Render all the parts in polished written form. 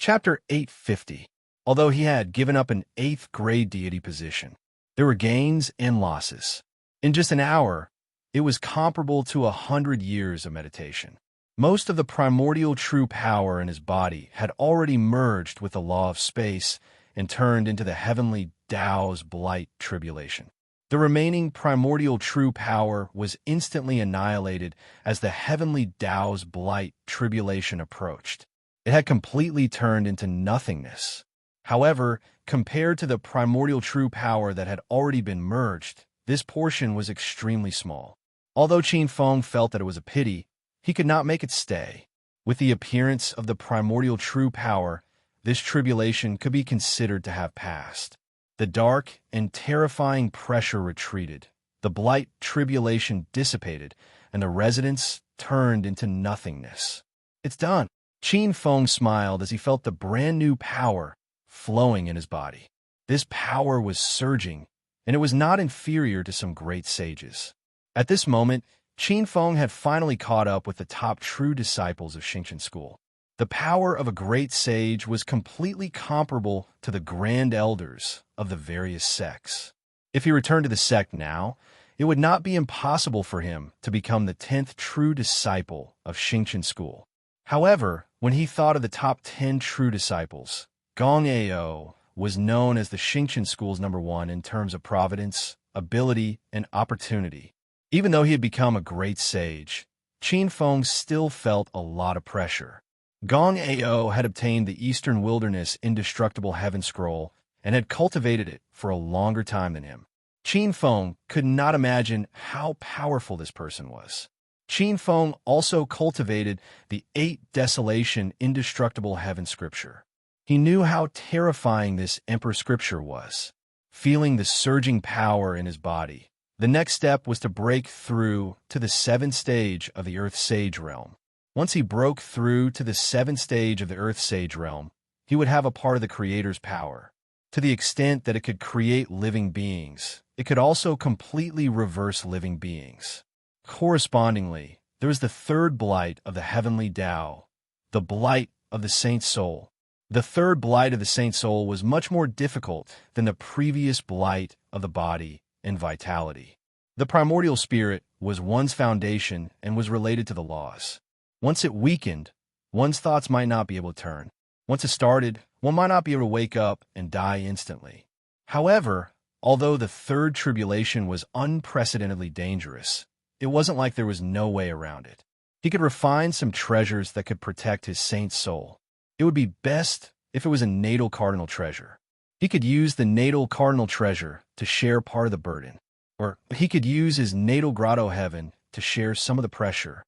Chapter 850. Although he had given up an 8th grade deity position, there were gains and losses. In just an hour, it was comparable to 100 years of meditation. Most of the primordial true power in his body had already merged with the law of space and turned into the heavenly Tao's blight tribulation. The remaining primordial true power was instantly annihilated as the heavenly Tao's blight tribulation approached. It had completely turned into nothingness. However, compared to the primordial true power that had already been merged, this portion was extremely small. Although Qin Feng felt that it was a pity, he could not make it stay. With the appearance of the primordial true power, this tribulation could be considered to have passed. The dark and terrifying pressure retreated, the blight tribulation dissipated, and the residence turned into nothingness. It's done. Qin Feng smiled as he felt the brand new power flowing in his body. This power was surging, and it was not inferior to some great sages. At this moment, Qin Feng had finally caught up with the top true disciples of Xingqian school. The power of a great sage was completely comparable to the grand elders of the various sects. If he returned to the sect now, it would not be impossible for him to become the 10th true disciple of Xingqian school. However, when he thought of the top 10 true disciples, Gong Ao was known as the Xingqian school's #1 in terms of providence, ability, and opportunity. Even though he had become a great sage, Qin Feng still felt a lot of pressure. Gong Ao had obtained the Eastern Wilderness Indestructible Heaven Scroll and had cultivated it for a longer time than him. Qin Feng could not imagine how powerful this person was. Qin Feng also cultivated the 8 Desolation Indestructible Heaven Scripture. He knew how terrifying this Emperor Scripture was. Feeling the surging power in his body, the next step was to break through to the 7th stage of the Earth Sage realm. Once he broke through to the 7th stage of the Earth Sage realm, he would have a part of the Creator's power. To the extent that it could create living beings, it could also completely reverse living beings. Correspondingly, there was the 3rd blight of the heavenly Tao, the blight of the Saint Soul. The 3rd blight of the Saint Soul was much more difficult than the previous blight of the body and vitality. The primordial spirit was one's foundation and was related to the laws. Once it weakened, one's thoughts might not be able to turn. Once it started, one might not be able to wake up and die instantly. However, although the 3rd tribulation was unprecedentedly dangerous, it wasn't like there was no way around it. He could refine some treasures that could protect his saint soul. It would be best if it was a natal cardinal treasure. He could use the natal cardinal treasure to share part of the burden, or he could use his natal grotto heaven to share some of the pressure.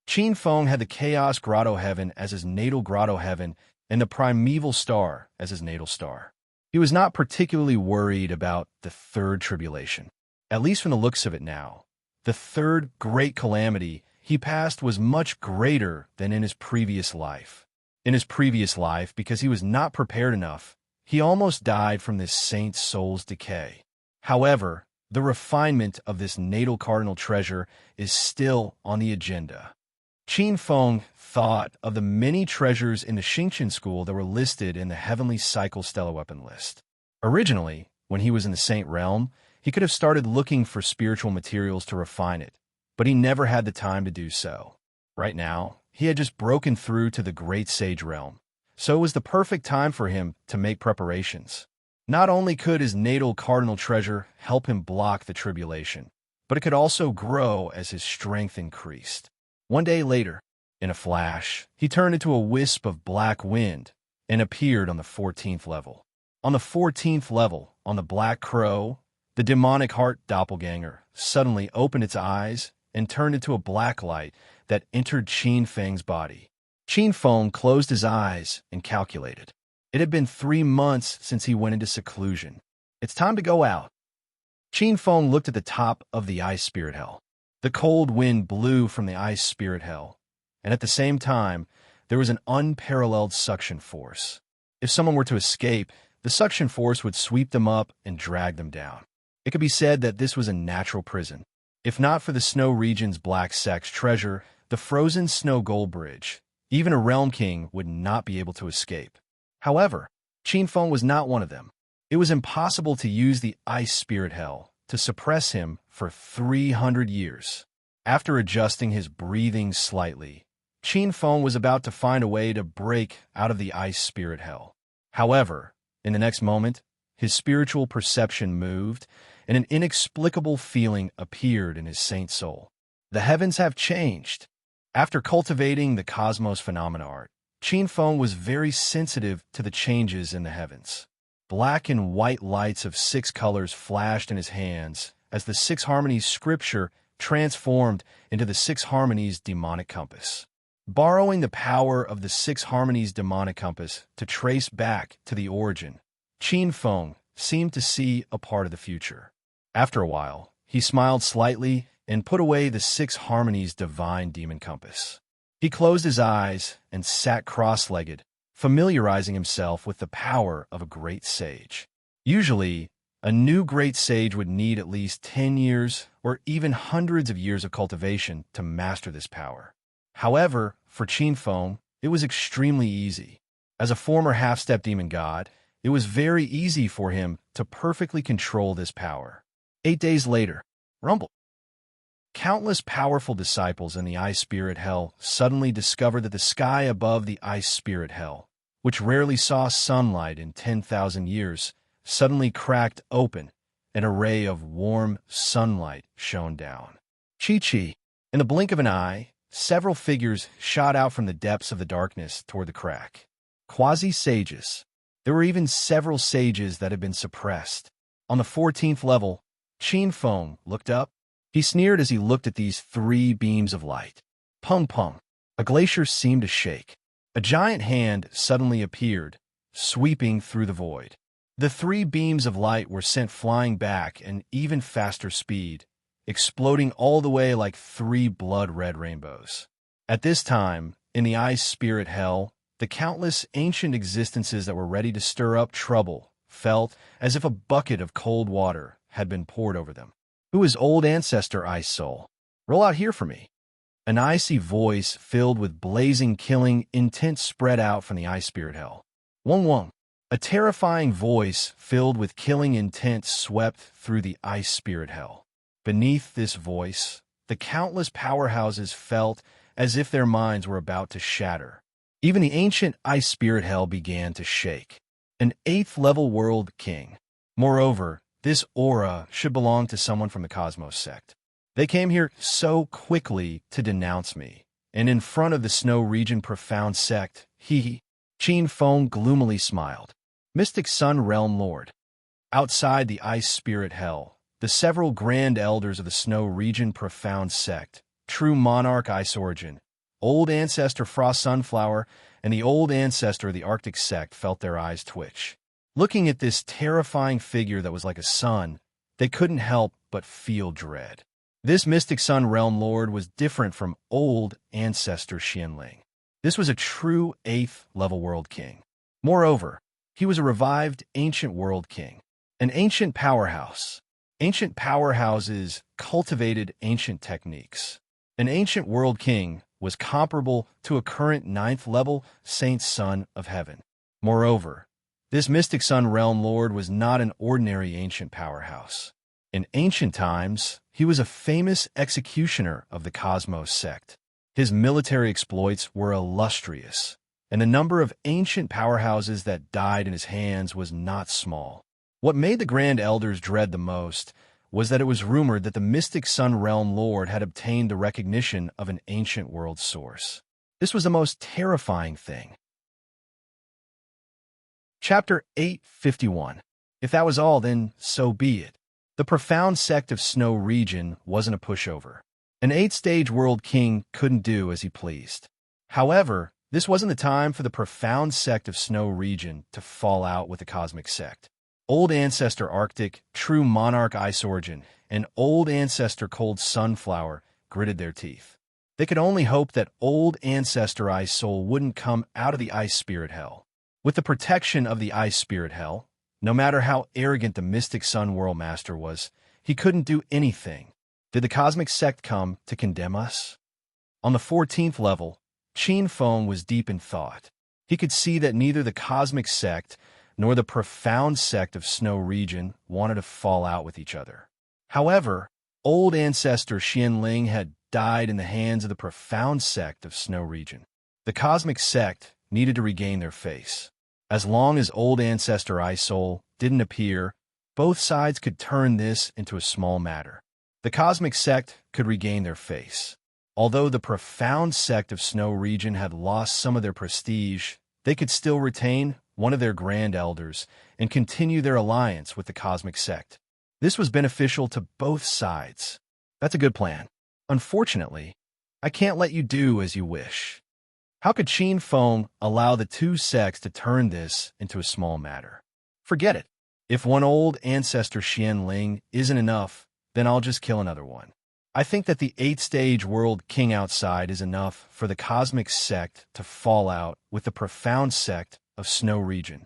Qin Feng had the Chaos Grotto Heaven as his natal grotto heaven and the Primeval Star as his natal star. He was not particularly worried about the 3rd tribulation, at least from the looks of it now. The 3rd great calamity he passed was much greater than in his previous life. In his previous life, because he was not prepared enough, he almost died from this saint's soul's decay. However, the refinement of this natal cardinal treasure is still on the agenda. Qin Feng thought of the many treasures in the Xingqian school that were listed in the Heavenly Cycle Stellar Weapon list. Originally, when he was in the Saint Realm, he could have started looking for spiritual materials to refine it, but he never had the time to do so. Right now, he had just broken through to the Great Sage Realm, so it was the perfect time for him to make preparations. Not only could his natal cardinal treasure help him block the tribulation, but it could also grow as his strength increased. One day later, in a flash, he turned into a wisp of black wind and appeared on the 14th level. On the 14th level, on the Black Crow, the demonic heart doppelganger suddenly opened its eyes and turned into a black light that entered Qin Feng's body. Qin Feng closed his eyes and calculated. It had been 3 months since he went into seclusion. It's time to go out. Qin Feng looked at the top of the ice spirit hell. The cold wind blew from the ice spirit hell, and at the same time, there was an unparalleled suction force. If someone were to escape, the suction force would sweep them up and drag them down. It could be said that this was a natural prison. If not for the snow region's black sex treasure, the frozen snow gold bridge, Even a realm king would not be able to escape. However, Qinfeng was not one of them. It was impossible to use the ice spirit hell to suppress him for 300 years. After adjusting his breathing slightly, Qinfeng was about to find a way to break out of the ice spirit hell. However, in the next moment, his spiritual perception moved, and an inexplicable feeling appeared in his saint soul. The heavens have changed. After cultivating the cosmos phenomena art, Qinfeng was very sensitive to the changes in the heavens. Black and white lights of 6 colors flashed in his hands as the 6 harmonies scripture transformed into the 6 harmonies demonic compass. Borrowing the power of the 6 harmonies demonic compass to trace back to the origin, Qinfeng seemed to see a part of the future. After a while, he smiled slightly and put away the 6 harmonies divine demon compass. He closed his eyes and sat cross-legged, familiarizing himself with the power of a great sage. Usually, a new great sage would need at least 10 years or even hundreds of years of cultivation to master this power. However, for Qinfeng, it was extremely easy. As a former half-step demon god, it was very easy for him to perfectly control this power. 8 days later, rumble. Countless powerful disciples in the ice spirit hell suddenly discovered that the sky above the ice spirit hell, which rarely saw sunlight in 10,000 years, suddenly cracked open. An array of warm sunlight shone down. Chi-chi. In the blink of an eye, several figures shot out from the depths of the darkness toward the crack. Quasi-sages. There were even several sages that had been suppressed. On the 14th level, Qinfeng looked up. He sneered as he looked at these 3 beams of light. Pung-pung. A glacier seemed to shake. A giant hand suddenly appeared, sweeping through the void. The 3 beams of light were sent flying back at an even faster speed, exploding all the way like 3 blood-red rainbows. At this time, in the ice spirit hell, the countless ancient existences that were ready to stir up trouble felt as if a bucket of cold water had been poured over them. Who is old ancestor ice soul? Roll out here for me. An icy voice filled with blazing killing intent spread out from the ice spirit hell. Wong wong. A terrifying voice filled with killing intent swept through the ice spirit hell. Beneath this voice, the countless powerhouses felt as if their minds were about to shatter. Even the ancient ice spirit hell began to shake. An 8th level world king. Moreover, this aura should belong to someone from the Cosmos sect. They came here so quickly to denounce me, and in front of the Snow Region Profound sect, Qinfeng gloomily smiled. Mystic Sun Realm Lord. Outside the ice spirit hell, the several grand elders of the Snow Region Profound sect, True Monarch Ice Origin, Old Ancestor Frost Sunflower, and the Old Ancestor of the Arctic sect felt their eyes twitch. Looking at this terrifying figure that was like a sun, they couldn't help but feel dread. This Mystic Sun Realm Lord was different from Old Ancestor Xianling. This was a true 8th level world king. Moreover, he was a revived ancient world king, an ancient powerhouse. Ancient powerhouses cultivated ancient techniques. An ancient world king was comparable to a current 9th level Saint Son of Heaven. Moreover, this Mystic Sun Realm Lord was not an ordinary ancient powerhouse. In ancient times, he was a famous executioner of the Cosmos sect. His military exploits were illustrious, and the number of ancient powerhouses that died in his hands was not small. What made the Grand Elders dread the most was that it was rumored that the Mystic Sun Realm Lord had obtained the recognition of an ancient world source. This was the most terrifying thing. Chapter 851. If that was all, then so be it. The profound sect of Snow Region wasn't a pushover. An 8-stage world king couldn't do as he pleased. However, this wasn't the time for the profound sect of Snow Region to fall out with the cosmic sect. Old Ancestor Arctic, True Monarch Ice Origin, and Old Ancestor Cold Sunflower gritted their teeth. They could only hope that Old Ancestor Ice Soul wouldn't come out of the Ice Spirit Hell. With the protection of the Ice Spirit Hell, no matter how arrogant the Mystic Sun World Master was, he couldn't do anything. Did the cosmic sect come to condemn us? On the 14th level, Qin Feng was deep in thought. He could see that neither the cosmic sect nor the profound sect of Snow Region wanted to fall out with each other. However, old ancestor Xianling had died in the hands of the profound sect of Snow Region. The cosmic sect needed to regain their face. As long as old ancestor Ice Soul didn't appear, both sides could turn this into a small matter. The cosmic sect could regain their face. Although the profound sect of Snow Region had lost some of their prestige, they could still retain one of their grand elders and continue their alliance with the cosmic sect. This was beneficial to both sides. That's a good plan. Unfortunately, I can't let you do as you wish. How could Qin Feng allow the two sects to turn this into a small matter? Forget it. If one old ancestor Xianling isn't enough, then I'll just kill another one. I think that the 8th-stage world king outside is enough for the cosmic sect to fall out with the profound sect of Snow Region.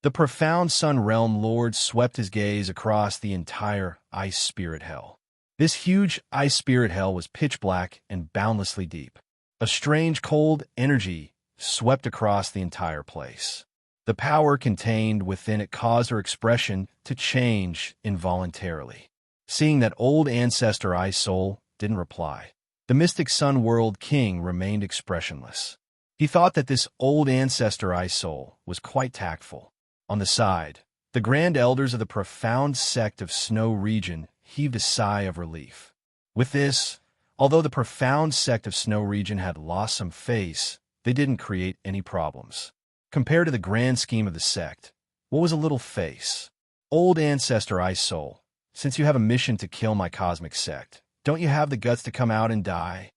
The profound Sun Realm Lord swept his gaze across the entire Ice Spirit Hell. This huge Ice Spirit Hell was pitch black and boundlessly deep. A strange cold energy swept across the entire place. The power contained within it caused her expression to change involuntarily. Seeing that old ancestor Ice Soul didn't reply, the mystic Sun World King remained expressionless. He thought that this old ancestor Ice Soul was quite tactful. On the side, the grand elders of the profound sect of Snow Region heaved a sigh of relief. With this, although the profound sect of Snow Region had lost some face, they didn't create any problems. Compared to the grand scheme of the sect, what was a little face? Old ancestor Ice Soul, since you have a mission to kill my cosmic sect, don't you have the guts to come out and die?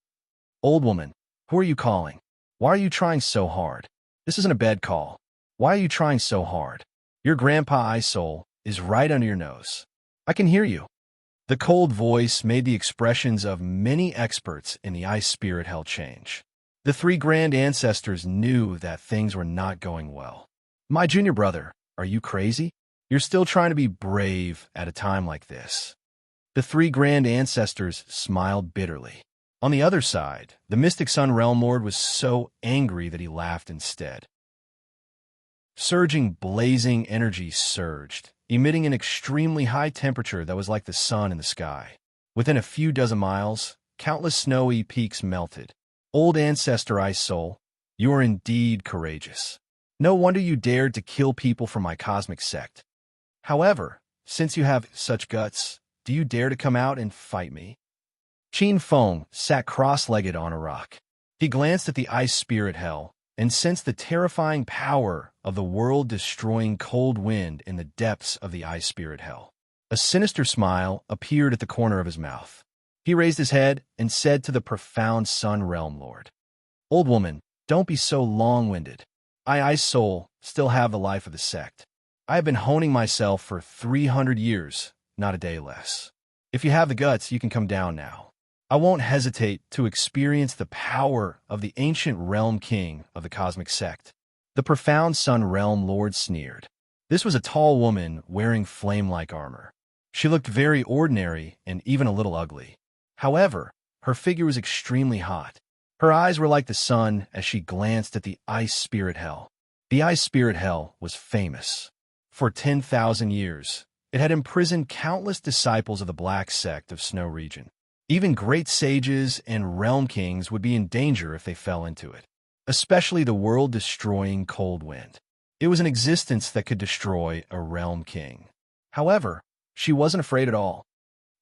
Old woman, who are you calling? Why are you trying so hard? This isn't a bad call. Why are you trying so hard? Your grandpa Ice Soul is right under your nose. I can hear you. The cold voice made the expressions of many experts in the Ice Spirit Hell change. The three grand ancestors knew that things were not going well. My junior brother, are you crazy? You're still trying to be brave at a time like this. The three grand ancestors smiled bitterly. On the other side, the mystic Sun Realm Lord was so angry that he laughed instead. Surging, blazing energy surged, emitting an extremely high temperature that was like the sun in the sky. Within a few dozen miles, countless snowy peaks melted. Old ancestor Ice Soul, you are indeed courageous. No wonder you dared to kill people from my cosmic sect. However, since you have such guts, do you dare to come out and fight me? Qin Feng sat cross-legged on a rock. He glanced at the Ice Spirit Hell and sensed the terrifying power of the world-destroying cold wind in the depths of the Ice Spirit Hell. A sinister smile appeared at the corner of his mouth. He raised his head and said to the profound Sun Realm Lord, Old woman, don't be so long-winded. I, Ice Soul, still have the life of the sect. I have been honing myself for 300 years, not a day less. If you have the guts, you can come down now. I won't hesitate to experience the power of the ancient realm king of the cosmic sect. The profound Sun Realm Lord sneered. This was a tall woman wearing flame-like armor. She looked very ordinary and even a little ugly. However, her figure was extremely hot. Her eyes were like the sun as she glanced at the Ice Spirit Hell. The Ice Spirit Hell was famous. For 10,000 years, it had imprisoned countless disciples of the Black Sect of Snow Region. Even great sages and realm kings would be in danger if they fell into it, especially the world-destroying cold wind. It was an existence that could destroy a realm king. However, she wasn't afraid at all.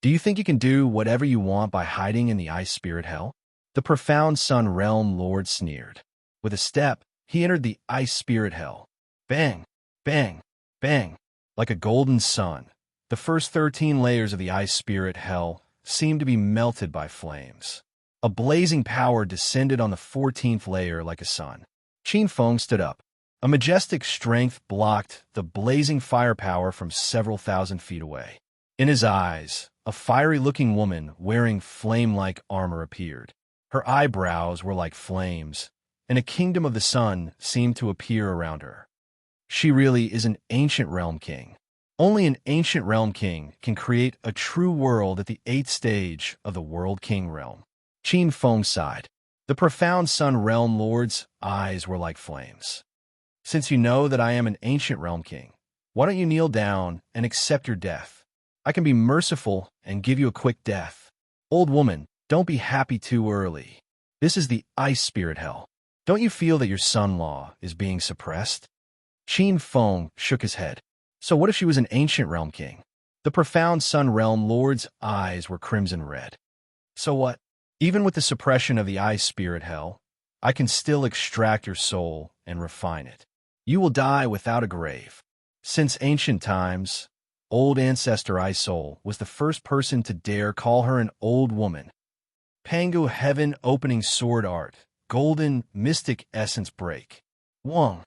Do you think you can do whatever you want by hiding in the Ice Spirit Hell? The profound Sun Realm Lord sneered. With a step, he entered the Ice Spirit Hell. Bang, bang, bang. Like a golden sun, the first 13 layers of the Ice Spirit Hell seemed to be melted by flames. A blazing power descended on the 14th layer like a sun. Qin Feng stood up. A majestic strength blocked the blazing firepower from several thousand feet away. In his eyes, a fiery-looking woman wearing flame-like armor appeared. Her eyebrows were like flames, and a kingdom of the sun seemed to appear around her. She really is an ancient realm king. Only an ancient realm king can create a true world at the 8th stage of the World King realm. Qin Feng sighed. The profound Sun Realm Lord's eyes were like flames. "Since you know that I am an ancient realm king, why don't you kneel down and accept your death? I can be merciful and give you a quick death. Old woman, don't be happy too early. This is the ice spirit hell. Don't you feel that your son-in-law is being suppressed?" Qin Feng shook his head. So what if she was an ancient realm king? The profound Sun Realm Lord's eyes were crimson red. "So what? Even with the suppression of the ice spirit hell, I can still extract your soul and refine it. You will die without a grave. Since ancient times, old ancestor Ice Soul was the first person to dare call her an old woman. Pangu Heaven Opening Sword Art, Golden Mystic Essence Break. Wong."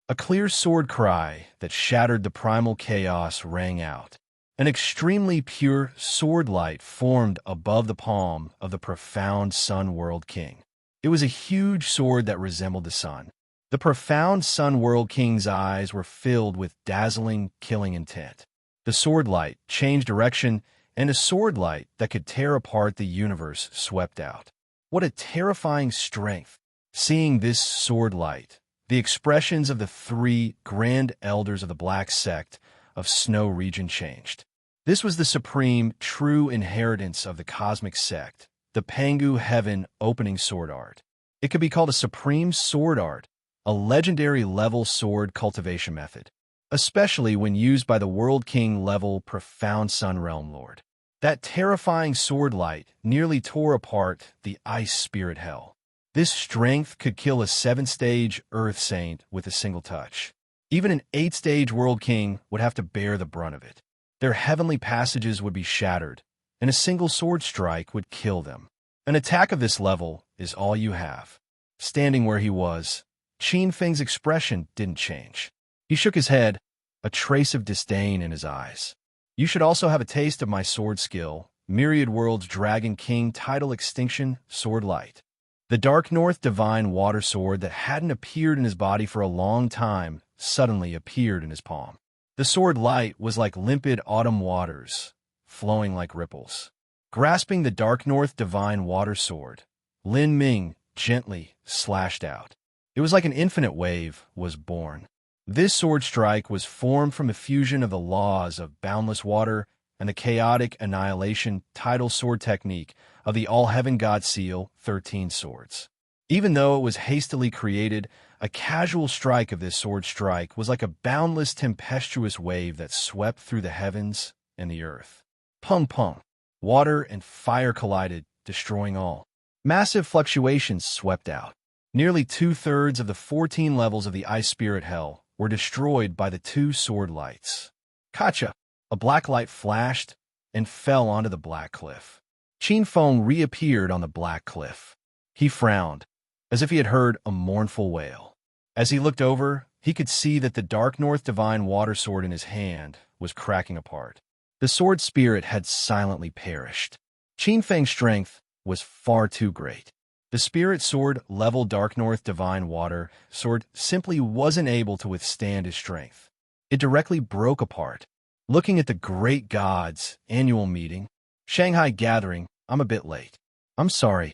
A clear sword cry that shattered the primal chaos rang out. An extremely pure sword light formed above the palm of the profound Sun World King. It was a huge sword that resembled the sun. The profound Sun World King's eyes were filled with dazzling, killing intent. The sword light changed direction, and a sword light that could tear apart the universe swept out. What a terrifying strength! Seeing this sword light, the expressions of the three grand elders of the Black Sect of Snow region changed. This was the supreme, true inheritance of the cosmic sect, the Pangu Heaven Opening Sword Art. It could be called a supreme sword art, a legendary level sword cultivation method, especially when used by the World King level profound Sun Realm Lord. That terrifying sword light nearly tore apart the ice spirit hell. This strength could kill a 7-stage Earth Saint with a single touch. Even an 8-stage World King would have to bear the brunt of it. Their heavenly passages would be shattered, and a single sword strike would kill them. An attack of this level is all you have. Standing where he was, Qin Feng's expression didn't change. He shook his head, a trace of disdain in his eyes. "You should also have a taste of my sword skill, Myriad World's Dragon King Title Extinction Sword Light." The Dark North Divine Water Sword that hadn't appeared in his body for a long time suddenly appeared in his palm. The sword light was like limpid autumn waters, flowing like ripples. Grasping the Dark North Divine Water Sword, Lin Ming gently slashed out. It was like an infinite wave was born. This sword strike was formed from a fusion of the laws of boundless water and the chaotic annihilation tidal sword technique of the All-Heaven God Seal 13 swords. Even though it was hastily created, a casual strike of this sword strike was like a boundless tempestuous wave that swept through the heavens and the earth. Pung pung. Water and fire collided, destroying all. Massive fluctuations swept out. Nearly 2/3 of the 14 levels of the Ice Spirit Hell were destroyed by the two sword lights. Kacha! A black light flashed and fell onto the black cliff. Qin Feng reappeared on the black cliff. He frowned, as if he had heard a mournful wail. As he looked over, he could see that the Dark North Divine Water Sword in his hand was cracking apart. The sword spirit had silently perished. Qin Feng's strength was far too great. The spirit sword level Dark North Divine Water Sword simply wasn't able to withstand his strength. It directly broke apart. Looking at the Great Gods annual meeting, Shanghai gathering, I'm a bit late. I'm sorry.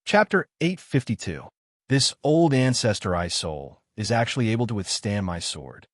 Chapter 852. This old ancestor Ice Soul is actually able to withstand my sword.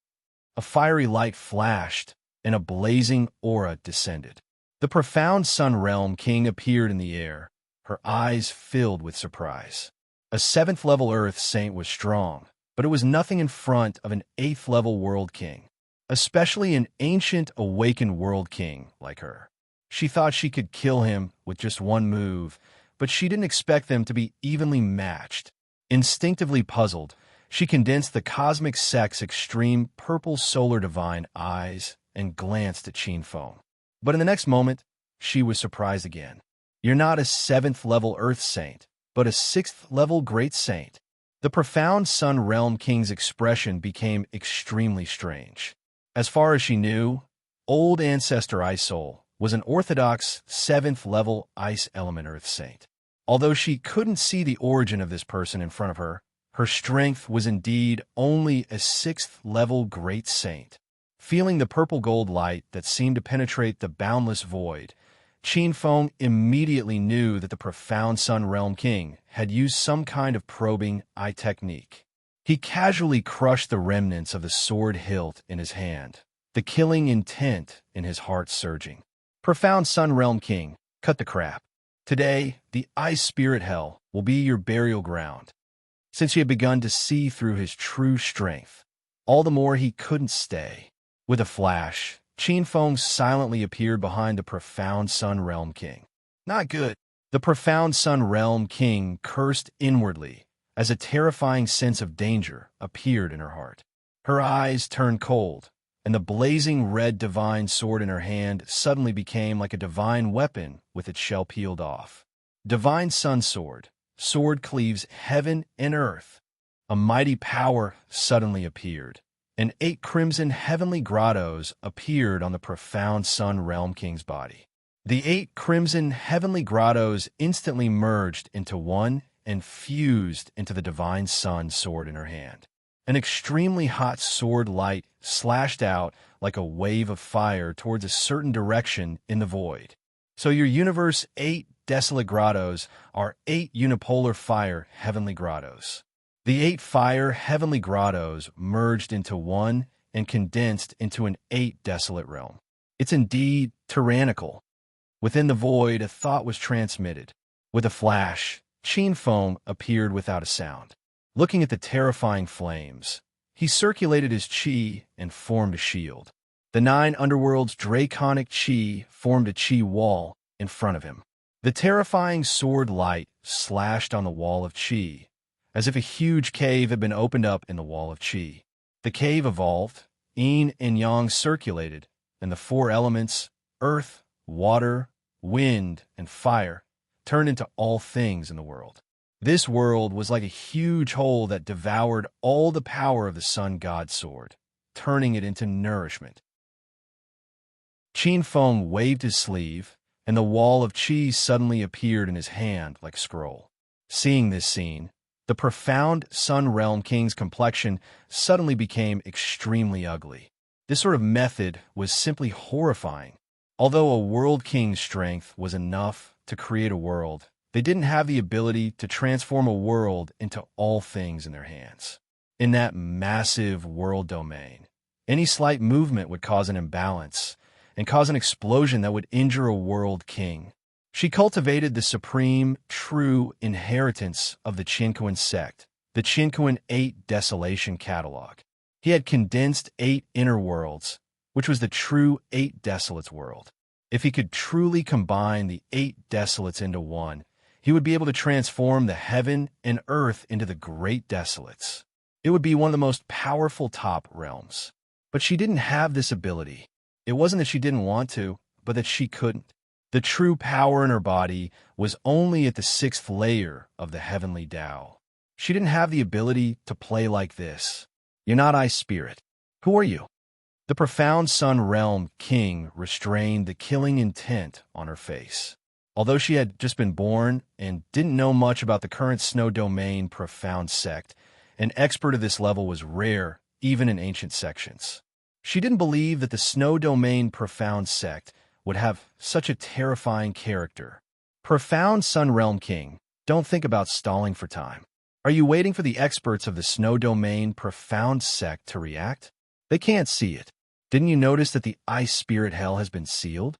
A fiery light flashed, and a blazing aura descended. The profound Sun Realm King appeared in the air, her eyes filled with surprise. A 7th-level Earth Saint was strong, but it was nothing in front of an 8th-level World King, especially an ancient, awakened World King like her. She thought she could kill him with just one move, but she didn't expect them to be evenly matched. Instinctively puzzled, she condensed the Cosmic Sect's extreme purple solar divine eyes and glanced at Qin Feng. But in the next moment, she was surprised again. You're not a 7th-level Earth Saint, but a 6th-level Great Saint. The profound Sun Realm King's expression became extremely strange. As far as she knew, old ancestor Ice Soul was an orthodox 7th-level Ice Element Earth Saint. Although she couldn't see the origin of this person in front of her, her strength was indeed only a 6th-level Great Saint. Feeling the purple gold light that seemed to penetrate the boundless void, Feng immediately knew that the profound Sun Realm King had used some kind of probing eye technique. He casually crushed the remnants of the sword hilt in his hand, the killing intent in his heart surging. Profound Sun Realm King, cut the crap. Today, the Ice Spirit Hell will be your burial ground. Since he had begun to see through his true strength, all the more he couldn't stay. With a flash, Feng silently appeared behind the profound Sun Realm King. Not good. The profound Sun Realm King cursed inwardly as a terrifying sense of danger appeared in her heart. Her eyes turned cold, and the blazing red divine sword in her hand suddenly became like a divine weapon with its shell peeled off. Divine Sun Sword. Sword cleaves heaven and earth. A mighty power suddenly appeared, and 8 crimson heavenly grottos appeared on the profound Sun Realm King's body. The 8 crimson heavenly grottos instantly merged into one and fused into the divine sun sword in her hand. An extremely hot sword light slashed out like a wave of fire towards a certain direction in the void. So your universe 8 desolate grottos are 8 unipolar fire heavenly grottos. The 8 fire heavenly grottos merged into one and condensed into an 8 desolate realm. It's indeed tyrannical. Within the void, a thought was transmitted. With a flash, Feng appeared without a sound. Looking at the terrifying flames, he circulated his qi and formed a shield. The 9 underworld's draconic qi formed a qi wall in front of him. The terrifying sword light slashed on the wall of qi, as if a huge cave had been opened up in the wall of qi. The cave evolved, yin and yang circulated, and the 4 elements, earth, water, wind, and fire, turned into all things in the world. This world was like a huge hole that devoured all the power of the sun god sword, turning it into nourishment. Feng waved his sleeve, and the wall of qi suddenly appeared in his hand like a scroll. Seeing this scene, the profound Sun Realm King's complexion suddenly became extremely ugly. This sort of method was simply horrifying. Although a world king's strength was enough to create a world, they didn't have the ability to transform a world into all things in their hands. In that massive world domain, any slight movement would cause an imbalance and cause an explosion that would injure a world king. She cultivated the supreme, true inheritance of the Qinquan sect, the Qinquan 8 Desolation Catalog. He had condensed 8 inner worlds, which was the true 8 Desolates world. If he could truly combine the 8 Desolates into one, he would be able to transform the heaven and earth into the great Desolates. It would be one of the most powerful top realms. But she didn't have this ability. It wasn't that she didn't want to, but that she couldn't. The true power in her body was only at the 6th layer of the heavenly Tao. She didn't have the ability to play like this. You're not Ice Spirit. Who are you? The profound Sun Realm King restrained the killing intent on her face. Although she had just been born and didn't know much about the current Snow Domain profound sect, an expert of this level was rare, even in ancient sections. She didn't believe that the Snow Domain profound sect would have such a terrifying character. Profound Sun Realm King, don't think about stalling for time. Are you waiting for the experts of the Snow Domain profound sect to react? They can't see it. Didn't you notice that the Ice Spirit Hell has been sealed?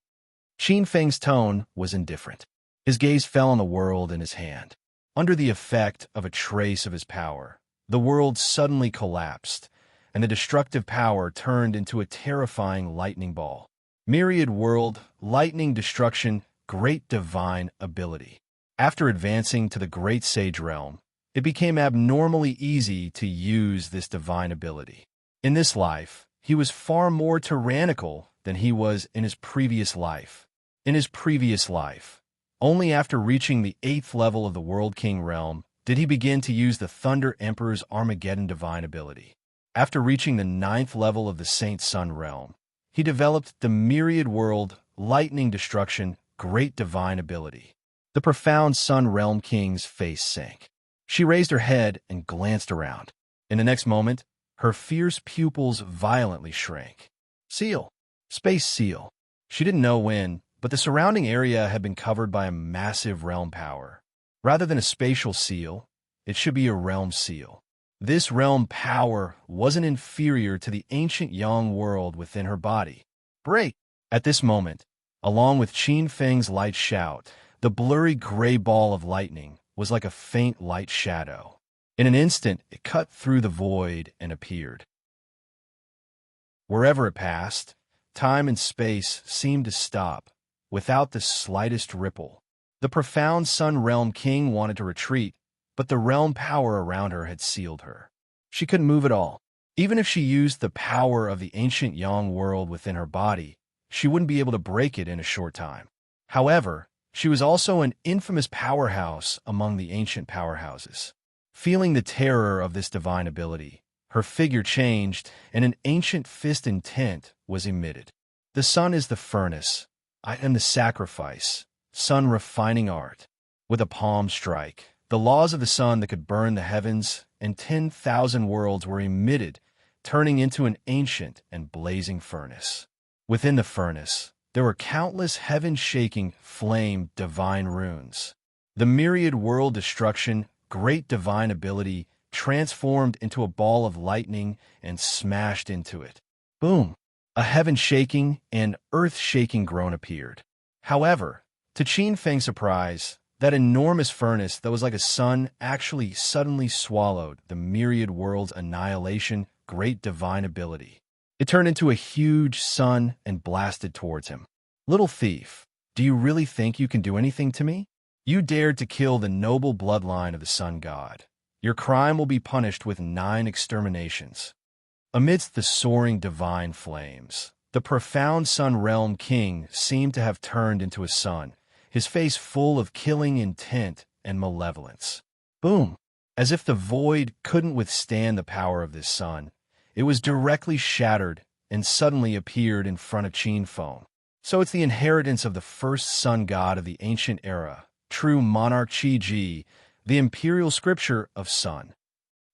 Feng's tone was indifferent. His gaze fell on the world in his hand. Under the effect of a trace of his power, the world suddenly collapsed, and the destructive power turned into a terrifying lightning ball. Myriad world, lightning destruction, great divine ability. After advancing to the Great Sage Realm, it became abnormally easy to use this divine ability. In this life, he was far more tyrannical than he was in his previous life. In his previous life, only after reaching the 8th level of the World King realm did he begin to use the Thunder Emperor's Armageddon divine ability. After reaching the 9th level of the Saint Sun realm, he developed the Myriad World, Lightning Destruction, Great Divine ability. The profound Sun Realm King's face sank. She raised her head and glanced around. In the next moment, her fierce pupils violently shrank. Seal. Space seal. She didn't know when, but the surrounding area had been covered by a massive realm power. Rather than a spatial seal, it should be a realm seal. This realm power wasn't inferior to the ancient yang world within her body. Break! At this moment, along with Qin Feng's light shout, the blurry gray ball of lightning was like a faint light shadow. In an instant, it cut through the void and appeared. Wherever it passed, time and space seemed to stop, without the slightest ripple. The profound Sun Realm King wanted to retreat, but the realm power around her had sealed her. She couldn't move at all. Even if she used the power of the ancient Yang world within her body, she wouldn't be able to break it in a short time. However, she was also an infamous powerhouse among the ancient powerhouses. Feeling the terror of this divine ability, her figure changed, and an ancient fist intent was emitted. The sun is the furnace. I am the sacrifice. Sun refining art. With a palm strike, the laws of the sun that could burn the heavens and 10,000 worlds were emitted, turning into an ancient and blazing furnace. Within the furnace, there were countless heaven-shaking, flame, divine runes. The myriad world destruction, great divine ability, transformed into a ball of lightning and smashed into it. Boom! A heaven-shaking and earth-shaking groan appeared. However, to Qin Feng's surprise, that enormous furnace that was like a sun actually suddenly swallowed the myriad world's annihilation, great divine ability. It turned into a huge sun and blasted towards him. Little thief, do you really think you can do anything to me? You dared to kill the noble bloodline of the sun god. Your crime will be punished with 9 exterminations. Amidst the soaring divine flames, the profound Sun Realm King seemed to have turned into a sun, his face full of killing intent and malevolence. Boom! As if the void couldn't withstand the power of this sun, it was directly shattered and suddenly appeared in front of Qin Feng. So it's the inheritance of the first sun god of the ancient era, true monarch Qi Ji, the imperial scripture of sun.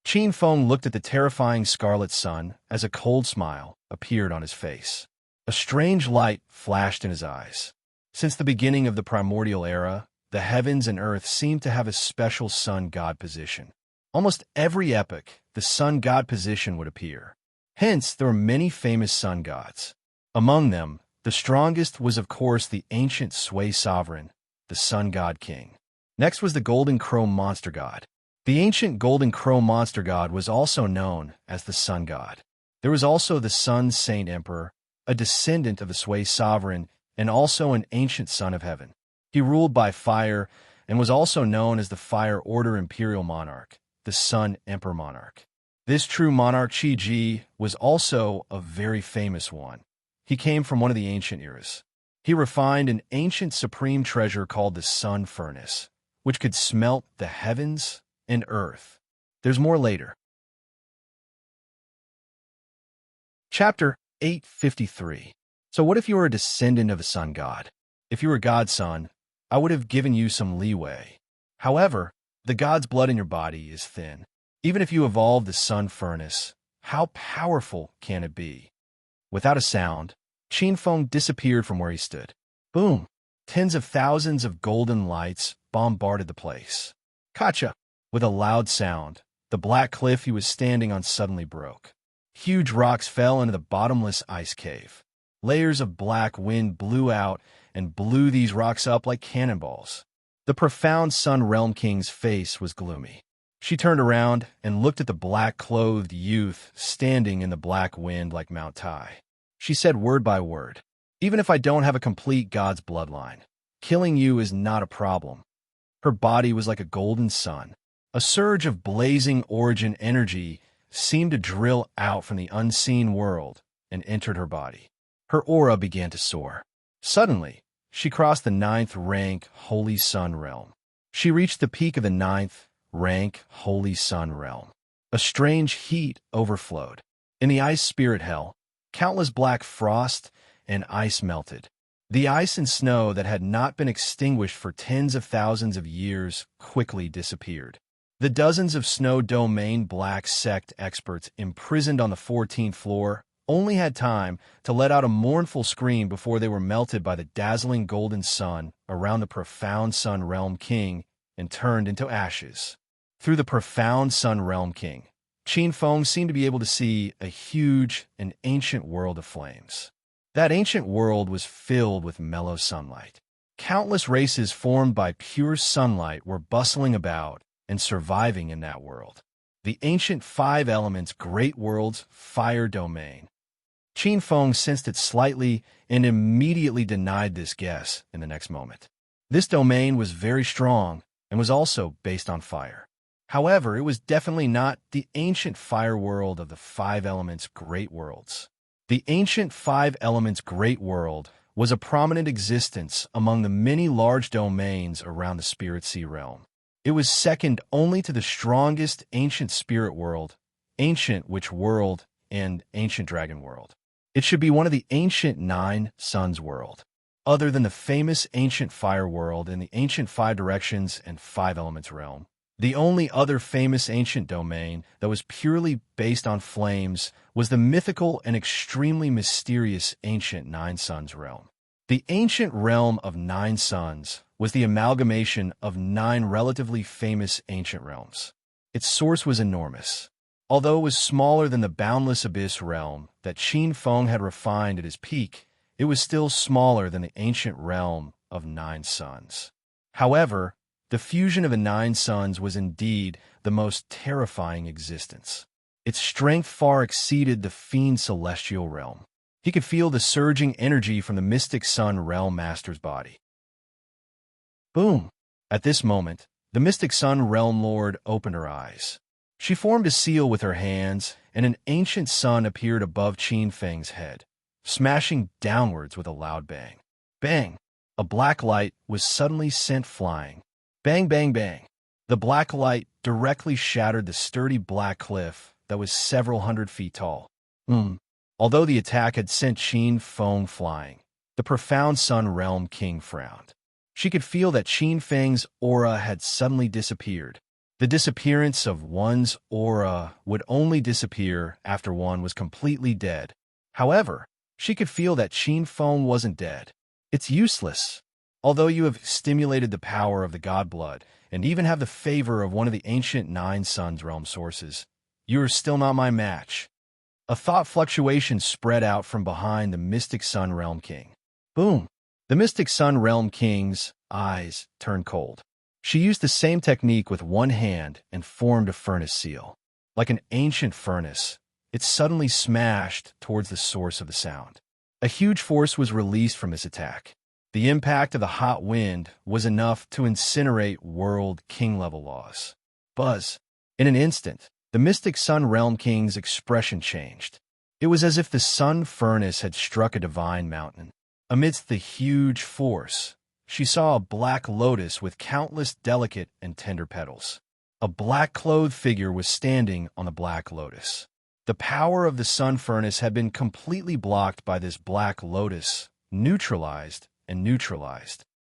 Qin Feng looked at the terrifying scarlet sun as a cold smile appeared on his face. A strange light flashed in his eyes. Since the beginning of the primordial era, the heavens and earth seemed to have a special sun god position. Almost every epoch, the sun god position would appear. Hence, there were many famous sun gods. Among them, the strongest was of course the ancient Sui sovereign, the sun god king. Next was the golden crow monster god. The ancient golden crow monster god was also known as the sun god. There was also the sun saint emperor, a descendant of the Sui sovereign and also an ancient son of heaven. He ruled by fire and was also known as the Fire Order Imperial Monarch, the Sun Emperor Monarch. This true monarch Qi Ji was also a very famous one. He came from one of the ancient eras. He refined an ancient supreme treasure called the Sun Furnace, which could smelt the heavens and earth. There's more later. Chapter 853. So what if you were a descendant of a sun god? If you were God's son, I would have given you some leeway. However, the god's blood in your body is thin. Even if you evolve the sun furnace, how powerful can it be? Without a sound, Qin Feng disappeared from where he stood. Boom! Tens of thousands of golden lights bombarded the place. Gotcha! With a loud sound, the black cliff he was standing on suddenly broke. Huge rocks fell into the bottomless ice cave. Layers of black wind blew out and blew these rocks up like cannonballs. The profound Sun Realm King's face was gloomy. She turned around and looked at the black-clothed youth standing in the black wind like Mount Tai. She said word by word, "Even if I don't have a complete god's bloodline, killing you is not a problem." Her body was like a golden sun. A surge of blazing origin energy seemed to drill out from the unseen world and entered her body. Her aura began to soar. Suddenly, she crossed the 9th rank Holy Sun Realm. She reached the peak of the 9th rank Holy Sun Realm. A strange heat overflowed. In the ice spirit hell, countless black frost and ice melted. The ice and snow that had not been extinguished for tens of thousands of years quickly disappeared. The dozens of snow domain black sect experts imprisoned on the 14th floor only had time to let out a mournful scream before they were melted by the dazzling golden sun around the profound Sun Realm King and turned into ashes. Through the profound Sun Realm King, Qin Feng seemed to be able to see a huge and ancient world of flames. That ancient world was filled with mellow sunlight. Countless races formed by pure sunlight were bustling about and surviving in that world. The ancient five elements great world's fire domain. Qin Feng sensed it slightly and immediately denied this guess in the next moment. This domain was very strong and was also based on fire. However, it was definitely not the ancient fire world of the five elements great worlds. The ancient five elements great world was a prominent existence among the many large domains around the spirit sea realm. It was second only to the strongest ancient spirit world, ancient witch world, and ancient dragon world. It should be one of the ancient nine suns world, other than the famous ancient fire world and the ancient five directions and five elements realm. The only other famous ancient domain that was purely based on flames was the mythical and extremely mysterious ancient Nine Suns realm. The ancient realm of Nine Suns was the amalgamation of nine relatively famous ancient realms. Its source was enormous. Although it was smaller than the boundless abyss realm that Qin Feng had refined at his peak, it was still smaller than the ancient realm of Nine Suns. However, the fusion of the Nine Suns was indeed the most terrifying existence. Its strength far exceeded the fiend celestial realm. He could feel the surging energy from the mystic sun realm master's body. Boom! At this moment, the mystic sun realm lord opened her eyes. She formed a seal with her hands, and an ancient sun appeared above Qin Feng's head, smashing downwards with a loud bang. Bang! A black light was suddenly sent flying. Bang, bang, bang. The black light directly shattered the sturdy black cliff that was several hundred feet tall. Although the attack had sent Qin Feng flying, the profound Sun Realm King frowned. She could feel that Qin Feng's aura had suddenly disappeared. The disappearance of one's aura would only disappear after one was completely dead. However, she could feel that Qin Feng wasn't dead. It's useless. Although you have stimulated the power of the god blood and even have the favor of one of the ancient Nine Suns realm sources, you are still not my match. A thought fluctuation spread out from behind the mystic Sun Realm King. Boom! The mystic Sun Realm King's eyes turned cold. She used the same technique with one hand and formed a furnace seal. Like an ancient furnace, it suddenly smashed towards the source of the sound. A huge force was released from this attack. The impact of the hot wind was enough to incinerate world king-level laws. Buzz! In an instant, the mystic Sun Realm King's expression changed. It was as if the sun furnace had struck a divine mountain. Amidst the huge force, she saw a black lotus with countless delicate and tender petals. A black-clothed figure was standing on the black lotus. The power of the sun furnace had been completely blocked by this black lotus, neutralized.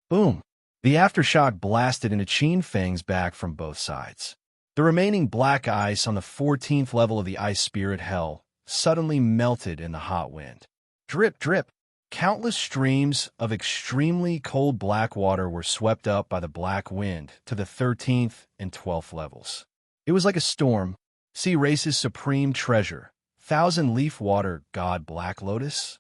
Boom! The aftershock blasted into Qin Feng's back from both sides. The remaining black ice on the 14th level of the ice spirit hell suddenly melted in the hot wind. Drip, drip! Countless streams of extremely cold black water were swept up by the black wind to the 13th and 12th levels. It was like a storm. Sea Race's supreme treasure, thousand-leaf water god Black Lotus.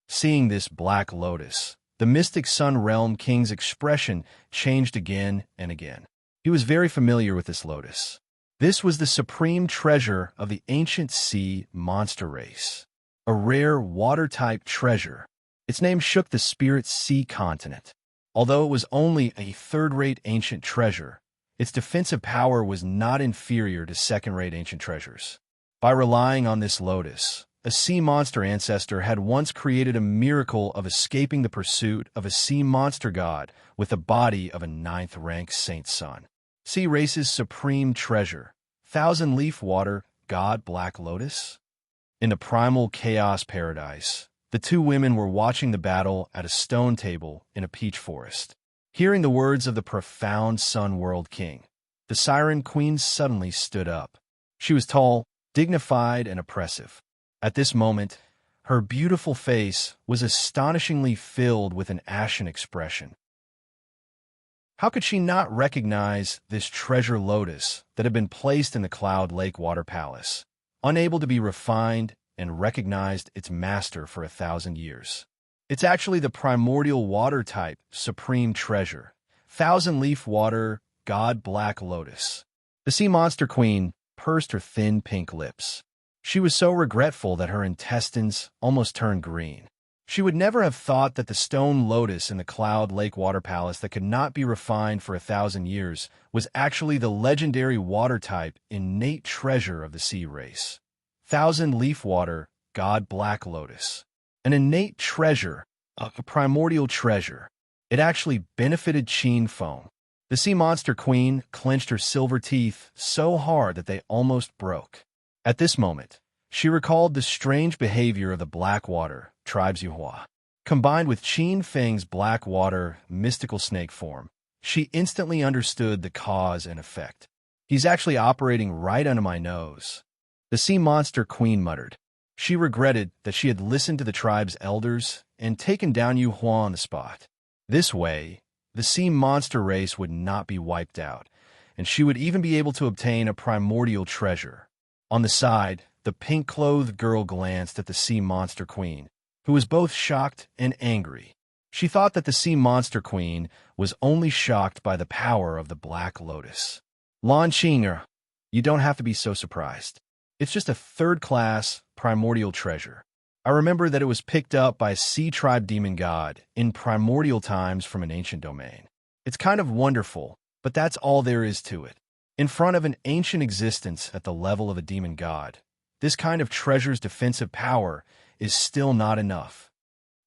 Seeing this black lotus, the mystic Sun Realm King's expression changed again and again. He was very familiar with this lotus. This was the supreme treasure of the ancient sea monster race, a rare water-type treasure. Its name shook the spirit sea continent. Although it was only a third-rate ancient treasure, its defensive power was not inferior to second-rate ancient treasures. By relying on this lotus, a sea monster ancestor had once created a miracle of escaping the pursuit of a sea monster god with the body of a 9th-rank Saint Sun. Sea Race's supreme treasure, thousand-leaf water god Black Lotus? In the primal chaos paradise, the two women were watching the battle at a stone table in a peach forest. Hearing the words of the profound Sun World King, the Siren Queen suddenly stood up. She was tall, dignified, and oppressive. At this moment, Her beautiful face was astonishingly filled with an ashen expression. How could she not recognize this treasure lotus that had been placed in the Cloud Lake Water Palace, unable to be refined and recognized its master for 1,000 years? It's actually the primordial water type supreme treasure, thousand-leaf water god black lotus. The sea monster queen pursed her thin pink lips. She was so regretful that her intestines almost turned green. She would never have thought that the stone lotus in the Cloud Lake Water Palace that could not be refined for 1,000 years was actually the legendary water type innate treasure of the sea race. Thousand-leaf water god black lotus. An innate treasure, a primordial treasure. It actually benefited Qin Feng. The sea monster queen clenched her silver teeth so hard that they almost broke. At this moment, she recalled the strange behavior of the Blackwater tribes Yuhua. Combined with Qin Feng's Blackwater mystical snake form, she instantly understood the cause and effect. He's actually operating right under my nose. The sea monster queen muttered. She regretted that she had listened to the tribe's elders and taken down Yuhua on the spot. This way, the sea monster race would not be wiped out, and she would even be able to obtain a primordial treasure. On the side, the pink-clothed girl glanced at the sea monster queen, who was both shocked and angry. She thought that the sea monster queen was only shocked by the power of the Black Lotus. Lan Qing'er, you don't have to be so surprised. It's just a third-class primordial treasure. I remember that it was picked up by a sea tribe demon god in primordial times from an ancient domain. It's kind of wonderful, but that's all there is to it. In front of an ancient existence at the level of a demon god, this kind of treasure's defensive power is still not enough.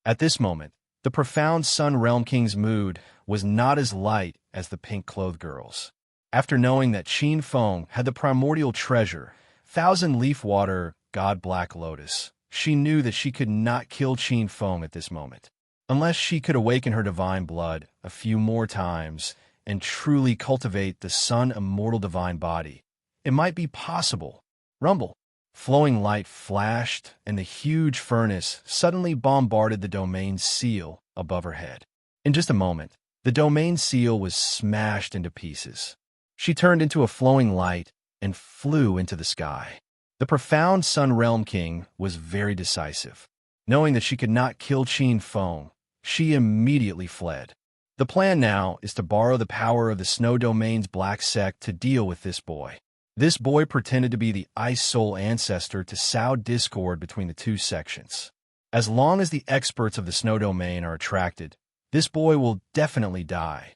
At this moment, the profound Sun Realm King's mood was not as light as the pink-clothed girl's. After knowing that Qin Feng had the primordial treasure, thousand-leaf water god black lotus, she knew that she could not kill Qin Feng at this moment. Unless she could awaken her divine blood a few more times and truly cultivate the sun immortal divine body, it might be possible. Rumble. Flowing light flashed, and the huge furnace suddenly bombarded the domain's seal above her head. In just a moment, the domain seal was smashed into pieces. She turned into a flowing light and flew into the sky. The profound Sun Realm King was very decisive. Knowing that she could not kill Qin Feng, she immediately fled. The plan now is to borrow the power of the Snow Domain's Black Sect to deal with this boy. This boy pretended to be the Ice Soul ancestor to sow discord between the two sections. As long as the experts of the Snow Domain are attracted, this boy will definitely die.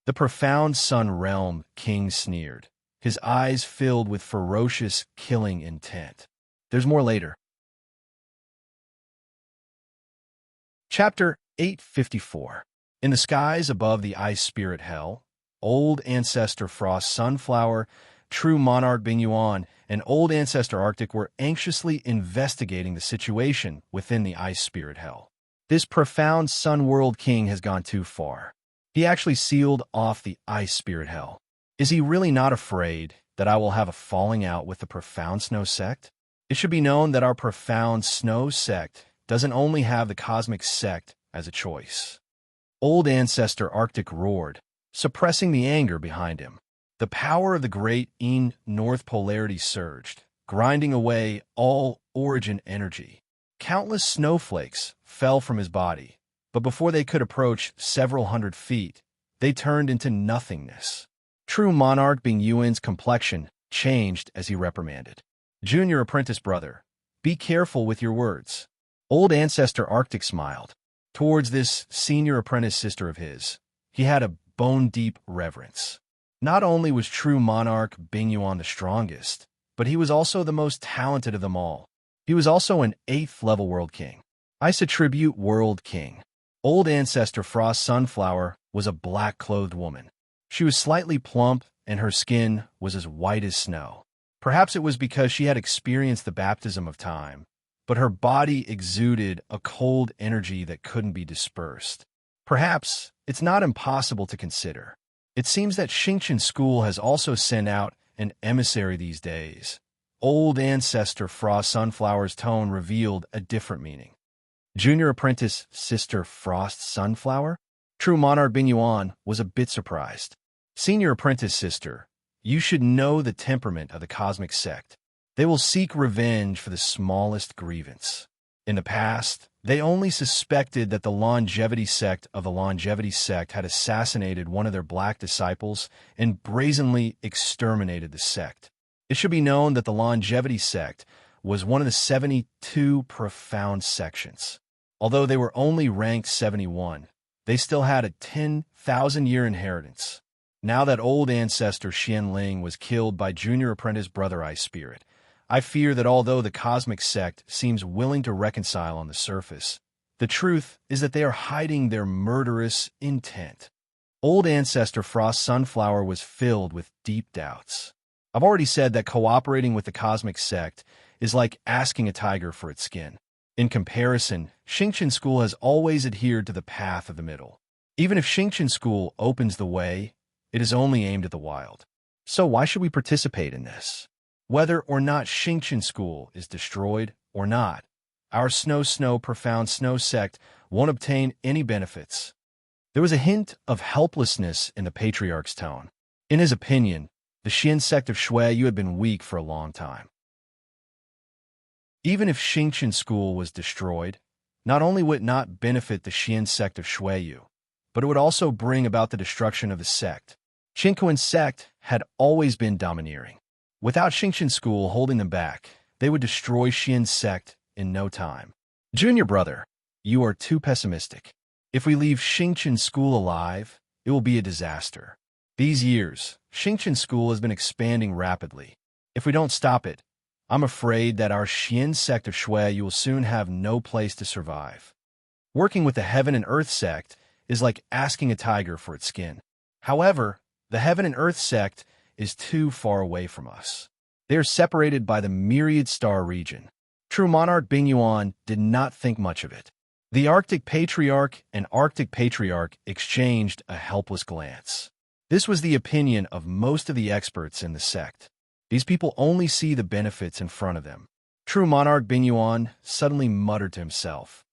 The profound Sun Realm King sneered, his eyes filled with ferocious killing intent. There's more later. Chapter 854. In the skies above the ice spirit hell, old ancestor Frost Sunflower, true monarch Bing Yuan, and old ancestor Arctic were anxiously investigating the situation within the ice spirit hell. This profound Sun World King has gone too far. He actually sealed off the ice spirit hell. Is he really not afraid that I will have a falling out with the profound Snow Sect? It should be known that our profound Snow Sect doesn't only have the cosmic sect as a choice. Old ancestor Arctic roared, suppressing the anger behind him. The power of the great North polarity surged, grinding away all origin energy. Countless snowflakes fell from his body, but before they could approach several hundred feet, they turned into nothingness. True monarch Bing Yuan's complexion changed as he reprimanded. Junior apprentice brother, be careful with your words. Old ancestor Arctic smiled. Towards this senior apprentice sister of his, he had a bone-deep reverence. Not only was true monarch Bing Yuan the strongest, but he was also the most talented of them all. He was also an 8th level world king. Ice attribute world king. Old ancestor Frost Sunflower was a black-clothed woman. She was slightly plump, and her skin was as white as snow. Perhaps it was because she had experienced the baptism of time, but her body exuded a cold energy that couldn't be dispersed. Perhaps it's not impossible to consider. It seems that Xingqian School has also sent out an emissary these days, old ancestor Frost Sunflower's tone revealed a different meaning. Junior apprentice Sister Frost Sunflower? True Monarch Binyuan was a bit surprised. Senior apprentice sister, you should know the temperament of the cosmic sect. They will seek revenge for the smallest grievance. In the past, they only suspected that the longevity sect of the longevity sect had assassinated one of their black disciples and brazenly exterminated the sect. It should be known that the longevity sect was one of the 72 profound sections. Although they were only ranked 71, they still had a 10,000-year inheritance. Now that old ancestor Xianling was killed by junior apprentice Brother Ice Spirit, I fear that although the cosmic sect seems willing to reconcile on the surface, the truth is that they are hiding their murderous intent. Old ancestor Frost Sunflower was filled with deep doubts. I've already said that cooperating with the cosmic sect is like asking a tiger for its skin. In comparison, Xingqian School has always adhered to the path of the middle. Even if Xingqian School opens the way, it is only aimed at the wild. So why should we participate in this? Whether or not Xingqian School is destroyed or not, our Snow Profound Snow sect won't obtain any benefits. There was a hint of helplessness in the Patriarch's tone. In his opinion, the Xian sect of Xueyu had been weak for a long time. Even if Xingqian School was destroyed, not only would it not benefit the Xian sect of Xueyu, but it would also bring about the destruction of the sect. Qingquan sect had always been domineering. Without Xingqian School holding them back, they would destroy Xian sect in no time. Junior brother, you are too pessimistic. If we leave Xingqian School alive, it will be a disaster. These years, Xingqian School has been expanding rapidly. If we don't stop it, I'm afraid that our Xian sect of Xueyu will soon have no place to survive. Working with the Heaven and Earth sect is like asking a tiger for its skin. However, the Heaven and Earth sect is too far away from us. They are separated by the myriad star region. True Monarch Binyuan did not think much of it. The Arctic Patriarch and Arctic Patriarch exchanged a helpless glance. This was the opinion of most of the experts in the sect. These people only see the benefits in front of them. True Monarch Binyuan suddenly muttered to himself.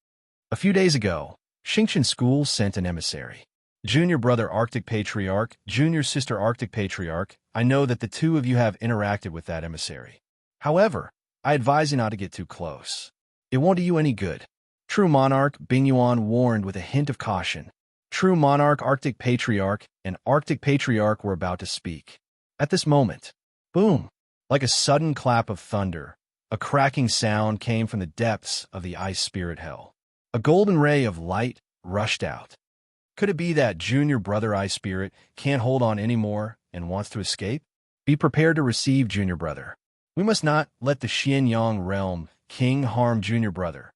A few days ago, Xingqian School sent an emissary. Junior brother Arctic Patriarch, junior sister Arctic Patriarch, I know that the two of you have interacted with that emissary. However, I advise you not to get too close. It won't do you any good. True Monarch Binyuan warned with a hint of caution. True Monarch Arctic Patriarch and Arctic Patriarch were about to speak. At this moment, boom! Like a sudden clap of thunder, a cracking sound came from the depths of the ice spirit hell. A golden ray of light rushed out. Could it be that junior brother Ice Spirit can't hold on anymore and wants to escape? Be prepared to receive junior brother. We must not let the Xianyang realm king harm junior brother.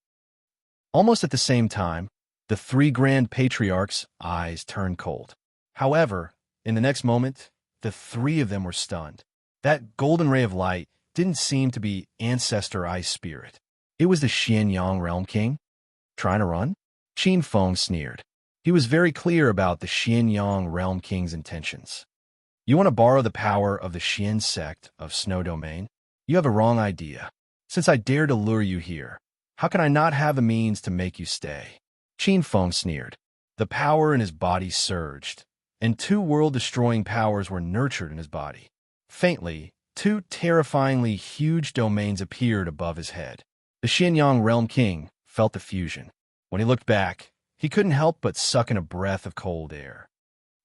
Almost at the same time, the three grand patriarchs' eyes turned cold. However, in the next moment, the three of them were stunned. That golden ray of light didn't seem to be ancestor Ice Spirit. It was the Xianyang realm king. Trying to run? Qin Feng sneered. He was very clear about the Xianyang realm king's intentions. You want to borrow the power of the Xian sect of Snow Domain? You have a wrong idea. Since I dare to lure you here, how can I not have the means to make you stay? Qin Feng sneered. The power in his body surged, and two world-destroying powers were nurtured in his body. Faintly, two terrifyingly huge domains appeared above his head. The Xianyang realm king felt the fusion. When he looked back, he couldn't help but suck in a breath of cold air.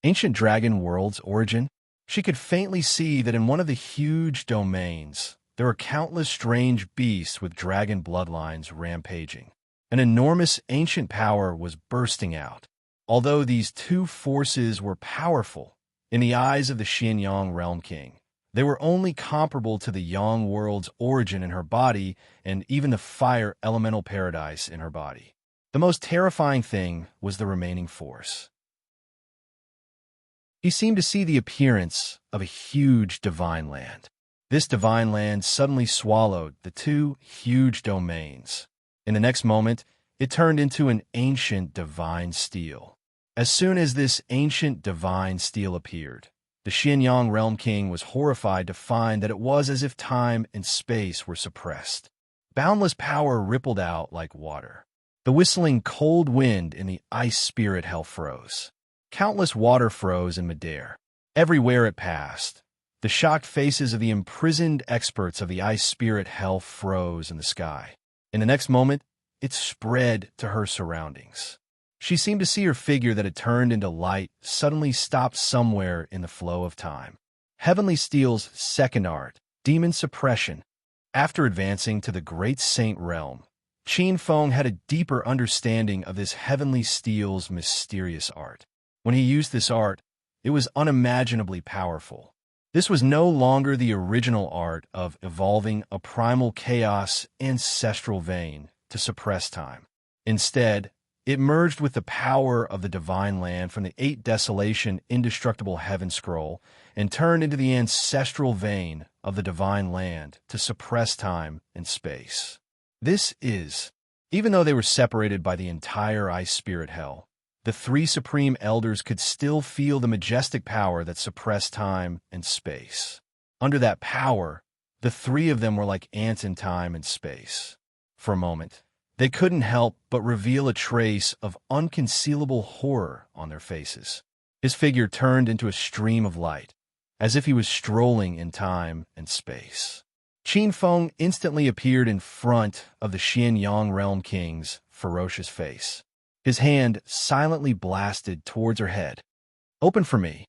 Ancient dragon world's origin? She could faintly see that in one of the huge domains, there were countless strange beasts with dragon bloodlines rampaging. An enormous ancient power was bursting out. Although these two forces were powerful, in the eyes of the Xianyang realm king, they were only comparable to the Yang world's origin in her body and even the fire elemental paradise in her body. The most terrifying thing was the remaining force. He seemed to see the appearance of a huge divine land. This divine land suddenly swallowed the two huge domains. In the next moment, it turned into an ancient divine steel. As soon as this ancient divine steel appeared, The Xianyang Realm King was horrified to find that it was as if time and space were suppressed. Boundless power rippled out like water. The whistling cold wind in the ice spirit hell froze. Countless water froze in midair. Everywhere it passed, the shocked faces of the imprisoned experts of the ice spirit hell froze in the sky. In the next moment, it spread to her surroundings. She seemed to see her figure that had turned into light suddenly stopped somewhere in the flow of time. Heavenly Steel's second art, demon suppression. After advancing to the Great Saint realm, Qin Feng had a deeper understanding of this Heavenly Steel's mysterious art. When he used this art, it was unimaginably powerful. This was no longer the original art of evolving a primal chaos ancestral vein to suppress time. Instead, it merged with the power of the divine land from the 8 Desolation indestructible heaven scroll and turned into the ancestral vein of the divine land to suppress time and space. This is, even though they were separated by the entire ice spirit hell, the 3 supreme elders could still feel the majestic power that suppressed time and space. Under that power, the 3 of them were like ants in time and space. For a moment, they couldn't help but reveal a trace of unconcealable horror on their faces. His figure turned into a stream of light, as if he was strolling in time and space. Qin Feng instantly appeared in front of the Xianyang Realm King's ferocious face. His hand silently blasted towards her head. "Open for me."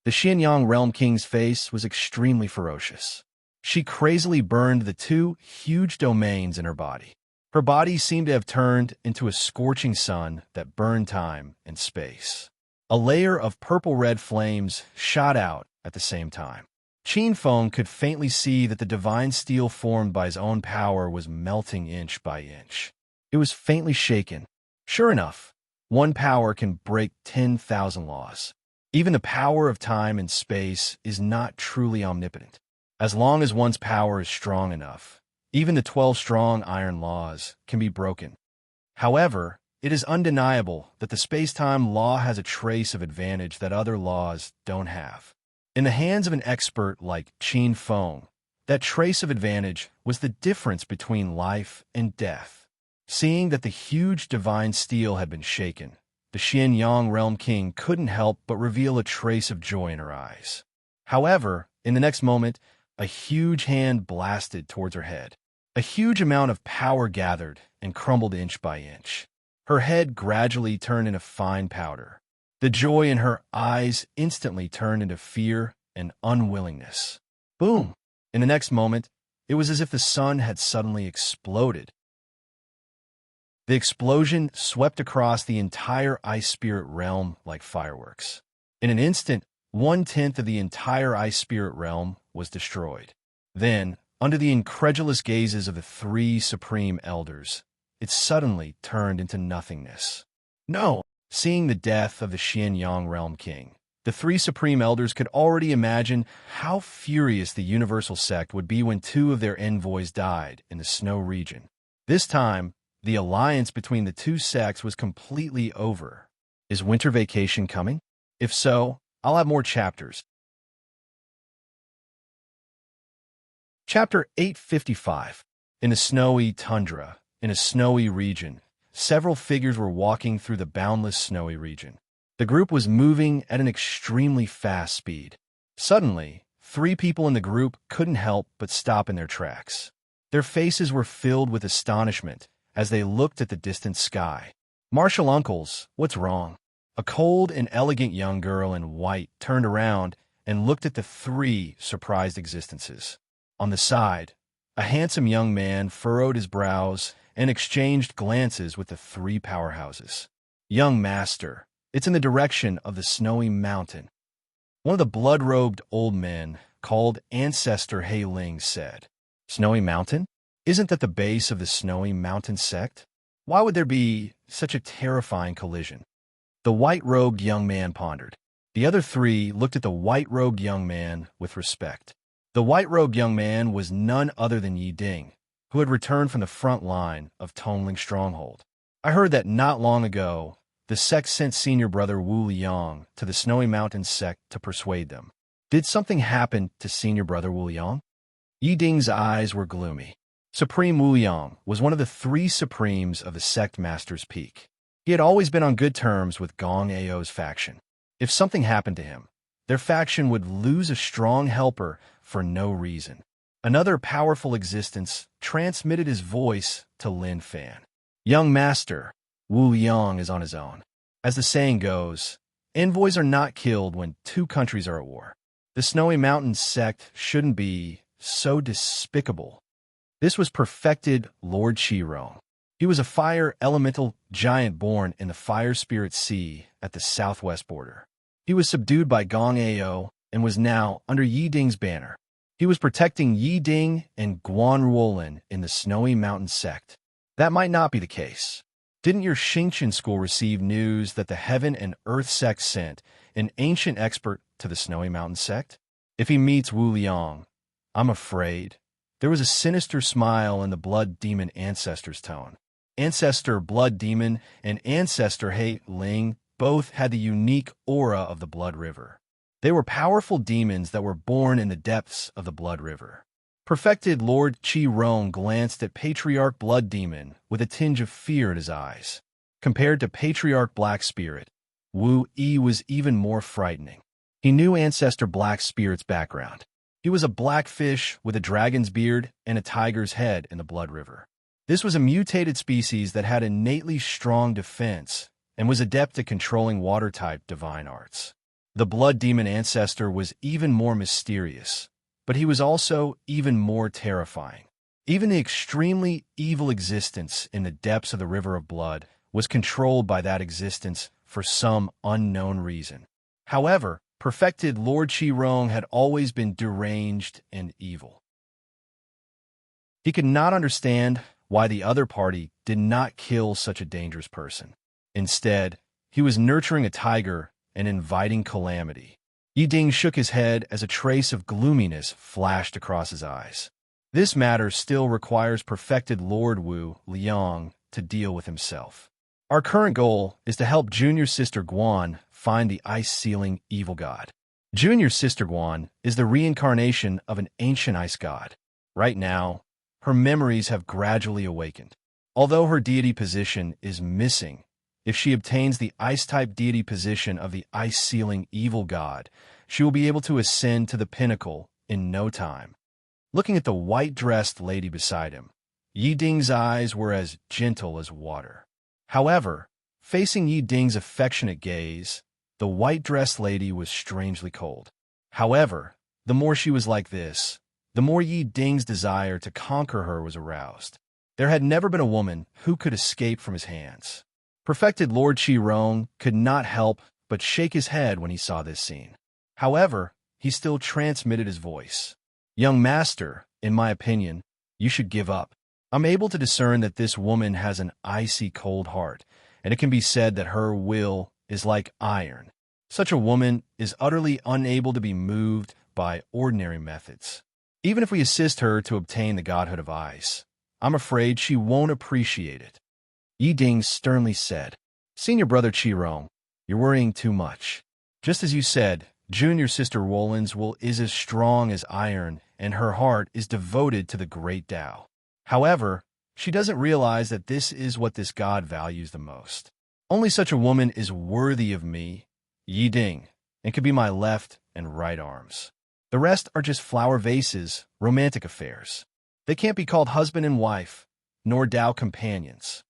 The Xianyang Realm King's face was extremely ferocious. She crazily burned the 2 huge domains in her body. Her body seemed to have turned into a scorching sun that burned time and space. A layer of purple-red flames shot out at the same time. Qin Feng could faintly see that the divine steel formed by his own power was melting inch by inch. It was faintly shaken. Sure enough, one power can break 10,000 laws. Even the power of time and space is not truly omnipotent. As long as one's power is strong enough, even the 12 strong iron laws can be broken. However, it is undeniable that the space-time law has a trace of advantage that other laws don't have. In the hands of an expert like Qin Feng, that trace of advantage was the difference between life and death. Seeing that the huge divine steel had been shaken, the Xianyang Realm King couldn't help but reveal a trace of joy in her eyes. However, in the next moment, a huge hand blasted towards her head. A huge amount of power gathered and crumbled inch by inch. Her head gradually turned into fine powder. The joy in her eyes instantly turned into fear and unwillingness. Boom! In the next moment, it was as if the sun had suddenly exploded. The explosion swept across the entire ice spirit realm like fireworks. In an instant, 1/10 of the entire ice spirit realm was destroyed. Then, under the incredulous gazes of the 3 supreme elders, it suddenly turned into nothingness. No! Seeing the death of the Xianyang Realm King, the 3 supreme elders could already imagine how furious the universal sect would be when 2 of their envoys died in the snow region. This time, the alliance between the 2 sects was completely over. Is winter vacation coming? If so, I'll have more chapters. Chapter 855. In a snowy tundra, in a snowy region, several figures were walking through the boundless snowy region. The group was moving at an extremely fast speed. Suddenly, 3 people in the group couldn't help but stop in their tracks. Their faces were filled with astonishment as they looked at the distant sky. "Martial uncles, what's wrong?" A cold and elegant young girl in white turned around and looked at the 3 surprised existences. On the side, a handsome young man furrowed his brows and exchanged glances with the 3 powerhouses. "Young master, it's in the direction of the snowy mountain." One of the blood-robed old men, called Ancestor Hei Ling, said, "Snowy mountain? Isn't that the base of the snowy mountain sect? Why would there be such a terrifying collision?" The white-robed young man pondered. The other 3 looked at the white-robed young man with respect. The white-robed young man was none other than Yi Ding, who had returned from the front line of Tongling Stronghold. "I heard that not long ago, the sect sent senior brother Wu Liang to the Snowy Mountain sect to persuade them. Did something happen to senior brother Wu Yang? Yi Ding's eyes were gloomy. Supreme Wu Yang was one of the three supremes of the sect Master's Peak. He had always been on good terms with Gong Ao's faction. If something happened to him, their faction would lose a strong helper for no reason. Another powerful existence transmitted his voice to Lin Fan. Young Master, Wu Yang is on his own. As the saying goes, envoys are not killed when two countries are at war. The Snowy Mountain sect shouldn't be so despicable. This was perfected Lord Qirong. He was a fire elemental giant born in the Fire Spirit Sea at the southwest border. He was subdued by Gong Ao and was now under Yi Ding's banner. He was protecting Yi Ding and Guan Ruolin in the Snowy Mountain sect. That might not be the case. Didn't your Xingqian school receive news that the Heaven and Earth sect sent an ancient expert to the Snowy Mountain sect? If he meets Wu Liang, I'm afraid. There was a sinister smile in the Blood Demon Ancestor's tone. Ancestor Blood Demon and Ancestor He Ling both had the unique aura of the Blood River. They were powerful demons that were born in the depths of the Blood River. Perfected Lord Qirong glanced at Patriarch Blood Demon with a tinge of fear in his eyes. Compared to Patriarch Black Spirit, Wu Yi was even more frightening. He knew Ancestor Black Spirit's background. He was a blackfish with a dragon's beard and a tiger's head in the Blood River. This was a mutated species that had innately strong defense and was adept at controlling water-type divine arts. The Blood Demon Ancestor was even more mysterious, but he was also even more terrifying. Even the extremely evil existence in the depths of the River of Blood was controlled by that existence for some unknown reason. However, perfected Lord Qirong had always been deranged and evil. He could not understand why the other party did not kill such a dangerous person. Instead, he was nurturing a tiger and inviting calamity. Yi Ding shook his head as a trace of gloominess flashed across his eyes. This matter still requires perfected Lord Wu Liang to deal with himself. Our current goal is to help Junior Sister Guan find the ice-sealing evil god. Junior Sister Guan is the reincarnation of an ancient ice god. Right now, her memories have gradually awakened. Although her deity position is missing, if she obtains the ice-type deity position of the ice-sealing evil god, she will be able to ascend to the pinnacle in no time. Looking at the white-dressed lady beside him, Yi Ding's eyes were as gentle as water. However, facing Yi Ding's affectionate gaze, the white-dressed lady was strangely cold. However, the more she was like this, the more Yi Ding's desire to conquer her was aroused. There had never been a woman who could escape from his hands. Perfected Lord Qirong could not help but shake his head when he saw this scene. However, he still transmitted his voice. Young Master, in my opinion, you should give up. I'm able to discern that this woman has an icy cold heart, and it can be said that her will is like iron. Such a woman is utterly unable to be moved by ordinary methods. Even if we assist her to obtain the godhood of ice, I'm afraid she won't appreciate it. Yi Ding sternly said, Senior Brother Qirong, you're worrying too much. Just as you said, Junior Sister Wolin's will is as strong as iron, and her heart is devoted to the great Tao. However, she doesn't realize that this is what this god values the most. Only such a woman is worthy of me, Yi Ding, and could be my left and right arms. The rest are just flower vases, romantic affairs. They can't be called husband and wife, nor Tao companions.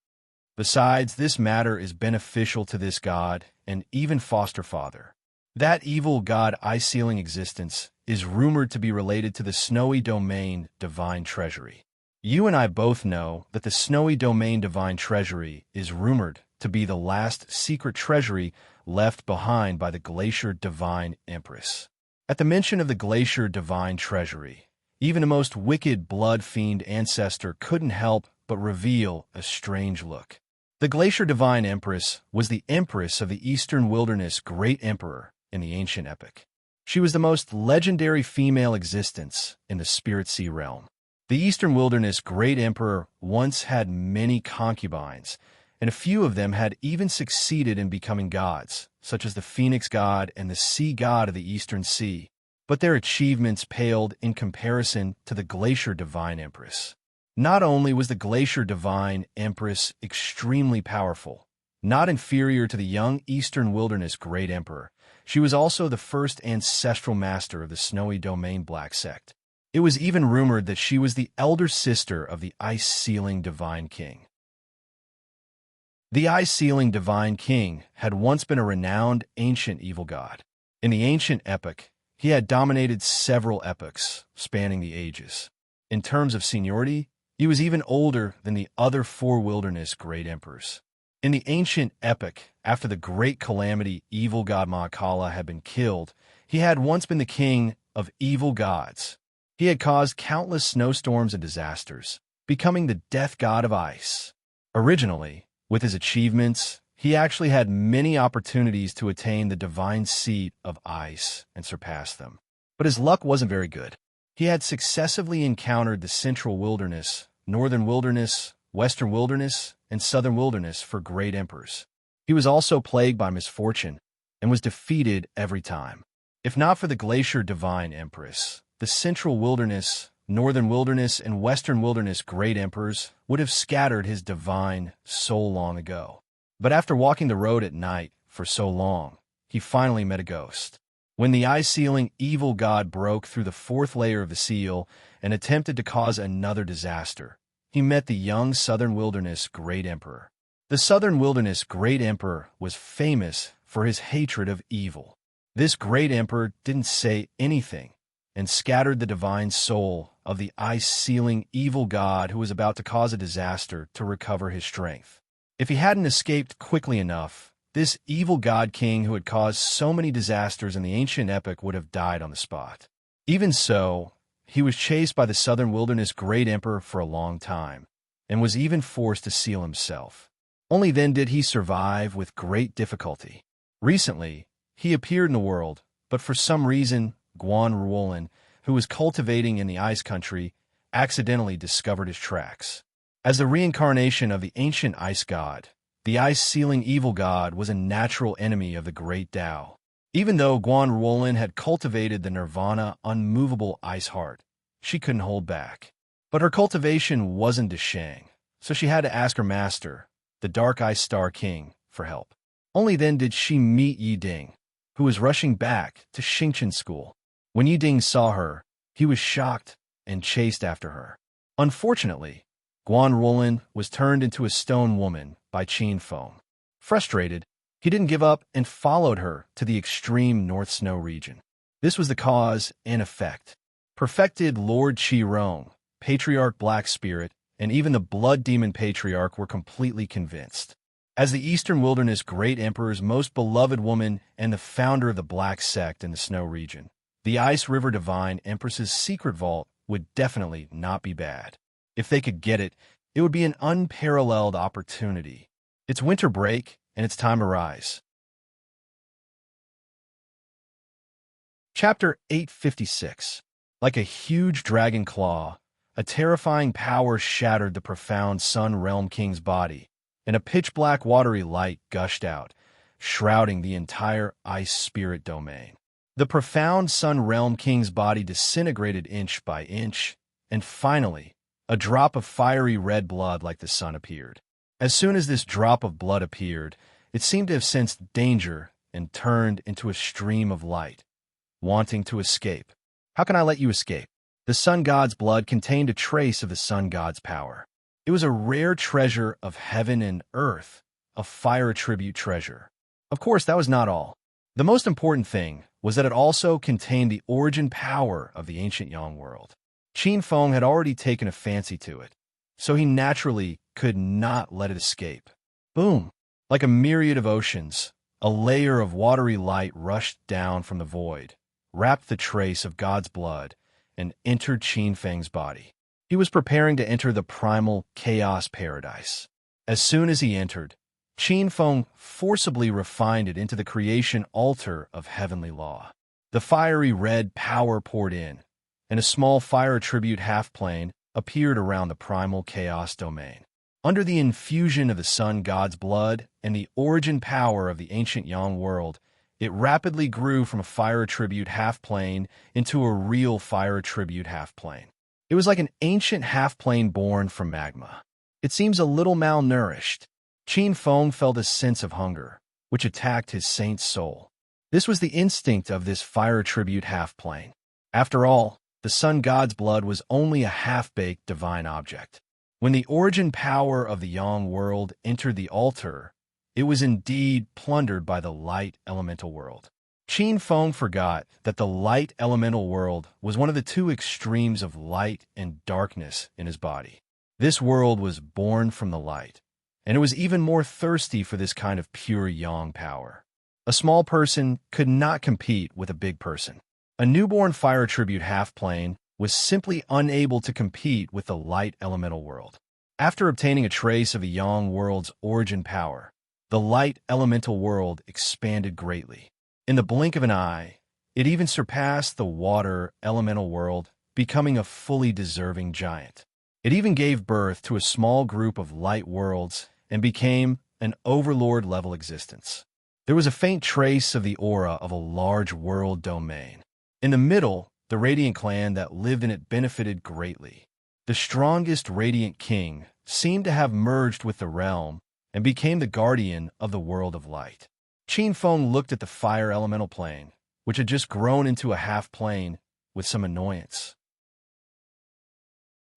Besides, this matter is beneficial to this god and even foster father. That evil god ice-sealing existence is rumored to be related to the Snowy Domain Divine Treasury. You and I both know that the Snowy Domain Divine Treasury is rumored to be the last secret treasury left behind by the Glacier Divine Empress. At the mention of the Glacier Divine Treasury, even the most wicked blood fiend ancestor couldn't help but reveal a strange look. The Glacier Divine Empress was the Empress of the Eastern Wilderness Great Emperor in the ancient epic. She was the most legendary female existence in the Spirit Sea realm. The Eastern Wilderness Great Emperor once had many concubines, and a few of them had even succeeded in becoming gods, such as the Phoenix God and the Sea God of the Eastern Sea. but their achievements paled in comparison to the Glacier Divine Empress. Not only was the Glacier Divine Empress extremely powerful, not inferior to the young Eastern Wilderness Great Emperor, she was also the first ancestral master of the Snowy Domain Black Sect. It was even rumored that she was the elder sister of the Ice-Sealing Divine King. The Ice-Sealing Divine King had once been a renowned ancient evil god. In the ancient epic, he had dominated several epochs, spanning the ages. In terms of seniority, he was even older than the other four wilderness great emperors. In the ancient epic, after the great calamity evil god Mahakala had been killed, he had once been the king of evil gods. He had caused countless snowstorms and disasters, becoming the death god of ice. Originally, with his achievements, he actually had many opportunities to attain the divine seat of ice and surpass them. But his luck wasn't very good. He had successively encountered the central wilderness, northern wilderness, western wilderness, and southern wilderness for great emperors. He was also plagued by misfortune and was defeated every time. If not for the Glacier Divine Empress, the central wilderness, northern wilderness, and western wilderness great emperors would have scattered his divine so long ago. But after walking the road at night for so long, he finally met a ghost. When the ice-sealing evil god broke through the fourth layer of the seal and attempted to cause another disaster, he met the young southern wilderness great emperor. The southern wilderness great emperor was famous for his hatred of evil. This great emperor didn't say anything and scattered the divine soul of the ice-sealing evil god who was about to cause a disaster to recover his strength. If he hadn't escaped quickly enough, this evil god king who had caused so many disasters in the ancient epic would have died on the spot. Even so, he was chased by the southern wilderness great emperor for a long time, and was even forced to seal himself. Only then did he survive with great difficulty. Recently, he appeared in the world, but for some reason, Guan Ruolin, who was cultivating in the ice country, accidentally discovered his tracks. As the reincarnation of the ancient ice god, the ice-sealing evil god was a natural enemy of the great Tao. Even though Guan Ruolin had cultivated the nirvana unmovable ice heart, she couldn't hold back. But her cultivation wasn't Deshang, so she had to ask her master, the Dark Ice Star King, for help. Only then did she meet Yi Ding, who was rushing back to Xingqian school. When Yi Ding saw her, he was shocked and chased after her. Unfortunately, Guan Ruolin was turned into a stone woman by Qin Feng. Frustrated, he didn't give up and followed her to the extreme North Snow region. This was the cause and effect. Perfected Lord Qi Rong, Patriarch Black Spirit, and even the Blood Demon Patriarch were completely convinced. As the Eastern Wilderness Great Emperor's most beloved woman and the founder of the Black Sect in the Snow region, the Ice River Divine Empress's secret vault would definitely not be bad. If they could get it, it would be an unparalleled opportunity. It's winter break, and it's time to rise. Chapter 856. Like a huge dragon claw, a terrifying power shattered the profound Sun Realm King's body, and a pitch-black watery light gushed out, shrouding the entire Ice Spirit domain. The profound Sun Realm King's body disintegrated inch by inch, and finally, a drop of fiery red blood like the sun appeared. As soon as this drop of blood appeared, it seemed to have sensed danger and turned into a stream of light, wanting to escape. How can I let you escape? The sun god's blood contained a trace of the sun god's power. It was a rare treasure of heaven and earth, a fire attribute treasure. Of course, that was not all. The most important thing was that it also contained the origin power of the ancient Yang world. Qin Feng had already taken a fancy to it, so he naturally could not let it escape. Boom! Like a myriad of oceans, a layer of watery light rushed down from the void, wrapped the trace of God's blood, and entered Qin Feng's body. He was preparing to enter the primal chaos paradise. As soon as he entered, Qin Feng forcibly refined it into the creation altar of heavenly law. The fiery red power poured in, and a small fire attribute half-plane appeared around the primal chaos domain. Under the infusion of the sun god's blood and the origin power of the ancient Yang world, It rapidly grew from a fire attribute half-plane into a real fire attribute half-plane. It was like an ancient half-plane born from magma. It seems a little malnourished. Qin Feng felt a sense of hunger, which attacked his saint's soul. This was the instinct of this fire attribute half-plane. After all, the sun god's blood was only a half-baked divine object. When the origin power of the yang world entered the altar, it was indeed plundered by the light elemental world. Qin Feng forgot that the light elemental world was one of the two extremes of light and darkness in his body. This world was born from the light, and it was even more thirsty for this kind of pure yang power. A small person could not compete with a big person. A newborn fire attribute half-plane was simply unable to compete with the light elemental world. After obtaining a trace of the yang world's origin power, the light elemental world expanded greatly. In the blink of an eye, it even surpassed the water elemental world, becoming a fully deserving giant. It even gave birth to a small group of light worlds and became an overlord-level existence. There was a faint trace of the aura of a large world domain. In the middle, the Radiant clan that lived in it benefited greatly. The strongest Radiant king seemed to have merged with the realm and became the guardian of the world of light. Qin Feng looked at the fire elemental plane, which had just grown into a half-plane, with some annoyance.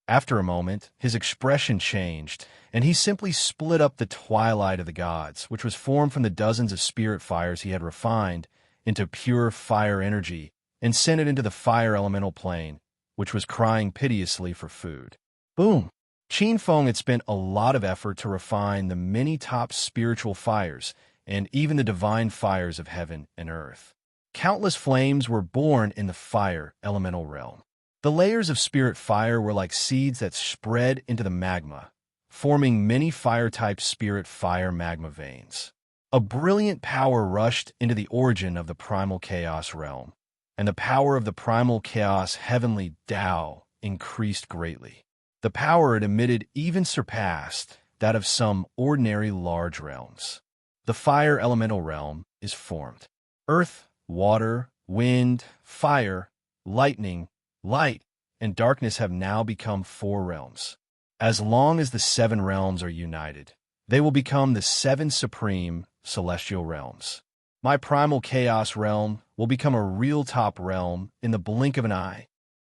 After a moment, his expression changed, and he simply split up the twilight of the gods, which was formed from the dozens of spirit fires he had refined, into pure fire energy, and sent it into the fire elemental plane, which was crying piteously for food. Boom! Qin Feng had spent a lot of effort to refine the many top spiritual fires and even the divine fires of heaven and earth. Countless flames were born in the fire elemental realm. The layers of spirit fire were like seeds that spread into the magma, forming many fire-type spirit fire magma veins. A brilliant power rushed into the origin of the primal chaos realm, and the power of the primal chaos heavenly Tao increased greatly. The power it emitted even surpassed that of some ordinary large realms. The fire elemental realm is formed. Earth, water, wind, fire, lightning, light, and darkness have now become 4 realms. As long as the 7 realms are united, they will become the 7 supreme celestial realms. My primal chaos realm will become a real top realm in the blink of an eye.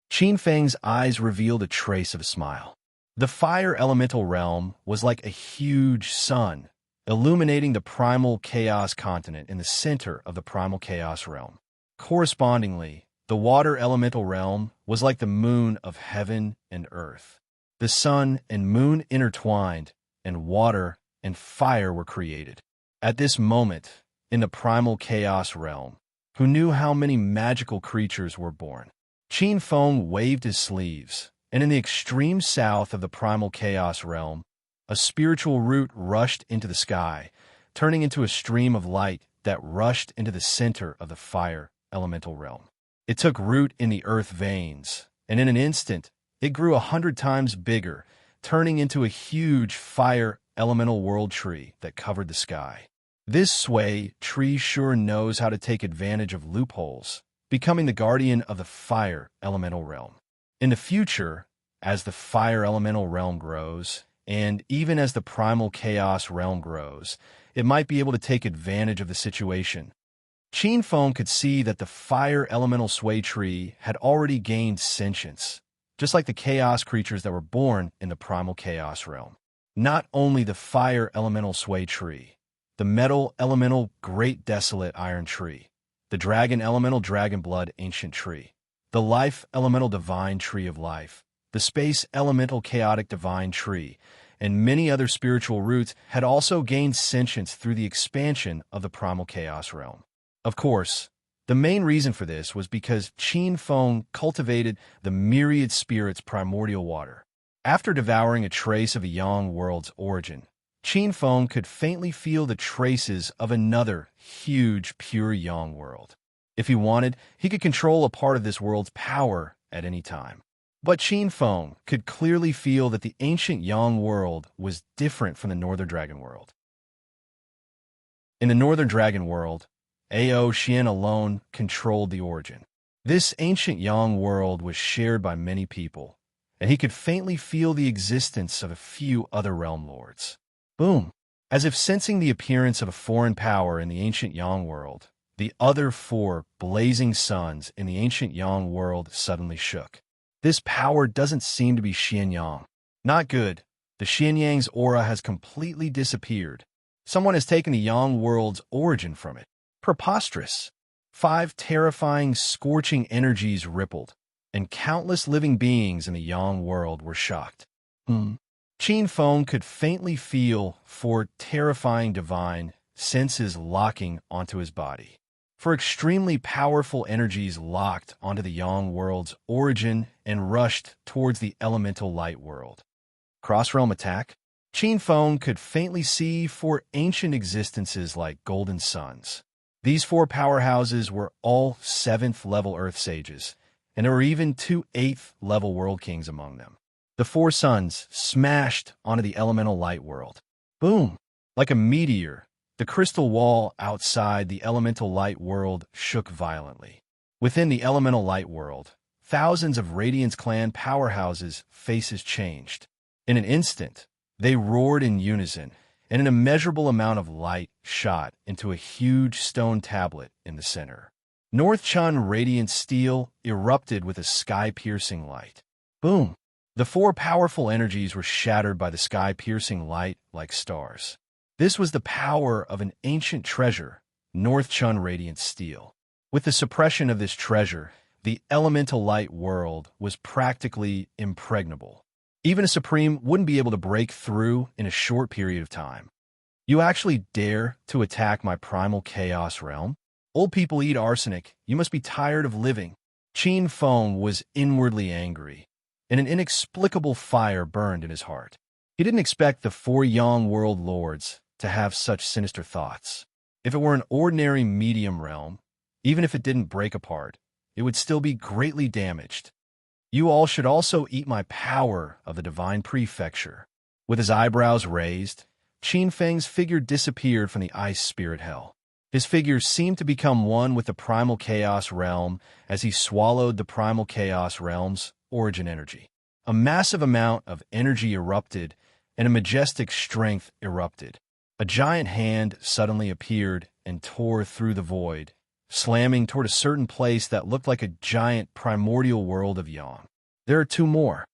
Qin Feng's eyes revealed a trace of a smile. The fire elemental realm was like a huge sun, illuminating the primal chaos continent in the center of the primal chaos realm. Correspondingly, the water elemental realm was like the moon of heaven and earth. The sun and moon intertwined, and water and fire were created. At this moment, in the primal chaos realm, who knew how many magical creatures were born? Qin Feng waved his sleeves, and in the extreme south of the primal chaos realm, a spiritual root rushed into the sky, turning into a stream of light that rushed into the center of the fire elemental realm. It took root in the earth veins, and in an instant, it grew 100 times bigger, turning into a huge fire elemental world tree that covered the sky. This sway tree sure knows how to take advantage of loopholes, becoming the guardian of the fire elemental realm. In the future, as the fire elemental realm grows, and even as the primal chaos realm grows, it might be able to take advantage of the situation. Qin Feng could see that the fire elemental sway tree had already gained sentience, just like the chaos creatures that were born in the primal chaos realm. Not only the fire elemental sway tree, the metal elemental great desolate iron tree, the dragon elemental dragon blood ancient tree, the life elemental divine tree of life, the space elemental chaotic divine tree, and many other spiritual roots had also gained sentience through the expansion of the primal chaos realm. Of course, the main reason for this was because Qin Feng cultivated the myriad spirits' primordial water. After devouring a trace of a yang world's origin, Qin Feng could faintly feel the traces of another huge pure yang world. If he wanted, he could control a part of this world's power at any time. But Qin Feng could clearly feel that the ancient yang world was different from the Northern Dragon world. In the Northern Dragon world, Ao Xian alone controlled the origin. This ancient Yang world was shared by many people, and he could faintly feel the existence of a few other realm lords. Boom! As if sensing the appearance of a foreign power in the ancient Yang world, the other four blazing suns in the ancient Yang world suddenly shook. This power doesn't seem to be Xianyang. Not good. The Xianyang's aura has completely disappeared. Someone has taken the Yang world's origin from it. Preposterous. 5 terrifying, scorching energies rippled, and countless living beings in the Yang world were shocked. Qin Feng could faintly feel 4 terrifying divine senses locking onto his body. 4 extremely powerful energies locked onto the Yang world's origin and rushed towards the elemental light world. Cross-realm attack? Qin Feng could faintly see 4 ancient existences like golden suns. These 4 powerhouses were all 7th-level Earth sages, and there were even 2 8th-level world kings among them. The 4 suns smashed onto the elemental light world. Boom! Like a meteor, the crystal wall outside the elemental light world shook violently. Within the elemental light world, thousands of Radiance clan powerhouses' faces changed. In an instant, they roared in unison, and an immeasurable amount of light shot into a huge stone tablet in the center. North Chun radiant steel erupted with a sky-piercing light. Boom! The 4 powerful energies were shattered by the sky-piercing light like stars. This was the power of an ancient treasure, North Chun radiant steel. With the suppression of this treasure, the elemental light world was practically impregnable. Even a Supreme wouldn't be able to break through in a short period of time. You actually dare to attack my primal chaos realm? Old people eat arsenic. You must be tired of living. Qin Feng was inwardly angry, and an inexplicable fire burned in his heart. He didn't expect the 4 Yang world lords to have such sinister thoughts. If it were an ordinary medium realm, even if it didn't break apart, it would still be greatly damaged. You all should also eat my power of the divine prefecture. With his eyebrows raised, Qin Feng's figure disappeared from the ice spirit hell. His figure seemed to become one with the primal chaos realm as he swallowed the primal chaos realm's origin energy. A massive amount of energy erupted, and a majestic strength erupted. A giant hand suddenly appeared and tore through the void, slamming toward a certain place that looked like a giant primordial world of Yang. There are 2 more.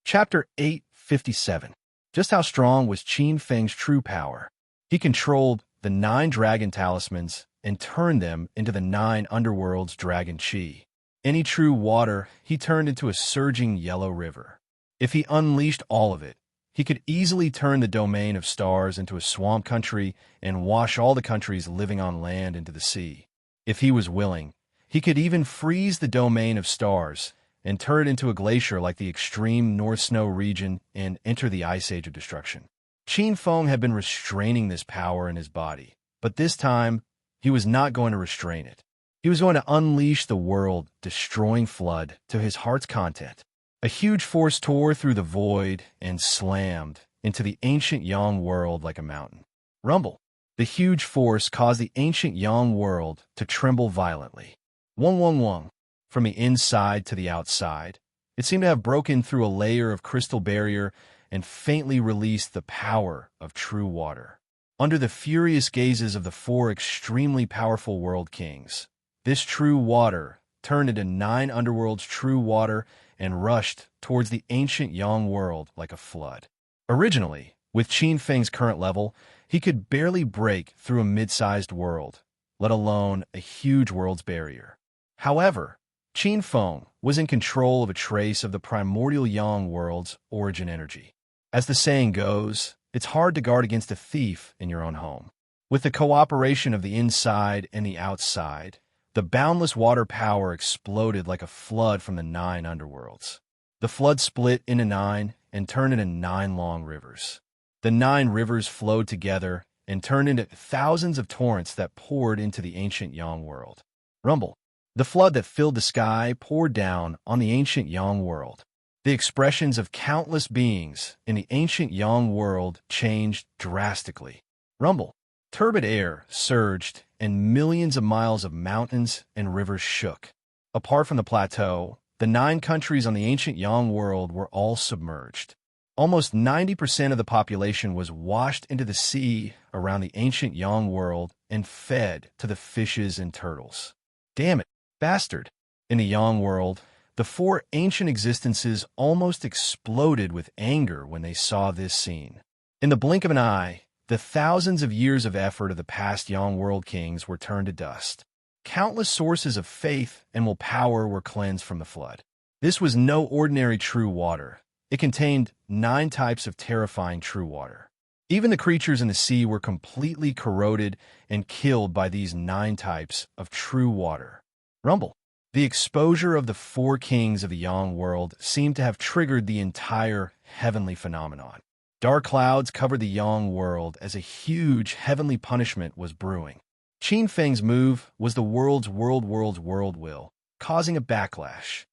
Chapter 857. Just how strong was Qin Feng's true power? He controlled the 9 dragon talismans and turned them into the 9 underworld's dragon chi. Any true water he turned into a surging yellow river. If he unleashed all of it, he could easily turn the domain of stars into a swamp country and wash all the countries living on land into the sea. If he was willing, he could even freeze the domain of stars and turn it into a glacier like the extreme North Snow region and enter the Ice Age of Destruction. Qin Feng had been restraining this power in his body, but this time, he was not going to restrain it. He was going to unleash the world-destroying flood to his heart's content. A huge force tore through the void and slammed into the ancient Yang world like a mountain. Rumble. The huge force caused the ancient Yang world to tremble violently. Wong wong wong. From the inside to the outside, it seemed to have broken through a layer of crystal barrier and faintly released the power of true water. Under the furious gazes of the 4 extremely powerful world kings, this true water turned into 9 underworlds true water and rushed towards the ancient Yang world like a flood. Originally, with Qin Feng's current level, he could barely break through a mid-sized world, let alone a huge world's barrier. However, Qin Feng was in control of a trace of the primordial Yang world's origin energy. As the saying goes, it's hard to guard against a thief in your own home. With the cooperation of the inside and the outside, the boundless water power exploded like a flood from the 9 underworlds. The flood split into 9 and turned into 9 long rivers. The 9 rivers flowed together and turned into thousands of torrents that poured into the ancient Yang world. Rumble. The flood that filled the sky poured down on the ancient Yang world. The expressions of countless beings in the ancient Yang world changed drastically. Rumble. Turbid air surged, and millions of miles of mountains and rivers shook. Apart from the plateau, the 9 countries on the ancient Yang world were all submerged. Almost 90% of the population was washed into the sea around the ancient Yang world and fed to the fishes and turtles. Damn it, bastard! In the Yang world, the 4 ancient existences almost exploded with anger when they saw this scene. In the blink of an eye, the thousands of years of effort of the past Yang world kings were turned to dust. Countless sources of faith and willpower were cleansed from the flood. This was no ordinary true water. It contained 9 types of terrifying true water. Even the creatures in the sea were completely corroded and killed by these 9 types of true water. Rumble. The exposure of the 4 kings of the Yang world seemed to have triggered the entire heavenly phenomenon. Dark clouds covered the Yang world as a huge heavenly punishment was brewing. Qin Feng's move was the world's world will, causing a backlash.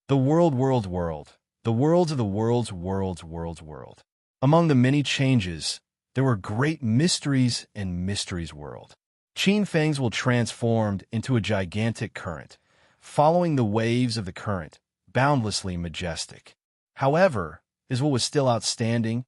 The world. The worlds of the world's world. Among the many changes, there were great mysteries in Mystery's world. Qin Feng's will transformed into a gigantic current, following the waves of the current, boundlessly majestic. However, his will was still outstanding,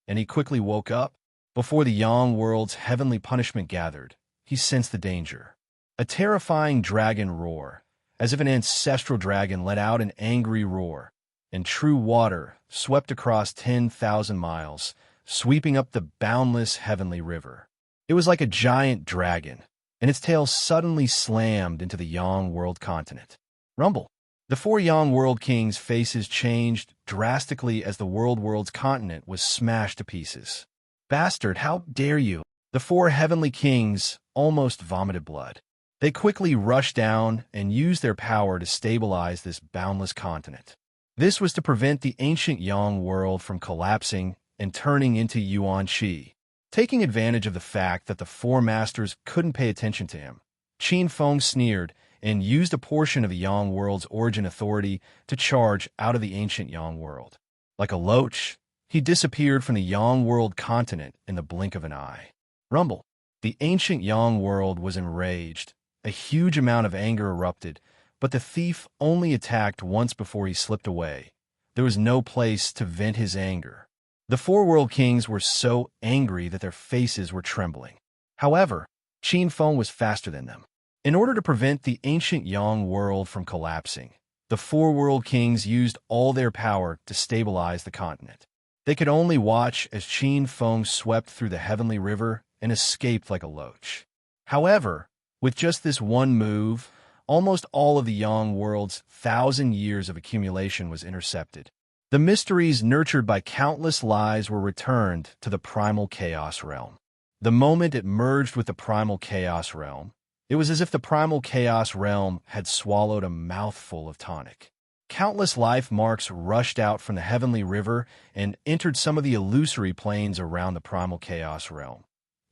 and he quickly woke up. Before the Yang world's heavenly punishment gathered, he sensed the danger. A terrifying dragon roar, as if an ancestral dragon let out an angry roar, and true water swept across 10,000 miles, sweeping up the boundless heavenly river. It was like a giant dragon, and its tail suddenly slammed into the Yang world continent. Rumble. The 4 Yang world kings' faces changed drastically as the world's continent was smashed to pieces. Bastard, how dare you? The 4 heavenly kings almost vomited blood. They quickly rushed down and used their power to stabilize this boundless continent. This was to prevent the ancient Yang world from collapsing and turning into Yuan Qi. Taking advantage of the fact that the 4 masters couldn't pay attention to him, Qin Feng sneered and used a portion of the Yang world's origin authority to charge out of the ancient Yang world. Like a loach, he disappeared from the Yang world continent in the blink of an eye. Rumble. The ancient Yang world was enraged. A huge amount of anger erupted, but the thief only attacked once before he slipped away. There was no place to vent his anger. The 4 world kings were so angry that their faces were trembling. However, Qin Feng was faster than them. In order to prevent the ancient Yang world from collapsing, the 4 world kings used all their power to stabilize the continent. They could only watch as Qin Feng swept through the heavenly river and escaped like a loach. However, with just this one move, almost all of the Yang world's 1,000 years of accumulation was intercepted. The mysteries nurtured by countless lies were returned to the primal chaos realm. The moment it merged with the primal chaos realm, it was as if the primal chaos realm had swallowed a mouthful of tonic. Countless life marks rushed out from the heavenly river and entered some of the illusory planes around the primal chaos realm,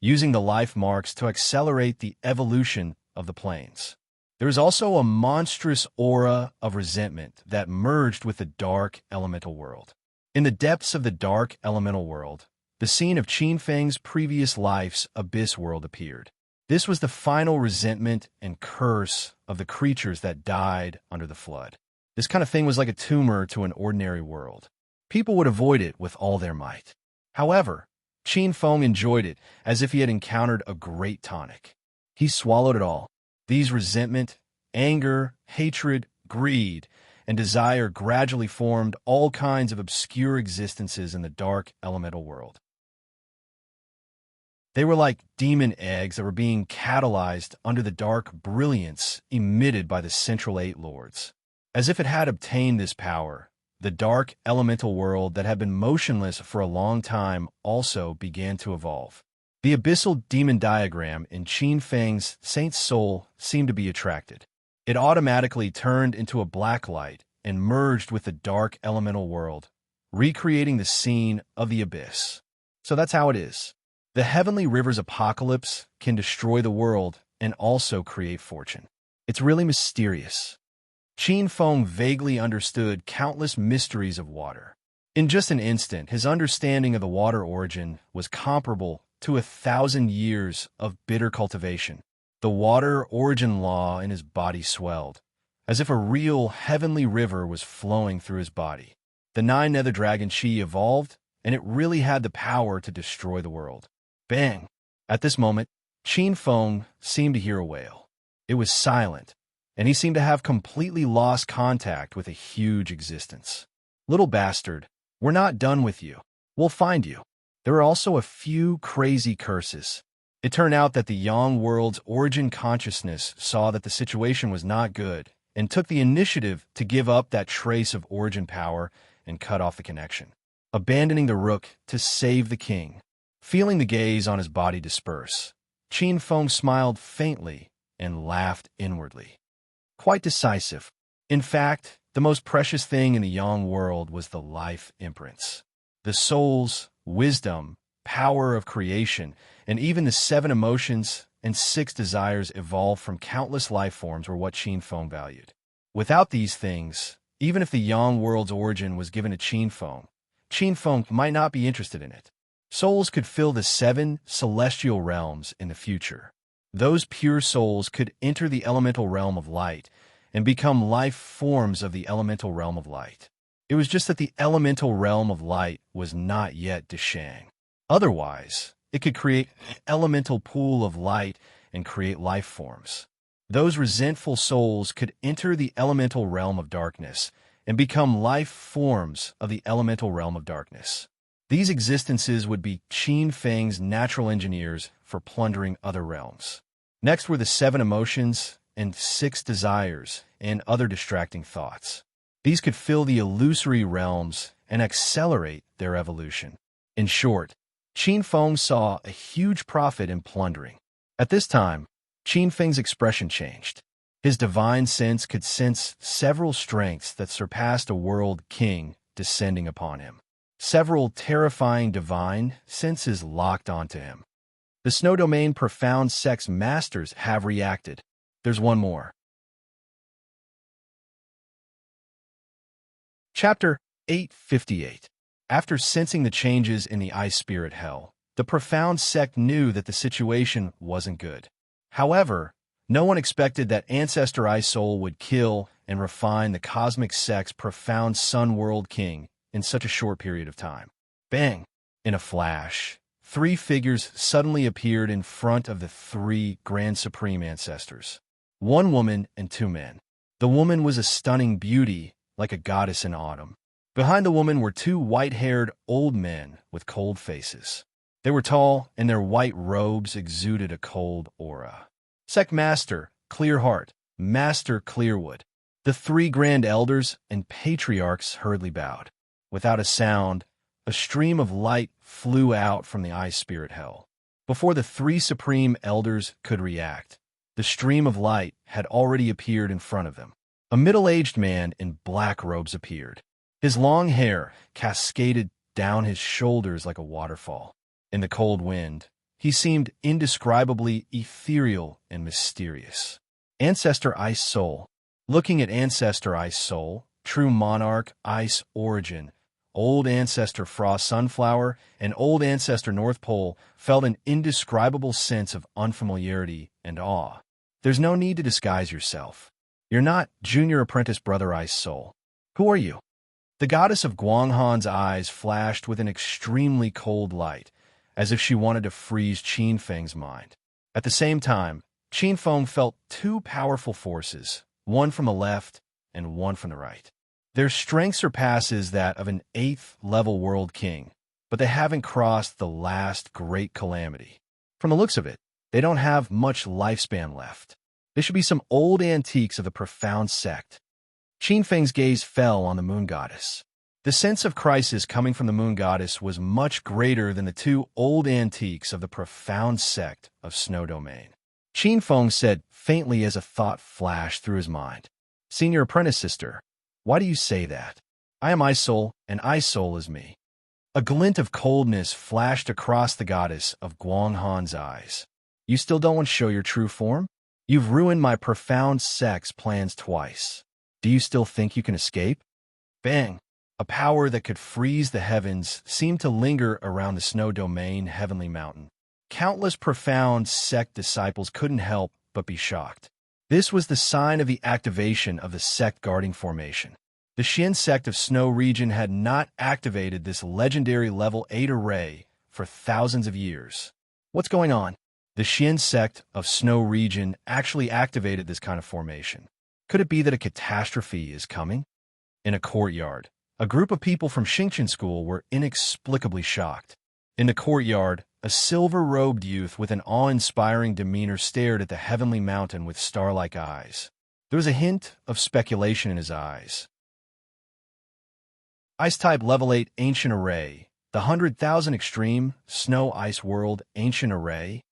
using the life marks to accelerate the evolution of the planes. There is also a monstrous aura of resentment that merged with the dark elemental world. In the depths of the dark elemental world, the scene of Qin Feng's previous life's abyss world appeared. This was the final resentment and curse of the creatures that died under the flood. This kind of thing was like a tumor to an ordinary world. People would avoid it with all their might. However, Qin Feng enjoyed it as if he had encountered a great tonic. He swallowed it all. These resentment, anger, hatred, greed, and desire gradually formed all kinds of obscure existences in the dark elemental world. They were like demon eggs that were being catalyzed under the dark brilliance emitted by the Central 8 Lords. As if it had obtained this power, the dark elemental world that had been motionless for a long time also began to evolve. The abyssal demon diagram in Qin Feng's Saint's soul seemed to be attracted. It automatically turned into a black light and merged with the dark elemental world, recreating the scene of the abyss. So that's how it is. The heavenly river's apocalypse can destroy the world and also create fortune. It's really mysterious. Qin Feng vaguely understood countless mysteries of water. In just an instant, his understanding of the water origin was comparable to 1,000 years of bitter cultivation. The water origin law in his body swelled, as if a real heavenly river was flowing through his body. The 9 nether dragon chi evolved, and it really had the power to destroy the world. Bang! At this moment, Qin Feng seemed to hear a wail. It was silent, and he seemed to have completely lost contact with a huge existence. Little bastard, we're not done with you. We'll find you. There were also a few crazy curses. It turned out that the Yang world's origin consciousness saw that the situation was not good and took the initiative to give up that trace of origin power and cut off the connection, abandoning the rook to save the king. Feeling the gaze on his body disperse, Qin Feng smiled faintly and laughed inwardly. Quite decisive. In fact, the most precious thing in the Yang world was the life imprints. The soul's wisdom, power of creation, and even the 7 emotions and 6 desires evolved from countless life forms were what Qin Feng valued. Without these things, even if the Yang world's origin was given to Qin Feng might not be interested in it. Souls could fill the 7 celestial realms in the future. Those pure souls could enter the elemental realm of light and become life forms of the elemental realm of light. It was just that the elemental realm of light was not yet Deshang. Otherwise, it could create an elemental pool of light and create life forms. Those resentful souls could enter the elemental realm of darkness and become life forms of the elemental realm of darkness. These existences would be Qin Feng's natural engineers for plundering other realms. Next were the 7 emotions and 6 desires and other distracting thoughts. These could fill the illusory realms and accelerate their evolution. In short, Qin Feng saw a huge profit in plundering. At this time, Qin Feng's expression changed. His divine sense could sense several strengths that surpassed a world king descending upon him. Several terrifying divine senses locked onto him. The Snow Domain Profound Sex Masters have reacted. There's one more. Chapter 858. After sensing the changes in the Ice Spirit Hell, the Profound Sect knew that the situation wasn't good. However, no one expected that Ancestor Ice Soul would kill and refine the Cosmic Sect's Profound Sun World King in such a short period of time. Bang! In a flash, 3 figures suddenly appeared in front of the 3 Grand Supreme Ancestors. 1 woman and 2 men. The woman was a stunning beauty, like a goddess in autumn. Behind the woman were 2 white-haired old men with cold faces. They were tall, and their white robes exuded a cold aura. Sect Master Clearheart, Master Clearwood. The 3 Grand Elders and Patriarchs hurriedly bowed. Without a sound, a stream of light flew out from the Ice Spirit Hell. Before the 3 Supreme Elders could react, the stream of light had already appeared in front of them. A middle-aged man in black robes appeared. His long hair cascaded down his shoulders like a waterfall. In the cold wind, he seemed indescribably ethereal and mysterious. Ancestor Ice Soul. Looking at Ancestor Ice Soul, True Monarch Ice Origin, Old Ancestor Frost Sunflower, and Old Ancestor North Pole felt an indescribable sense of unfamiliarity and awe. There's no need to disguise yourself. You're not Junior Apprentice Brother Ice Soul. Who are you? The goddess of Guanghan's eyes flashed with an extremely cold light, as if she wanted to freeze Qin Feng's mind. At the same time, Qin Feng felt 2 powerful forces, one from the left and one from the right. Their strength surpasses that of an 8th-level world king, but they haven't crossed the last great calamity. From the looks of it, they don't have much lifespan left. They should be some old antiques of the Profound Sect. Qin Feng's gaze fell on the Moon Goddess. The sense of crisis coming from the Moon Goddess was much greater than the 2 old antiques of the Profound Sect of Snow Domain. Qin Feng said faintly as a thought flashed through his mind. Senior Apprentice Sister, why do you say that? I am Ice Soul, and Ice Soul is me. A glint of coldness flashed across the goddess of Guanghan's eyes. You still don't want to show your true form? You've ruined my Profound Sect's plans twice. Do you still think you can escape? Bang! A power that could freeze the heavens seemed to linger around the snow domain heavenly mountain. Countless profound sect disciples couldn't help but be shocked. This was the sign of the activation of the sect guarding formation. The Xian sect of Snow Region had not activated this legendary level 8 array for thousands of years. What's going on? The Xian sect of Snow Region actually activated this kind of formation. Could it be that a catastrophe is coming? In a courtyard, a group of people from Xingqian School were inexplicably shocked. In the courtyard, a silver-robed youth with an awe-inspiring demeanor stared at the heavenly mountain with star-like eyes. There was a hint of speculation in his eyes. Ice-type level 8 ancient array, the 100,000 extreme snow ice world ancient array.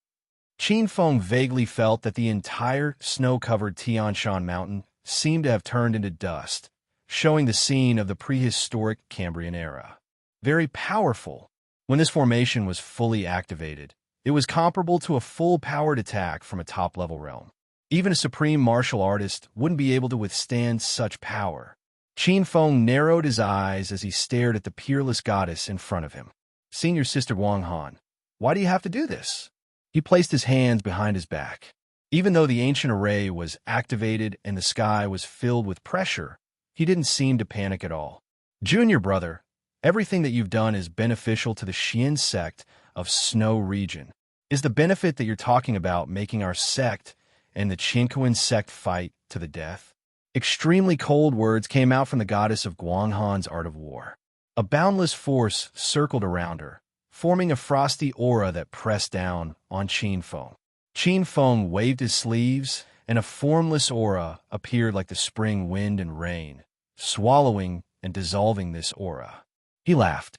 Qin Feng vaguely felt that the entire snow-covered Tianshan mountain seemed to have turned into dust, showing the scene of the prehistoric Cambrian era. Very powerful. When this formation was fully activated, it was comparable to a full-powered attack from a top-level realm. Even a supreme martial artist wouldn't be able to withstand such power. Qin Feng narrowed his eyes as he stared at the peerless goddess in front of him. Senior Sister Guanghan, why do you have to do this? He placed his hands behind his back. Even though the ancient array was activated and the sky was filled with pressure, he didn't seem to panic at all. Junior brother, everything that you've done is beneficial to the Xian sect of Snow Region. Is the benefit that you're talking about making our sect and the Qinquan sect fight to the death? Extremely cold words came out from the goddess of Guanghan's art of war. A boundless force circled around her, forming a frosty aura that pressed down on Qin Feng. Qin Feng waved his sleeves, and a formless aura appeared like the spring wind and rain, swallowing and dissolving this aura. He laughed.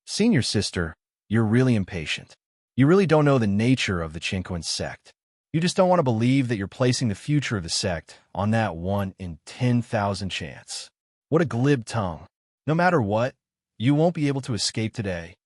Senior sister, you're really impatient. You really don't know the nature of the Qinquan sect. You just don't want to believe that you're placing the future of the sect on that 1 in 10,000 chance. What a glib tongue. No matter what, you won't be able to escape today.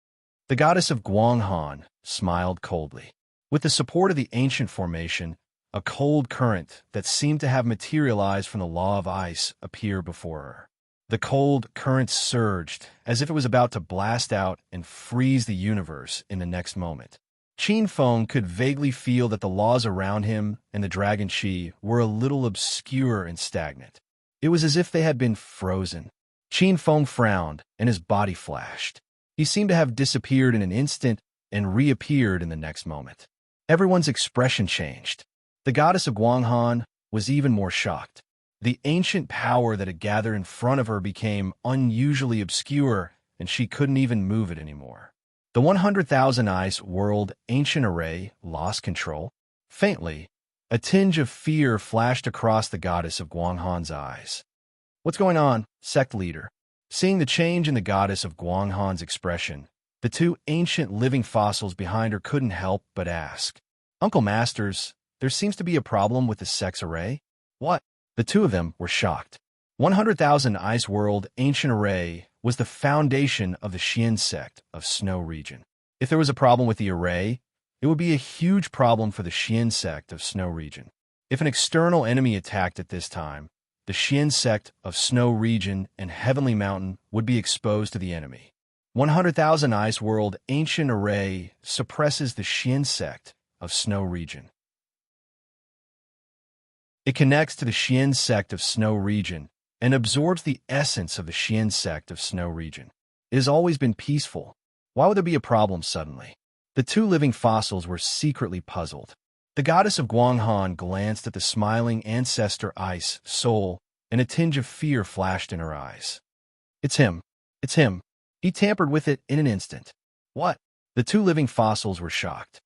The goddess of Guanghan smiled coldly. With the support of the ancient formation, a cold current that seemed to have materialized from the law of ice appeared before her. The cold current surged as if it was about to blast out and freeze the universe in the next moment. Qin Feng could vaguely feel that the laws around him and the dragon Qi were a little obscure and stagnant. It was as if they had been frozen. Qin Feng frowned, and his body flashed. He seemed to have disappeared in an instant and reappeared in the next moment. Everyone's expression changed. The goddess of Guanghan was even more shocked. The ancient power that had gathered in front of her became unusually obscure, and she couldn't even move it anymore. The 100,000 ice world ancient array lost control. Faintly, a tinge of fear flashed across the goddess of Guanghan's eyes. What's going on, sect leader? Seeing the change in the goddess of Guanghan's expression, the two ancient living fossils behind her couldn't help but ask, Uncle Masters, there seems to be a problem with the sect's array? What? The two of them were shocked. 100,000 ice world ancient array was the foundation of the Xian sect of Snow Region. If there was a problem with the array, it would be a huge problem for the Xian sect of Snow Region. If an external enemy attacked at this time, the Xian sect of Snow Region and Heavenly Mountain would be exposed to the enemy. 100,000 ice world ancient array suppresses the Xian sect of Snow Region. It connects to the Xian sect of Snow Region and absorbs the essence of the Xian sect of Snow Region. It has always been peaceful. Why would there be a problem suddenly? The two living fossils were secretly puzzled. The goddess of Guanghan glanced at the smiling ancestor ice soul, and a tinge of fear flashed in her eyes. It's him. It's him. He tampered with it in an instant. What? The two living fossils were shocked.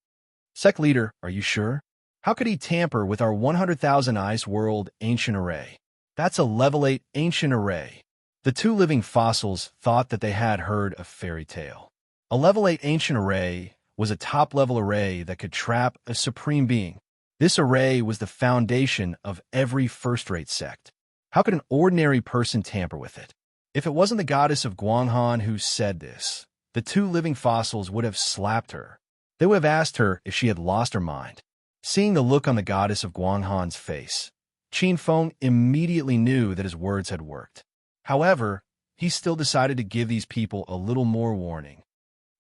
Sect leader, are you sure? How could he tamper with our 100,000 ice world ancient array? That's a level 8 ancient array. The two living fossils thought that they had heard a fairy tale. A level 8 ancient array was a top-level array that could trap a supreme being. This array was the foundation of every first-rate sect. How could an ordinary person tamper with it? If it wasn't the goddess of Guanghan who said this, the two living fossils would have slapped her. They would have asked her if she had lost her mind. Seeing the look on the goddess of Guanghan's face, Qin Feng immediately knew that his words had worked. However, he still decided to give these people a little more warning.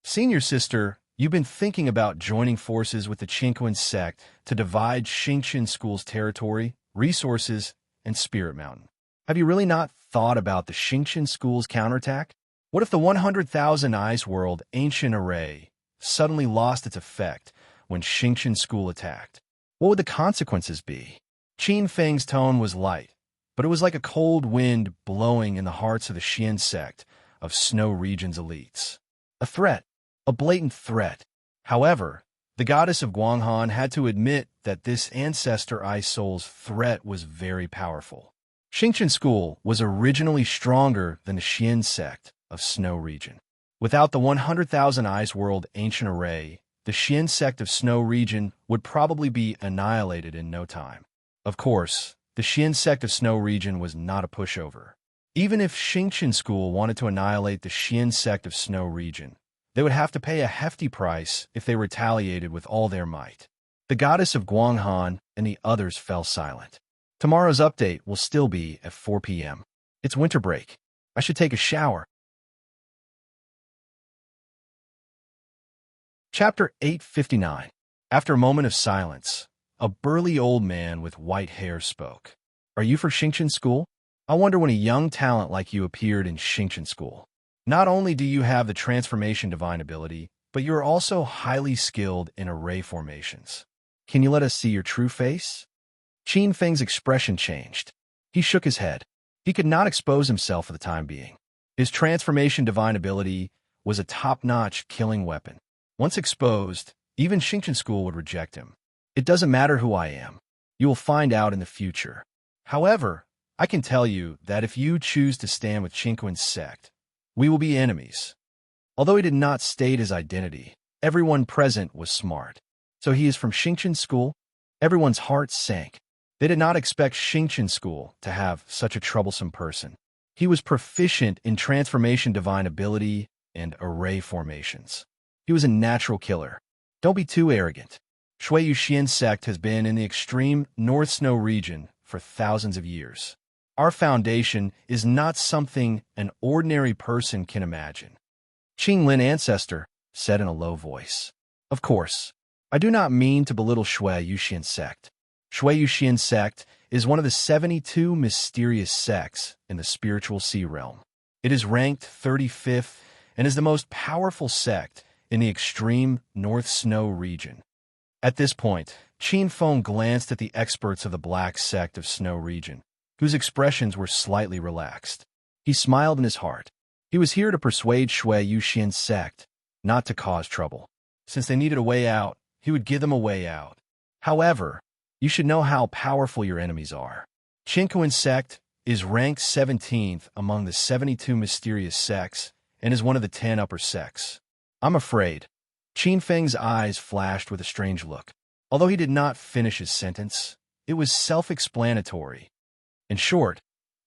Senior sister, you've been thinking about joining forces with the Chinquin sect to divide Xingqian School's territory, resources, and Spirit Mountain. Have you really not thought about the Xingqian School's counterattack? What if the 100,000 Ice World Ancient Array suddenly lost its effect when Xingqian School attacked? What would the consequences be? Qin Feng's tone was light, but it was like a cold wind blowing in the hearts of the Xian sect of Snow Region's elites. A threat, a blatant threat. However, the goddess of Guanghan had to admit that this ancestor Ice Soul's threat was very powerful. Xingqian School was originally stronger than the Xian sect of Snow Region. Without the 100,000 Ice World Ancient Array, the Xian sect of Snow Region would probably be annihilated in no time. Of course, the Xian sect of Snow Region was not a pushover. Even if Xingqian School wanted to annihilate the Xian sect of Snow Region, they would have to pay a hefty price if they retaliated with all their might. The goddess of Guanghan and the others fell silent. Tomorrow's update will still be at 4 p.m. It's winter break. I should take a shower. Chapter 859. After a moment of silence, a burly old man with white hair spoke. Are you for Xingqian School? I wonder when a young talent like you appeared in Xingqian School. Not only do you have the transformation divine ability, but you are also highly skilled in array formations. Can you let us see your true face? Qin Feng's expression changed. He shook his head. He could not expose himself for the time being. His transformation divine ability was a top-notch killing weapon. Once exposed, even Xingqian School would reject him. It doesn't matter who I am. You will find out in the future. However, I can tell you that if you choose to stand with Chinquin's sect, we will be enemies. Although he did not state his identity, everyone present was smart. So he is from Xingqian School? Everyone's hearts sank. They did not expect Xingqian School to have such a troublesome person. He was proficient in transformation divine ability and array formations. He was a natural killer. Don't be too arrogant. Shuiyu Xian sect has been in the extreme North Snow region for thousands of years. Our foundation is not something an ordinary person can imagine. Qing Lin ancestor said in a low voice. Of course, I do not mean to belittle Shuiyu Xian sect. Shuiyu Xian sect is one of the 72 mysterious sects in the spiritual sea realm. It is ranked 35th and is the most powerful sect in the extreme North Snow region. At this point, Qin Feng glanced at the experts of the Black sect of Snow region, whose expressions were slightly relaxed. He smiled in his heart. He was here to persuade Shuiyu Xian sect not to cause trouble. Since they needed a way out, he would give them a way out. However, you should know how powerful your enemies are. Chinquin sect is ranked 17th among the 72 mysterious sects and is one of the 10 upper sects. I'm afraid. Qin Feng's eyes flashed with a strange look. Although he did not finish his sentence, it was self-explanatory. In short,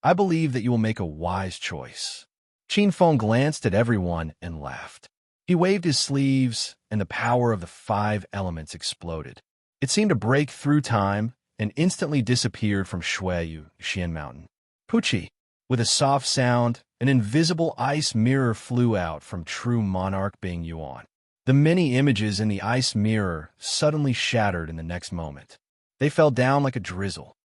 I believe that you will make a wise choice. Qin Feng glanced at everyone and laughed. He waved his sleeves, and the power of the 5 elements exploded. It seemed to break through time and instantly disappeared from Shuiyu Xian Mountain. Puchi, with a soft sound, an invisible ice mirror flew out from true monarch Bing Yuan. The many images in the ice mirror suddenly shattered in the next moment. They fell down like a drizzle.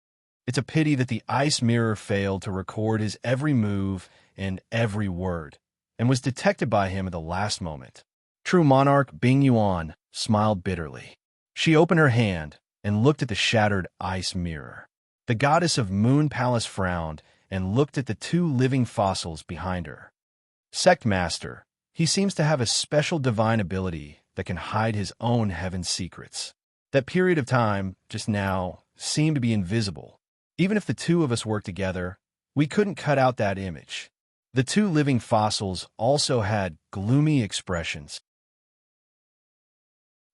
It's a pity that the ice mirror failed to record his every move and every word, and was detected by him at the last moment. True monarch Bing Yuan smiled bitterly. She opened her hand and looked at the shattered ice mirror. The goddess of Moon Palace frowned and looked at the 2 living fossils behind her. Sect Master, he seems to have a special divine ability that can hide his own heaven's secrets. That period of time, just now, seemed to be invisible. Even if the 2 of us worked together, we couldn't cut out that image. The 2 living fossils also had gloomy expressions.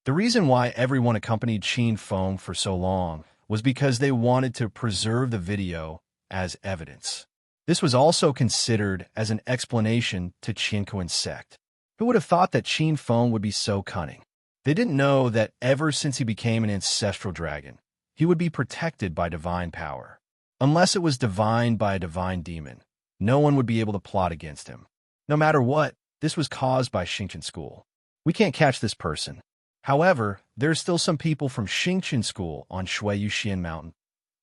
The reason why everyone accompanied Qin Feng for so long was because they wanted to preserve the video as evidence. This was also considered as an explanation to Chinquin's sect. Who would have thought that Qin Feng would be so cunning? They didn't know that ever since he became an ancestral dragon, he would be protected by divine power. Unless it was divined by a divine demon, no one would be able to plot against him. No matter what, this was caused by Xingqian school. We can't catch this person. However, there are still some people from Xingqian school on Shui Yuxian Mountain.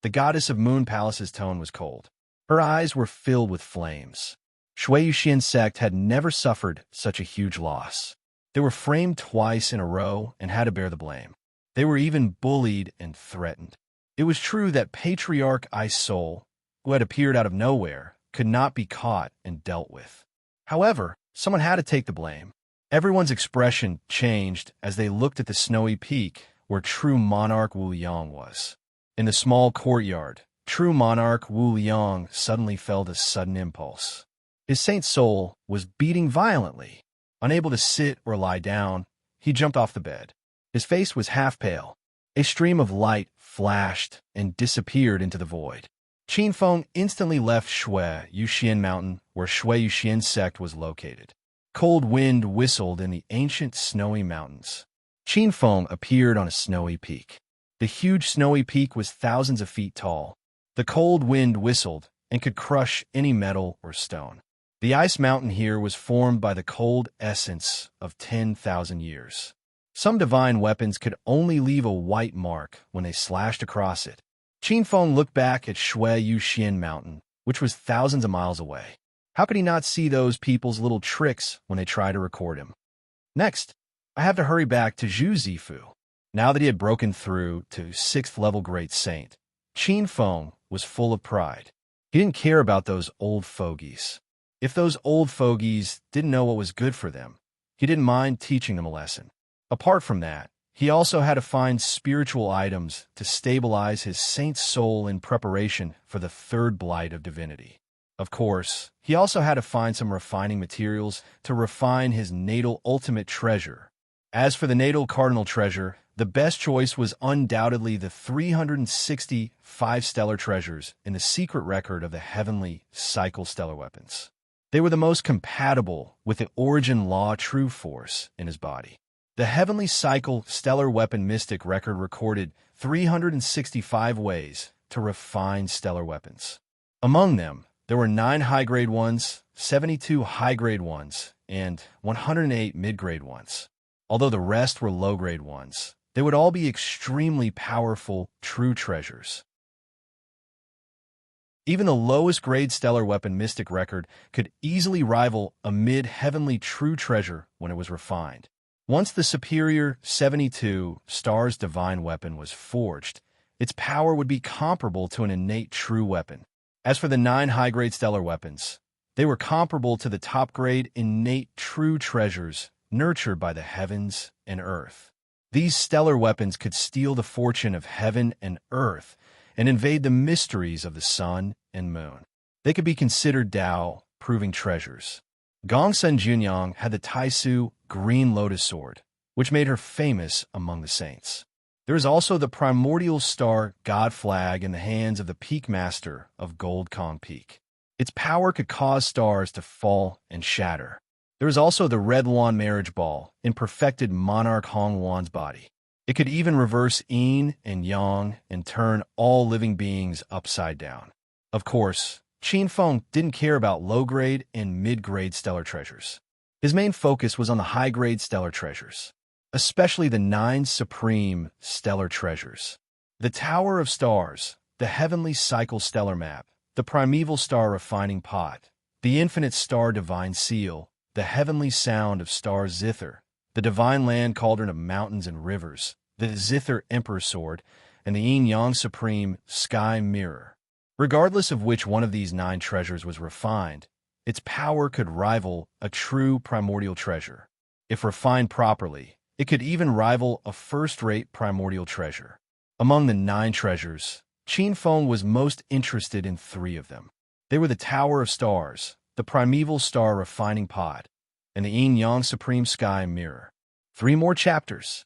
The goddess of Moon Palace's tone was cold. Her eyes were filled with flames. Shui Yuxian sect had never suffered such a huge loss. They were framed twice in a row and had to bear the blame. They were even bullied and threatened. It was true that Patriarch Ice Soul, who had appeared out of nowhere, could not be caught and dealt with. However, someone had to take the blame. Everyone's expression changed as they looked at the snowy peak where true monarch Wu Liang was. In the small courtyard, true monarch Wu Liang suddenly felt a sudden impulse. His saint soul was beating violently. Unable to sit or lie down, he jumped off the bed. His face was half pale. A stream of light flashed and disappeared into the void. Qin Feng instantly left Shui Yuxian Mountain, where Shui Yuxian sect was located. Cold wind whistled in the ancient snowy mountains. Qin Feng appeared on a snowy peak. The huge snowy peak was thousands of feet tall. The cold wind whistled and could crush any metal or stone. The ice mountain here was formed by the cold essence of 10,000 years. Some divine weapons could only leave a white mark when they slashed across it. Qin Feng looked back at Shui Yuxian Mountain, which was thousands of miles away. How could he not see those people's little tricks when they tried to record him? Next, I have to hurry back to Zhu Zifu. Now that he had broken through to 6th level Great Saint, Qin Feng was full of pride. He didn't care about those old fogies. If those old fogies didn't know what was good for them, he didn't mind teaching them a lesson. Apart from that, he also had to find spiritual items to stabilize his saint's soul in preparation for the third blight of divinity. Of course, he also had to find some refining materials to refine his natal ultimate treasure. As for the natal cardinal treasure, the best choice was undoubtedly the 365 stellar treasures in the secret record of the heavenly cycle stellar weapons. They were the most compatible with the origin law true force in his body. The heavenly cycle stellar weapon mystic record recorded 365 ways to refine stellar weapons. Among them, there were 9 high-grade ones, 72 high-grade ones, and 108 mid-grade ones. Although the rest were low-grade ones, they would all be extremely powerful true treasures. Even the lowest grade stellar weapon mystic record could easily rival a mid-heavenly true treasure when it was refined. Once the superior 72 stars divine weapon was forged, its power would be comparable to an innate true weapon. As for the 9 high-grade stellar weapons, they were comparable to the top-grade innate true treasures nurtured by the heavens and earth. These stellar weapons could steal the fortune of heaven and earth and invade the mysteries of the sun and moon. They could be considered Tao-proving treasures. Gongsun Junyang had the Taisu green lotus sword, which made her famous among the saints. There is also the primordial star god flag in the hands of the peak master of Gold Kong Peak. Its power could cause stars to fall and shatter. There is also the red Luan marriage ball in perfected monarch Hong Luan's body. It could even reverse yin and yang and turn all living beings upside down. Of course, Qin Feng didn't care about low-grade and mid-grade stellar treasures. His main focus was on the high-grade stellar treasures, especially the 9 supreme stellar treasures. The Tower of Stars, the Heavenly Cycle Stellar Map, the Primeval Star Refining Pot, the Infinite Star Divine Seal, the Heavenly Sound of Star Zither, the Divine Land Cauldron of Mountains and Rivers, the Zither Emperor Sword, and the Yin-Yang Supreme Sky Mirror. Regardless of which one of these 9 treasures was refined, its power could rival a true primordial treasure. If refined properly, it could even rival a first-rate primordial treasure. Among the 9 treasures, Qin Feng was most interested in 3 of them. They were the Tower of Stars, the Primeval Star Refining Pot, and the Yin-Yang Supreme Sky Mirror. 3 more chapters.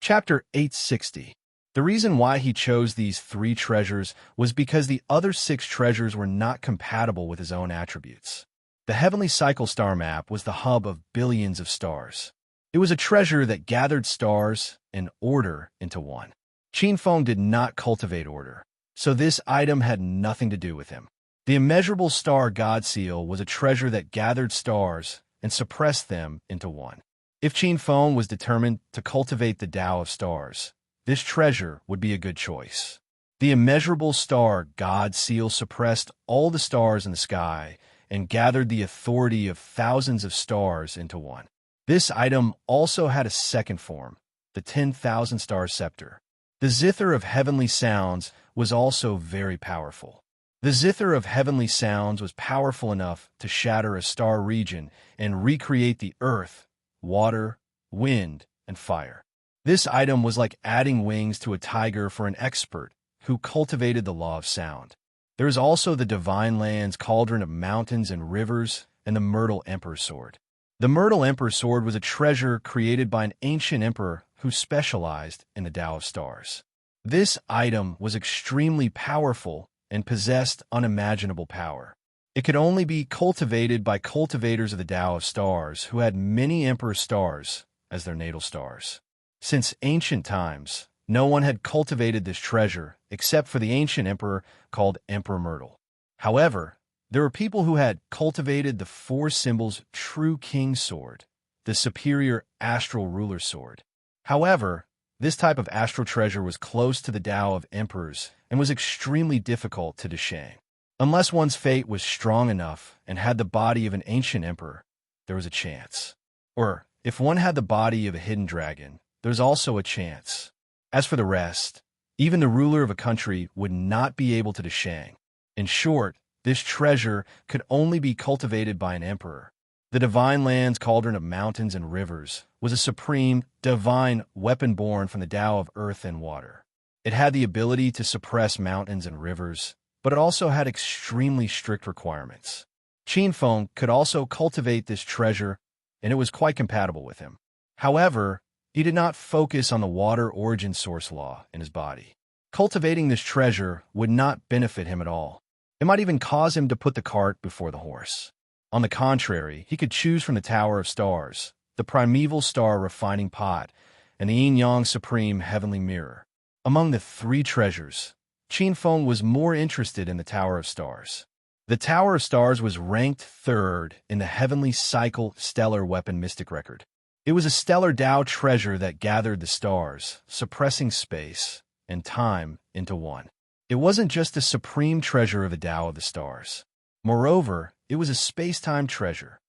Chapter 860. The reason why he chose these 3 treasures was because the other 6 treasures were not compatible with his own attributes. The Heavenly Cycle Star Map was the hub of billions of stars. It was a treasure that gathered stars and order into one. Qin Feng did not cultivate order, so this item had nothing to do with him. The immeasurable star god seal was a treasure that gathered stars and suppressed them into one. If Qin Feng was determined to cultivate the Tao of stars, this treasure would be a good choice. The immeasurable star god seal suppressed all the stars in the sky and gathered the authority of thousands of stars into one. This item also had a second form, the 10,000 star scepter. The zither of heavenly sounds was also very powerful. The zither of heavenly sounds was powerful enough to shatter a star region and recreate the earth, water, wind, and fire. This item was like adding wings to a tiger for an expert who cultivated the law of sound. There is also the Divine Land's cauldron of mountains and rivers and the Myrtle Emperor's sword. The Myrtle Emperor's sword was a treasure created by an ancient emperor who specialized in the Tao of stars. This item was extremely powerful and possessed unimaginable power. It could only be cultivated by cultivators of the Tao of stars who had many emperor stars as their natal stars. Since ancient times, no one had cultivated this treasure except for the ancient emperor called Emperor Myrtle. However, there were people who had cultivated the four symbols true king's sword, the superior astral ruler's sword. However, this type of astral treasure was close to the Tao of emperors and was extremely difficult to deshang. Unless one's fate was strong enough and had the body of an ancient emperor, there was a chance. Or, if one had the body of a hidden dragon, there's also a chance. As for the rest, even the ruler of a country would not be able to deshang. In short, this treasure could only be cultivated by an emperor. The Divine Land's cauldron of mountains and rivers was a supreme, divine weapon born from the Tao of earth and water. It had the ability to suppress mountains and rivers, but it also had extremely strict requirements. Qin Feng could also cultivate this treasure, and it was quite compatible with him. However, he did not focus on the water origin source law in his body. Cultivating this treasure would not benefit him at all. It might even cause him to put the cart before the horse. On the contrary, he could choose from the Tower of Stars, the primeval star refining pot, and the yin-yang supreme heavenly mirror. Among the three treasures, Qin Feng was more interested in the Tower of Stars. The Tower of Stars was ranked third in the heavenly cycle stellar weapon mystic record. It was a stellar Tao treasure that gathered the stars, suppressing space and time into one. It wasn't just the supreme treasure of the Tao of the stars. Moreover, it was a space-time treasure.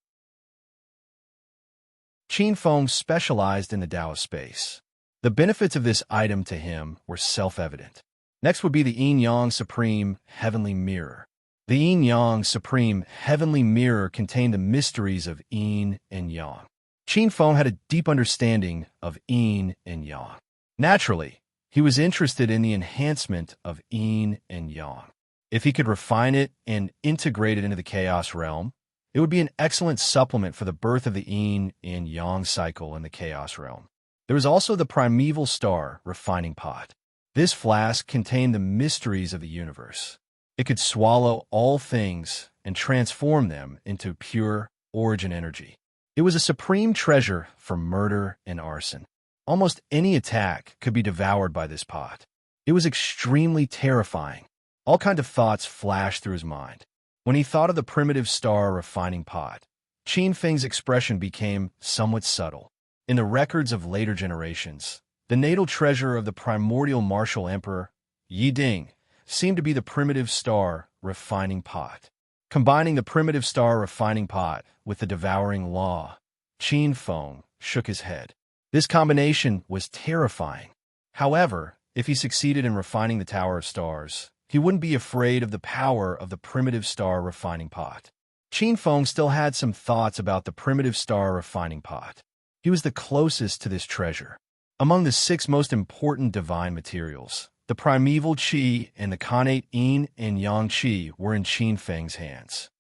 Qin Feng specialized in the Tao of space. The benefits of this item to him were self-evident. Next would be the yin-yang supreme heavenly mirror. The yin-yang supreme heavenly mirror contained the mysteries of yin and yang. Qin Feng had a deep understanding of yin and yang. Naturally, he was interested in the enhancement of yin and yang. If he could refine it and integrate it into the chaos realm, it would be an excellent supplement for the birth of the yin and yang cycle in the chaos realm. There was also the primeval star refining pot. This flask contained the mysteries of the universe. It could swallow all things and transform them into pure origin energy. It was a supreme treasure for murder and arson. Almost any attack could be devoured by this pot. It was extremely terrifying. All kinds of thoughts flashed through his mind. When he thought of the primitive star refining pot, Qin Feng's expression became somewhat subtle. In the records of later generations, the natal treasure of the primordial martial emperor, Yi Ding, seemed to be the primitive star refining pot. Combining the primitive star refining pot with the devouring law, Qin Feng shook his head. This combination was terrifying. However, if he succeeded in refining the Tower of Stars, he wouldn't be afraid of the power of the primitive star refining pot. Qin Feng still had some thoughts about the primitive star refining pot. He was the closest to this treasure. Among the 6 most important divine materials, the primeval qi and the connate yin and yang qi were in Qin Feng's hands.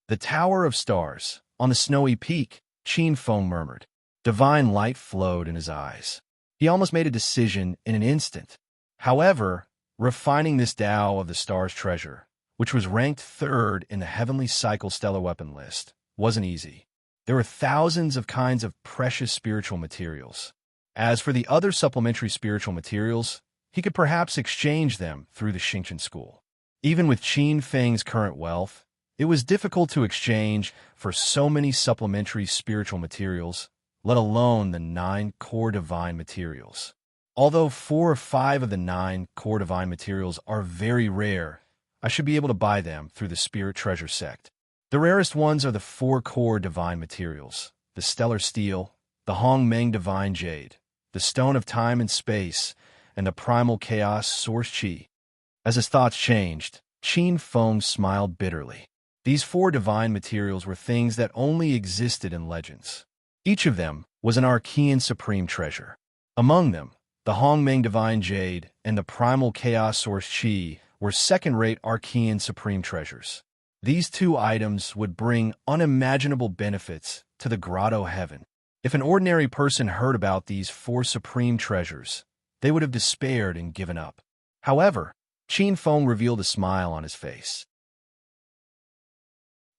The Tower of Stars, on the snowy peak, Qin Feng murmured. Divine light flowed in his eyes. He almost made a decision in an instant. However, refining this Tao of the Stars treasure, which was ranked third in the heavenly cycle stellar weapon list, wasn't easy. There were thousands of kinds of precious spiritual materials. As for the other supplementary spiritual materials, he could perhaps exchange them through the Xingqian school. Even with Qin Feng's current wealth, it was difficult to exchange for so many supplementary spiritual materials, let alone the 9 core divine materials. Although 4 or 5 of the 9 core divine materials are very rare, I should be able to buy them through the Spirit Treasure sect. The rarest ones are the 4 core divine materials, the stellar steel, the Hongmeng divine jade, the stone of time and space, and the primal chaos source qi. As his thoughts changed, Qin Feng smiled bitterly. These 4 divine materials were things that only existed in legends. Each of them was an Archean supreme treasure. Among them, the Hongmeng divine jade and the primal chaos source qi were second-rate Archean supreme treasures. These 2 items would bring unimaginable benefits to the grotto heaven. If an ordinary person heard about these 4 supreme treasures, they would have despaired and given up. However, Qin Feng revealed a smile on his face.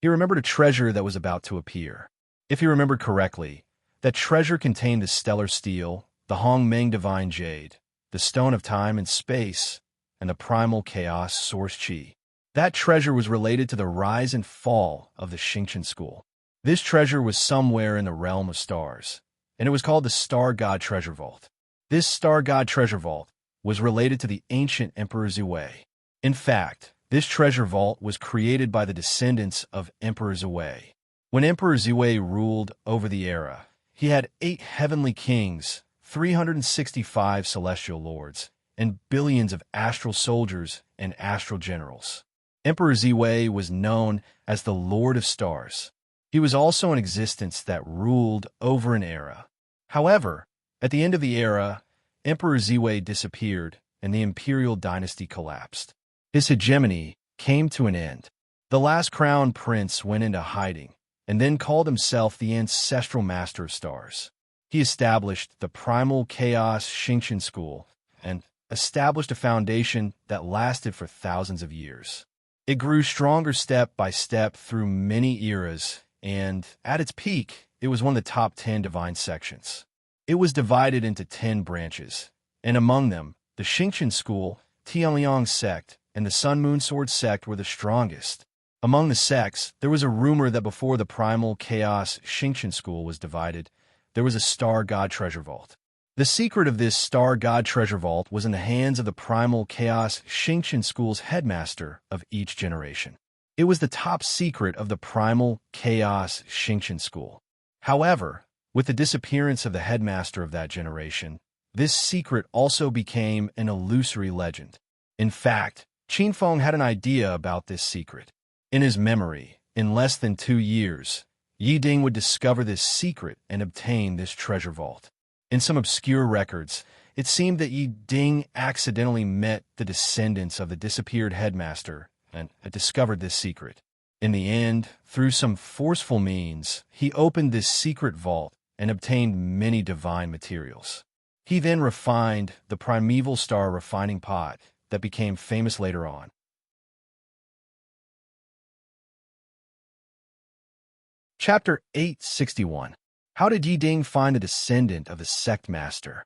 He remembered a treasure that was about to appear. If he remembered correctly, that treasure contained the stellar steel, the Hongmeng divine jade, the stone of time and space, and the primal chaos source qi. That treasure was related to the rise and fall of the Xingqian school. This treasure was somewhere in the realm of stars, and it was called the Star God Treasure Vault. This Star God Treasure Vault was related to the ancient Emperor Zhui. In fact, this treasure vault was created by the descendants of Emperor Zhui. When Emperor Zhui ruled over the era, he had 8 heavenly kings, 365 celestial lords, and billions of astral soldiers and astral generals. Emperor Zhui was known as the Lord of Stars. He was also an existence that ruled over an era. However, at the end of the era, Emperor Zhui disappeared and the imperial dynasty collapsed. His hegemony came to an end. The last crown prince went into hiding and then called himself the ancestral master of stars. He established the primal chaos Xingqian school and established a foundation that lasted for thousands of years. It grew stronger step by step through many eras, and at its peak, it was one of the top 10 divine sections. It was divided into 10 branches, and among them, the Xingqian school, Tianliang sect, and the Sun Moon Sword sect were the strongest. Among the sects, there was a rumor that before the primal chaos Xingqian school was divided, there was a Star God Treasure Vault. The secret of this Star God Treasure Vault was in the hands of the primal chaos Xingqian school's headmaster of each generation. It was the top secret of the primal chaos Xingqian school. However, with the disappearance of the headmaster of that generation, this secret also became an illusory legend. In fact, Qin Feng had an idea about this secret. In his memory, in less than 2 years, Yi Ding would discover this secret and obtain this treasure vault. In some obscure records, it seemed that Yi Ding accidentally met the descendants of the disappeared headmaster and had discovered this secret. In the end, through some forceful means, he opened this secret vault and obtained many divine materials. He then refined the primeval star refining pot that became famous later on. Chapter 861. How did Yi Ding find a descendant of the sect master?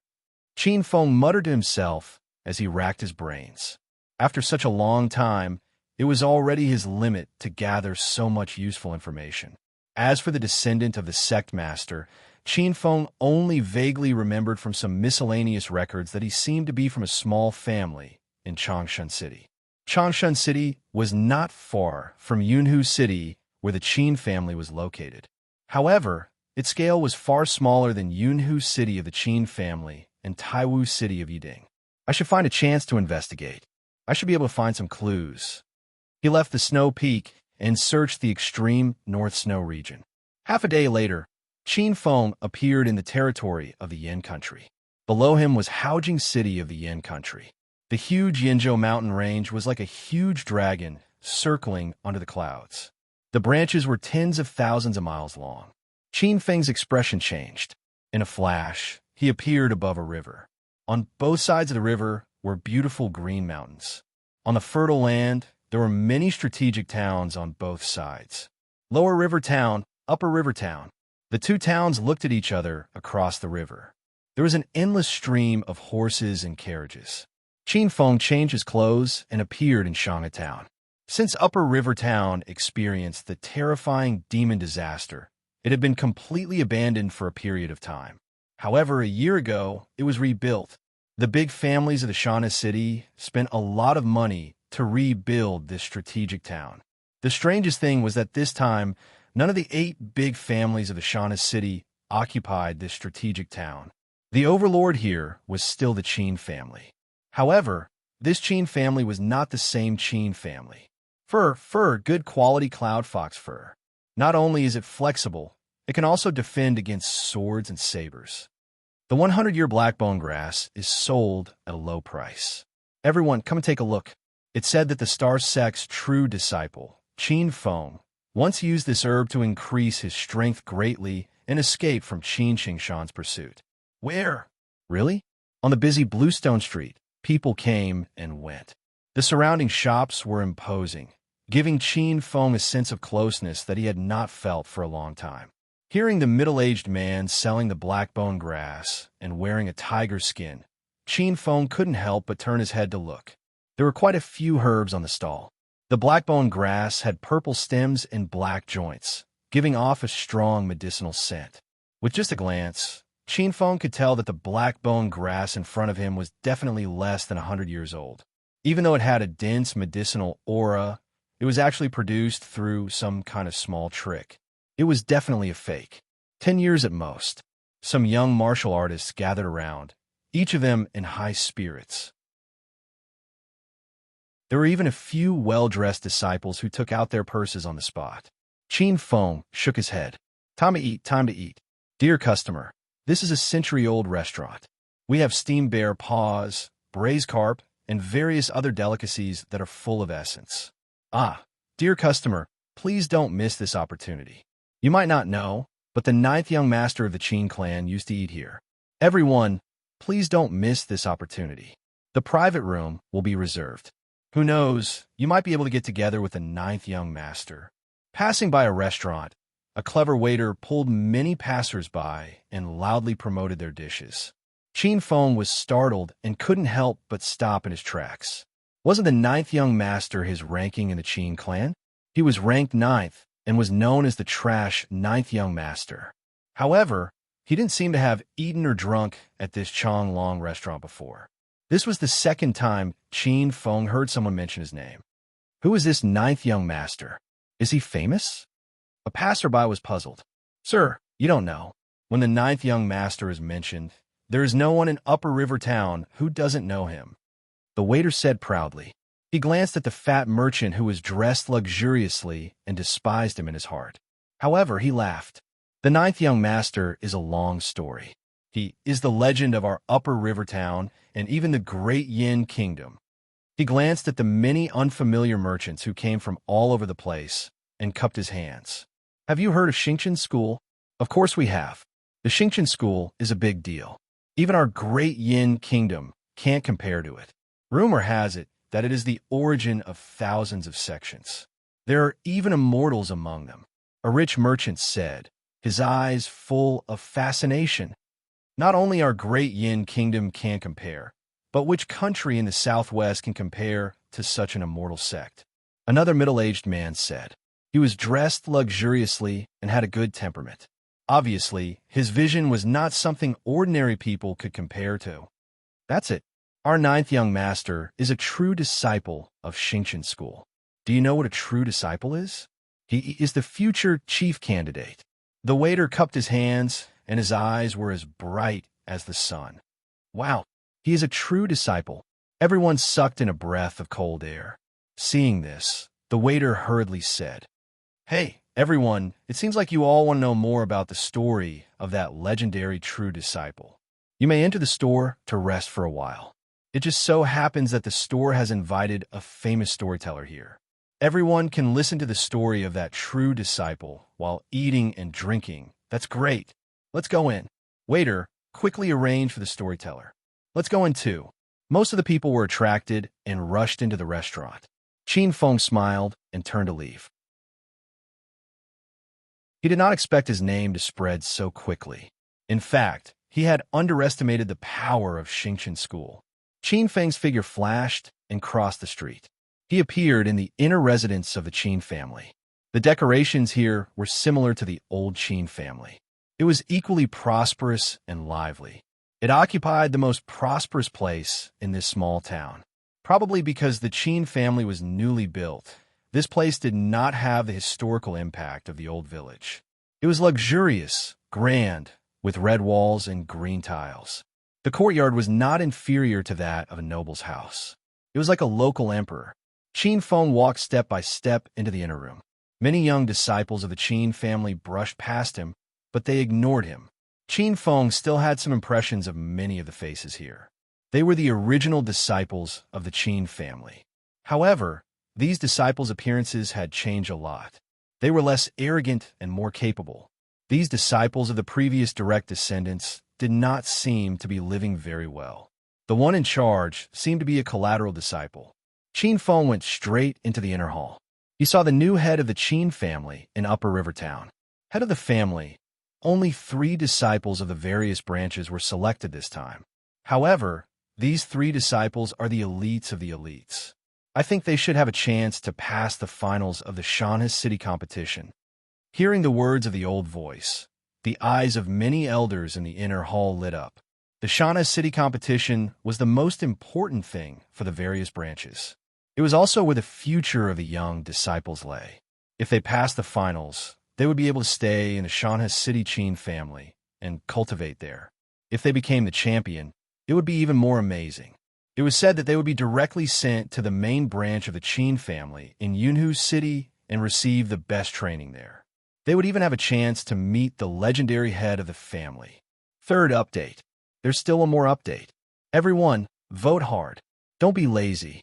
Qin Feng muttered to himself as he racked his brains. After such a long time, it was already his limit to gather so much useful information. As for the descendant of the sect master, Qin Feng only vaguely remembered from some miscellaneous records that he seemed to be from a small family in Changshan City. Changshan City was not far from Yunhu City, where the Qin family was located. However, its scale was far smaller than Yunhu City of the Qin family and Taiwu City of Yiding. I should find a chance to investigate. I should be able to find some clues. He left the snow peak and searched the extreme North Snow region. Half a day later, Qin Feng appeared in the territory of the Yin country. Below him was Haojing City of the Yin country. The huge Yinzhou mountain range was like a huge dragon circling under the clouds. The branches were tens of thousands of miles long. Qin Feng's expression changed. In a flash, he appeared above a river. On both sides of the river were beautiful green mountains. On the fertile land, there were many strategic towns on both sides. Lower River Town, Upper River Town. The 2 towns looked at each other across the river. There was an endless stream of horses and carriages. Qin Feng changed his clothes and appeared in Shanghai. Since Upper River Town experienced the terrifying demon disaster, it had been completely abandoned for a period of time. However, a year ago, it was rebuilt. The big families of the Shanghai city spent a lot of money to rebuild this strategic town. The strangest thing was that this time, none of the 8 big families of the Shanghai city occupied this strategic town. The overlord here was still the Qin family. However, this Qin family was not the same Qin family. Fur, good quality cloud fox fur. Not only is it flexible, it can also defend against swords and sabers. The 100-year blackbone grass is sold at a low price. Everyone, come and take a look. It's said that the Star Sect's true disciple, Qin Feng, once used this herb to increase his strength greatly and escape from Qin Xingshan's pursuit. Where? Really? On the busy Bluestone Street, people came and went. The surrounding shops were imposing, giving Qin Feng a sense of closeness that he had not felt for a long time. Hearing the middle-aged man selling the blackbone grass and wearing a tiger skin, Qin Feng couldn't help but turn his head to look. There were quite a few herbs on the stall. The blackbone grass had purple stems and black joints, giving off a strong medicinal scent. With just a glance, Qin Feng could tell that the blackbone grass in front of him was definitely less than 100 years old. Even though it had a dense medicinal aura, it was actually produced through some kind of small trick. It was definitely a fake. 10 years at most. Some young martial artists gathered around, each of them in high spirits. There were even a few well-dressed disciples who took out their purses on the spot. Qin Feng shook his head. Time to eat, time to eat. Dear customer, this is a century-old restaurant. We have steamed bear paws, braised carp, and various other delicacies that are full of essence. Ah, dear customer, please don't miss this opportunity. You might not know, but the 9th young master of the Qin clan used to eat here. Everyone, please don't miss this opportunity. The private room will be reserved. Who knows, you might be able to get together with the 9th young master. Passing by a restaurant, a clever waiter pulled many passers-by and loudly promoted their dishes. Qin Feng was startled and couldn't help but stop in his tracks. Wasn't the 9th young master his ranking in the Qin clan? He was ranked 9th and was known as the trash 9th young master. However, he didn't seem to have eaten or drunk at this Chonglong restaurant before. This was the second time Qin Feng heard someone mention his name. Who is this 9th young master? Is he famous? A passerby was puzzled. Sir, you don't know. When the 9th young master is mentioned, there is no one in Upper River Town who doesn't know him. The waiter said proudly. He glanced at the fat merchant who was dressed luxuriously and despised him in his heart. However, he laughed. The 9th young master is a long story. He is the legend of our Upper River Town and even the Great Yin Kingdom. He glanced at the many unfamiliar merchants who came from all over the place and cupped his hands. Have you heard of Xingqian School? Of course we have. The Xingqian School is a big deal. Even our Great Yin Kingdom can't compare to it. Rumor has it that it is the origin of thousands of sections. There are even immortals among them, a rich merchant said, his eyes full of fascination. Not only our Great Yin Kingdom can't compare, but which country in the Southwest can compare to such an immortal sect? Another middle-aged man said. He was dressed luxuriously and had a good temperament. Obviously, his vision was not something ordinary people could compare to. That's it. Our 9th young master is a true disciple of Xingqian School. Do you know what a true disciple is? He is the future chief candidate. The waiter cupped his hands, and his eyes were as bright as the sun. Wow, he is a true disciple. Everyone sucked in a breath of cold air. Seeing this, the waiter hurriedly said, Hey, everyone, it seems like you all want to know more about the story of that legendary true disciple. You may enter the store to rest for a while. It just so happens that the store has invited a famous storyteller here. Everyone can listen to the story of that true disciple while eating and drinking. That's great. Let's go in. Waiter, quickly arrange for the storyteller. Let's go in too. Most of the people were attracted and rushed into the restaurant. Qin Feng smiled and turned to leave. He did not expect his name to spread so quickly. In fact, he had underestimated the power of Xingqian School. Qin Feng's figure flashed and crossed the street. He appeared in the inner residence of the Qin family. The decorations here were similar to the old Qin family. It was equally prosperous and lively. It occupied the most prosperous place in this small town. Probably because the Qin family was newly built, this place did not have the historical impact of the old village. It was luxurious, grand, with red walls and green tiles. The courtyard was not inferior to that of a noble's house. It was like a local emperor. Qin Feng walked step by step into the inner room. Many young disciples of the Qin family brushed past him, but they ignored him. Qin Feng still had some impressions of many of the faces here. They were the original disciples of the Qin family. However, these disciples' appearances had changed a lot. They were less arrogant and more capable. These disciples of the previous direct descendants did not seem to be living very well. The one in charge seemed to be a collateral disciple. Qin Feng went straight into the inner hall. He saw the new head of the Qin family in Upper River Town. Head of the family, only 3 disciples of the various branches were selected this time. However, these 3 disciples are the elites of the elites. I think they should have a chance to pass the finals of the Shanghai City competition. Hearing the words of the old voice, the eyes of many elders in the inner hall lit up. The Shanghai City competition was the most important thing for the various branches. It was also where the future of the young disciples lay. If they passed the finals, they would be able to stay in the Shanghai City Qin family and cultivate there. If they became the champion, it would be even more amazing. It was said that they would be directly sent to the main branch of the Qin family in Yunhu City and receive the best training there. They would even have a chance to meet the legendary head of the family. Third update. There's still one more update. Everyone, vote hard. Don't be lazy.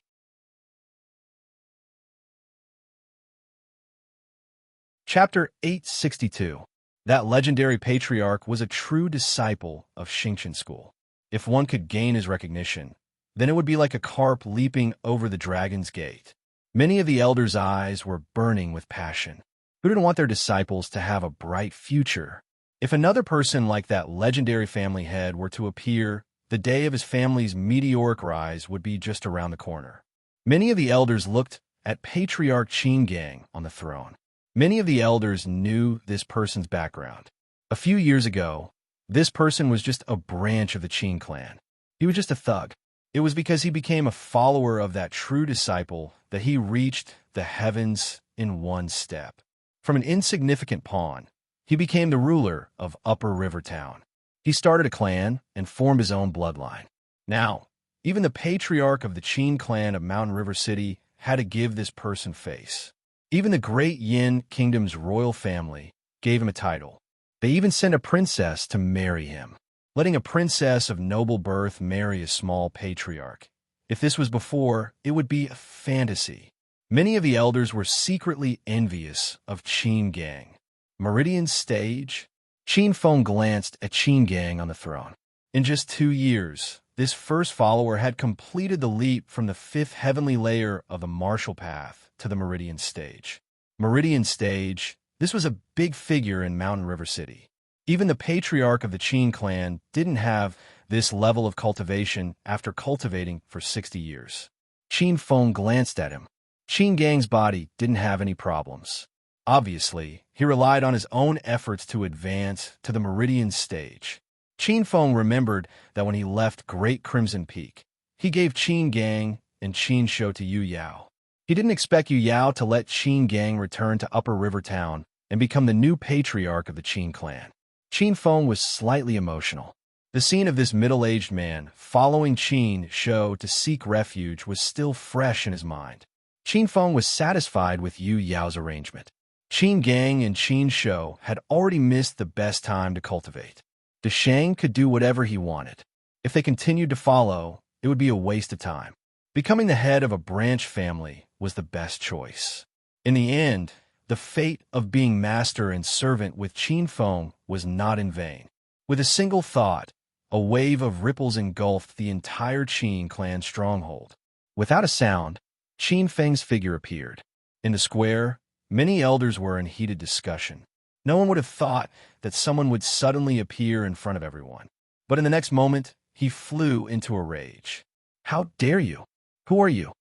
Chapter 862. That legendary patriarch was a true disciple of Xingqian school. If one could gain his recognition, then it would be like a carp leaping over the dragon's gate. Many of the elders' eyes were burning with passion. Who didn't want their disciples to have a bright future? If another person like that legendary family head were to appear, the day of his family's meteoric rise would be just around the corner. Many of the elders looked at Patriarch Qin Gang on the throne. Many of the elders knew this person's background. A few years ago, this person was just a branch of the Qin clan. He was just a thug. It was because he became a follower of that true disciple that he reached the heavens in one step. From an insignificant pawn, he became the ruler of Upper River Town. He started a clan and formed his own bloodline. Now, even the patriarch of the Qin clan of Mountain River City had to give this person face. Even the great Yin Kingdom's royal family gave him a title. They even sent a princess to marry him. Letting a princess of noble birth marry a small patriarch. If this was before, it would be a fantasy. Many of the elders were secretly envious of Qin Gang. Meridian stage? Qin Feng glanced at Qin Gang on the throne. In just 2 years, this first follower had completed the leap from the 5th heavenly layer of the martial path to the Meridian stage. Meridian stage, this was a big figure in Mountain River City. Even the patriarch of the Qin clan didn't have this level of cultivation after cultivating for 60 years. Qin Feng glanced at him. Qin Gang's body didn't have any problems. Obviously, he relied on his own efforts to advance to the Meridian stage. Qin Feng remembered that when he left Great Crimson Peak, he gave Qin Gang and Qin Shou to Yu Yao. He didn't expect Yu Yao to let Qin Gang return to Upper River Town and become the new patriarch of the Qin clan. Qin Feng was slightly emotional. The scene of this middle-aged man following Qin Shou to seek refuge was still fresh in his mind. Qin Feng was satisfied with Yu Yao's arrangement. Qin Gang and Qin Shou had already missed the best time to cultivate. De Shang could do whatever he wanted. If they continued to follow, it would be a waste of time. Becoming the head of a branch family was the best choice. In the end, the fate of being master and servant with Qin Feng was not in vain. With a single thought, a wave of ripples engulfed the entire Qin clan stronghold. Without a sound, Qin Feng's figure appeared. In the square, many elders were in heated discussion. No one would have thought that someone would suddenly appear in front of everyone. But in the next moment, he flew into a rage. How dare you? Who are you?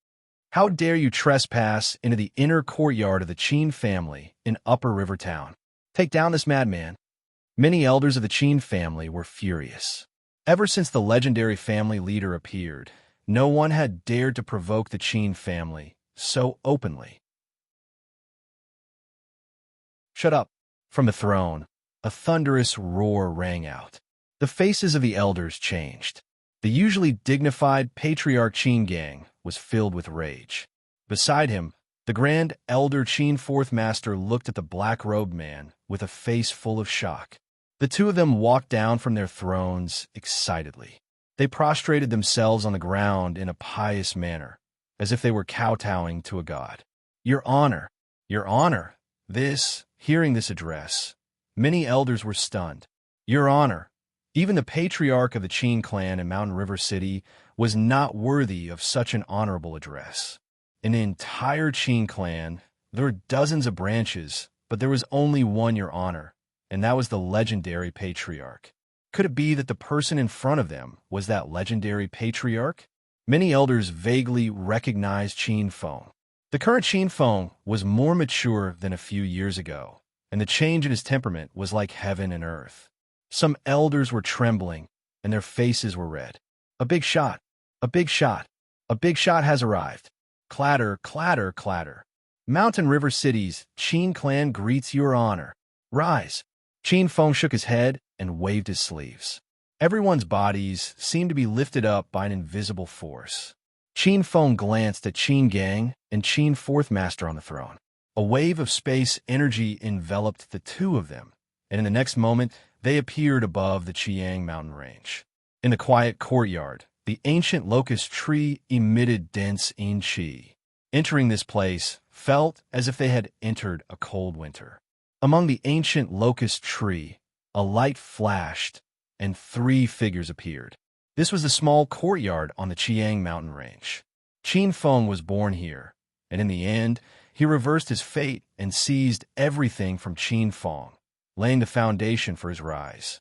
How dare you trespass into the inner courtyard of the Qin family in Upper River Town? Take down this madman. Many elders of the Qin family were furious. Ever since the legendary family leader appeared, no one had dared to provoke the Qin family so openly. Shut up! From the throne, a thunderous roar rang out. The faces of the elders changed. The usually dignified Patriarch Qin Gang was filled with rage. Beside him, the Grand Elder Qin Fourth Master looked at the black-robed man with a face full of shock. The two of them walked down from their thrones excitedly. They prostrated themselves on the ground in a pious manner, as if they were kowtowing to a god. Your Honor, Your Honor! Hearing this address, many elders were stunned. Your Honor, even the Patriarch of the Qin clan in Mountain River City was not worthy of such an honorable address. In the entire Qin clan, there were dozens of branches, but there was only one, Your Honor, and that was the legendary Patriarch. Could it be that the person in front of them was that legendary Patriarch? Many elders vaguely recognized Qin Feng. The current Qin Feng was more mature than a few years ago, and the change in his temperament was like heaven and earth. Some elders were trembling, and their faces were red. A big shot! A big shot! A big shot has arrived! Clatter, clatter, clatter. Mountain River City's Qin clan greets Your Honor. Rise! Qin Feng shook his head and waved his sleeves. Everyone's bodies seemed to be lifted up by an invisible force. Qin Feng glanced at Qin Gang and Qin Fourth Master on the throne. A wave of space energy enveloped the two of them, and in the next moment, they appeared above the Qiang mountain range. In the quiet courtyard, the ancient locust tree emitted dense yin qi. Entering this place felt as if they had entered a cold winter. Among the ancient locust tree, a light flashed, and 3 figures appeared. This was the small courtyard on the Qiang mountain range. Qin Feng was born here, and in the end, he reversed his fate and seized everything from Qin Feng, laying the foundation for his rise.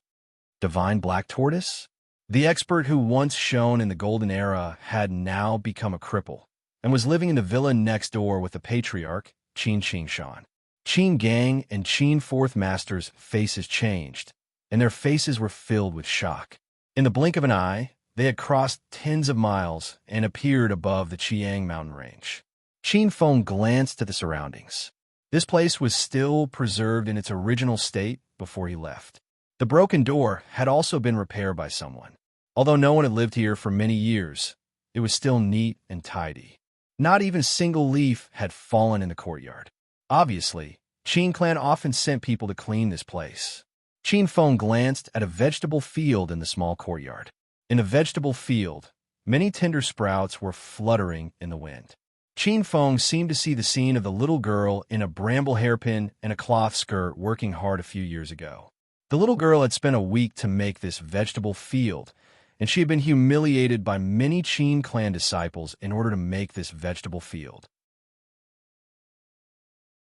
Divine Black Tortoise? The expert who once shone in the golden era had now become a cripple, and was living in the villa next door with the Patriarch, Qin Qingshan. Qin Gang and Qin Fourth Master's faces changed, and their faces were filled with shock. In the blink of an eye, they had crossed tens of miles and appeared above the Qiang mountain range. Qin Feng glanced at the surroundings. This place was still preserved in its original state before he left. The broken door had also been repaired by someone. Although no one had lived here for many years, it was still neat and tidy. Not even a single leaf had fallen in the courtyard. Obviously, Qin clan often sent people to clean this place. Qin Feng glanced at a vegetable field in the small courtyard. In the vegetable field, many tender sprouts were fluttering in the wind. Qin Feng seemed to see the scene of the little girl in a bramble hairpin and a cloth skirt working hard a few years ago. The little girl had spent a week to make this vegetable field, and she had been humiliated by many Qin clan disciples in order to make this vegetable field.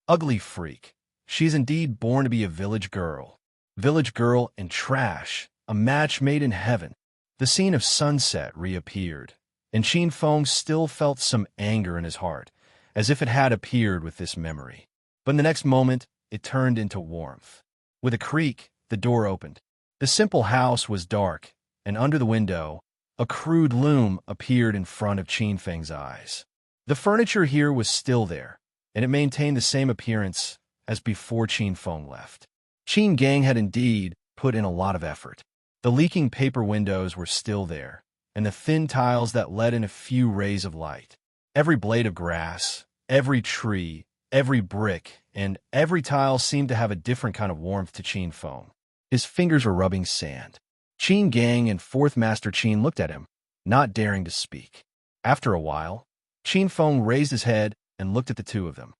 Ugly freak. She is indeed born to be a village girl. Village girl and trash, a match made in heaven. The scene of sunset reappeared, and Qin Feng still felt some anger in his heart, as if it had appeared with this memory. But in the next moment, it turned into warmth. With a creak, the door opened. The simple house was dark, and under the window, a crude loom appeared in front of Qin Feng's eyes. The furniture here was still there, and it maintained the same appearance as before Qin Feng left. Qin Gang had indeed put in a lot of effort. The leaking paper windows were still there, and the thin tiles that let in a few rays of light. Every blade of grass, every tree, every brick, and every tile seemed to have a different kind of warmth to Qin Feng. His fingers were rubbing sand. Qin Gang and Fourth Master Qin looked at him, not daring to speak. After a while, Qin Feng raised his head and looked at the two of them.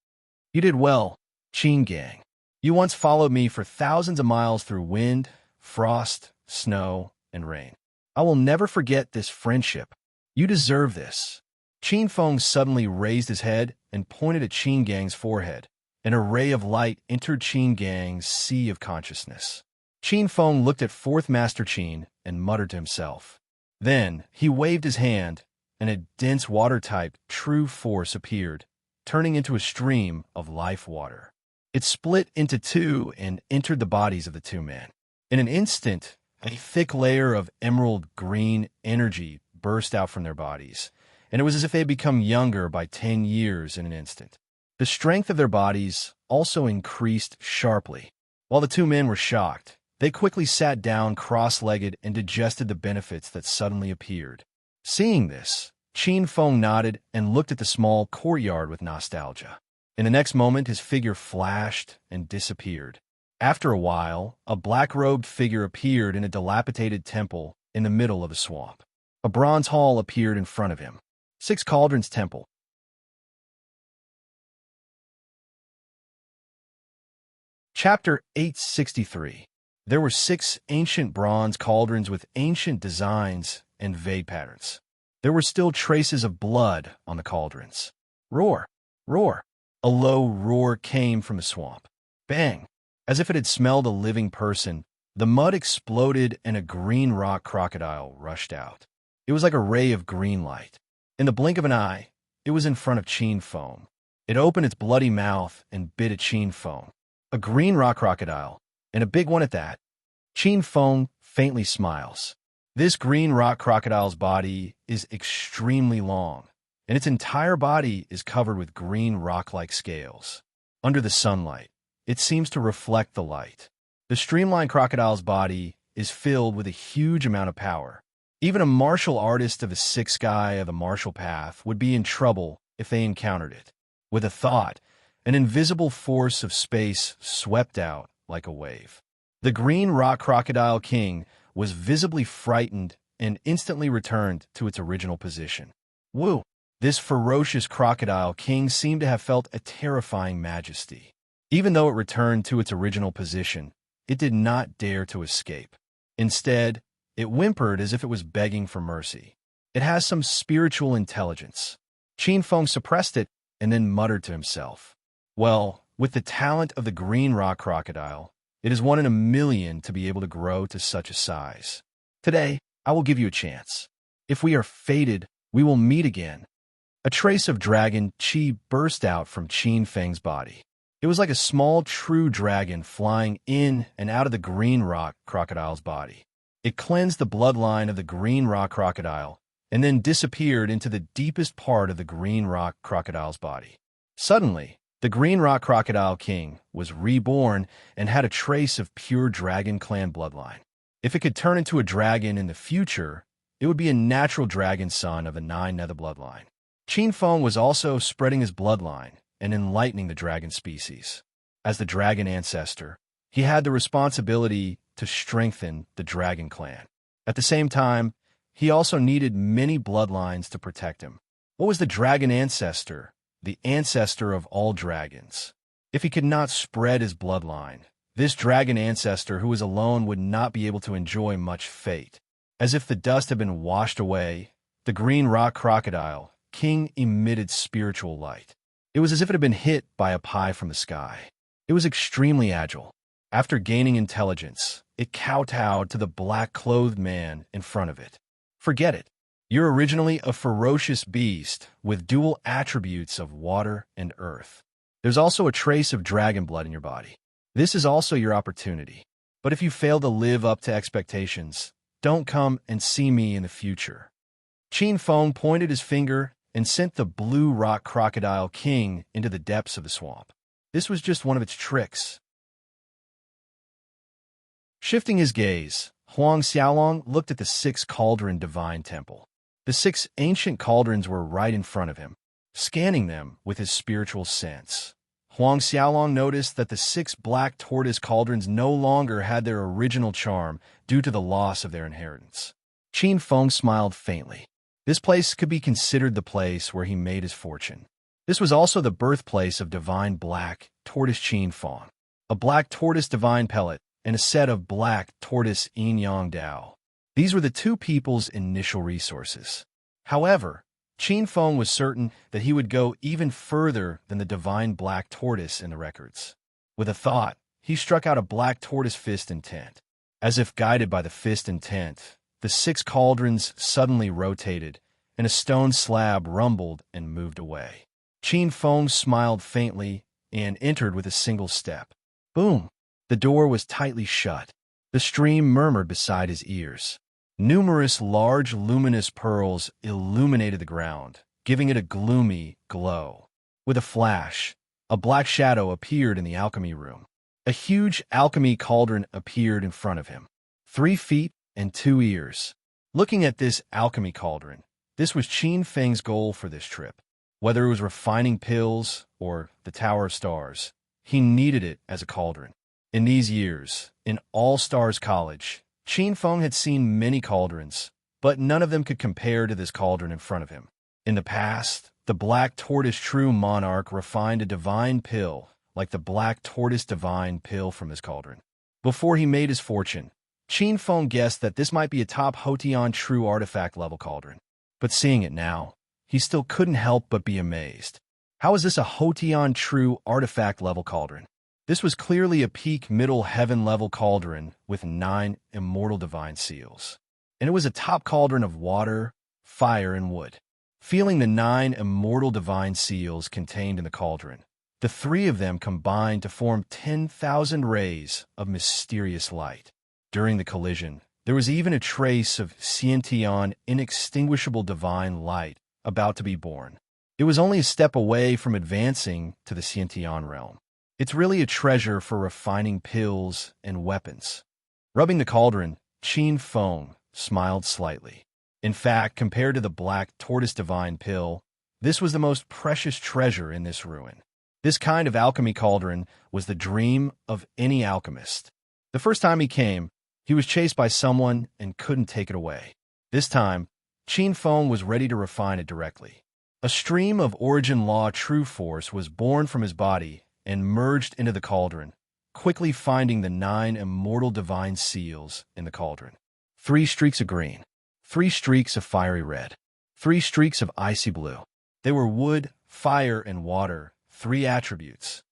You did well, Qin Gang. You once followed me for thousands of miles through wind, frost, snow, and rain. I will never forget this friendship. You deserve this. Qin Feng suddenly raised his head and pointed at Qin Gang's forehead. An array of light entered Qin Gang's sea of consciousness. Qin Feng looked at Fourth Master Qin and muttered to himself. Then he waved his hand, and a dense water-type true force appeared, turning into a stream of life water. It split into two and entered the bodies of the two men. In an instant, a thick layer of emerald green energy burst out from their bodies, and it was as if they had become younger by 10 years in an instant. The strength of their bodies also increased sharply. While the two men were shocked, they quickly sat down cross-legged and digested the benefits that suddenly appeared. Seeing this, Qin Feng nodded and looked at the small courtyard with nostalgia. In the next moment, his figure flashed and disappeared. After a while, a black-robed figure appeared in a dilapidated temple in the middle of a swamp. A bronze hall appeared in front of him. 6 Cauldrons Temple. Chapter 863. There were 6 ancient bronze cauldrons with ancient designs and vague patterns. There were still traces of blood on the cauldrons. Roar! Roar! A low roar came from the swamp. Bang! As if it had smelled a living person, the mud exploded and a green rock crocodile rushed out. It was like a ray of green light. In the blink of an eye, it was in front of Qin Feng. It opened its bloody mouth and bit at Qin Feng. A green rock crocodile, and a big one at that. Qin Feng faintly smiles. This green rock crocodile's body is extremely long, and its entire body is covered with green rock-like scales. Under the sunlight, it seems to reflect the light. The streamlined crocodile's body is filled with a huge amount of power. Even a martial artist of the sixth sky of the martial path would be in trouble if they encountered it. With a thought, an invisible force of space swept out like a wave. The green rock crocodile king was visibly frightened and instantly returned to its original position. Woo! This ferocious crocodile king seemed to have felt a terrifying majesty. Even though it returned to its original position, it did not dare to escape. Instead, it whimpered as if it was begging for mercy. It has some spiritual intelligence. Qin Feng suppressed it and then muttered to himself. Well, with the talent of the green rock crocodile, it is 1 in a million to be able to grow to such a size. Today, I will give you a chance. If we are fated, we will meet again. A trace of dragon qi burst out from Qin Feng's body. It was like a small true dragon flying in and out of the green rock crocodile's body. It cleansed the bloodline of the green rock crocodile and then disappeared into the deepest part of the green rock crocodile's body. Suddenly, the green rock crocodile king was reborn and had a trace of pure dragon clan bloodline. If it could turn into a dragon in the future, it would be a natural dragon son of the 9 nether bloodline. Qin Feng was also spreading his bloodline and enlightening the dragon species. As the dragon ancestor, he had the responsibility to strengthen the dragon clan. At the same time, he also needed many bloodlines to protect him. What was the dragon ancestor? The ancestor of all dragons. If he could not spread his bloodline, this dragon ancestor who was alone would not be able to enjoy much fate. As if the dust had been washed away, the green rock crocodile king emitted spiritual light. It was as if it had been hit by a pie from the sky. It was extremely agile. After gaining intelligence, it kowtowed to the black-clothed man in front of it. Forget it. You're originally a ferocious beast with dual attributes of water and earth. There's also a trace of dragon blood in your body. This is also your opportunity. But if you fail to live up to expectations, don't come and see me in the future. Qin Feng pointed his finger and sent the blue rock crocodile king into the depths of the swamp. This was just one of its tricks. Shifting his gaze, Huang Xiaolong looked at the 6 cauldron divine temple. The 6 ancient cauldrons were right in front of him, scanning them with his spiritual sense. Huang Xiaolong noticed that the 6 black tortoise cauldrons no longer had their original charm due to the loss of their inheritance. Qin Feng smiled faintly. This place could be considered the place where he made his fortune. This was also the birthplace of divine black tortoise Qin Feng, a black tortoise divine pellet, and a set of black tortoise yin-yang dao. These were the 2 people's initial resources. However, Qin Feng was certain that he would go even further than the divine black tortoise in the records. With a thought, he struck out a black tortoise fist intent. As if guided by the fist intent, the 6 cauldrons suddenly rotated, and a stone slab rumbled and moved away. Qin Feng smiled faintly and entered with a single step. Boom! The door was tightly shut. The stream murmured beside his ears. Numerous large luminous pearls illuminated the ground, giving it a gloomy glow. With a flash, a black shadow appeared in the alchemy room. A huge alchemy cauldron appeared in front of him. 3 feet and 2 ears. Looking at this alchemy cauldron, this was Qin Feng's goal for this trip. Whether it was refining pills or the Tower of Stars, he needed it as a cauldron. In these years, in All Stars College, Qin Feng had seen many cauldrons, but none of them could compare to this cauldron in front of him. In the past, the Black Tortoise True Monarch refined a divine pill, like the Black Tortoise Divine Pill from his cauldron. Before he made his fortune, Qin Feng guessed that this might be a top Hotian True Artifact level cauldron. But seeing it now, he still couldn't help but be amazed. How is this a Hotian True Artifact level cauldron? This was clearly a peak middle heaven level cauldron with 9 immortal divine seals. And it was a top cauldron of water, fire, and wood. Feeling the 9 immortal divine seals contained in the cauldron, the 3 of them combined to form 10,000 rays of mysterious light. During the collision, there was even a trace of Xiantian inextinguishable divine light about to be born. It was only a step away from advancing to the Xiantian realm. It's really a treasure for refining pills and weapons. Rubbing the cauldron, Qin Feng smiled slightly. In fact, compared to the Black Tortoise Divine Pill, this was the most precious treasure in this ruin. This kind of alchemy cauldron was the dream of any alchemist. The first time he came, he was chased by someone and couldn't take it away. This time, Qin Feng was ready to refine it directly. A stream of origin law true force was born from his body and merged into the cauldron, quickly finding the 9 immortal divine seals in the cauldron. 3 streaks of green, 3 streaks of fiery red, 3 streaks of icy blue. They were wood, fire, and water, 3 attributes.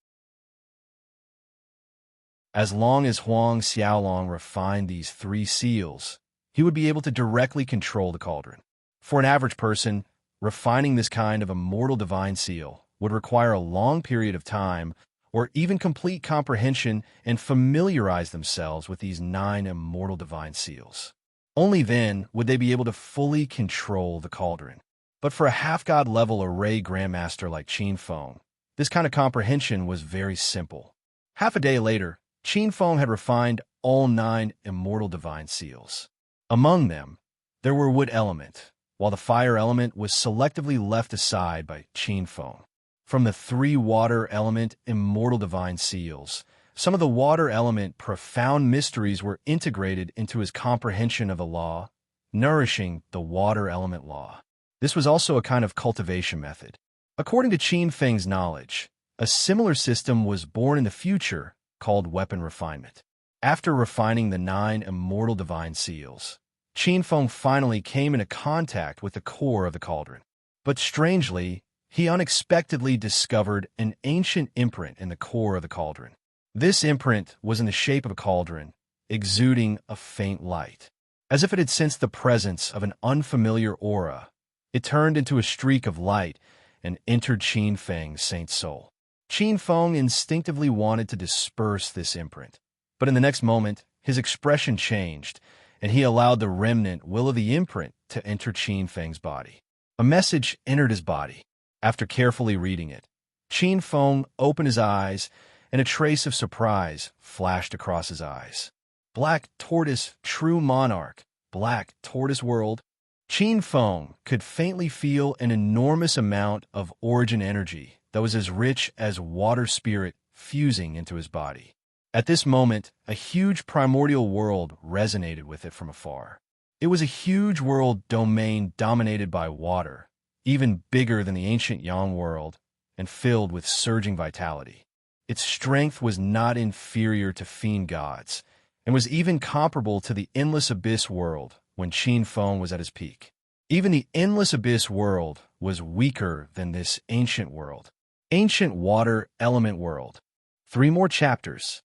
As long as Huang Xiaolong refined these 3 seals, he would be able to directly control the cauldron. For an average person, refining this kind of immortal divine seal would require a long period of time or even complete comprehension and familiarize themselves with these 9 immortal divine seals. Only then would they be able to fully control the cauldron. But for a half-god level array grandmaster like Qin Feng, this kind of comprehension was very simple. Half a day later, Qin Feng had refined all 9 immortal divine seals. Among them, there were wood element, while the fire element was selectively left aside by Qin Feng. From the 3 water element immortal divine seals, some of the water element profound mysteries were integrated into his comprehension of the law, nourishing the water element law. This was also a kind of cultivation method. According to Qin Feng's knowledge, a similar system was born in the future called weapon refinement. After refining the 9 immortal divine seals, Qin Feng finally came into contact with the core of the cauldron. But strangely, he unexpectedly discovered an ancient imprint in the core of the cauldron. This imprint was in the shape of a cauldron, exuding a faint light. As if it had sensed the presence of an unfamiliar aura, it turned into a streak of light and entered Qin Feng's saint soul. Qin Feng instinctively wanted to disperse this imprint, but in the next moment, his expression changed, and he allowed the remnant will of the imprint to enter Qin Feng's body. A message entered his body. After carefully reading it, Qin Feng opened his eyes, and a trace of surprise flashed across his eyes. Black Tortoise True Monarch, Black Tortoise World. Qin Feng could faintly feel an enormous amount of origin energy that was as rich as water spirit fusing into his body. At this moment, a huge primordial world resonated with it from afar. It was a huge world domain dominated by water, even bigger than the ancient Yang world, and filled with surging vitality. Its strength was not inferior to fiend gods, and was even comparable to the Endless Abyss world when Qin Feng was at his peak. Even the Endless Abyss world was weaker than this ancient world. Ancient Water Element World. 3 more chapters.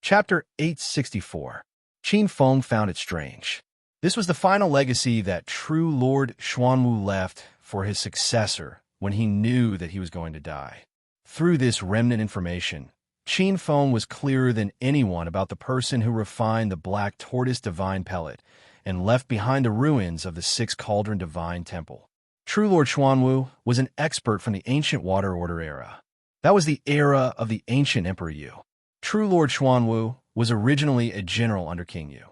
Chapter 864. Qin Feng found it strange. This was the final legacy that true Lord Xuanwu left for his successor when he knew that he was going to die. Through this remnant information, Qin Feng was clearer than anyone about the person who refined the Black Tortoise Divine Pellet and left behind the ruins of the Six Cauldron Divine Temple. True Lord Xuanwu was an expert from the ancient Water Order era. That was the era of the ancient Emperor Yu. True Lord Xuanwu was originally a general under King Yu.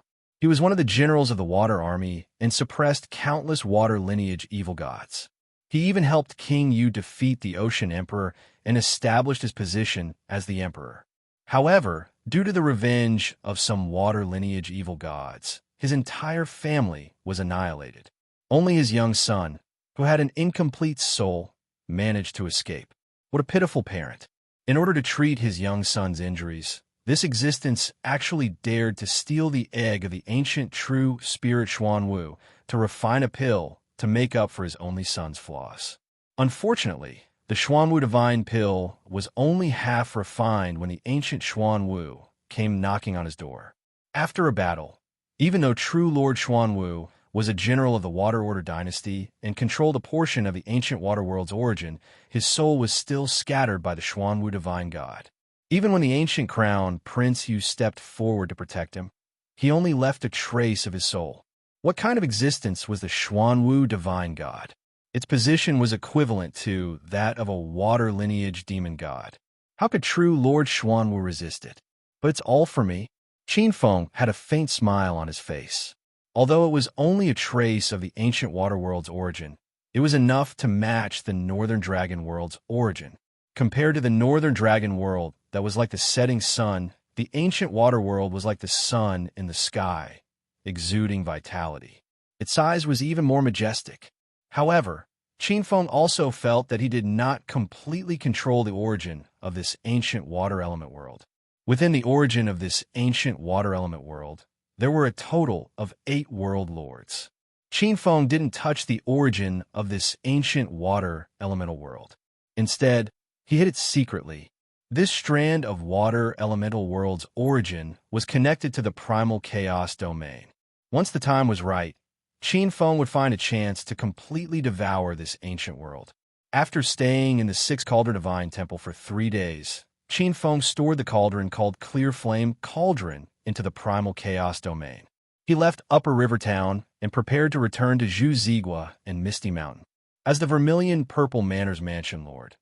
He was one of the generals of the Water Army and suppressed countless water lineage evil gods. He even helped King Yu defeat the Ocean Emperor and established his position as the Emperor. However, due to the revenge of some water lineage evil gods, his entire family was annihilated. Only his young son, who had an incomplete soul, managed to escape. What a pitiful parent. In order to treat his young son's injuries, this existence actually dared to steal the egg of the ancient true spirit Xuanwu to refine a pill to make up for his only son's flaws. Unfortunately, the Xuanwu divine pill was only half refined when the ancient Xuanwu came knocking on his door. After a battle, even though true Lord Xuanwu was a general of the Water Order dynasty and controlled a portion of the ancient water world's origin, his soul was still scattered by the Xuanwu divine god. Even when the ancient crown Prince Yu stepped forward to protect him, he only left a trace of his soul. What kind of existence was the Xuanwu divine god? Its position was equivalent to that of a water lineage demon god. How could true Lord Xuanwu resist it? But it's all for me. Qin Feng had a faint smile on his face. Although it was only a trace of the ancient water world's origin, it was enough to match the Northern Dragon world's origin. Compared to the Northern Dragon world that was like the setting sun, the ancient water world was like the sun in the sky, exuding vitality. Its size was even more majestic. However, Qin Feng also felt that he did not completely control the origin of this ancient water element world. Within the origin of this ancient water element world, there were a total of 8 world lords. Qin Feng didn't touch the origin of this ancient water elemental world. Instead, he hid it secretly. This strand of water elemental world's origin was connected to the primal chaos domain. Once the time was right, Qin Feng would find a chance to completely devour this ancient world. After staying in the Six Cauldron Divine Temple for 3 days, Qin Feng stored the cauldron called Clear Flame Cauldron into the primal chaos domain. He left Upper River Town and prepared to return to Zhu Zigua and Misty Mountain. As the Vermilion Purple Manor's Mansion Lord,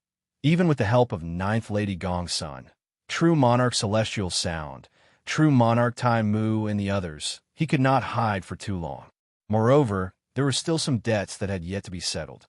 even with the help of Ninth Lady Gong's son, True Monarch Celestial Sound, True Monarch Tai Mu, and the others, he could not hide for too long. Moreover, there were still some debts that had yet to be settled.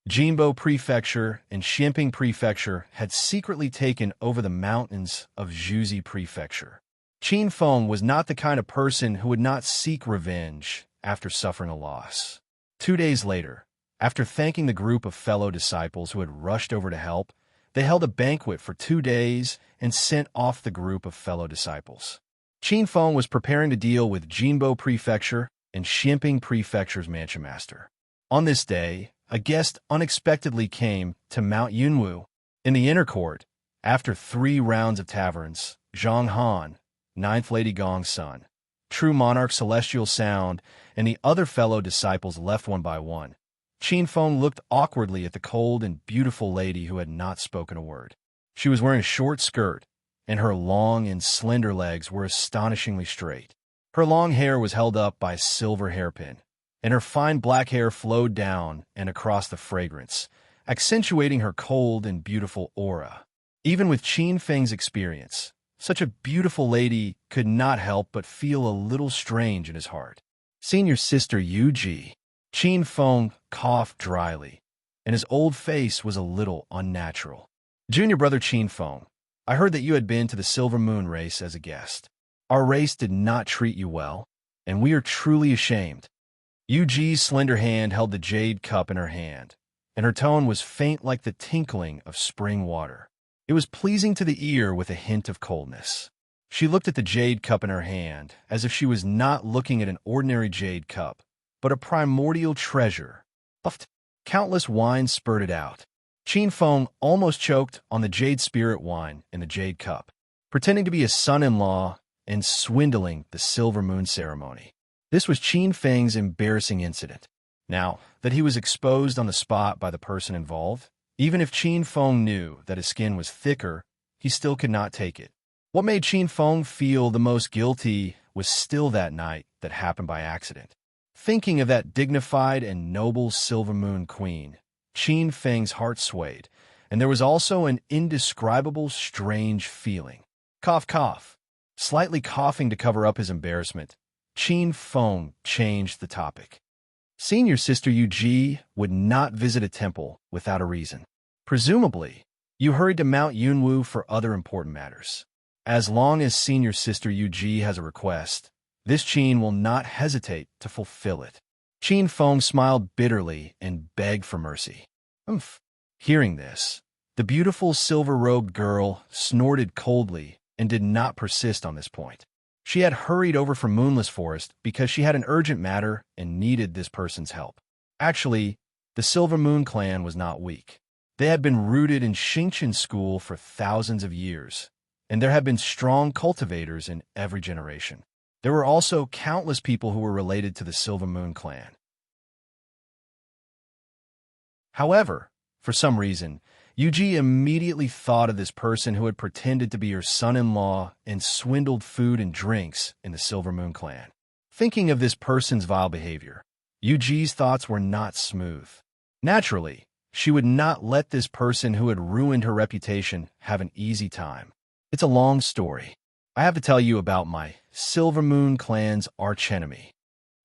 Jinbo Prefecture and Xianping Prefecture had secretly taken over the mountains of Zhuzi Prefecture. Qin Feng was not the kind of person who would not seek revenge after suffering a loss. 2 days later, after thanking the group of fellow disciples who had rushed over to help, they held a banquet for 2 days and sent off the group of fellow disciples. Qin Feng was preparing to deal with Jinbo Prefecture and Xianping Prefecture's Mansion Master. On this day, a guest unexpectedly came to Mount Yunwu. In the inner court, after 3 rounds of taverns, Zhang Han, Ninth Lady Gong's son, True Monarch Celestial Sound, and the other fellow disciples left one by one. Qin Feng looked awkwardly at the cold and beautiful lady who had not spoken a word. She was wearing a short skirt, and her long and slender legs were astonishingly straight. Her long hair was held up by a silver hairpin, and her fine black hair flowed down and across the fragrance, accentuating her cold and beautiful aura. Even with Qin Feng's experience, such a beautiful lady could not help but feel a little strange in his heart. Seeing your sister Yuji, Qin Feng coughed dryly, and his old face was a little unnatural. Junior brother Qin Feng, I heard that you had been to the Silver Moon race as a guest. Our race did not treat you well, and we are truly ashamed. Yuji's slender hand held the jade cup in her hand, and her tone was faint like the tinkling of spring water. It was pleasing to the ear with a hint of coldness. She looked at the jade cup in her hand as if she was not looking at an ordinary jade cup, but a primordial treasure. Puffed. Countless wine spurted out. Qin Feng almost choked on the jade spirit wine in the jade cup. pretending to be his son-in-law and swindling the silver moon ceremony. This was Qin Feng's embarrassing incident. Now that he was exposed on the spot by the person involved, even if Qin Feng knew that his skin was thicker, he still could not take it. What made Qin Feng feel the most guilty was still that night that happened by accident. Thinking of that dignified and noble silver moon queen, Qin Feng's heart swayed, and there was also an indescribable strange feeling. Cough, cough. Slightly coughing to cover up his embarrassment, Qin Feng changed the topic. Senior sister Yu Ji would not visit a temple without a reason. Presumably, you hurried to Mount Yunwu for other important matters. As long as senior sister Yu Ji has a request, this Qin will not hesitate to fulfill it. Qin Feng smiled bitterly and begged for mercy. Umph. Hearing this, the beautiful silver-robed girl snorted coldly and did not persist on this point. She had hurried over from Moonless Forest because she had an urgent matter and needed this person's help. Actually, the Silver Moon clan was not weak. They had been rooted in Xingqian school for thousands of years, and there had been strong cultivators in every generation. There were also countless people who were related to the Silver Moon clan. However, for some reason, Yuji immediately thought of this person who had pretended to be her son-in-law and swindled food and drinks in the Silver Moon clan. Thinking of this person's vile behavior, Yuji's thoughts were not smooth. Naturally, she would not let this person who had ruined her reputation have an easy time. It's a long story. I have to tell you about my Silver Moon clan's archenemy.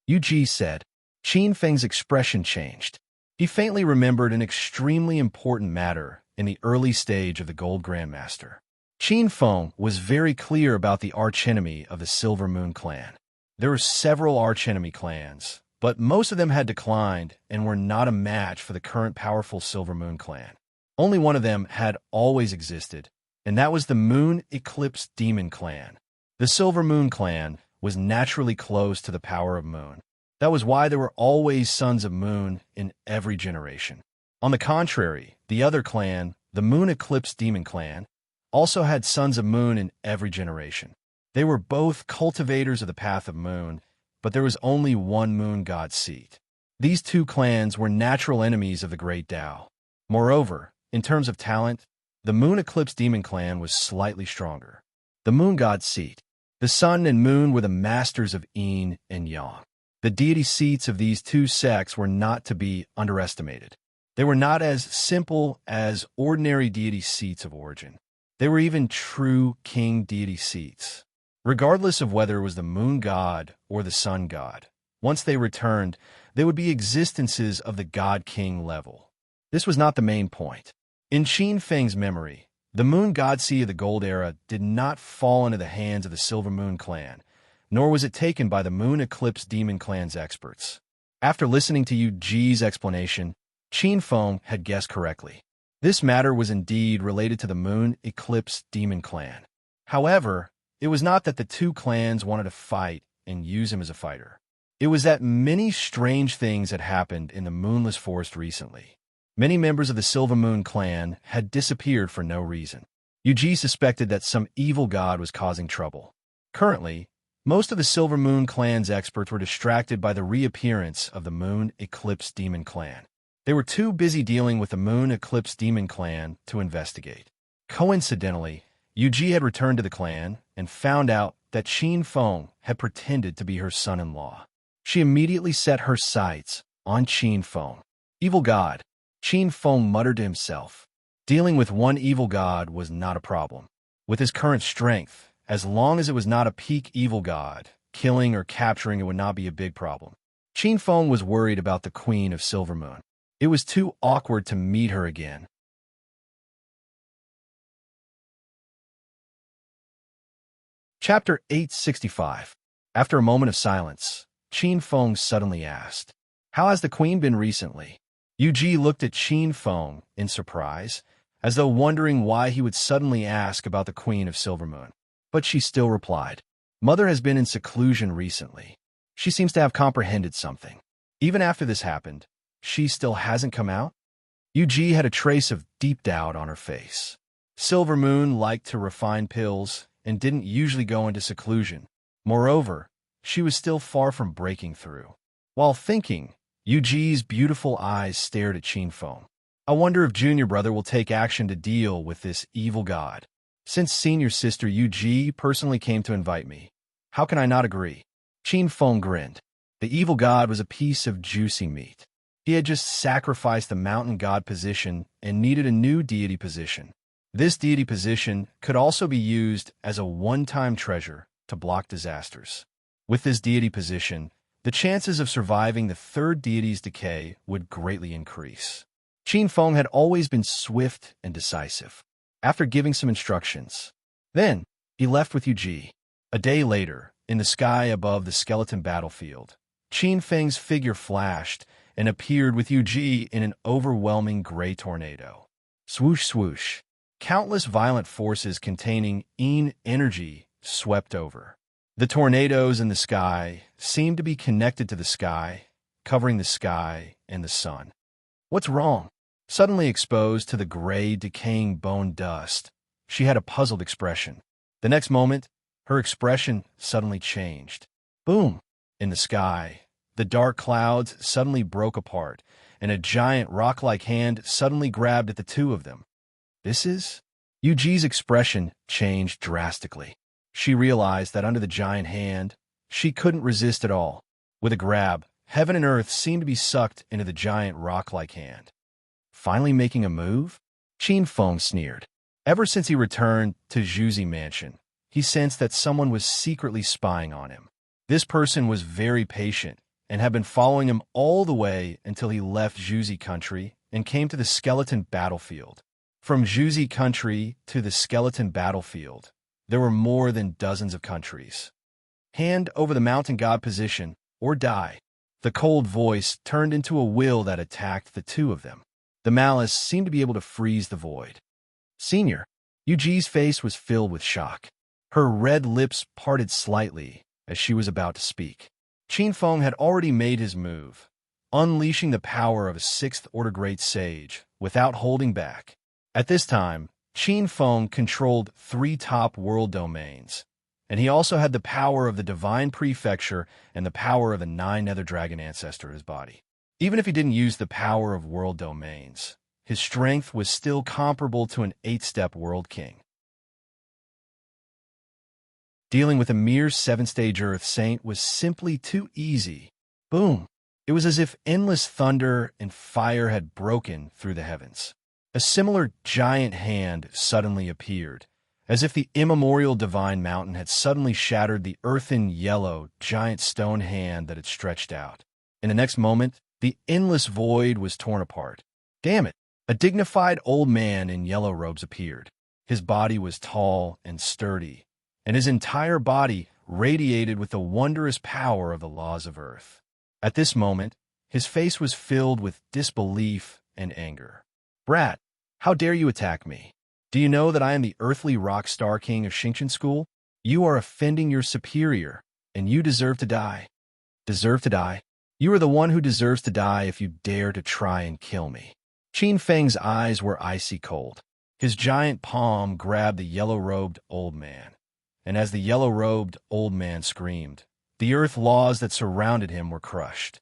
Yuji said. Qin Feng's expression changed. He faintly remembered an extremely important matter in the early stage of the Gold Grandmaster. Qin Feng was very clear about the archenemy of the Silver Moon clan. There were several archenemy clans, but most of them had declined and were not a match for the current powerful Silver Moon clan. Only one of them had always existed, and that was the Moon Eclipse Demon clan. The Silver Moon clan was naturally close to the power of Moon. That was why there were always sons of Moon in every generation. On the contrary, the other clan, the Moon Eclipse Demon clan, also had sons of Moon in every generation. They were both cultivators of the path of Moon, but there was only one Moon God seat. These two clans were natural enemies of the Great Tao. Moreover, in terms of talent, the Moon Eclipse Demon clan was slightly stronger. The Moon God seat. The Sun and Moon were the masters of Yin and Yang. The deity seats of these two sects were not to be underestimated. They were not as simple as ordinary deity seats of origin. They were even true king deity seats. Regardless of whether it was the moon god or the sun god, once they returned, they would be existences of the god-king level. This was not the main point. In Qin Feng's memory, the moon god seat of the Gold Era did not fall into the hands of the Silver Moon clan, nor was it taken by the Moon Eclipse Demon clan's experts. After listening to Yu Ji's explanation, Qin Feng had guessed correctly. This matter was indeed related to the Moon Eclipse Demon clan. However, it was not that the two clans wanted to fight and use him as a fighter. It was that many strange things had happened in the Moonless Forest recently. Many members of the Silver Moon clan had disappeared for no reason. Yu Ji suspected that some evil god was causing trouble. Currently, most of the Silver Moon clan's experts were distracted by the reappearance of the Moon Eclipse Demon clan. They were too busy dealing with the Moon Eclipse Demon clan to investigate. Coincidentally, Yu Ji had returned to the clan and found out that Qin Feng had pretended to be her son-in-law. She immediately set her sights on Qin Feng. Evil god, Qin Feng muttered to himself. Dealing with one evil god was not a problem. With his current strength, as long as it was not a peak evil god, killing or capturing it would not be a big problem. Qin Feng was worried about the Queen of Silver Moon. It was too awkward to meet her again. Chapter 865. After a moment of silence, Qin Feng suddenly asked, "How has the Queen been recently?" Yu Ji looked at Qin Feng in surprise, as though wondering why he would suddenly ask about the Queen of Silver Moon. But she still replied, "Mother has been in seclusion recently. She seems to have comprehended something. Even after this happened, she still hasn't come out?" Yu Ji had a trace of deep doubt on her face. Silver Moon liked to refine pills, and didn't usually go into seclusion. Moreover, she was still far from breaking through. While thinking, Yuji's beautiful eyes stared at Qinfeng. I wonder if junior brother will take action to deal with this evil god. Since senior sister Yuji personally came to invite me, how can I not agree? Qinfeng grinned. The evil god was a piece of juicy meat. He had just sacrificed the mountain god position and needed a new deity position. This deity position could also be used as a one-time treasure to block disasters. With this deity position, the chances of surviving the third deity's decay would greatly increase. Qinfeng had always been swift and decisive. After giving some instructions, then he left with Yuji. A day later, in the sky above the skeleton battlefield, Qinfeng's figure flashed and appeared with Yuji in an overwhelming gray tornado. Swoosh, swoosh. Countless violent forces containing energy swept over. The tornadoes in the sky seemed to be connected to the sky, covering the sky and the sun. What's wrong? Suddenly exposed to the gray, decaying bone dust, she had a puzzled expression. The next moment, her expression suddenly changed. Boom! In the sky, the dark clouds suddenly broke apart, and a giant rock-like hand suddenly grabbed at the two of them. This is? Yuji's expression changed drastically. She realized that under the giant hand, she couldn't resist at all. With a grab, heaven and earth seemed to be sucked into the giant rock-like hand. Finally making a move? Qinfeng sneered. Ever since he returned to Zhuzi Mansion, he sensed that someone was secretly spying on him. This person was very patient and had been following him all the way until he left Zhuzi country and came to the skeleton battlefield. From Zhuzi country to the skeleton battlefield, there were more than dozens of countries. Hand over the mountain god position, or die. The cold voice turned into a will that attacked the two of them. The malice seemed to be able to freeze the void. Senior, Yuji's face was filled with shock. Her red lips parted slightly as she was about to speak. Qinfeng had already made his move, unleashing the power of a sixth-order great sage without holding back. At this time, Qinfeng controlled 3 top world domains, and he also had the power of the divine prefecture and the power of the 9 nether dragon ancestor in his body. Even if he didn't use the power of world domains, his strength was still comparable to an 8-step world king. Dealing with a mere 7-stage Earth Saint was simply too easy. Boom! It was as if endless thunder and fire had broken through the heavens. A similar giant hand suddenly appeared, as if the immemorial divine mountain had suddenly shattered the earthen yellow giant stone hand that had stretched out. In the next moment, the endless void was torn apart. Damn it! A dignified old man in yellow robes appeared. His body was tall and sturdy, and his entire body radiated with the wondrous power of the laws of earth. At this moment, his face was filled with disbelief and anger. Brat, how dare you attack me? Do you know that I am the earthly rock star king of Xingqian School? You are offending your superior, and you deserve to die. Deserve to die? You are the one who deserves to die if you dare to try and kill me. Qinfeng's eyes were icy cold. His giant palm grabbed the yellow-robed old man, and as the yellow-robed old man screamed, the earth laws that surrounded him were crushed.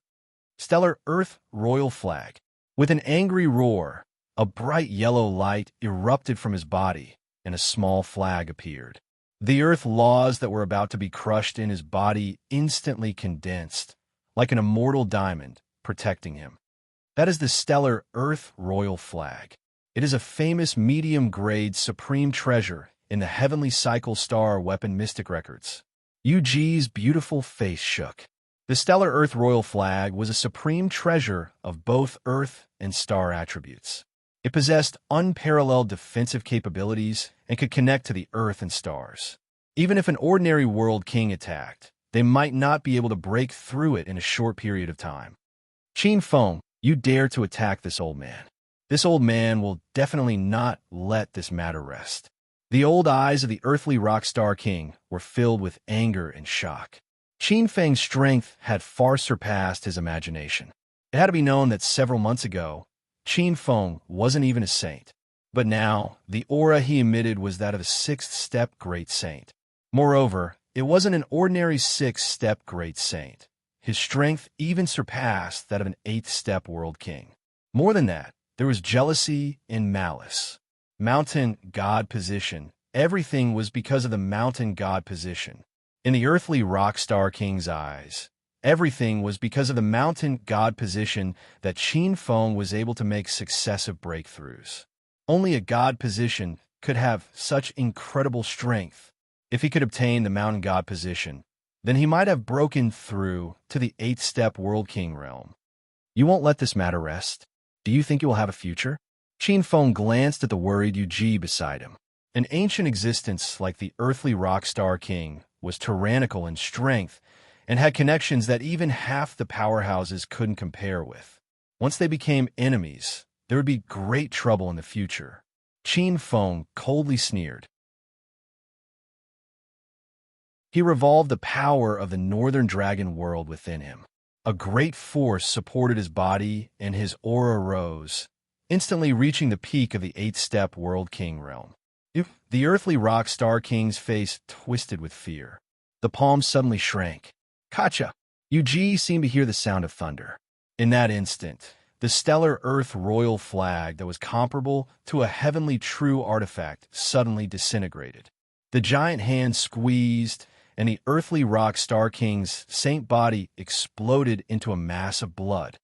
Stellar Earth Royal Flag. With an angry roar, a bright yellow light erupted from his body, and a small flag appeared. The earth laws that were about to be crushed in his body instantly condensed, like an immortal diamond, protecting him. That is the Stellar Earth Royal Flag. It is a famous medium-grade supreme treasure in the Heavenly Cycle Star Weapon Mystic Records. Yuji's beautiful face shook. The Stellar Earth Royal Flag was a supreme treasure of both Earth and Star attributes. It possessed unparalleled defensive capabilities and could connect to the Earth and stars. Even if an ordinary world king attacked, they might not be able to break through it in a short period of time. Qinfeng, you dare to attack this old man. This old man will definitely not let this matter rest. The old eyes of the earthly rock star king were filled with anger and shock. Qinfeng's strength had far surpassed his imagination. It had to be known that several months ago, Qinfeng wasn't even a saint. But now, the aura he emitted was that of a sixth-step great saint. Moreover, it wasn't an ordinary sixth-step great saint. His strength even surpassed that of an eighth-step world king. More than that, there was jealousy and malice. Mountain god position. Everything was because of the mountain god position. In the earthly rock star king's eyes, everything was because of the mountain god position that Qin Feng was able to make successive breakthroughs. Only a god position could have such incredible strength. If he could obtain the mountain god position, then he might have broken through to the eighth-step world king realm. You won't let this matter rest. Do you think you will have a future? Qin Feng glanced at the worried Yu beside him. An ancient existence like the earthly rock star king was tyrannical in strength and had connections that even half the powerhouses couldn't compare with. Once they became enemies, there would be great trouble in the future. Qin Feng coldly sneered. He revolved the power of the northern dragon world within him. A great force supported his body, and his aura rose, instantly reaching the peak of the eighth-step world king realm. The earthly rock star king's face twisted with fear. The palms suddenly shrank. Kacha! Yu seemed to hear the sound of thunder. In that instant, the stellar earth royal flag that was comparable to a heavenly true artifact suddenly disintegrated. The giant hand squeezed, and the earthly rock star king's saint body exploded into a mass of blood.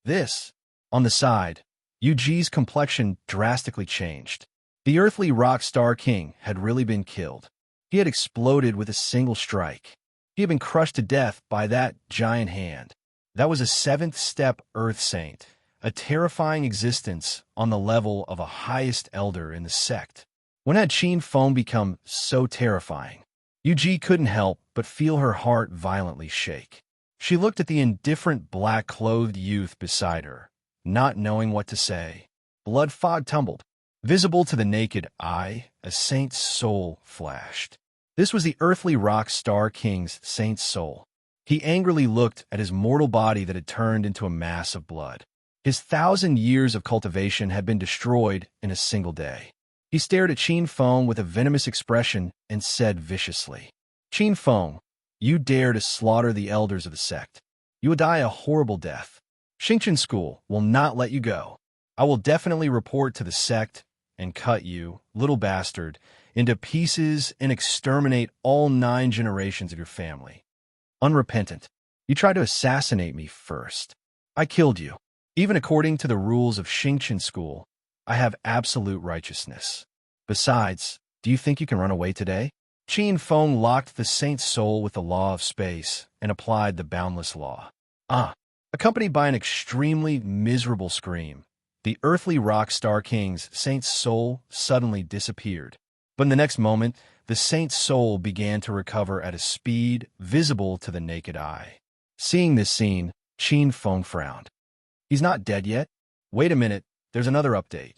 This, on the side, Yuji's complexion drastically changed. The earthly rock star king had really been killed. He had exploded with a single strike. He had been crushed to death by that giant hand. That was a seventh-step earth saint, a terrifying existence on the level of a highest elder in the sect. When had Qin Feng become so terrifying? Yuji couldn't help but feel her heart violently shake. She looked at the indifferent black-clothed youth beside her, not knowing what to say. Blood fog tumbled. Visible to the naked eye, a saint's soul flashed. This was the earthly rock star king's saint's soul. He angrily looked at his mortal body that had turned into a mass of blood. His 1,000 years of cultivation had been destroyed in a single day. He stared at Qin Feng with a venomous expression and said viciously, "Qin Feng, you dare to slaughter the elders of the sect. You will die a horrible death. Xingqian School will not let you go. I will definitely report to the sect and cut you, little bastard, into pieces and exterminate all 9 generations of your family. Unrepentant, you tried to assassinate me first. I killed you. Even according to the rules of Xingqian School, I have absolute righteousness. Besides, do you think you can run away today?" Qin Feng locked the saint's soul with the law of space and applied the boundless law. Accompanied by an extremely miserable scream, the earthly rock star king's saint's soul suddenly disappeared. But in the next moment, the saint's soul began to recover at a speed visible to the naked eye. Seeing this scene, Qin Feng frowned. He's not dead yet. Wait a minute, there's another update.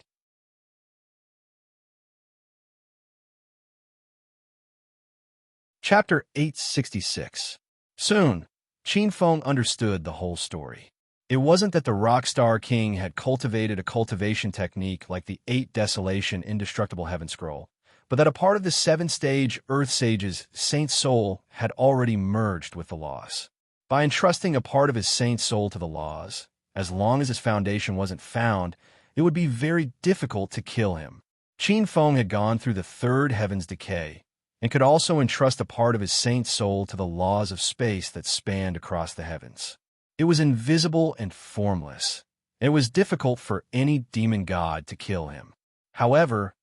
Chapter 866. Soon, Qin Feng understood the whole story. It wasn't that the Rockstar King had cultivated a cultivation technique like the 8 Desolation Indestructible Heaven Scroll, but that a part of the 7-stage Earth Sage's Saint Soul had already merged with the laws. By entrusting a part of his Saint Soul to the laws, as long as his foundation wasn't found, it would be very difficult to kill him. Qin Feng had gone through the 3rd Heaven's decay, and could also entrust a part of his saint soul to the laws of space that spanned across the heavens. It was invisible and formless, and it was difficult for any demon god to kill him. However,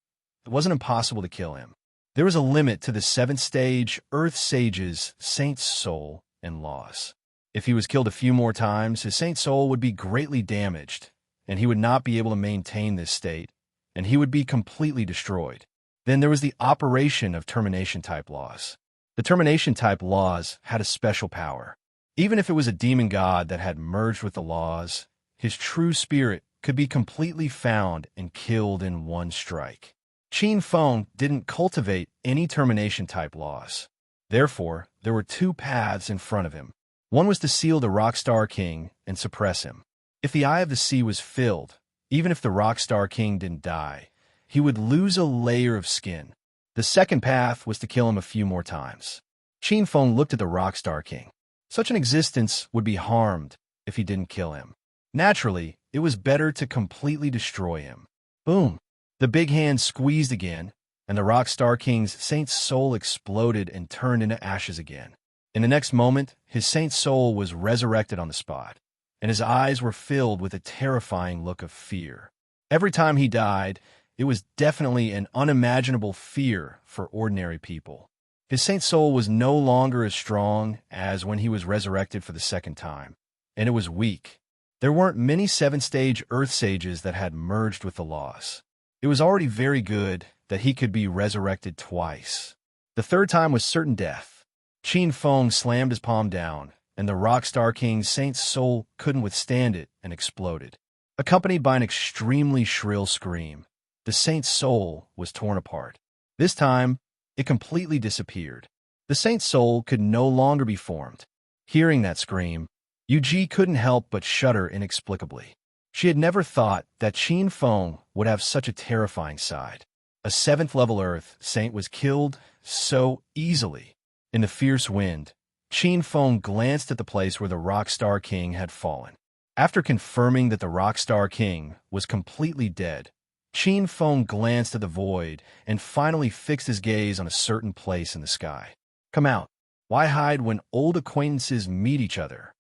it wasn't impossible to kill him. There was a limit to the 7th-stage Earth Sage's saint soul and laws. If he was killed a few more times, his saint soul would be greatly damaged, and he would not be able to maintain this state, and he would be completely destroyed. Then there was the operation of termination-type laws. The termination-type laws had a special power. Even if it was a demon god that had merged with the laws, his true spirit could be completely found and killed in one strike. Qin Feng didn't cultivate any termination-type laws. Therefore, there were 2 paths in front of him. One was to seal the Rockstar King and suppress him. If the Eye of the Sea was filled, even if the Rockstar King didn't die, he would lose a layer of skin. The second path was to kill him a few more times. Qin Feng looked at the Rockstar King. Such an existence would be harmed if he didn't kill him. Naturally, it was better to completely destroy him. Boom! The big hand squeezed again, and the Rockstar King's saint's soul exploded and turned into ashes again. In the next moment, his saint's soul was resurrected on the spot, and his eyes were filled with a terrifying look of fear. Every time he died, it was definitely an unimaginable fear for ordinary people. His saint's soul was no longer as strong as when he was resurrected for the second time, and it was weak. There weren't many seven-stage Earth sages that had merged with the loss. It was already very good that he could be resurrected twice. The third time was certain death. Qin Feng slammed his palm down, and the Rockstar King's saint's soul couldn't withstand it and exploded. Accompanied by an extremely shrill scream, the saint's soul was torn apart. This time, it completely disappeared. The saint's soul could no longer be formed. Hearing that scream, Yuji couldn't help but shudder inexplicably. She had never thought that Qin Feng would have such a terrifying side. A 7th-level Earth saint was killed so easily. In the fierce wind, Qin Feng glanced at the place where the Rockstar King had fallen. After confirming that the Rockstar King was completely dead, Qin Feng glanced at the void and finally fixed his gaze on a certain place in the sky. Come out. Why hide when old acquaintances meet each other?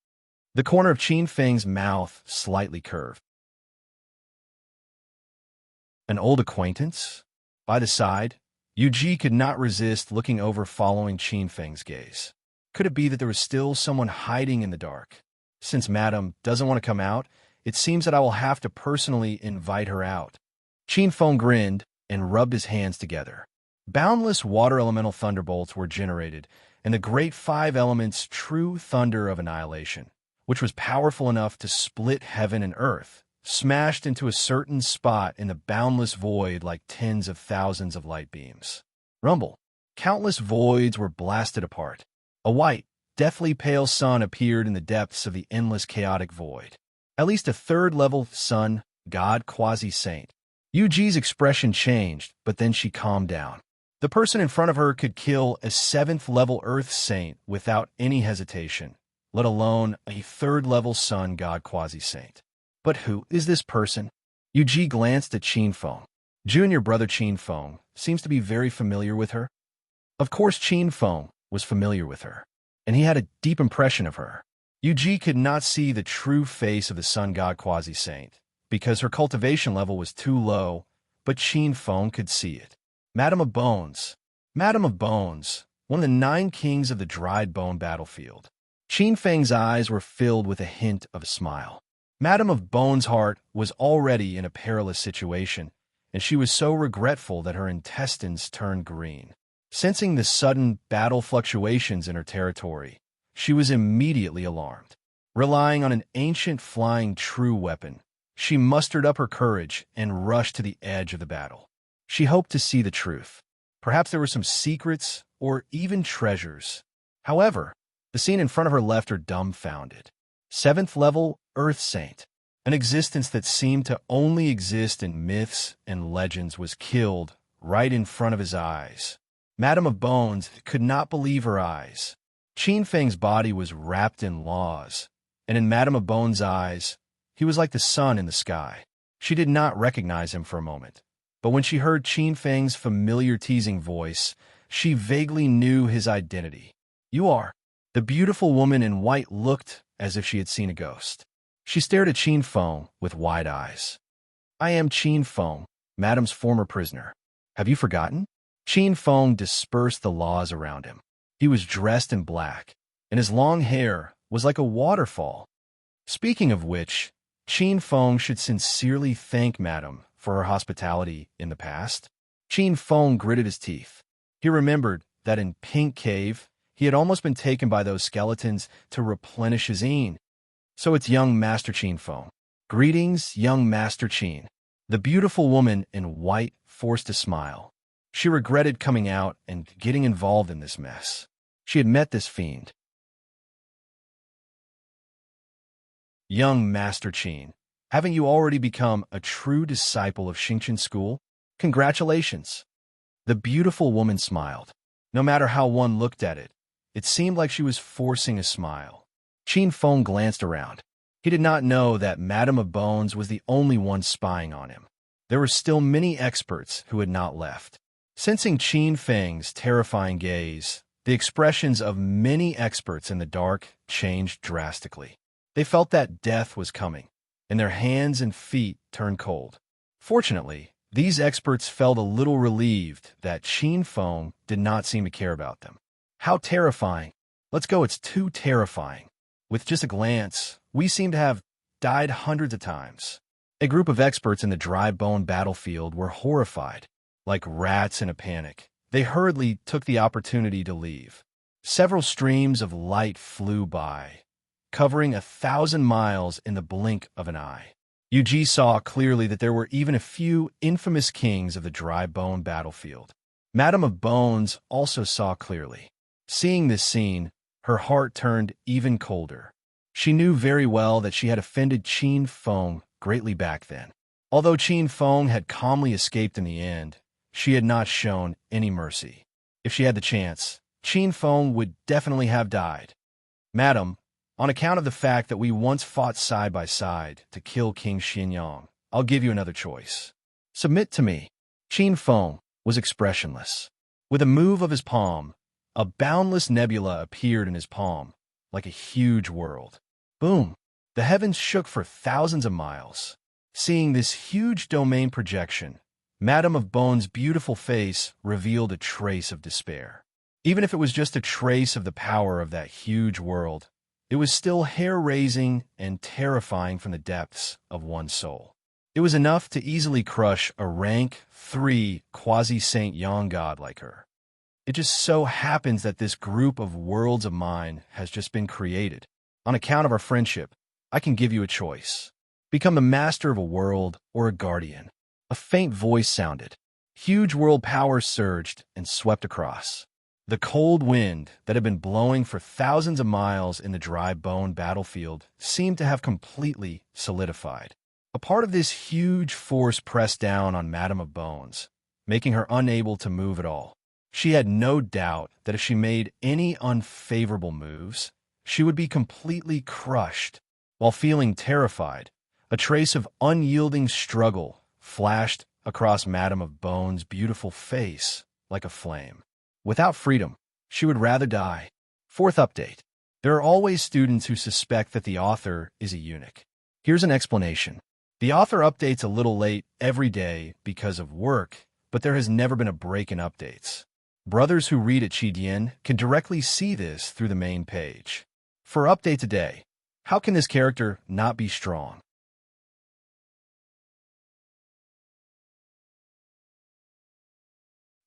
The corner of Qin Feng's mouth slightly curved. An old acquaintance? By the side, Yuji could not resist looking over following Qin Feng's gaze. Could it be that there was still someone hiding in the dark? Since Madame doesn't want to come out, it seems that I will have to personally invite her out. Qin Feng grinned and rubbed his hands together. Boundless water elemental thunderbolts were generated, and the great 5 elements' true thunder of annihilation, which was powerful enough to split heaven and earth, smashed into a certain spot in the boundless void like tens of thousands of light beams. Rumble. Countless voids were blasted apart. A white, deathly pale sun appeared in the depths of the endless chaotic void. At least a 3rd-level sun, god, quasi-saint. Yuji's expression changed, but then she calmed down. The person in front of her could kill a 7th-level Earth saint without any hesitation, let alone a 3rd-level sun god quasi-saint. But who is this person? Yuji glanced at Qin Feng. Junior brother Qin Feng seems to be very familiar with her. Of course Qin Feng was familiar with her, and he had a deep impression of her. Yuji could not see the true face of the sun god quasi-saint, because her cultivation level was too low, but Qin Feng could see it. Madame of Bones. Madame of Bones, one of the 9 kings of the dried bone battlefield. Qin Feng's eyes were filled with a hint of a smile. Madame of Bones' heart was already in a perilous situation, and she was so regretful that her intestines turned green. Sensing the sudden battle fluctuations in her territory, she was immediately alarmed. Relying on an ancient flying true weapon, she mustered up her courage and rushed to the edge of the battle. She hoped to see the truth. Perhaps there were some secrets or even treasures. However, the scene in front of her left her dumbfounded. 7th-level Earth Saint, an existence that seemed to only exist in myths and legends, was killed right in front of his eyes. Madame of Bones could not believe her eyes. Qin Feng's body was wrapped in laws, and in Madame of Bones' eyes, he was like the sun in the sky. She did not recognize him for a moment, but when she heard Qin Feng's familiar teasing voice, she vaguely knew his identity. You are. The beautiful woman in white looked as if she had seen a ghost. She stared at Qin Feng with wide eyes. I am Qin Feng, Madame's former prisoner. Have you forgotten? Qin Feng dispersed the laws around him. He was dressed in black, and his long hair was like a waterfall. Speaking of which, Qin Feng should sincerely thank Madame for her hospitality in the past. Qin Feng gritted his teeth. He remembered that in Pink Cave, he had almost been taken by those skeletons to replenish his yin. So it's young Master Qin Feng. Greetings, young Master Qin. The beautiful woman in white forced a smile. She regretted coming out and getting involved in this mess. She had met this fiend. Young Master Qin, haven't you already become a true disciple of Xingqian school? Congratulations. The beautiful woman smiled. No matter how one looked at it, it seemed like she was forcing a smile. Qin Feng glanced around. He did not know that Madame of Bones was the only one spying on him. There were still many experts who had not left. Sensing Qin Feng's terrifying gaze, the expressions of many experts in the dark changed drastically. They felt that death was coming, and their hands and feet turned cold. Fortunately, these experts felt a little relieved that Qin Feng did not seem to care about them. How terrifying. Let's go, it's too terrifying. With just a glance, we seem to have died hundreds of times. A group of experts in the dry bone battlefield were horrified. Like rats in a panic, they hurriedly took the opportunity to leave. Several streams of light flew by, covering 1,000 miles in the blink of an eye. Yuji saw clearly that there were even a few infamous kings of the dry bone battlefield. Madame of Bones also saw clearly. Seeing this scene, her heart turned even colder. She knew very well that she had offended Qin Feng greatly back then. Although Qin Feng had calmly escaped in the end, she had not shown any mercy. If she had the chance, Qin Feng would definitely have died. Madam, on account of the fact that we once fought side by side to kill King Xinyang, I'll give you another choice. Submit to me. Qin Feng was expressionless. With a move of his palm, a boundless nebula appeared in his palm, like a huge world. Boom! The heavens shook for thousands of miles. Seeing this huge domain projection, Madame of Bones' beautiful face revealed a trace of despair. Even if it was just a trace of the power of that huge world, it was still hair-raising and terrifying from the depths of one's soul. It was enough to easily crush a rank 3 quasi-Saint Yang god like her. It just so happens that this group of worlds of mine has just been created. On account of our friendship, I can give you a choice. Become the master of a world or a guardian. A faint voice sounded. Huge world power surged and swept across. The cold wind that had been blowing for thousands of miles in the dry bone battlefield seemed to have completely solidified. A part of this huge force pressed down on Madame of Bones, making her unable to move at all. She had no doubt that if she made any unfavorable moves, she would be completely crushed. While feeling terrified, a trace of unyielding struggle flashed across Madame of Bones' beautiful face like a flame. Without freedom, she would rather die. Fourth update. There are always students who suspect that the author is a eunuch. Here's an explanation. The author updates a little late every day because of work, but there has never been a break in updates. Brothers who read at Qidian can directly see this through the main page. For update today, how can this character not be strong?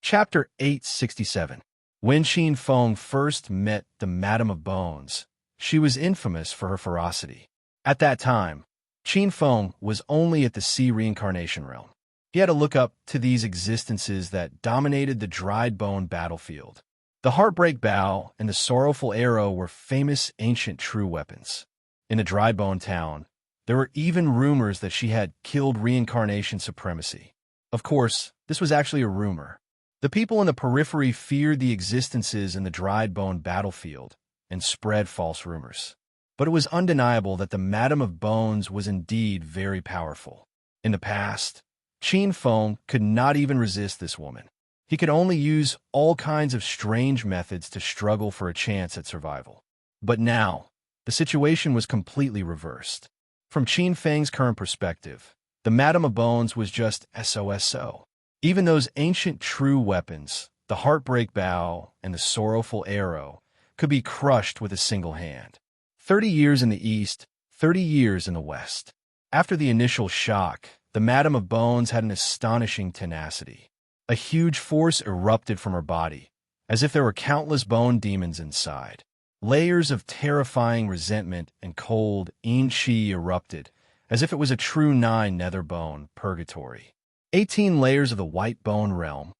Chapter 867. When Qin Feng first met the Madame of Bones, she was infamous for her ferocity. At that time, Qin Feng was only at the sea reincarnation realm. He had to look up to these existences that dominated the dried bone battlefield. The heartbreak bow and the sorrowful arrow were famous ancient true weapons. In the dry bone town, there were even rumors that she had killed reincarnation supremacy. Of course, this was actually a rumor. The people in the periphery feared the existences in the dried bone battlefield and spread false rumors. But it was undeniable that the Madame of Bones was indeed very powerful. In the past, Qin Feng could not even resist this woman. He could only use all kinds of strange methods to struggle for a chance at survival. But now, the situation was completely reversed. From Qin Feng's current perspective, the Madame of Bones was just SOSO. Even those ancient true weapons, the heartbreak bow and the sorrowful arrow, could be crushed with a single hand. 30 years in the east, 30 years in the west. After the initial shock, the Madame of Bones had an astonishing tenacity. A huge force erupted from her body, as if there were countless bone demons inside. Layers of terrifying resentment and cold Yin-Chi erupted, as if it was a true 9 nether bone purgatory. 18 layers of the white bone realm.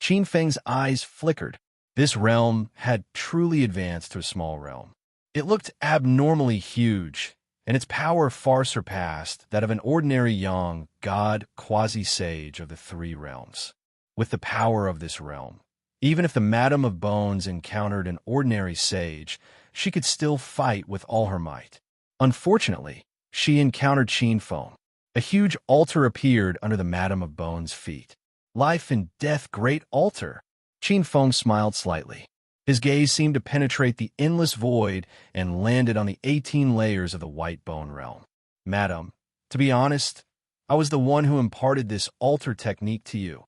Qin Feng's eyes flickered. This realm had truly advanced to a small realm. It looked abnormally huge, and its power far surpassed that of an ordinary young god quasi-sage of the three realms. With the power of this realm, even if the Madam of Bones encountered an ordinary sage, she could still fight with all her might. Unfortunately, she encountered Qin Feng. A huge altar appeared under the Madam of Bones' feet. Life and death great altar. Qin Feng smiled slightly. His gaze seemed to penetrate the endless void and landed on the 18 layers of the White Bone realm. Madam, to be honest, I was the one who imparted this altar technique to you.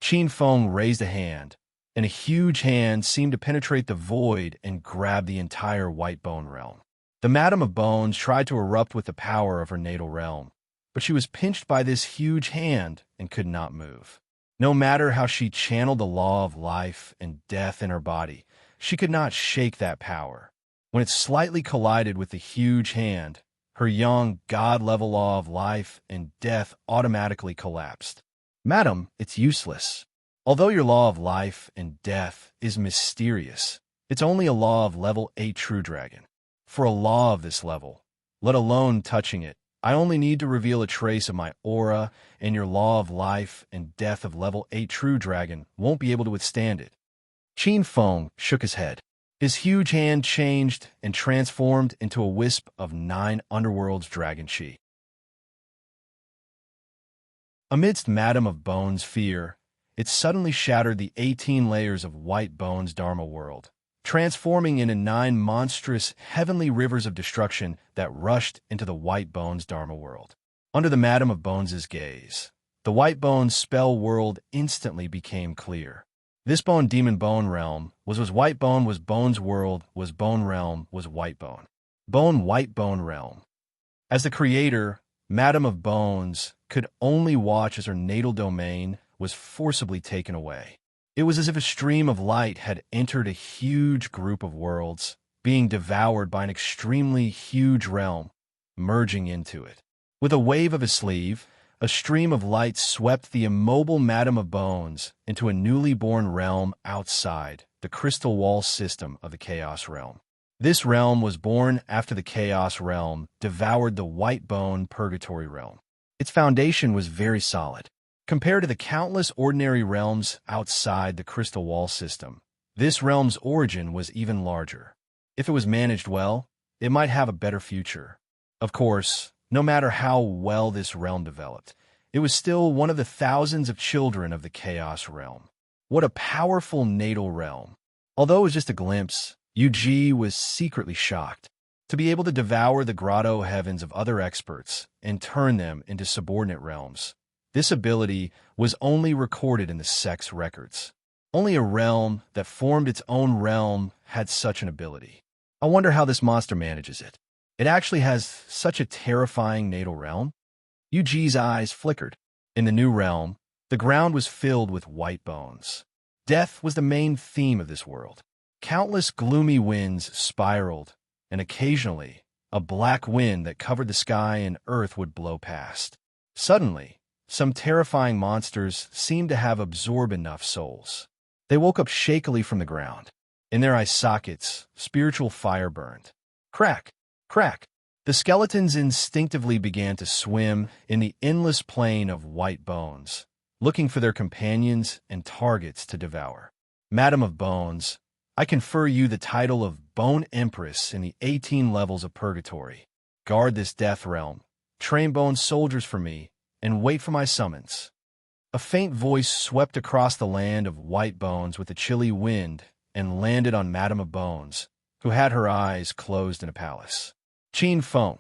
Qin Feng raised a hand, and a huge hand seemed to penetrate the void and grab the entire White Bone realm. The Madam of Bones tried to erupt with the power of her natal realm, but she was pinched by this huge hand and could not move. No matter how she channeled the law of life and death in her body, she could not shake that power. When it slightly collided with the huge hand, her young god-level law of life and death automatically collapsed. Madam, it's useless. Although your law of life and death is mysterious, it's only a law of level 8 True Dragon. For a law of this level, let alone touching it, I only need to reveal a trace of my aura, and your law of life and death of level 8 True Dragon won't be able to withstand it. Qin Feng shook his head. His huge hand changed and transformed into a wisp of 9 underworld's dragon chi. Amidst Madam of Bones' fear, it suddenly shattered the 18 layers of White Bones' Dharma world, transforming into 9 monstrous, heavenly rivers of destruction that rushed into the White Bones' Dharma world. Under the Madam of Bones' gaze, the White Bones' spell world instantly became clear. This bone demon bone realm was White Bone was Bone's world was Bone realm was White Bone. Bone White Bone realm. As the creator, Madam of Bones could only watch as her natal domain was forcibly taken away. It was as if a stream of light had entered a huge group of worlds, being devoured by an extremely huge realm, merging into it. With a wave of his sleeve, a stream of light swept the immobile Madam of Bones into a newly born realm outside the crystal wall system of the Chaos Realm. This realm was born after the Chaos Realm devoured the White Bone Purgatory Realm. Its foundation was very solid. Compared to the countless ordinary realms outside the crystal wall system, this realm's origin was even larger. If it was managed well, it might have a better future. Of course, no matter how well this realm developed, it was still one of the thousands of children of the Chaos Realm. What a powerful natal realm. Although it was just a glimpse, Yu was secretly shocked. To be able to devour the grotto heavens of other experts and turn them into subordinate realms, this ability was only recorded in the sex records. Only a realm that formed its own realm had such an ability. I wonder how this monster manages it. It actually has such a terrifying natal realm. Yuji's eyes flickered. In the new realm, the ground was filled with white bones. Death was the main theme of this world. Countless gloomy winds spiraled, and occasionally, a black wind that covered the sky and earth would blow past. Suddenly, some terrifying monsters seemed to have absorbed enough souls. They woke up shakily from the ground. In their eye sockets, spiritual fire burned. Crack! Crack! The skeletons instinctively began to swim in the endless plain of white bones, looking for their companions and targets to devour. Madam of Bones, I confer you the title of Bone Empress in the 18 levels of Purgatory. Guard this death realm, train bone soldiers for me, and wait for my summons. A faint voice swept across the land of white bones with a chilly wind and landed on Madam of Bones, who had her eyes closed in a palace. Qin Feng.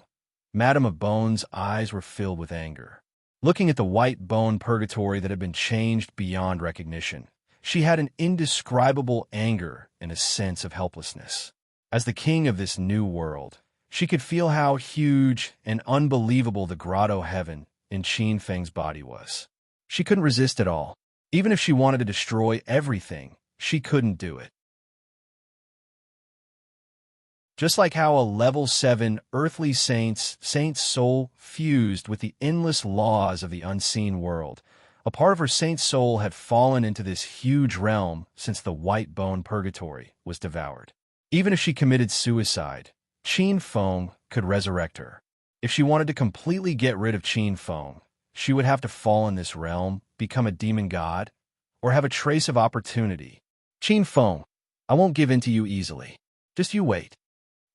Madam of Bones' eyes were filled with anger. Looking at the white bone purgatory that had been changed beyond recognition, she had an indescribable anger and a sense of helplessness. As the king of this new world, she could feel how huge and unbelievable the grotto heaven in Qin Feng's body was. She couldn't resist at all. Even if she wanted to destroy everything, she couldn't do it. Just like how a level 7 earthly saint's soul fused with the endless laws of the unseen world, a part of her saint's soul had fallen into this huge realm since the white bone purgatory was devoured. Even if she committed suicide, Qin Feng could resurrect her. If she wanted to completely get rid of Qin Feng, she would have to fall in this realm, become a demon god, or have a trace of opportunity. Qin Feng, I won't give in to you easily. Just you wait.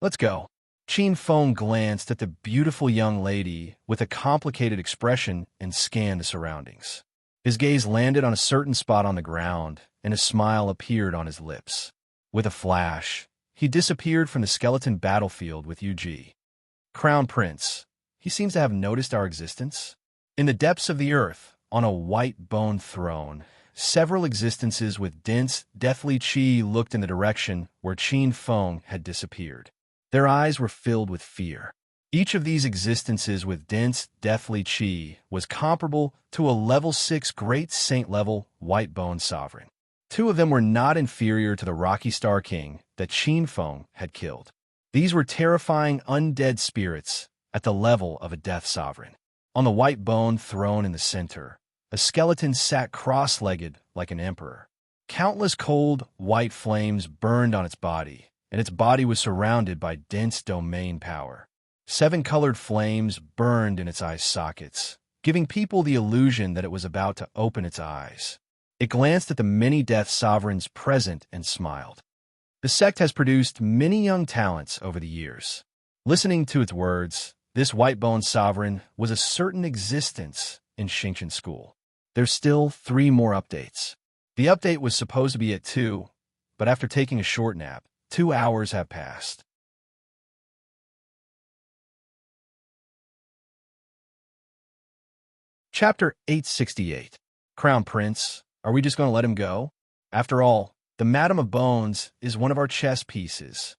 Let's go. Qin Feng glanced at the beautiful young lady with a complicated expression and scanned the surroundings. His gaze landed on a certain spot on the ground, and a smile appeared on his lips. With a flash, he disappeared from the skeleton battlefield with Yuji. Crown Prince, he seems to have noticed our existence. In the depths of the earth, on a white bone throne, several existences with dense, deathly qi looked in the direction where Qin Feng had disappeared. Their eyes were filled with fear. Each of these existences with dense, deathly qi was comparable to a level 6 Great Saint-level white bone sovereign. Two of them were not inferior to the Rocky Star King that Qin Feng had killed. These were terrifying undead spirits at the level of a death sovereign. On the white bone throne in the center, a skeleton sat cross-legged like an emperor. Countless cold, white flames burned on its body, and its body was surrounded by dense domain power. 7 colored flames burned in its eye sockets, giving people the illusion that it was about to open its eyes. It glanced at the many death sovereigns present and smiled. The sect has produced many young talents over the years. Listening to its words, this white-bone sovereign was a certain existence in Xingqian School. There's still 3 more updates. The update was supposed to be at 2, but after taking a short nap, 2 hours have passed. Chapter 868. Crown Prince, are we just going to let him go? After all, the Madam of Bones is one of our chess pieces.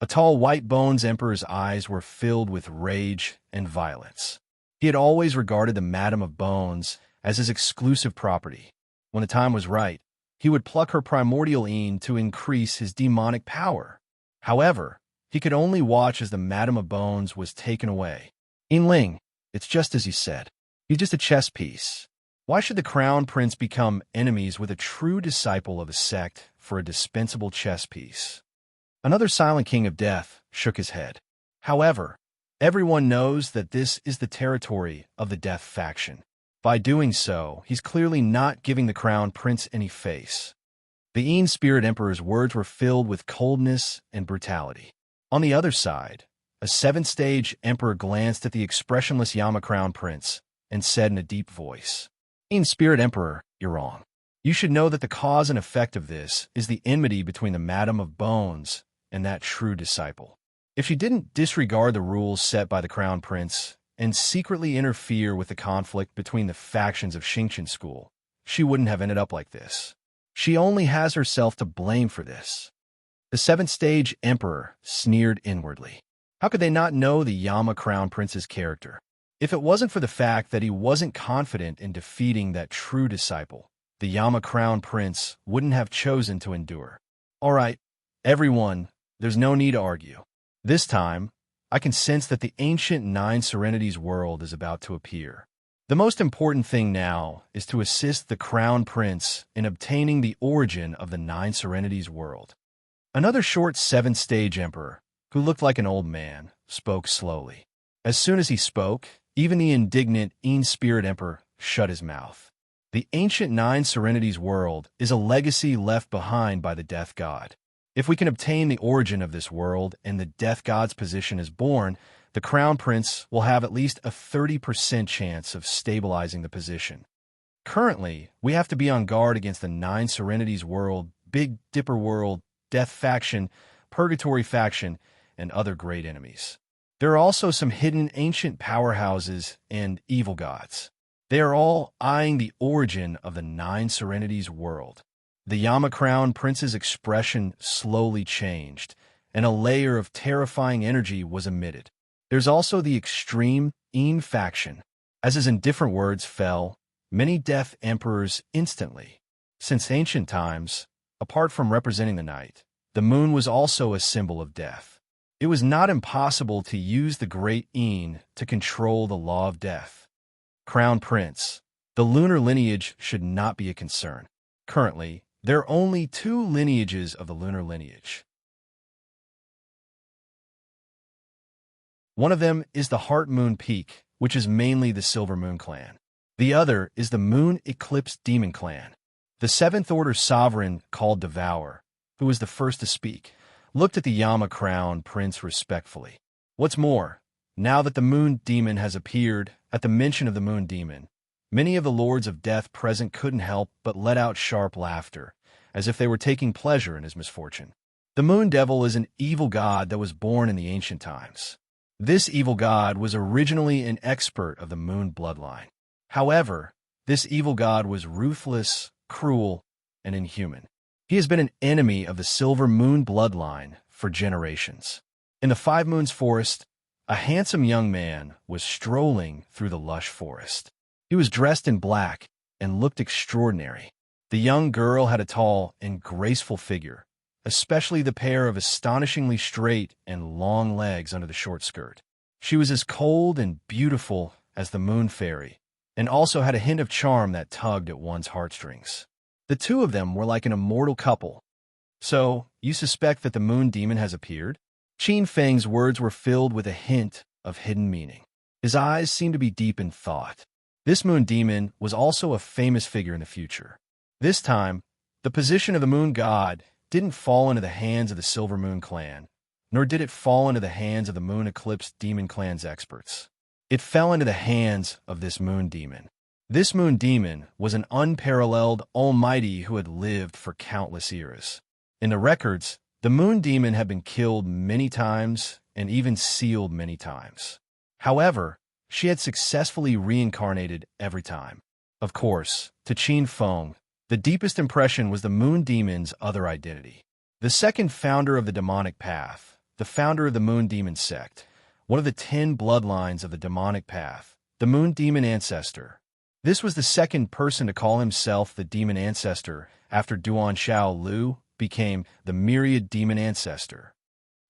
A tall white bones emperor's eyes were filled with rage and violence. He had always regarded the Madam of Bones as his exclusive property. When the time was right, he would pluck her primordial een to increase his demonic power. However, he could only watch as the Madam of Bones was taken away. Yinling, it's just as you said. He's just a chess piece. Why should the Crown Prince become enemies with a true disciple of a sect for a dispensable chess piece? Another Silent King of Death shook his head. However, everyone knows that this is the territory of the Death faction. By doing so, he's clearly not giving the Crown Prince any face. The Een Spirit Emperor's words were filled with coldness and brutality. On the other side, a 7th-stage Emperor glanced at the expressionless Yama Crown Prince and said in a deep voice, Een Spirit Emperor, you're wrong. You should know that the cause and effect of this is the enmity between the Madam of Bones and that true disciple. If she didn't disregard the rules set by the Crown Prince and secretly interfere with the conflict between the factions of Xingqian School, she wouldn't have ended up like this. She only has herself to blame for this. The 7th-stage Emperor sneered inwardly. How could they not know the Yama Crown Prince's character? If it wasn't for the fact that he wasn't confident in defeating that true disciple, the Yama Crown Prince wouldn't have chosen to endure. All right, everyone, there's no need to argue. This time, I can sense that the ancient 9 Serenities world is about to appear. The most important thing now is to assist the Crown Prince in obtaining the origin of the 9 Serenities world. Another short 7th-stage Emperor, who looked like an old man, spoke slowly. As soon as he spoke, even the indignant Een Spirit Emperor shut his mouth. The ancient 9 Serenities world is a legacy left behind by the Death God. If we can obtain the origin of this world and the Death God's position is born, the Crown Prince will have at least a 30% chance of stabilizing the position. Currently, we have to be on guard against the 9 Serenities world, Big Dipper world, Death faction, Purgatory faction, and other great enemies. There are also some hidden ancient powerhouses and evil gods. They are all eyeing the origin of the 9 Serenities world. The Yama Crown Prince's expression slowly changed, and a layer of terrifying energy was emitted. There's also the extreme Een faction. As his indifferent words fell, many Death Emperors instantly. Since ancient times, apart from representing the night, the moon was also a symbol of death. It was not impossible to use the Great Een to control the law of death. Crown Prince, the lunar lineage should not be a concern. Currently, there are only 2 lineages of the lunar lineage. One of them is the Heart Moon Peak, which is mainly the Silver Moon clan. The other is the Moon Eclipse Demon clan. The Seventh Order sovereign, called Devour, who was the first to speak, looked at the Yama Crown Prince respectfully. What's more, now that the Moon Demon has appeared, at the mention of the Moon Demon, many of the Lords of Death present couldn't help but let out sharp laughter, as if they were taking pleasure in his misfortune. The Moon Devil is an evil god that was born in the ancient times. This evil god was originally an expert of the Moon bloodline. However, this evil god was ruthless, cruel, and inhuman. He has been an enemy of the Silver Moon bloodline for generations. In the Five Moons Forest, a handsome young man was strolling through the lush forest. He was dressed in black and looked extraordinary. The young girl had a tall and graceful figure, especially the pair of astonishingly straight and long legs under the short skirt. She was as cold and beautiful as the Moon Fairy, and also had a hint of charm that tugged at one's heartstrings. The two of them were like an immortal couple. So, you suspect that the Moon Demon has appeared? Qin Feng's words were filled with a hint of hidden meaning. His eyes seemed to be deep in thought. This Moon Demon was also a famous figure in the future. This time, the position of the Moon God didn't fall into the hands of the Silver Moon clan, nor did it fall into the hands of the Moon Eclipse Demon clan's experts. It fell into the hands of this Moon Demon. This Moon Demon was an unparalleled almighty who had lived for countless eras. In the records, the Moon Demon had been killed many times and even sealed many times. However, she had successfully reincarnated every time. Of course, to Qin Feng, the deepest impression was the Moon Demon's other identity. The second founder of the demonic path, the founder of the Moon Demon sect, one of the 10 bloodlines of the demonic path, the Moon Demon ancestor. This was the second person to call himself the Demon Ancestor after Duan Xiao Lu became the Myriad Demon Ancestor.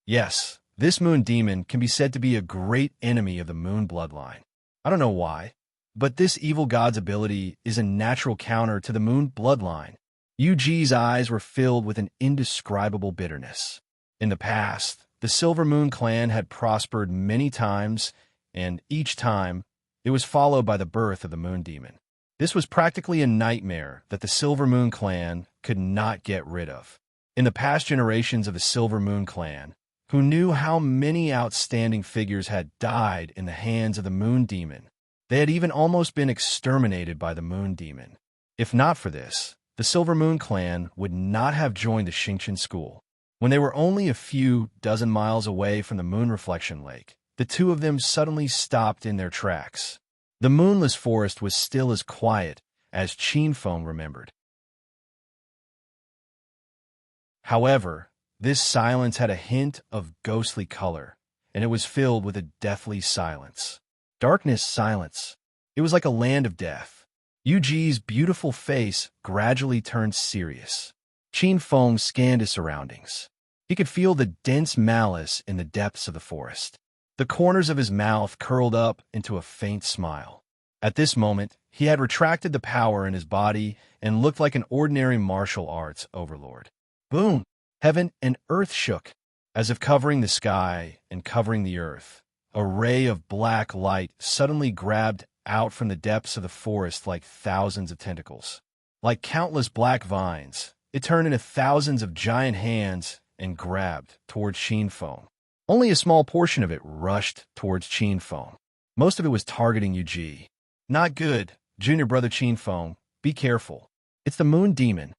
Yes, this Moon Demon can be said to be a great enemy of the Moon bloodline. I don't know why, but this evil god's ability is a natural counter to the Moon bloodline. Yu Ji's eyes were filled with an indescribable bitterness. In the past, the Silver Moon clan had prospered many times, and each time, it was followed by the birth of the Moon Demon. This was practically a nightmare that the Silver Moon clan could not get rid of. In the past generations of the Silver Moon clan, who knew how many outstanding figures had died in the hands of the Moon Demon, they had even almost been exterminated by the Moon Demon. If not for this, the Silver Moon clan would not have joined the Xingqian school. When they were only a few dozen miles away from the Moon Reflection Lake, the two of them suddenly stopped in their tracks. The moonless forest was still as quiet as Qin Feng remembered. However, this silence had a hint of ghostly color, and it was filled with a deathly silence. Darkness, silence. It was like a land of death. Yu Ji's beautiful face gradually turned serious. Qin Feng scanned his surroundings. He could feel the dense malice in the depths of the forest. The corners of his mouth curled up into a faint smile. At this moment, he had retracted the power in his body and looked like an ordinary martial arts overlord. Boom! Heaven and earth shook, as if covering the sky and covering the earth. A ray of black light suddenly grabbed out from the depths of the forest like thousands of tentacles. Like countless black vines, it turned into thousands of giant hands and grabbed towards Qin Feng. Only a small portion of it rushed towards Qin Feng. Most of it was targeting Yu Ji. Not good, junior brother Qin Feng. Be careful. It's the Moon Demon.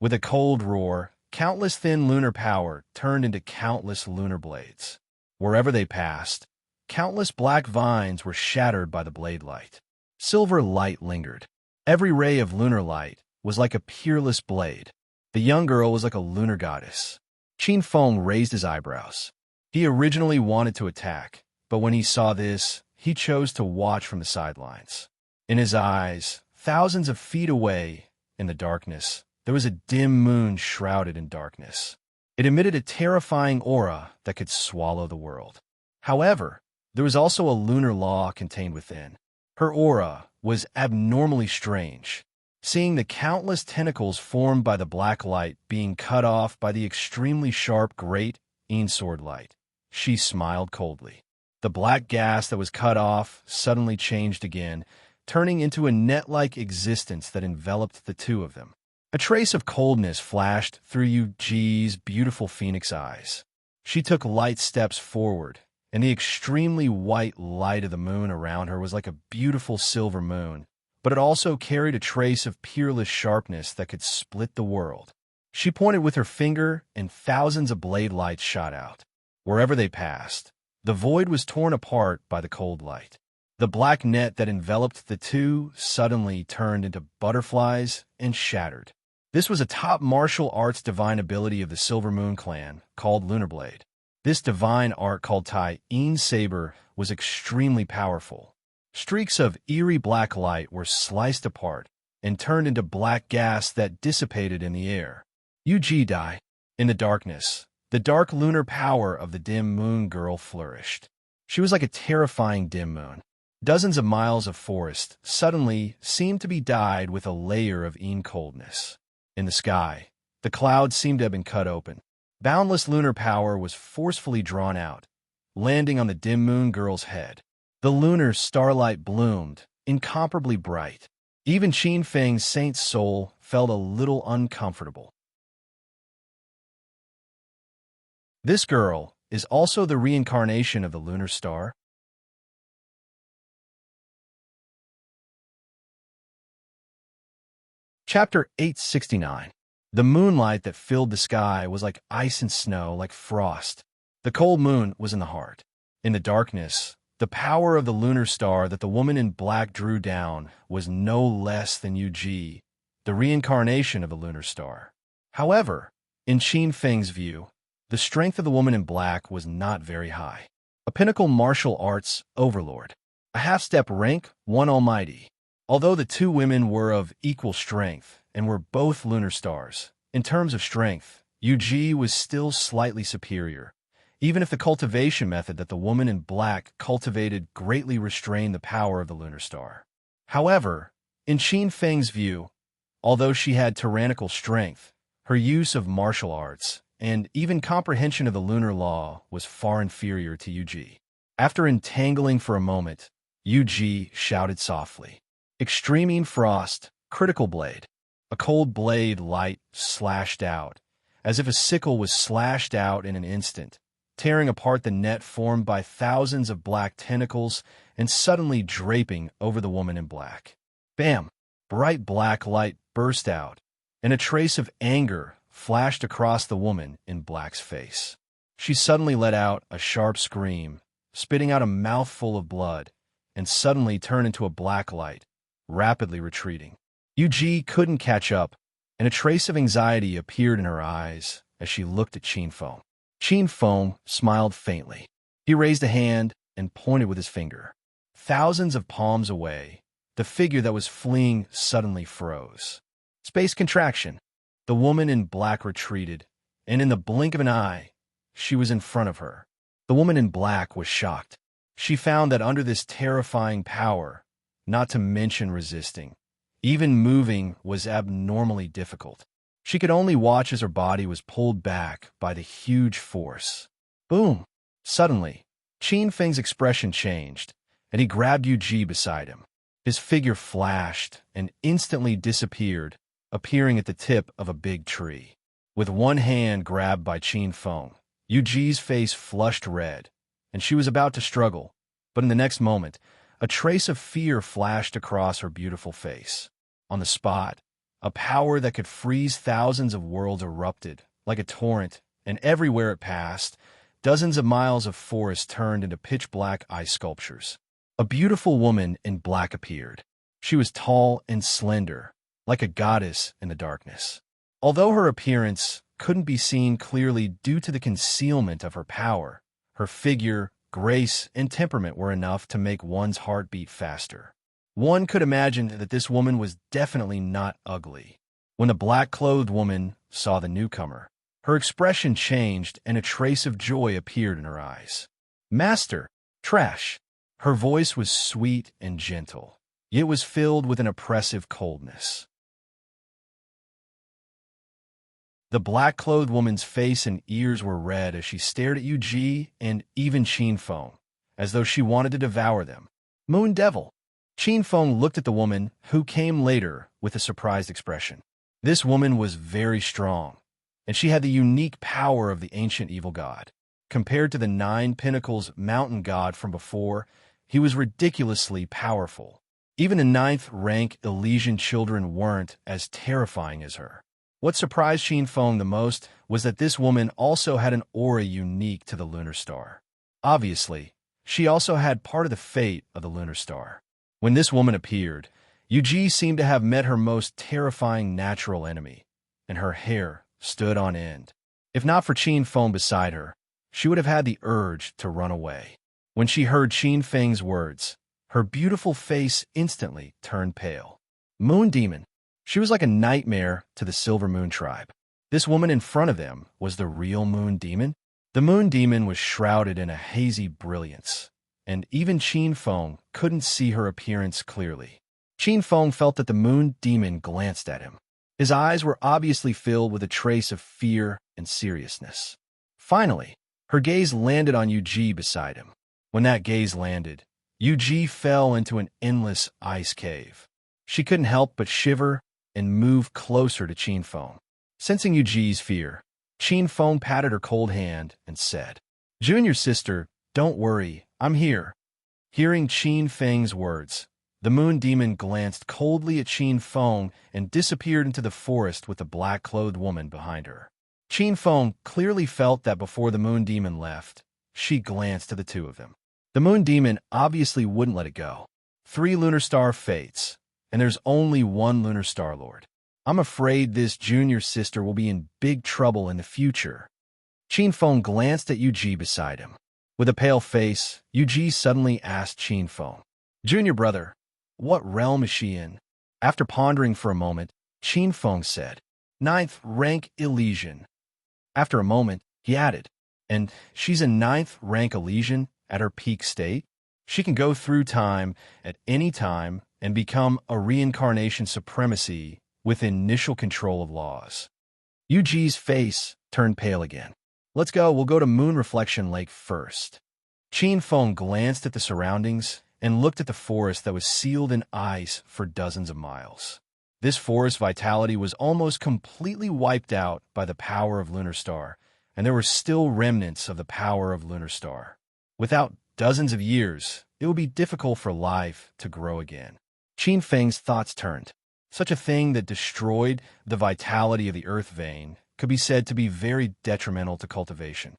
With a cold roar, countless thin lunar power turned into countless lunar blades. Wherever they passed, countless black vines were shattered by the blade light. Silver light lingered. Every ray of lunar light was like a peerless blade. The young girl was like a lunar goddess. Qin Feng raised his eyebrows. He originally wanted to attack, but when he saw this, he chose to watch from the sidelines. In his eyes, thousands of feet away, in the darkness, there was a dim moon shrouded in darkness. It emitted a terrifying aura that could swallow the world. However, there was also a lunar law contained within. Her aura was abnormally strange. Seeing the countless tentacles formed by the black light being cut off by the extremely sharp great sword light, she smiled coldly. The black gas that was cut off suddenly changed again, turning into a net-like existence that enveloped the two of them. A trace of coldness flashed through Yuji's beautiful phoenix eyes. She took light steps forward, and the extremely white light of the moon around her was like a beautiful silver moon, but it also carried a trace of peerless sharpness that could split the world. She pointed with her finger, and thousands of blade lights shot out. Wherever they passed, the void was torn apart by the cold light. The black net that enveloped the two suddenly turned into butterflies and shattered. This was a top martial arts divine ability of the Silver Moon clan, called Lunar Blade. This divine art called Tai-In Saber was extremely powerful. Streaks of eerie black light were sliced apart and turned into black gas that dissipated in the air. Yuji died. In the darkness, the dark lunar power of the dim moon girl flourished. She was like a terrifying dim moon. Dozens of miles of forest suddenly seemed to be dyed with a layer of coldness. In the sky, the clouds seemed to have been cut open. Boundless lunar power was forcefully drawn out, landing on the dim moon girl's head. The lunar starlight bloomed, incomparably bright. Even Qin Feng's saint's soul felt a little uncomfortable. This girl is also the reincarnation of the lunar star. Chapter 869. The moonlight that filled the sky was like ice and snow, like frost. The cold moon was in the heart. In the darkness, the power of the lunar star that the woman in black drew down was no less than Yuji, the reincarnation of the lunar star. However, in Qin Feng's view, the strength of the woman in black was not very high. A pinnacle martial arts overlord. A half-step rank, one almighty. Although the two women were of equal strength and were both lunar stars, in terms of strength, Yuji was still slightly superior, even if the cultivation method that the woman in black cultivated greatly restrained the power of the lunar star. However, in Qin Feng's view, although she had tyrannical strength, her use of martial arts and even comprehension of the lunar law was far inferior to Yuji. After entangling for a moment, Yuji shouted softly, "Extreme frost, critical blade." A cold blade light slashed out, as if a sickle was slashed out in an instant, tearing apart the net formed by thousands of black tentacles and suddenly draping over the woman in black. Bam! Bright black light burst out, and a trace of anger flashed across the woman in black's face. She suddenly let out a sharp scream, spitting out a mouthful of blood, and suddenly turned into a black light, rapidly retreating. Yuji couldn't catch up, and a trace of anxiety appeared in her eyes as she looked at Qin Feng. Qin Feng smiled faintly. He raised a hand and pointed with his finger. Thousands of palms away, the figure that was fleeing suddenly froze. Space contraction. The woman in black retreated, and in the blink of an eye, she was in front of her. The woman in black was shocked. She found that under this terrifying power, not to mention resisting, even moving was abnormally difficult. She could only watch as her body was pulled back by the huge force. Boom! Suddenly, Qin Feng's expression changed, and he grabbed Yuji beside him. His figure flashed and instantly disappeared, appearing at the tip of a big tree. With one hand grabbed by Qin Feng, Yuji's face flushed red, and she was about to struggle, but in the next moment, a trace of fear flashed across her beautiful face. On the spot, a power that could freeze thousands of worlds erupted, like a torrent, and everywhere it passed, dozens of miles of forest turned into pitch-black ice sculptures. A beautiful woman in black appeared. She was tall and slender, like a goddess in the darkness. Although her appearance couldn't be seen clearly due to the concealment of her power, her figure, grace, and temperament were enough to make one's heart beat faster. One could imagine that this woman was definitely not ugly. When the black-clothed woman saw the newcomer, her expression changed and a trace of joy appeared in her eyes. "Master, trash." Her voice was sweet and gentle, yet was filled with an oppressive coldness. The black-clothed woman's face and ears were red as she stared at Yuji and even Qin Feng, as though she wanted to devour them. Moon Devil. Qin Feng looked at the woman, who came later, with a surprised expression. This woman was very strong, and she had the unique power of the ancient evil god. Compared to the 9 Pinnacles mountain god from before, he was ridiculously powerful. Even the 9th-rank Elysian children weren't as terrifying as her. What surprised Qin Feng the most was that this woman also had an aura unique to the lunar star. Obviously, she also had part of the fate of the lunar star. When this woman appeared, Yuji seemed to have met her most terrifying natural enemy, and her hair stood on end. If not for Qin Feng beside her, she would have had the urge to run away. When she heard Qin Feng's words, her beautiful face instantly turned pale. Moon Demon. She was like a nightmare to the Silver Moon tribe. This woman in front of them was the real Moon Demon. The Moon Demon was shrouded in a hazy brilliance, and even Qin Feng couldn't see her appearance clearly. Qin Feng felt that the Moon Demon glanced at him. His eyes were obviously filled with a trace of fear and seriousness. Finally, her gaze landed on Yuji beside him. When that gaze landed, Yuji fell into an endless ice cave. She couldn't help but shiver and move closer to Qin Feng. Sensing Yuji's fear, Qin Feng patted her cold hand and said, "Junior sister, don't worry, I'm here." Hearing Qin Feng's words, the Moon Demon glanced coldly at Qin Feng and disappeared into the forest with the black-clothed woman behind her. Qin Feng clearly felt that before the Moon Demon left, she glanced to the two of them. The Moon Demon obviously wouldn't let it go. 3 lunar star fates, and there's only 1 lunar star lord. I'm afraid this junior sister will be in big trouble in the future. Qin Feng glanced at Yuji beside him. With a pale face, Yuji suddenly asked Qin Feng, "Junior brother, what realm is she in?" After pondering for a moment, Qin Feng said, "9th rank Elysian." After a moment, he added, "And she's a 9th rank Elysian at her peak state? She can go through time at any time and become a reincarnation supremacy with initial control of laws." Yuji's face turned pale again. "Let's go, we'll go to Moon Reflection Lake first." Qin Feng glanced at the surroundings and looked at the forest that was sealed in ice for dozens of miles. This forest vitality was almost completely wiped out by the power of Lunar Star, and there were still remnants of the power of Lunar Star. Without dozens of years, it would be difficult for life to grow again. Qin Feng's thoughts turned. Such a thing that destroyed the vitality of the earth vein could be said to be very detrimental to cultivation.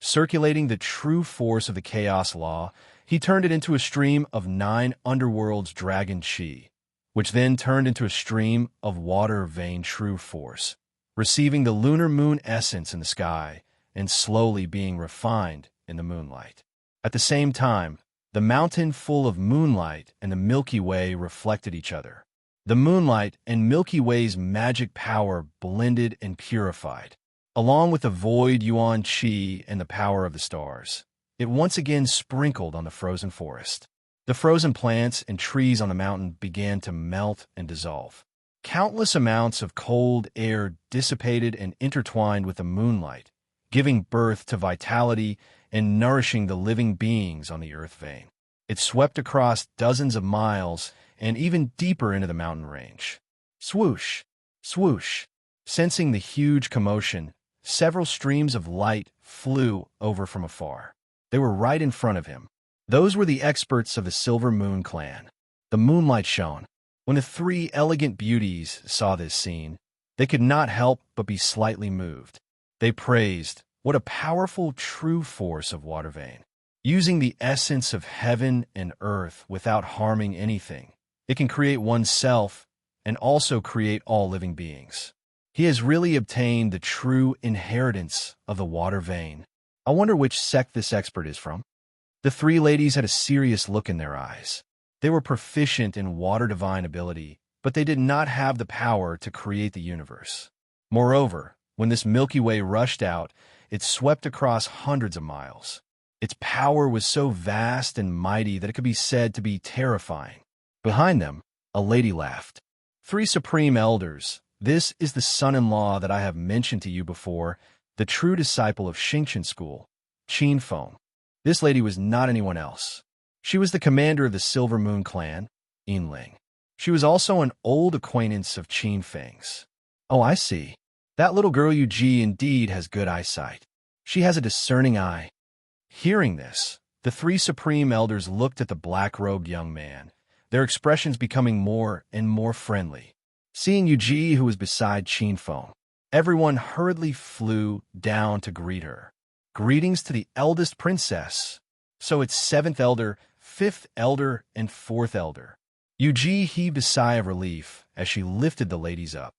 Circulating the true force of the chaos law, he turned it into a stream of 9 underworlds dragon chi, which then turned into a stream of water vein true force, receiving the lunar moon essence in the sky and slowly being refined in the moonlight. At the same time, the mountain full of moonlight and the Milky Way reflected each other. The moonlight and Milky Way's magic power blended and purified, along with the void yuan qi and the power of the stars. It once again sprinkled on the frozen forest. The frozen plants and trees on the mountain began to melt and dissolve. Countless amounts of cold air dissipated and intertwined with the moonlight, giving birth to vitality and nourishing the living beings on the earth vein. It swept across dozens of miles and even deeper into the mountain range. Swoosh, swoosh. Sensing the huge commotion, several streams of light flew over from afar. They were right in front of him. Those were the experts of the Silver Moon clan. The moonlight shone. When the 3 elegant beauties saw this scene, they could not help but be slightly moved. They praised, "What a powerful true force of water vein. Using the essence of heaven and earth without harming anything, it can create oneself and also create all living beings. He has really obtained the true inheritance of the water vein. I wonder which sect this expert is from." The 3 ladies had a serious look in their eyes. They were proficient in water divine ability, but they did not have the power to create the universe. Moreover, when this Milky Way rushed out, it swept across hundreds of miles. Its power was so vast and mighty that it could be said to be terrifying. Behind them, a lady laughed. 3 supreme elders, this is the son-in-law that I have mentioned to you before, the true disciple of Xingqian school. Qin Feng. This lady was not anyone else. She was the commander of the Silver Moon clan, Yinling. She was also an old acquaintance of Qin Feng's. Oh, I see. That little girl Yuji indeed has good eyesight. She has a discerning eye. Hearing this, the three supreme elders looked at the black-robed young man, their expressions becoming more and more friendly. Seeing Yuji, who was beside Qin Feng, everyone hurriedly flew down to greet her. Greetings to the eldest princess. So it's 7th elder, 5th elder, and 4th elder. Yuji heaved a sigh of relief as she lifted the ladies up.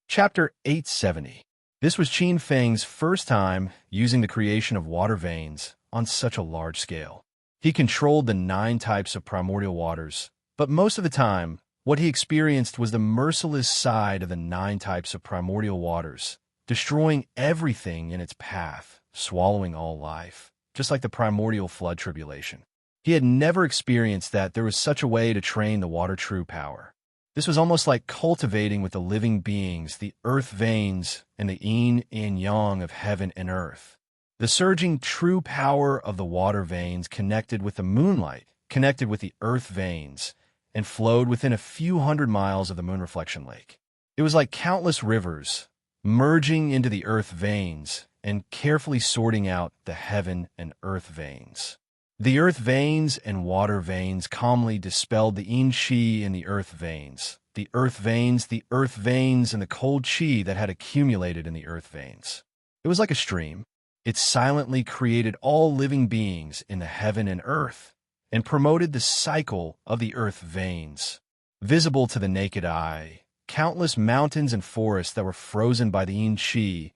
Chapter 870. This was Qin Feng's first time using the creation of water veins on such a large scale. He controlled the 9 types of primordial waters, but most of the time, what he experienced was the merciless side of the 9 types of primordial waters, destroying everything in its path, swallowing all life, just like the primordial flood tribulation. He had never experienced that there was such a way to train the water true power. This was almost like cultivating with the living beings, the earth veins, and the yin and yang of heaven and earth. The surging true power of the water veins connected with the moonlight, connected with the earth veins, and flowed within a few hundred miles of the moon reflection lake. It was like countless rivers, merging into the earth veins and carefully sorting out the heaven and earth veins. The earth veins and water veins calmly dispelled the yin qi in the earth veins, the earth veins, and the cold qi that had accumulated in the earth veins. It was like a stream. It silently created all living beings in the heaven and earth, and promoted the cycle of the earth veins. Visible to the naked eye, countless mountains and forests that were frozen by the yin qi,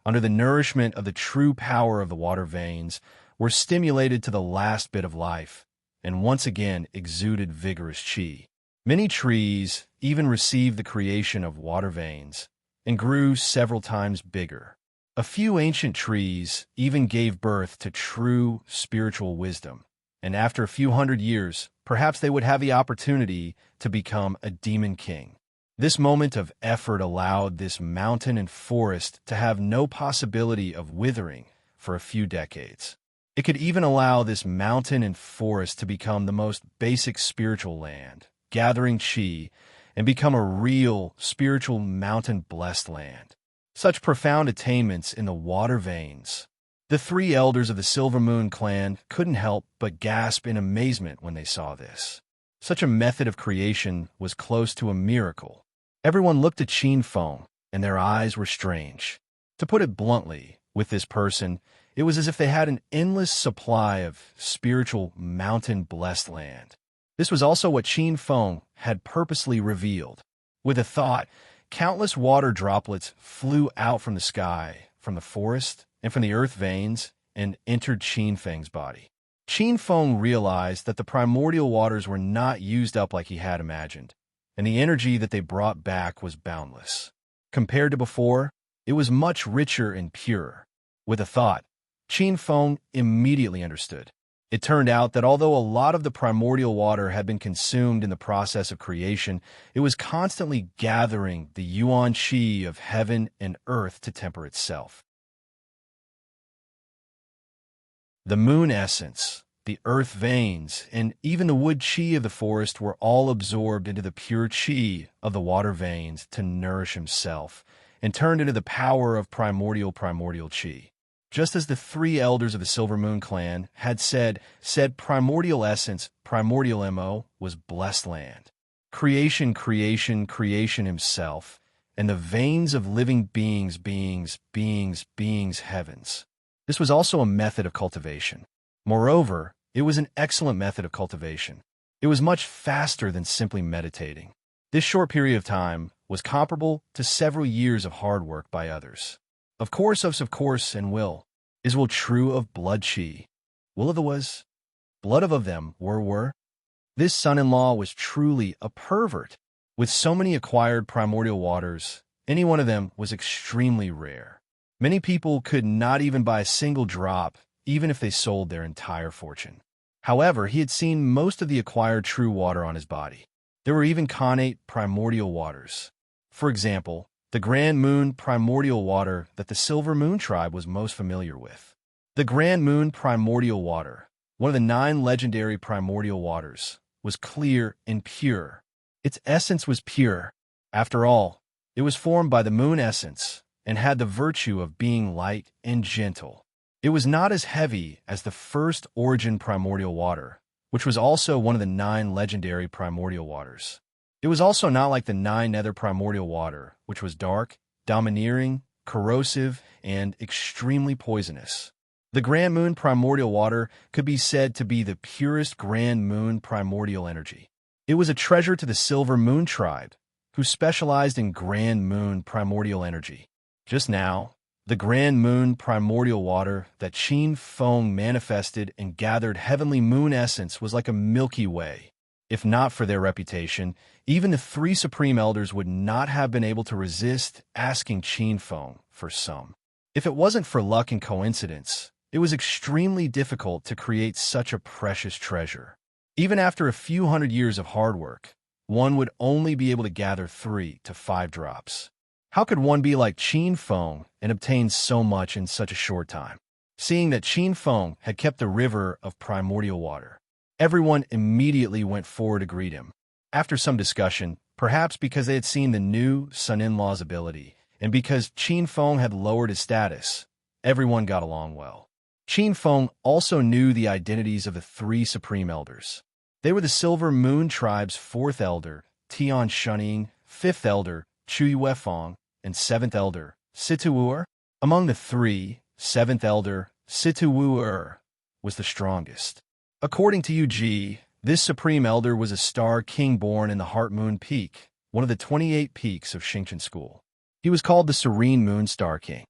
under the nourishment of the true power of the water veins, were stimulated to the last bit of life, and once again exuded vigorous qi. Many trees even received the creation of water veins, and grew several times bigger. A few ancient trees even gave birth to true spiritual wisdom, and after a few hundred years, perhaps they would have the opportunity to become a demon king. This moment of effort allowed this mountain and forest to have no possibility of withering for a few decades. It could even allow this mountain and forest to become the most basic spiritual land, gathering qi, and become a real spiritual mountain-blessed land. Such profound attainments in the water veins. The 3 elders of the Silver Moon clan couldn't help but gasp in amazement when they saw this. Such a method of creation was close to a miracle. Everyone looked at Qin Feng, and their eyes were strange. To put it bluntly, with this person, it was as if they had an endless supply of spiritual mountain-blessed land. This was also what Qin Feng had purposely revealed. With a thought, countless water droplets flew out from the sky, from the forest, and from the earth veins, and entered Qin Feng's body. Qin Feng realized that the primordial waters were not used up like he had imagined, and the energy that they brought back was boundless. Compared to before, it was much richer and purer. With a thought, Qin Feng immediately understood. It turned out that although a lot of the primordial water had been consumed in the process of creation, it was constantly gathering the yuan qi of heaven and earth to temper itself. The moon essence, the earth veins, and even the wood qi of the forest were all absorbed into the pure qi of the water veins to nourish himself, and turned into the power of primordial qi. Just as the 3 elders of the Silver Moon clan had said primordial essence, primordial MO, was blessed land. Creation himself, and the veins of living beings, heavens. This was also a method of cultivation. Moreover, it was an excellent method of cultivation. It was much faster than simply meditating. This short period of time was comparable to several years of hard work by others. Of course, and will. Is will true of blood qi? Will of the was? Blood of them were? This son-in-law was truly a pervert. With so many acquired primordial waters, any one of them was extremely rare. Many people could not even buy a single drop, even if they sold their entire fortune. However, he had seen most of the acquired true water on his body. There were even connate primordial waters. For example, the Grand Moon primordial water that the Silver Moon tribe was most familiar with. The Grand Moon primordial water, one of the 9 legendary primordial waters, was clear and pure. Its essence was pure. After all, it was formed by the moon essence and had the virtue of being light and gentle. It was not as heavy as the first origin primordial water, which was also one of the 9 legendary primordial waters. It was also not like the 9 nether primordial water, which was dark, domineering, corrosive, and extremely poisonous. The Grand Moon primordial water could be said to be the purest Grand Moon primordial energy. It was a treasure to the Silver Moon tribe, who specialized in Grand Moon primordial energy. Just now, the Grand Moon primordial water that Qin Feng manifested and gathered heavenly moon essence was like a Milky Way. If not for their reputation, even the 3 supreme elders would not have been able to resist asking Qin Feng for some. If it wasn't for luck and coincidence, it was extremely difficult to create such a precious treasure. Even after a few hundred years of hard work, one would only be able to gather 3 to 5 drops. How could one be like Qin Feng and obtain so much in such a short time? Seeing that Qin Feng had kept the river of primordial water, everyone immediately went forward to greet him. After some discussion, perhaps because they had seen the new son-in-law's ability, and because Qin Feng had lowered his status, everyone got along well. Qin Feng also knew the identities of the 3 supreme elders. They were the Silver Moon tribe's 4th elder, Tian Shuning, 5th elder, Chu Yuefeng, and 7th elder, Situur. Among the 3, 7th elder, Situur, was the strongest. According to Yu, this supreme elder was a star king born in the Heart Moon Peak, one of the 28 peaks of Xingqian School. He was called the Serene Moon Star King.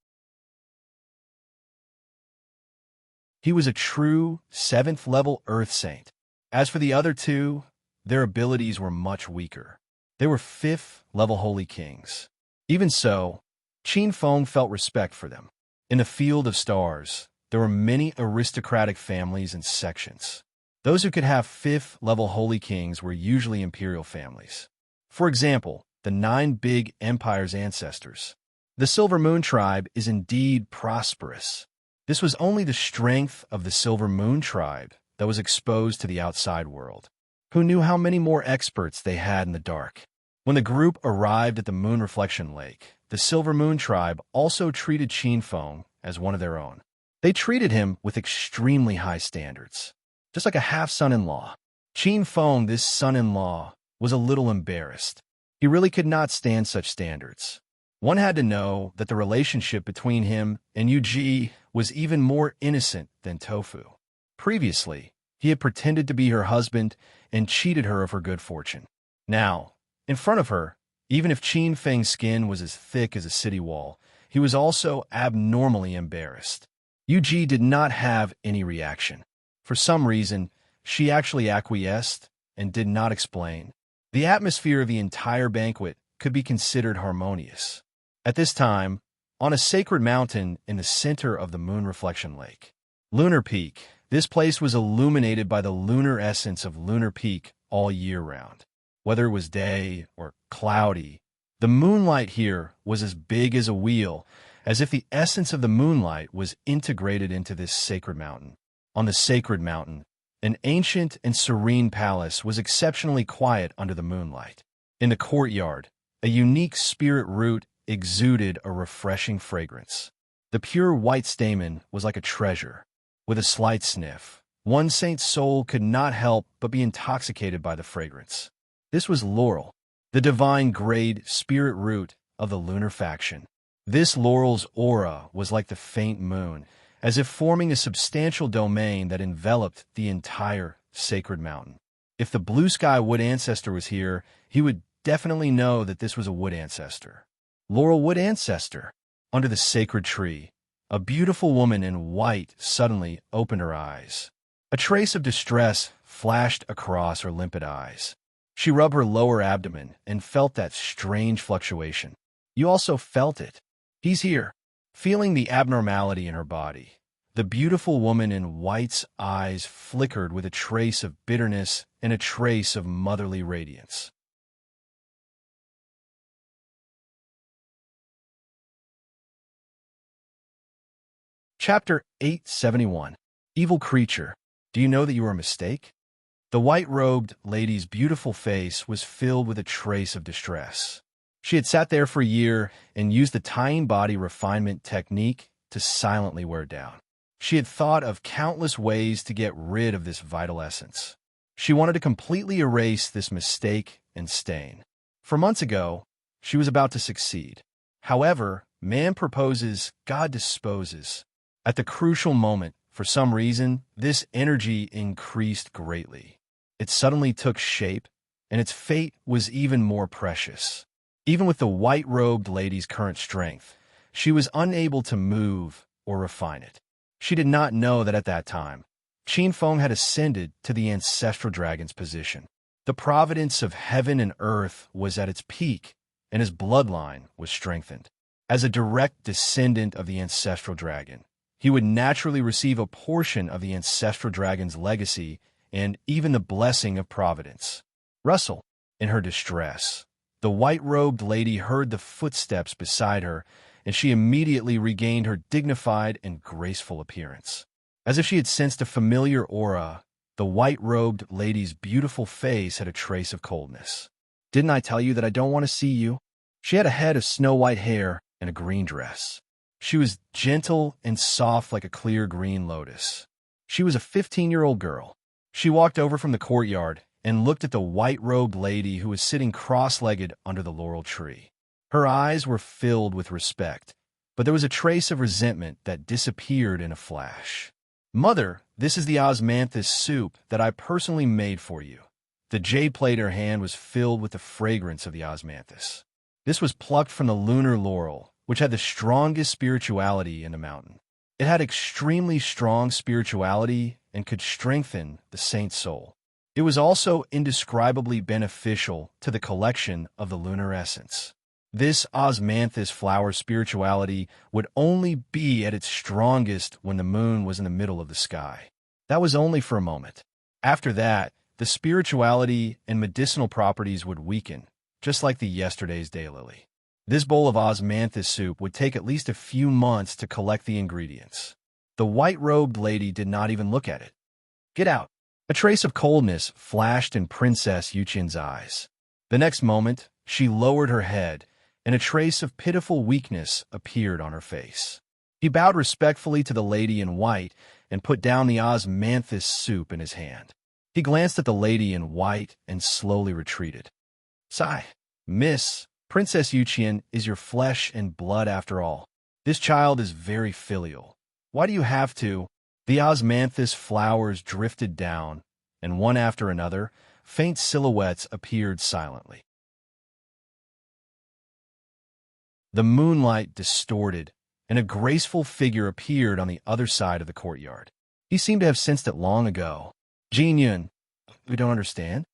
He was a true 7th-level Earth Saint. As for the other 2, their abilities were much weaker. They were 5th-level Holy Kings. Even so, Qin Feng felt respect for them. In the field of stars, there were many aristocratic families and sections. Those who could have 5th-level Holy Kings were usually imperial families. For example, the 9 big empires' ancestors. The Silver Moon tribe is indeed prosperous. This was only the strength of the Silver Moon tribe that was exposed to the outside world. Who knew how many more experts they had in the dark? When the group arrived at the Moon Reflection Lake, the Silver Moon tribe also treated Qin Feng as one of their own. They treated him with extremely high standards, just like a half-son-in-law. Qin Feng, this son-in-law, was a little embarrassed. He really could not stand such standards. One had to know that the relationship between him and Yu was even more innocent than tofu. Previously, he had pretended to be her husband and cheated her of her good fortune. Now, in front of her, even if Qin Feng's skin was as thick as a city wall, he was also abnormally embarrassed. Yu did not have any reaction. For some reason, she actually acquiesced and did not explain. The atmosphere of the entire banquet could be considered harmonious. At this time, on a sacred mountain in the center of the Moon Reflection Lake, Lunar Peak, this place was illuminated by the lunar essence of Lunar Peak all year round. Whether it was day or cloudy, the moonlight here was as big as a wheel, as if the essence of the moonlight was integrated into this sacred mountain. On the sacred mountain, an ancient and serene palace was exceptionally quiet under the moonlight. In the courtyard, a unique spirit root exuded a refreshing fragrance. The pure white stamen was like a treasure. With a slight sniff, one saint's soul could not help but be intoxicated by the fragrance. This was laurel, the divine grade spirit root of the lunar faction. This laurel's aura was like the faint moon, as if forming a substantial domain that enveloped the entire sacred mountain. If the blue sky wood ancestor was here, he would definitely know that this was a wood ancestor. Laurel wood ancestor. Under the sacred tree, a beautiful woman in white suddenly opened her eyes. A trace of distress flashed across her limpid eyes. She rubbed her lower abdomen and felt that strange fluctuation. You also felt it. He's here. Feeling the abnormality in her body, the beautiful woman in white's eyes flickered with a trace of bitterness and a trace of motherly radiance. Chapter 871. Evil Creature, do you know that you are a mistake? The white-robed lady's beautiful face was filled with a trace of distress. She had sat there for a year and used the tying body refinement technique to silently wear down. She had thought of countless ways to get rid of this vital essence. She wanted to completely erase this mistake and stain. For months ago, she was about to succeed. However, man proposes, God disposes. At the crucial moment, for some reason, this energy increased greatly. It suddenly took shape, and its fate was even more precious. Even with the white-robed lady's current strength, she was unable to move or refine it. She did not know that at that time, Qin Feng had ascended to the ancestral dragon's position. The providence of heaven and earth was at its peak, and his bloodline was strengthened. As a direct descendant of the ancestral dragon, he would naturally receive a portion of the ancestral dragon's legacy and even the blessing of providence. Russell, in her distress, the white-robed lady heard the footsteps beside her, and she immediately regained her dignified and graceful appearance. As if she had sensed a familiar aura, the white-robed lady's beautiful face had a trace of coldness. "Didn't I tell you that I don't want to see you?" She had a head of snow-white hair and a green dress. She was gentle and soft like a clear green lotus. She was a 15-year-old girl. She walked over from the courtyard and looked at the white-robed lady who was sitting cross-legged under the laurel tree. Her eyes were filled with respect, but there was a trace of resentment that disappeared in a flash. "Mother, this is the osmanthus soup that I personally made for you." The jade plate in her hand was filled with the fragrance of the osmanthus. This was plucked from the lunar laurel, which had the strongest spirituality in the mountain. It had extremely strong spirituality and could strengthen the saint's soul. It was also indescribably beneficial to the collection of the lunar essence. This osmanthus flower's spirituality would only be at its strongest when the moon was in the middle of the sky. That was only for a moment. After that, the spirituality and medicinal properties would weaken, just like the yesterday's daylily. This bowl of osmanthus soup would take at least a few months to collect the ingredients. The white-robed lady did not even look at it. "Get out." A trace of coldness flashed in Princess Yuqian's eyes. The next moment, she lowered her head, and a trace of pitiful weakness appeared on her face. He bowed respectfully to the lady in white and put down the osmanthus soup in his hand. He glanced at the lady in white and slowly retreated. "Sigh, Miss, Princess Yuqian is your flesh and blood after all. This child is very filial. Why do you have to?" The osmanthus flowers drifted down, and one after another, faint silhouettes appeared silently. The moonlight distorted, and a graceful figure appeared on the other side of the courtyard. He seemed to have sensed it long ago. "Jin Yun, we don't understand."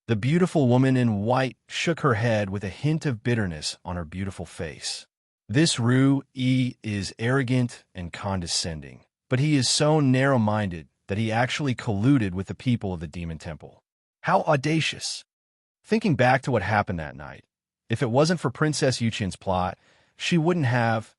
The beautiful woman in white shook her head with a hint of bitterness on her beautiful face. "This Ru Yi is arrogant and condescending, but he is so narrow-minded that he actually colluded with the people of the Demon Temple. How audacious!" Thinking back to what happened that night, if it wasn't for Princess Yuqian's plot, she wouldn't have.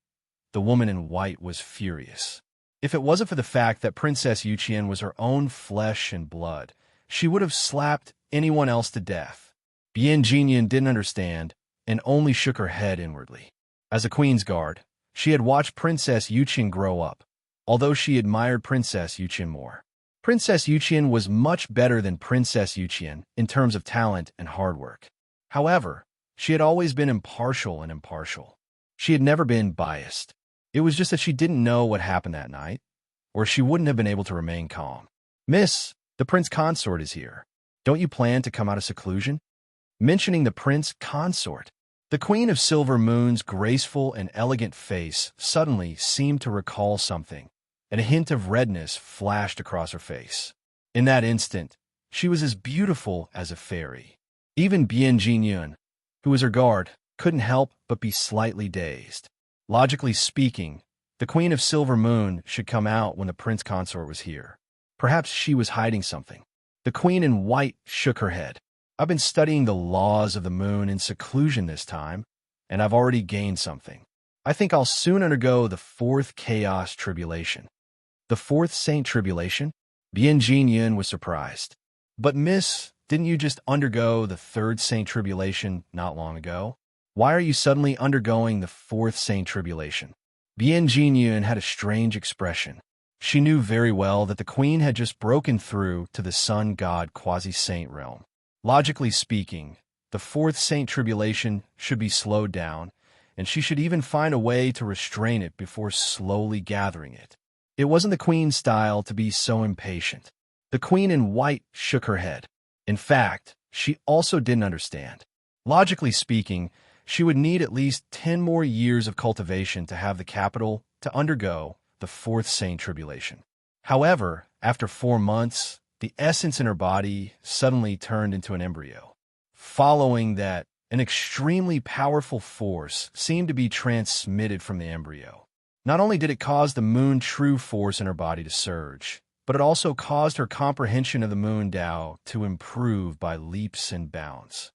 The woman in white was furious. If it wasn't for the fact that Princess Yuqian was her own flesh and blood, she would have slapped anyone else to death. Bien Jinyan didn't understand and only shook her head inwardly. As a queen's guard, she had watched Princess Yuqian grow up, although she admired Princess Yuqian more. Princess Yuqian was much better than Princess Yuqian in terms of talent and hard work. However, she had always been impartial. She had never been biased. It was just that she didn't know what happened that night, or she wouldn't have been able to remain calm. "Miss, the prince consort is here. Don't you plan to come out of seclusion?" Mentioning the prince consort, the Queen of Silver Moon's graceful and elegant face suddenly seemed to recall something, and a hint of redness flashed across her face. In that instant, she was as beautiful as a fairy. Even Bien Jinyun, who was her guard, couldn't help but be slightly dazed. Logically speaking, the Queen of Silver Moon should come out when the prince consort was here. Perhaps she was hiding something. The Queen in white shook her head. "I've been studying the laws of the moon in seclusion this time, and I've already gained something. I think I'll soon undergo the fourth chaos tribulation. The fourth Saint Tribulation? Bien Jinyan was surprised. But miss, didn't you just undergo the third Saint Tribulation not long ago? Why are you suddenly undergoing the fourth Saint Tribulation? Bien Jinyan had a strange expression. She knew very well that the queen had just broken through to the sun god quasi-saint realm. Logically speaking, the fourth Saint Tribulation should be slowed down, and she should even find a way to restrain it before slowly gathering it. It wasn't the queen's style to be so impatient. The queen in white shook her head. In fact, she also didn't understand. Logically speaking, she would need at least 10 more years of cultivation to have the capital to undergo the fourth Saint Tribulation. However, after 4 months, the essence in her body suddenly turned into an embryo. Following that, an extremely powerful force seemed to be transmitted from the embryo. Not only did it cause the moon true force in her body to surge, but it also caused her comprehension of the moon Tao to improve by leaps and bounds.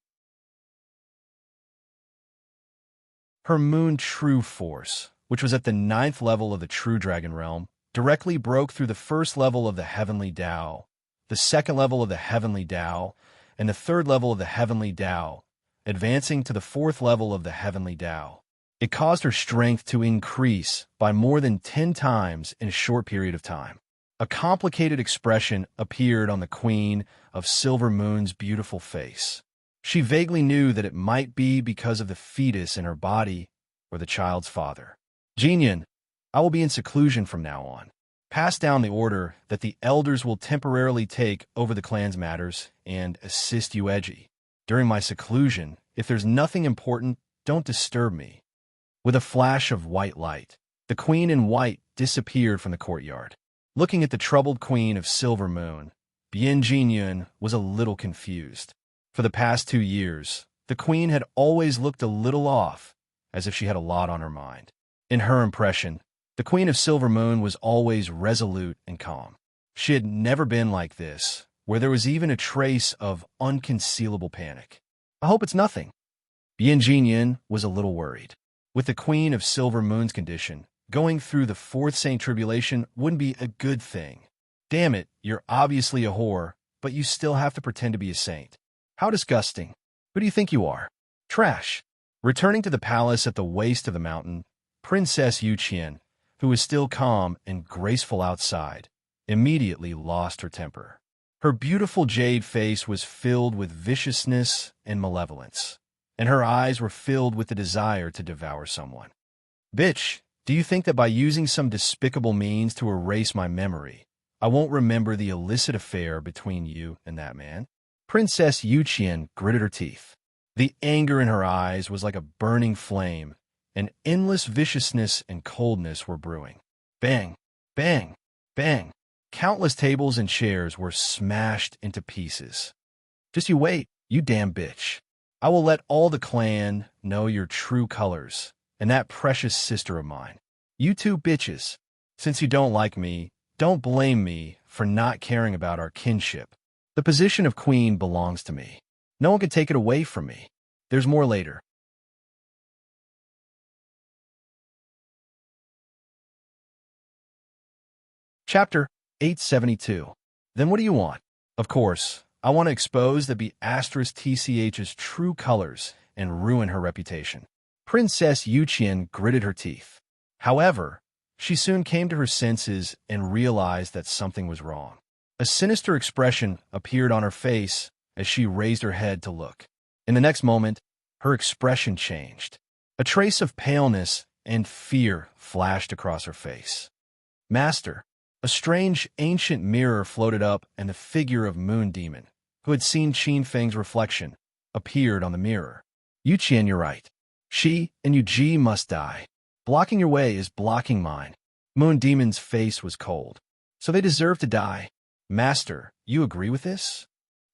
Her moon true force, which was at the 9th level of the true dragon realm, directly broke through the first level of the heavenly Tao, the second level of the heavenly Tao, and the third level of the heavenly Tao, advancing to the fourth level of the heavenly Tao. It caused her strength to increase by more than 10 times in a short period of time. A complicated expression appeared on the Queen of Silver Moon's beautiful face. She vaguely knew that it might be because of the fetus in her body or the child's father. Jinyan, I will be in seclusion from now on. Pass down the order that the elders will temporarily take over the clan's matters and assist you Eji. During my seclusion, if there's nothing important, don't disturb me. With a flash of white light, the queen in white disappeared from the courtyard. Looking at the troubled queen of Silver Moon, Bien Jinyan was a little confused. For the past 2 years, the queen had always looked a little off, as if she had a lot on her mind. In her impression, the queen of Silver Moon was always resolute and calm. She had never been like this, where there was even a trace of unconcealable panic. I hope it's nothing. Bien Jinyan was a little worried. With the Queen of Silver Moon's condition, going through the fourth Saint Tribulation wouldn't be a good thing. Damn it, you're obviously a whore, but you still have to pretend to be a saint. How disgusting. Who do you think you are? Trash. Returning to the palace at the waist of the mountain, Princess Yuqian, who was still calm and graceful outside, immediately lost her temper. Her beautiful jade face was filled with viciousness and malevolence, and her eyes were filled with the desire to devour someone. Bitch, do you think that by using some despicable means to erase my memory, I won't remember the illicit affair between you and that man? Princess Yuqian gritted her teeth. The anger in her eyes was like a burning flame, and endless viciousness and coldness were brewing. Bang, bang, bang. Countless tables and chairs were smashed into pieces. Just you wait, you damn bitch. I will let all the clan know your true colors, and that precious sister of mine. You two bitches, since you don't like me, don't blame me for not caring about our kinship. The position of queen belongs to me. No one can take it away from me. There's more later. Chapter 872. Then what do you want? Of course, I want to expose the B*TCH's true colors and ruin her reputation. Princess Yuqian gritted her teeth. However, she soon came to her senses and realized that something was wrong. A sinister expression appeared on her face as she raised her head to look. In the next moment, her expression changed. A trace of paleness and fear flashed across her face. Master, a strange ancient mirror floated up, and the figure of Moon Demon, who had seen Qin Feng's reflection, appeared on the mirror. Yuqian, you're right. She and Yuji must die. Blocking your way is blocking mine. Moon Demon's face was cold. So they deserve to die. Master, you agree with this?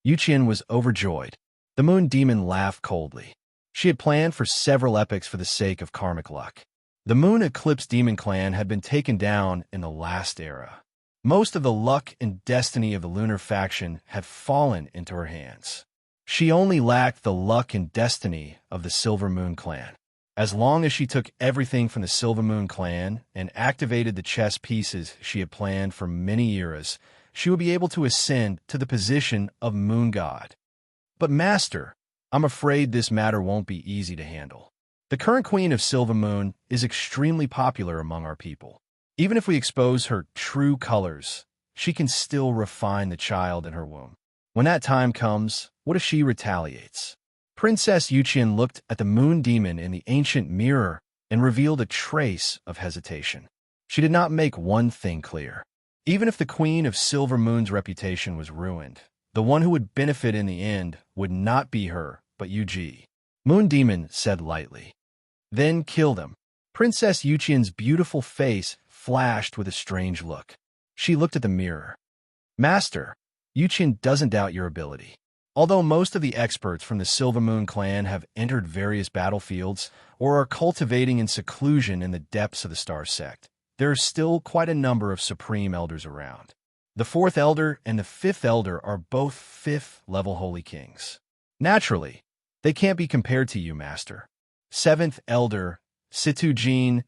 Yuqian was overjoyed. The Moon Demon laughed coldly. She had planned for several epochs for the sake of karmic luck. The Moon Eclipse Demon Clan had been taken down in the last era. Most of the luck and destiny of the lunar faction had fallen into her hands. She only lacked the luck and destiny of the Silver Moon Clan. As long as she took everything from the Silver Moon clan and activated the chess pieces she had planned for many eras, she would be able to ascend to the position of Moon God. But Master, I'm afraid this matter won't be easy to handle. The current Queen of Silver Moon is extremely popular among our people. Even if we expose her true colors, she can still refine the child in her womb. When that time comes, what if she retaliates? Princess Yuqian looked at the moon demon in the ancient mirror and revealed a trace of hesitation. She did not make one thing clear. Even if the Queen of Silver Moon's reputation was ruined, the one who would benefit in the end would not be her, but Yuji. Moon Demon said lightly. Then kill them. Princess Yuqian's beautiful face flashed with a strange look. She looked at the mirror. Master, Yuqian doesn't doubt your ability. Although most of the experts from the Silver Moon clan have entered various battlefields or are cultivating in seclusion in the depths of the Star Sect, there are still quite a number of Supreme Elders around. The 4th Elder and the 5th Elder are both 5th-level Holy Kings. Naturally, they can't be compared to you, Master. 7th Elder Situjin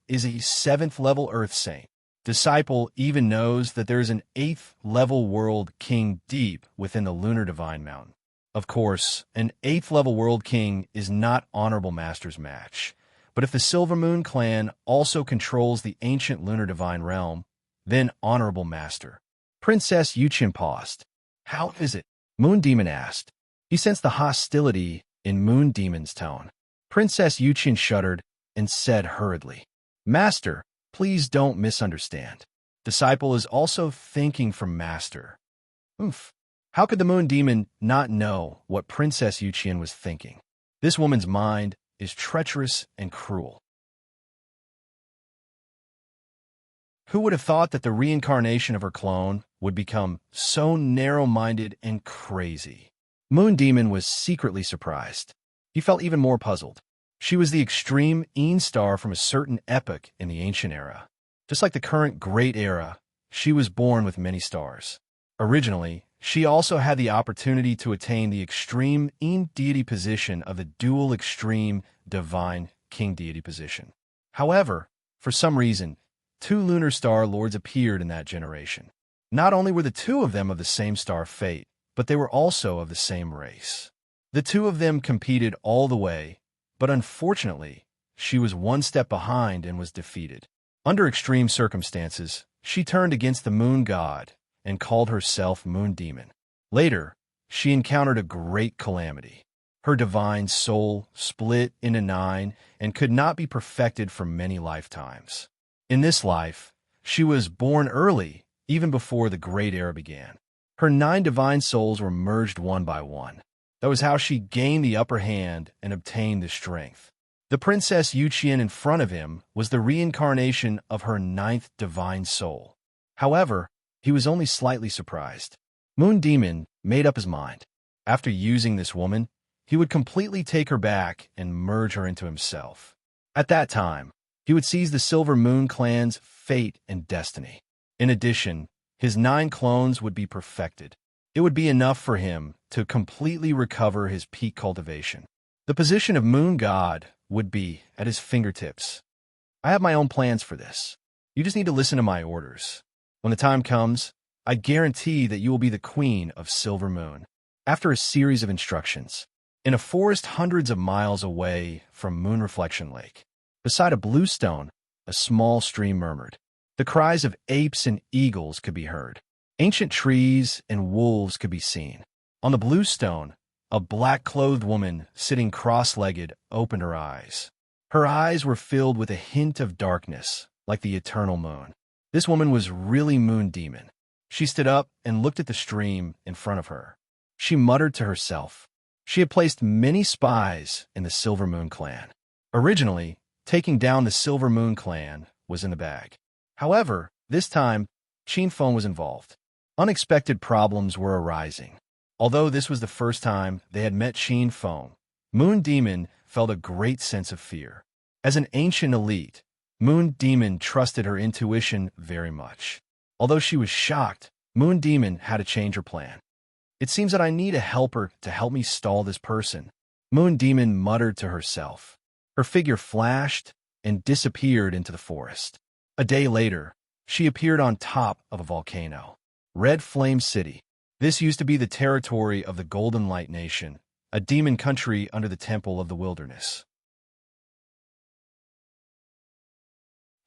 is a 7th-level Earth Saint. Disciple even knows that there is an 8th-level World King deep within the Lunar Divine Mountain. Of course, an 8th-level World King is not Honorable Master's match, but if the Silver Moon clan also controls the ancient Lunar Divine Realm, then Honorable Master. Princess Yuqian paused. How is it? Moon Demon asked. He sensed the hostility in Moon Demon's tone. Princess Yuqian shuddered and said hurriedly, Master, please don't misunderstand. Disciple is also thinking from Master. Oof. How could the Moon Demon not know what Princess Yuqian was thinking? This woman's mind is treacherous and cruel. Who would have thought that the reincarnation of her clone would become so narrow-minded and crazy? Moon Demon was secretly surprised. He felt even more puzzled. She was the extreme star from a certain epoch in the ancient era. Just like the current Great Era, she was born with many stars. Originally, she also had the opportunity to attain the extreme deity position of the dual extreme divine king deity position. However, for some reason, 2 lunar star lords appeared in that generation. Not only were the 2 of them of the same star fate, but they were also of the same race. The 2 of them competed all the way, but unfortunately, she was one step behind and was defeated. Under extreme circumstances, she turned against the Moon God and called herself Moon Demon. Later, she encountered a great calamity. Her divine soul split into 9 and could not be perfected for many lifetimes. In this life, she was born early, even before the Great Era began. Her 9 divine souls were merged one by one. That was how she gained the upper hand and obtained the strength. The Princess Yuqian in front of him was the reincarnation of her 9th divine soul. However, he was only slightly surprised. Moon Demon made up his mind. After using this woman, he would completely take her back and merge her into himself. At that time, he would seize the Silver Moon clan's fate and destiny. In addition, his 9 clones would be perfected. It would be enough for him to completely recover his peak cultivation. The position of Moon God would be at his fingertips. I have my own plans for this. You just need to listen to my orders. When the time comes, I guarantee that you will be the Queen of Silver Moon. After a series of instructions, in a forest hundreds of miles away from Moon Reflection Lake, beside a blue stone, a small stream murmured. The cries of apes and eagles could be heard. Ancient trees and wolves could be seen. On the blue stone, a black-clothed woman sitting cross-legged opened her eyes. Her eyes were filled with a hint of darkness, like the eternal moon. This woman was really Moon Demon. She stood up and looked at the stream in front of her. She muttered to herself. She had placed many spies in the Silver Moon clan. Originally, taking down the Silver Moon clan was in the bag. However, this time, Qin Feng was involved. Unexpected problems were arising. Although this was the first time they had met Qin Feng, Moon Demon felt a great sense of fear. As an ancient elite, Moon Demon trusted her intuition very much. Although she was shocked, Moon Demon had to change her plan. It seems that I need a helper to help me stall this person, Moon Demon muttered to herself. Her figure flashed and disappeared into the forest. A day later, she appeared on top of a volcano. Red Flame City. This used to be the territory of the Golden Light Nation, a demon country under the Temple of the Wilderness.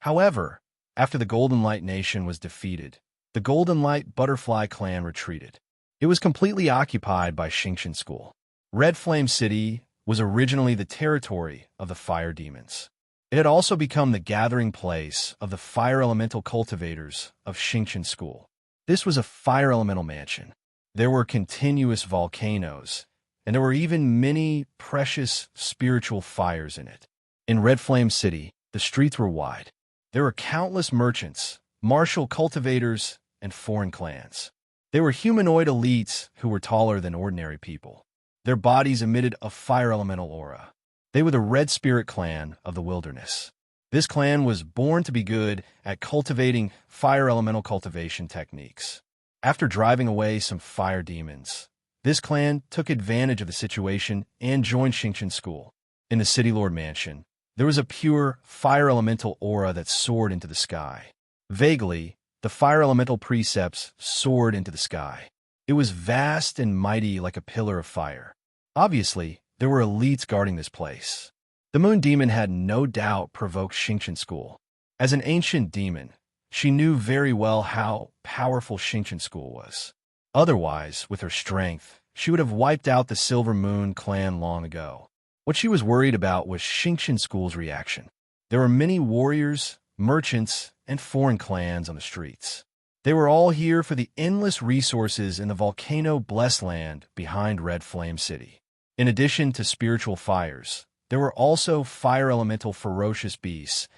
However, after the Golden Light Nation was defeated, the Golden Light Butterfly Clan retreated. It was completely occupied by Xingqian School. Red Flame City was originally the territory of the fire demons. It had also become the gathering place of the fire elemental cultivators of Xingqian School. This was a fire elemental mansion. There were continuous volcanoes, and there were even many precious spiritual fires in it. In Red Flame City, the streets were wide. There were countless merchants, martial cultivators, and foreign clans. They were humanoid elites who were taller than ordinary people. Their bodies emitted a fire elemental aura. They were the Red Spirit Clan of the Wilderness. This clan was born to be good at cultivating fire elemental cultivation techniques. After driving away some fire demons, this clan took advantage of the situation and joined Xingqian School. In the City Lord Mansion, there was a pure fire elemental aura that soared into the sky. Vaguely, the fire elemental precepts soared into the sky. It was vast and mighty like a pillar of fire. Obviously, there were elites guarding this place. The Moon Demon had no doubt provoked Xingqian School. As an ancient demon, she knew very well how powerful Xingqian School was. Otherwise, with her strength, she would have wiped out the Silver Moon clan long ago. What she was worried about was Xingqian School's reaction. There were many warriors, merchants, and foreign clans on the streets. They were all here for the endless resources in the volcano-blessed land behind Red Flame City. In addition to spiritual fires, there were also fire elemental ferocious beasts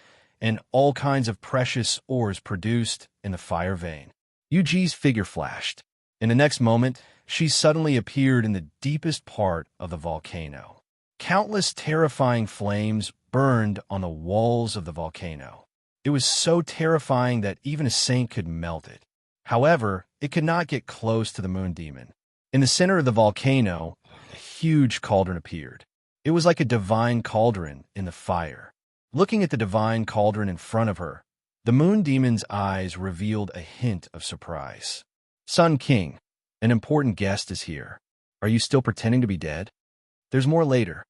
and all kinds of precious ores produced in the fire vein. Yuji's figure flashed. In the next moment, she suddenly appeared in the deepest part of the volcano. Countless terrifying flames burned on the walls of the volcano. It was so terrifying that even a saint could melt it. However, it could not get close to the Moon Demon. In the center of the volcano, a huge cauldron appeared. It was like a divine cauldron in the fire. Looking at the divine cauldron in front of her, the Moon Demon's eyes revealed a hint of surprise. Sun King, an important guest is here. Are you still pretending to be dead? There's more later.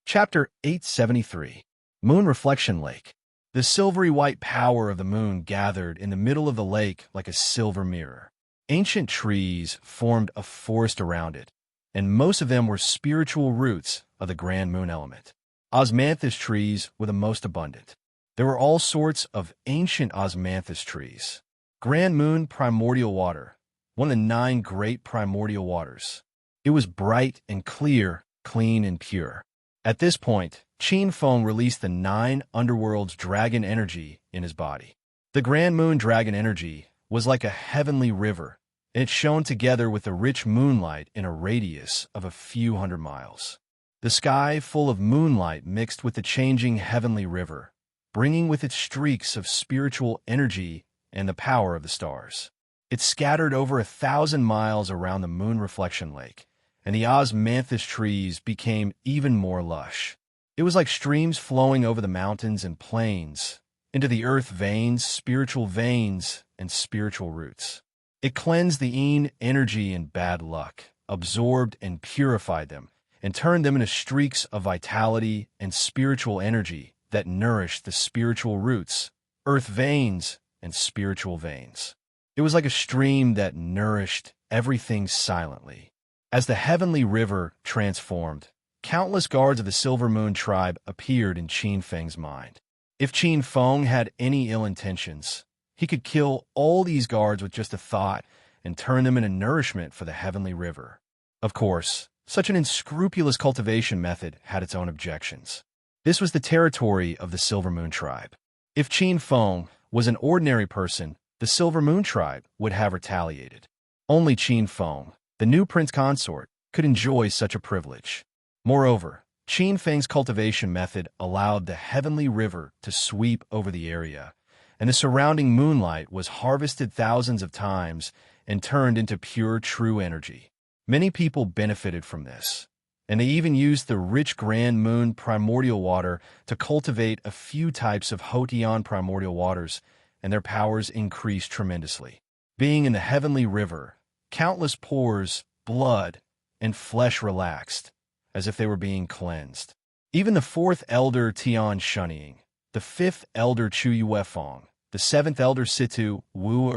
Chapter 873. Moon Reflection Lake. The silvery white power of the moon gathered in the middle of the lake like a silver mirror. Ancient trees formed a forest around it, and most of them were spiritual roots of the grand moon element. Osmanthus trees were the most abundant. There were all sorts of ancient osmanthus trees. Grand moon primordial water, one of the 9 great primordial waters. It was bright and clear, clean and pure. At this point, Qin Feng released the 9 underworld's dragon energy in his body. The Grand Moon dragon energy was like a heavenly river, and it shone together with the rich moonlight in a radius of a few hundred miles. The sky full of moonlight mixed with the changing heavenly river, bringing with it streaks of spiritual energy and the power of the stars. It scattered over 1,000 miles around the moon reflection lake, and the osmanthus trees became even more lush. It was like streams flowing over the mountains and plains, into the earth veins, spiritual veins, and spiritual roots. It cleansed the yin energy and bad luck, absorbed and purified them, and turned them into streaks of vitality and spiritual energy that nourished the spiritual roots, earth veins, and spiritual veins. It was like a stream that nourished everything silently. As the heavenly river transformed, countless guards of the Silver Moon tribe appeared in Qin Feng's mind. If Qin Feng had any ill intentions, he could kill all these guards with just a thought and turn them into nourishment for the heavenly river. Of course, such an unscrupulous cultivation method had its own objections. This was the territory of the Silver Moon tribe. If Qin Feng was an ordinary person, the Silver Moon tribe would have retaliated. Only Qin Feng, the new prince consort, could enjoy such a privilege. Moreover, Qin Feng's cultivation method allowed the heavenly river to sweep over the area, and the surrounding moonlight was harvested thousands of times and turned into pure, true energy. Many people benefited from this, and they even used the rich Grand Moon primordial water to cultivate a few types of Hotian primordial waters, and their powers increased tremendously. Being in the heavenly river, countless pores, blood, and flesh relaxed, as if they were being cleansed. Even the fourth elder Tian Shunying, the fifth elder Chu Yuefeng, the seventh elder Situ Wu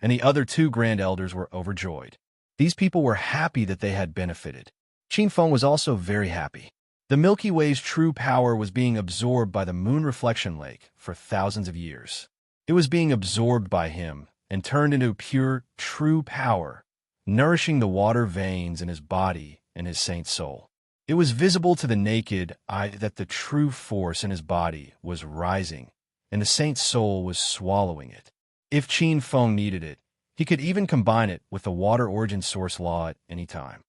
and the other two grand elders were overjoyed. These people were happy that they had benefited. Qin Feng was also very happy. The Milky Way's true power was being absorbed by the Moon Reflection Lake for thousands of years. It was being absorbed by him and turned into pure, true power, nourishing the water veins in his body and his saint soul. It was visible to the naked eye that the true force in his body was rising, and the saint's soul was swallowing it. If Qin Feng needed it, he could even combine it with the water origin source law at any time.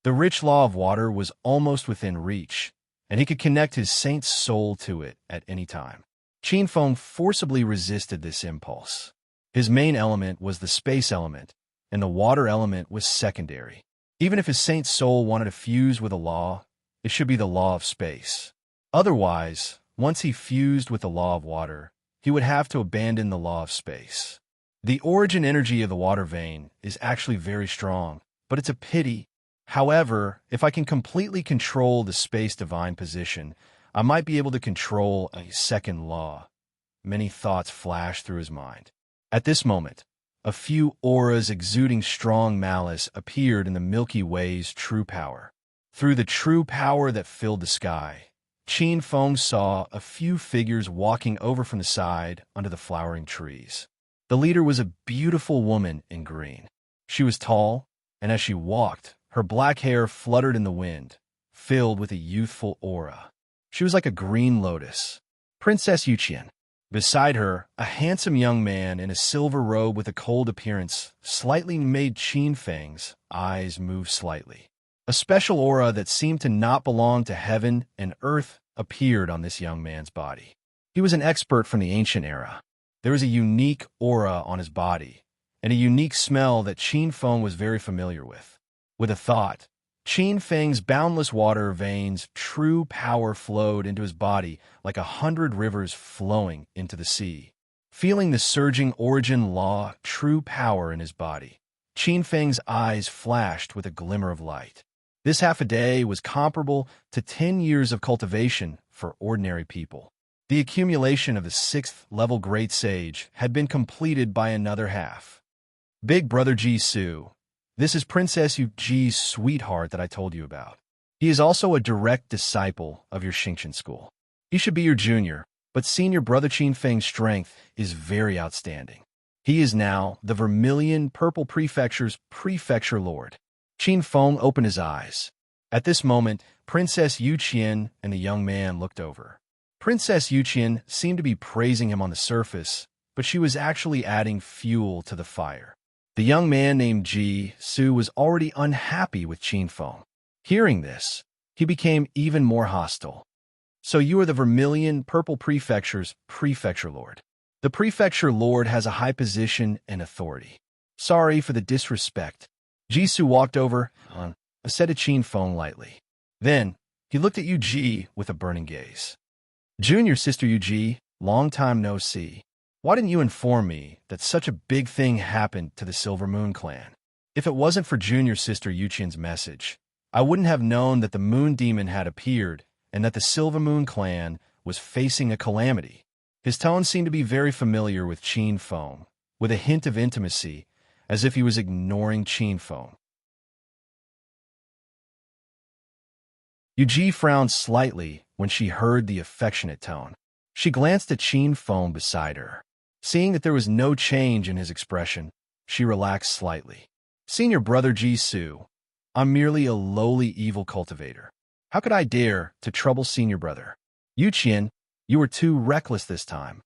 The rich law of water was almost within reach, and he could connect his saint's soul to it at any time. Qin Feng forcibly resisted this impulse. His main element was the space element, and the water element was secondary. Even if his saint's soul wanted to fuse with a law, it should be the law of space. Otherwise, once he fused with the law of water, he would have to abandon the law of space. The origin energy of the water vein is actually very strong, but it's a pity. However, if I can completely control the space divine position, I might be able to control a second law. Many thoughts flashed through his mind. At this moment, a few auras exuding strong malice appeared in the Milky Way's true power. Through the true power that filled the sky, Qin Feng saw a few figures walking over from the side under the flowering trees. The leader was a beautiful woman in green. She was tall, and as she walked, her black hair fluttered in the wind, filled with a youthful aura. She was like a green lotus. Princess Yuqian. Beside her, a handsome young man in a silver robe with a cold appearance slightly made Qin Feng's eyes move slightly. A special aura that seemed to not belong to heaven and earth appeared on this young man's body. He was an expert from the ancient era. There was a unique aura on his body, and a unique smell that Qin Feng was very familiar with. With a thought, Qin Feng's boundless water veins' true power flowed into his body like 100 rivers flowing into the sea. Feeling the surging origin law true power in his body, Qin Feng's eyes flashed with a glimmer of light. This half a day was comparable to 10 years of cultivation for ordinary people. The accumulation of the 6th-level Great Sage had been completed by another half. Big Brother Jisoo. This is Princess Yu Ji's sweetheart that I told you about. He is also a direct disciple of your Xingqian school. He should be your junior, but senior brother Qin Feng's strength is very outstanding. He is now the Vermilion Purple Prefecture's Prefecture Lord. Qin Feng opened his eyes. At this moment, Princess Yuqian and the young man looked over. Princess Yuqian seemed to be praising him on the surface, but she was actually adding fuel to the fire. The young man named Jisoo was already unhappy with Qin Feng. Hearing this, he became even more hostile. So you are the Vermilion Purple Prefecture's Prefecture Lord. The Prefecture Lord has a high position and authority. Sorry for the disrespect. Jisoo walked over and said to Qin Feng lightly. Then, he looked at Yu Ji with a burning gaze. Junior sister Yu Ji, long time no see. Why didn't you inform me that such a big thing happened to the Silver Moon clan? If it wasn't for junior sister Yuqian's message, I wouldn't have known that the Moon Demon had appeared and that the Silver Moon clan was facing a calamity. His tone seemed to be very familiar with Qin Feng, with a hint of intimacy, as if he was ignoring Qin Feng. Yu Ji frowned slightly when she heard the affectionate tone. She glanced at Qin Feng beside her. Seeing that there was no change in his expression, she relaxed slightly. Senior brother Jisoo, I'm merely a lowly evil cultivator. How could I dare to trouble senior brother? Yuqian, you were too reckless this time.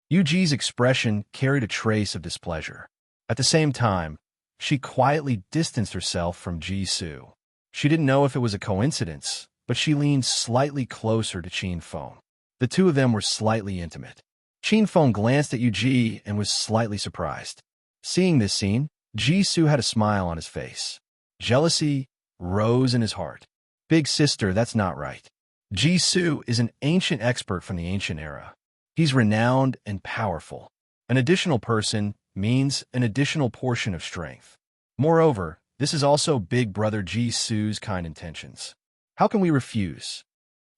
Yu Ji's expression carried a trace of displeasure. At the same time, she quietly distanced herself from Jisoo. She didn't know if it was a coincidence, but she leaned slightly closer to Qin Feng. The two of them were slightly intimate. Qin Feng glanced at Yuji and was slightly surprised. Seeing this scene, Ji-Su had a smile on his face. Jealousy rose in his heart. Big sister, that's not right. Ji-Su is an ancient expert from the ancient era. He's renowned and powerful. An additional person means an additional portion of strength. Moreover, this is also big brother Ji-Su's kind intentions. How can we refuse?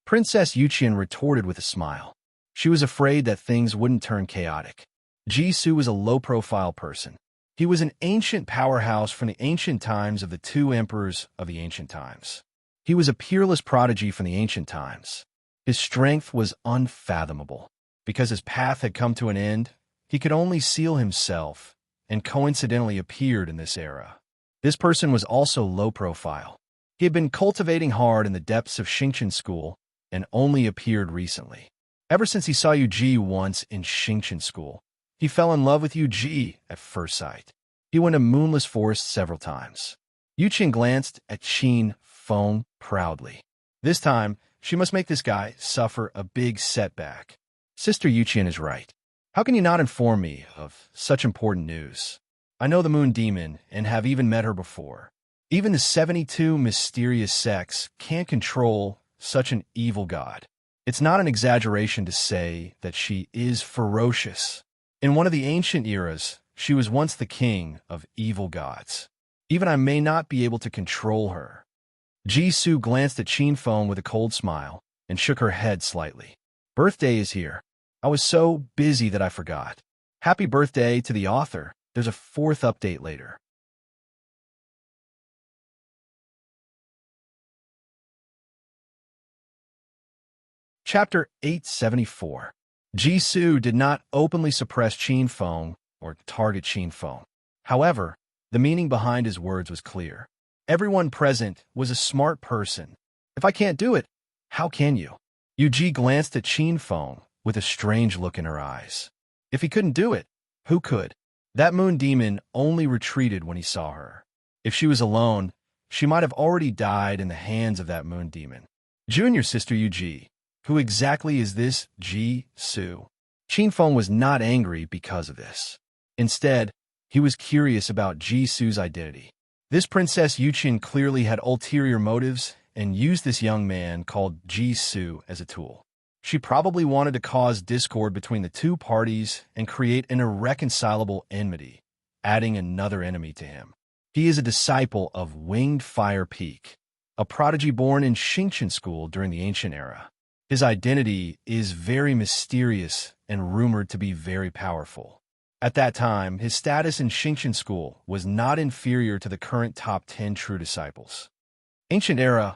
Princess Yuqian retorted with a smile. She was afraid that things wouldn't turn chaotic. Ji-Su was a low-profile person. He was an ancient powerhouse from the ancient times of the two emperors of the ancient times. He was a peerless prodigy from the ancient times. His strength was unfathomable. Because his path had come to an end, he could only seal himself, and coincidentally appeared in this era. This person was also low profile. He had been cultivating hard in the depths of Xingqian school, and only appeared recently. Ever since he saw Yuji once in Xingqian school, he fell in love with Yuji at first sight. He went to Moonless Forest several times. Yuqian glanced at Qin Feng proudly. This time, she must make this guy suffer a big setback. Sister Yuqian is right. How can you not inform me of such important news? I know the Moon Demon and have even met her before. Even the 72 mysterious sects can't control such an evil god. It's not an exaggeration to say that she is ferocious. In one of the ancient eras, she was once the king of evil gods. Even I may not be able to control her. Ji-Su glanced at Qin Feng with a cold smile and shook her head slightly. Birthday is here. I was so busy that I forgot. Happy birthday to the author. There's a 4th update later. Chapter 874. Ji-Su did not openly suppress Qin Feng or target Qin Feng. However, the meaning behind his words was clear. Everyone present was a smart person. If I can't do it, how can you? Yuji glanced at Qin Feng with a strange look in her eyes. If he couldn't do it, who could? That moon demon only retreated when he saw her. If she was alone, she might have already died in the hands of that moon demon. Junior sister Yuji, who exactly is this Ji-Su? Qin Feng was not angry because of this. Instead, he was curious about Ji-Su's identity. This Princess Yuqian clearly had ulterior motives and used this young man called Ji-Su as a tool. She probably wanted to cause discord between the two parties and create an irreconcilable enmity, adding another enemy to him. He is a disciple of Winged Fire Peak, a prodigy born in Xingqian school during the ancient era. His identity is very mysterious and rumored to be very powerful. At that time, his status in Xingqian school was not inferior to the current top 10 true disciples. Ancient era,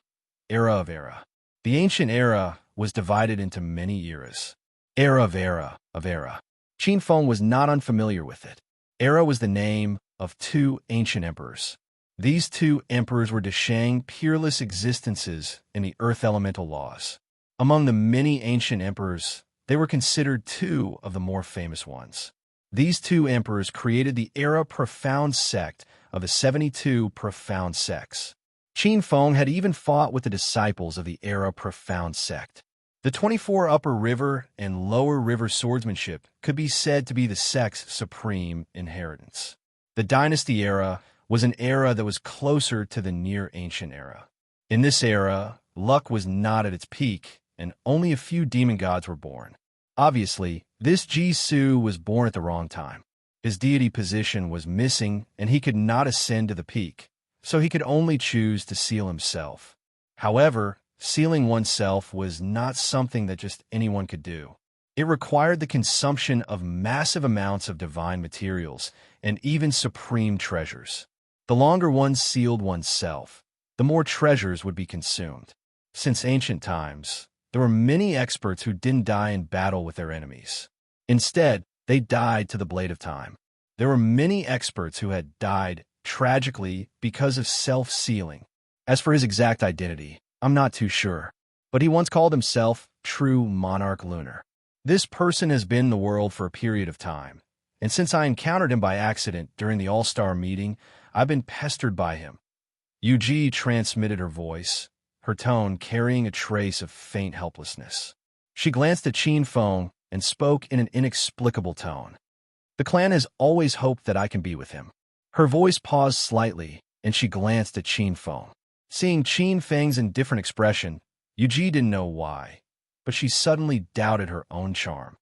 era of era. The ancient era was divided into many eras. Era of era of era. Qin Feng was not unfamiliar with it. Era was the name of 2 ancient emperors. These 2 emperors were Deshang peerless existences in the earth elemental laws. Among the many ancient emperors, they were considered 2 of the more famous ones. These 2 emperors created the Era Profound sect of the 72 Profound sects. Qin Feng had even fought with the disciples of the Era Profound sect. The 24 Upper River and Lower River swordsmanship could be said to be the sect's supreme inheritance. The Dynasty era was an era that was closer to the Near Ancient era. In this era, luck was not at its peak, and only a few demon gods were born. Obviously, this Ji-Su was born at the wrong time. His deity position was missing, and he could not ascend to the peak, so he could only choose to seal himself. However, sealing oneself was not something that just anyone could do. It required the consumption of massive amounts of divine materials and even supreme treasures. The longer one sealed oneself, the more treasures would be consumed. Since ancient times, there were many experts who didn't die in battle with their enemies. Instead, they died to the blade of time. There were many experts who had died tragically because of self-sealing. As for his exact identity, I'm not too sure, but he once called himself True Monarch Lunar. This person has been in the world for a period of time, and since I encountered him by accident during the All-Star meeting, I've been pestered by him. Yuji transmitted her voice, her tone carrying a trace of faint helplessness. She glanced at Qin Feng and spoke in an inexplicable tone. The clan has always hoped that I can be with him. Her voice paused slightly, and she glanced at Qin Feng. Seeing Qin Feng's indifferent expression, Yuji didn't know why, but she suddenly doubted her own charm.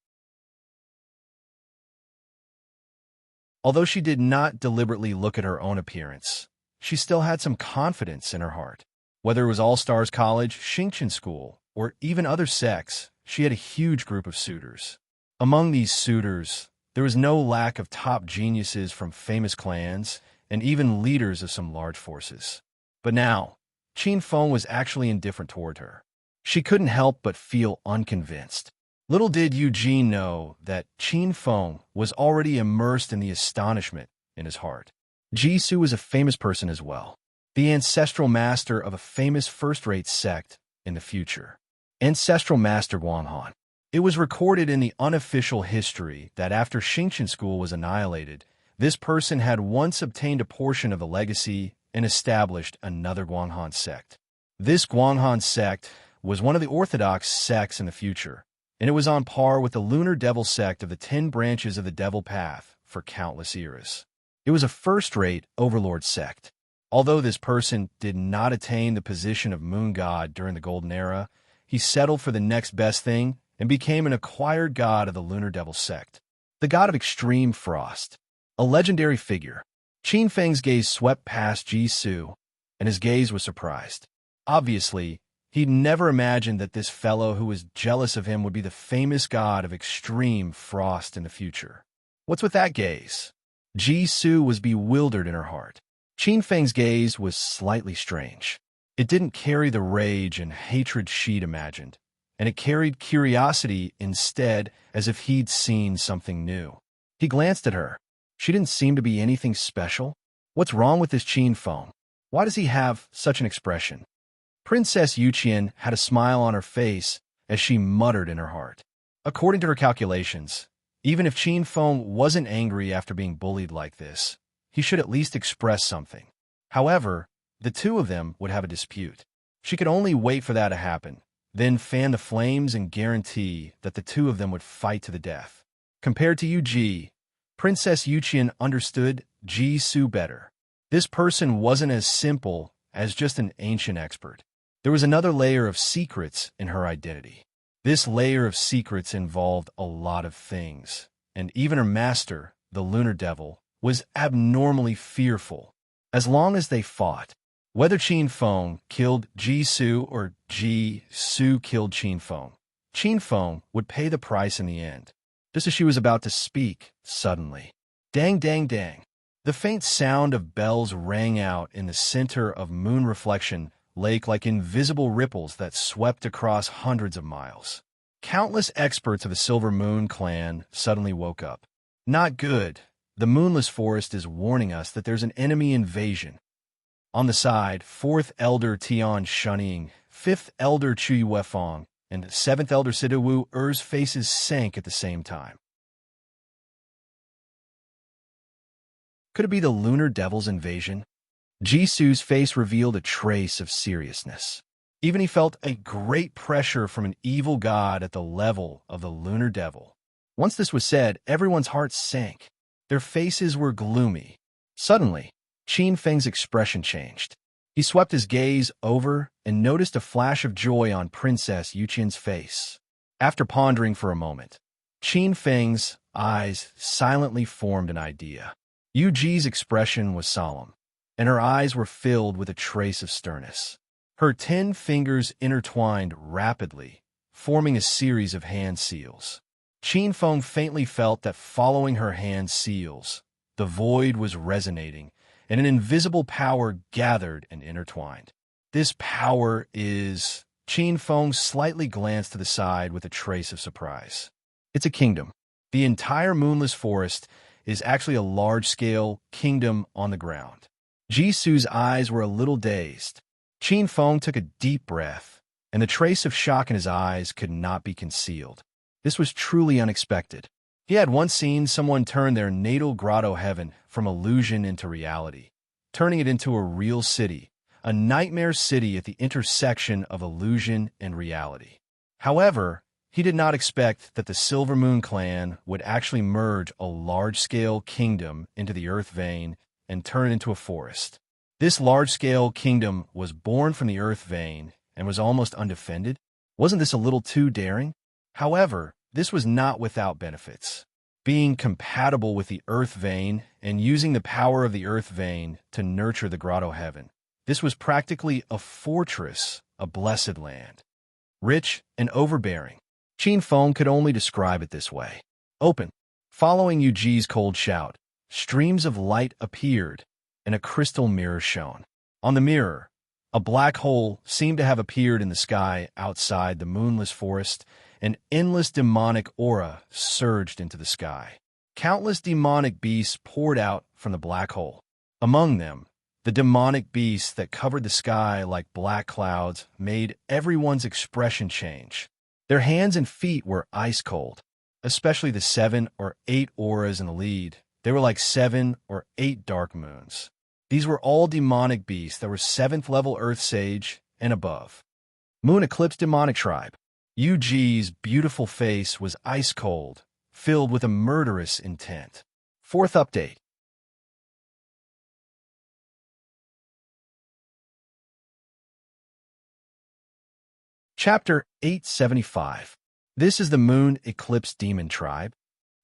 Although she did not deliberately look at her own appearance, she still had some confidence in her heart. Whether it was All-Stars College, Xingqian School, or even other sects, she had a huge group of suitors. Among these suitors, there was no lack of top geniuses from famous clans and even leaders of some large forces. But now, Qin Feng was actually indifferent toward her. She couldn't help but feel unconvinced. Little did Eugene know that Qin Feng was already immersed in the astonishment in his heart. Jisoo was a famous person as well, the ancestral master of a famous first-rate sect in the future. Ancestral Master Guanghan. It was recorded in the unofficial history that after Xingqian School was annihilated, this person had once obtained a portion of the legacy and established another Guanghan sect. This Guanghan sect was one of the orthodox sects in the future, and it was on par with the Lunar Devil sect of the 10 branches of the Devil Path for countless eras. It was a first-rate overlord sect. Although this person did not attain the position of moon god during the Golden Era, he settled for the next best thing and became an acquired god of the Lunar Devil sect, the god of extreme frost, a legendary figure. Qin Feng's gaze swept past Jisoo, and his gaze was surprised. Obviously, he'd never imagined that this fellow who was jealous of him would be the famous god of extreme frost in the future. What's with that gaze? Jisoo was bewildered in her heart. Qin Feng's gaze was slightly strange. It didn't carry the rage and hatred she'd imagined, and it carried curiosity instead, as if he'd seen something new. He glanced at her. She didn't seem to be anything special. What's wrong with this Qin Feng? Why does he have such an expression? Princess Yuqian had a smile on her face as she muttered in her heart. According to her calculations, even if Qin Feng wasn't angry after being bullied like this, he should at least express something. However, the two of them would have a dispute. She could only wait for that to happen, then fan the flames and guarantee that the two of them would fight to the death. Compared to Yuji, Princess Yuqian understood Jisoo better. This person wasn't as simple as just an ancient expert. There was another layer of secrets in her identity. This layer of secrets involved a lot of things, and even her master, the Lunar Devil, was abnormally fearful. As long as they fought, whether Qin Feng killed Jisoo or Jisoo killed Qin Feng would pay the price in the end. Just as she was about to speak, suddenly, dang, dang, dang, the faint sound of bells rang out in the center of Moon Reflection Lake like invisible ripples that swept across hundreds of miles. Countless experts of the Silver Moon clan suddenly woke up. Not good. The Moonless Forest is warning us that there's an enemy invasion. On the side, 4th Elder Tian Shunying, 5th Elder Chu Yuefeng, and 7th Elder Sidawu Er's faces sank at the same time. Could it be the Lunar Devil's invasion? Jisoo's face revealed a trace of seriousness. Even he felt a great pressure from an evil god at the level of the Lunar Devil. Once this was said, everyone's hearts sank. Their faces were gloomy. Suddenly, Qin Feng's expression changed. He swept his gaze over and noticed a flash of joy on Princess Yuqian's face. After pondering for a moment, Qin Feng's eyes silently formed an idea. Yuji's expression was solemn, and her eyes were filled with a trace of sternness. Her 10 fingers intertwined rapidly, forming a series of hand seals. Qin Feng faintly felt that following her hand seals, the void was resonating, and an invisible power gathered and intertwined. This power is... Qin Feng slightly glanced to the side with a trace of surprise. It's a kingdom. The entire Moonless Forest is actually a large-scale kingdom on the ground. Jisoo's eyes were a little dazed. Qin Feng took a deep breath, and the trace of shock in his eyes could not be concealed. This was truly unexpected. He had once seen someone turn their natal grotto heaven from illusion into reality, turning it into a real city, a nightmare city at the intersection of illusion and reality. However, He did not expect that the Silver Moon clan would actually merge a large-scale kingdom into the Earth vein and turn it into a forest. This large-scale kingdom was born from the Earth vein and was almost undefended. Wasn't this a little too daring? However, this was not without benefits. Being compatible with the Earth vein and using the power of the Earth vein to nurture the Grotto Heaven. This was practically a fortress, a blessed land. Rich and overbearing. Qin Feng could only describe it this way. Open. Following Yu Ji's cold shout, streams of light appeared, and a crystal mirror shone. On the mirror, a black hole seemed to have appeared in the sky outside the moonless forest. An endless demonic aura surged into the sky. Countless demonic beasts poured out from the black hole. Among them, the demonic beasts that covered the sky like black clouds made everyone's expression change. Their hands and feet were ice cold, especially the 7 or 8 auras in the lead. They were like 7 or 8 dark moons. These were all demonic beasts that were 7th level Earth Sage and above. Moon Eclipse Demonic Tribe. Yu Ji's beautiful face was ice cold, filled with a murderous intent. 4th update. Chapter 875. This is the Moon Eclipse Demon Tribe.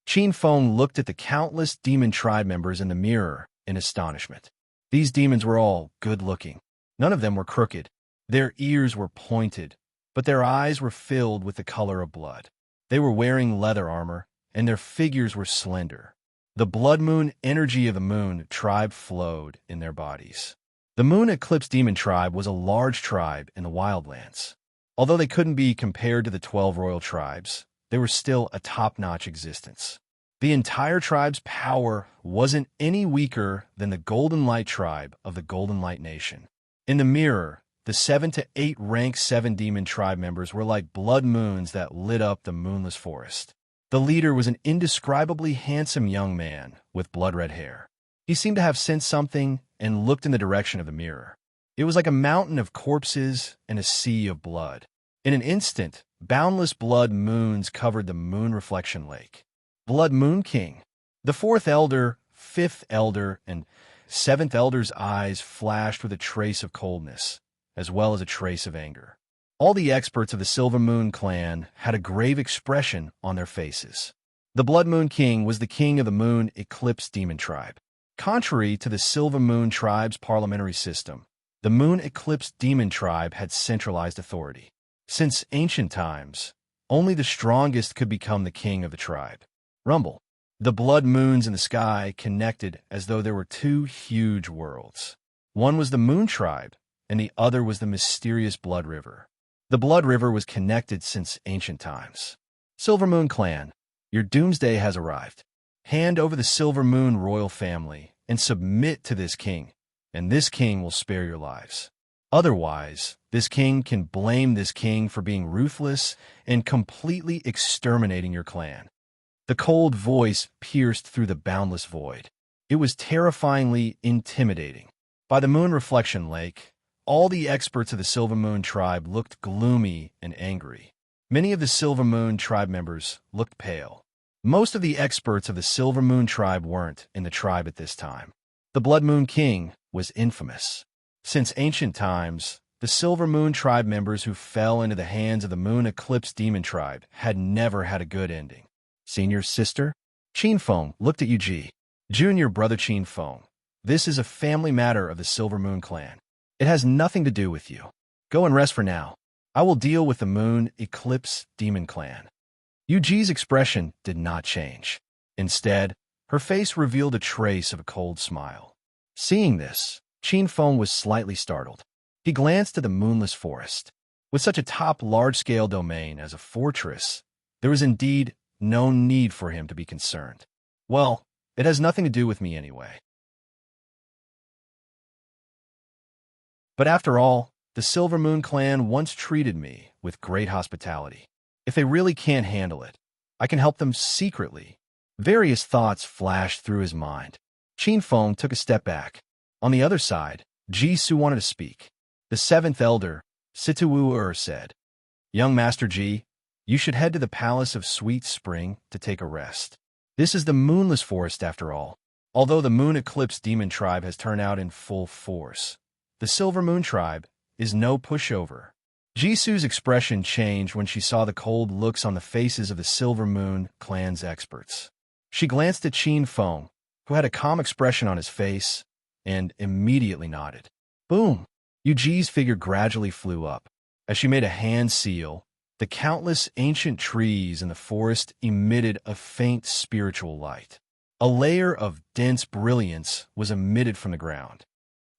Qin Feng looked at the countless demon tribe members in the mirror in astonishment. These demons were all good-looking. None of them were crooked. Their ears were pointed, but their eyes were filled with the color of blood. They were wearing leather armor, and their figures were slender. The blood moon energy of the moon tribe flowed in their bodies. The Moon Eclipse Demon Tribe was a large tribe in the wildlands. Although they couldn't be compared to the 12 royal tribes, they were still a top-notch existence. The entire tribe's power wasn't any weaker than the Golden Light tribe of the Golden Light Nation. In the mirror, the 7 to 8 rank 7 demon tribe members were like blood moons that lit up the moonless forest. The leader was an indescribably handsome young man with blood-red hair. He seemed to have sensed something and looked in the direction of the mirror. It was like a mountain of corpses and a sea of blood. In an instant, boundless blood moons covered the moon reflection lake. Blood Moon King. The 4th elder, 5th elder, and 7th elder's eyes flashed with a trace of coldness, as well as a trace of anger. All the experts of the Silver Moon clan had a grave expression on their faces. The Blood Moon King was the king of the Moon Eclipse Demon Tribe. Contrary to the Silver Moon tribe's parliamentary system, the Moon Eclipse Demon Tribe had centralized authority. Since ancient times, only the strongest could become the king of the tribe. Rumble. The blood moons in the sky connected as though there were 2 huge worlds. One was the Moon Tribe, and the other was the mysterious Blood River. The Blood River was connected since ancient times. Silver Moon Clan, your doomsday has arrived. Hand over the Silver Moon royal family and submit to this king, and this king will spare your lives. Otherwise, this king can blame this king for being ruthless and completely exterminating your clan. The cold voice pierced through the boundless void. It was terrifyingly intimidating. By the moon reflection lake, all the experts of the Silver Moon tribe looked gloomy and angry. Many of the Silver Moon tribe members looked pale. Most of the experts of the Silver Moon tribe weren't in the tribe at this time. The Blood Moon King was infamous. Since ancient times, the Silver Moon tribe members who fell into the hands of the Moon Eclipse Demon Tribe had never had a good ending. Senior sister? Qin Feng looked at Yu Ji. Junior brother Qin Feng. This is a family matter of the Silver Moon clan. It has nothing to do with you. Go and rest for now. I will deal with the Moon Eclipse Demon Clan. Yu Ji's expression did not change. Instead, her face revealed a trace of a cold smile. Seeing this, Qin Feng was slightly startled. He glanced at the moonless forest. With such a top large-scale domain as a fortress, there was indeed no need for him to be concerned. Well, it has nothing to do with me anyway. But after all, the Silver Moon clan once treated me with great hospitality. If they really can't handle it, I can help them secretly. Various thoughts flashed through his mind. Qin Feng took a step back. On the other side, Ji Su wanted to speak. The 7th elder, Situ Wu said, "Young Master Ji, You should head to the Palace of Sweet Spring to take a rest. This is the Moonless Forest after all. Although the Moon Eclipse Demon Tribe has turned out in full force, the Silver Moon Tribe is no pushover. Jisoo's expression changed when she saw the cold looks on the faces of the Silver Moon clan's experts. She glanced at Qin Feng, who had a calm expression on his face, and immediately nodded. Boom! Yuji's figure gradually flew up. As she made a hand seal, the countless ancient trees in the forest emitted a faint spiritual light. A layer of dense brilliance was emitted from the ground.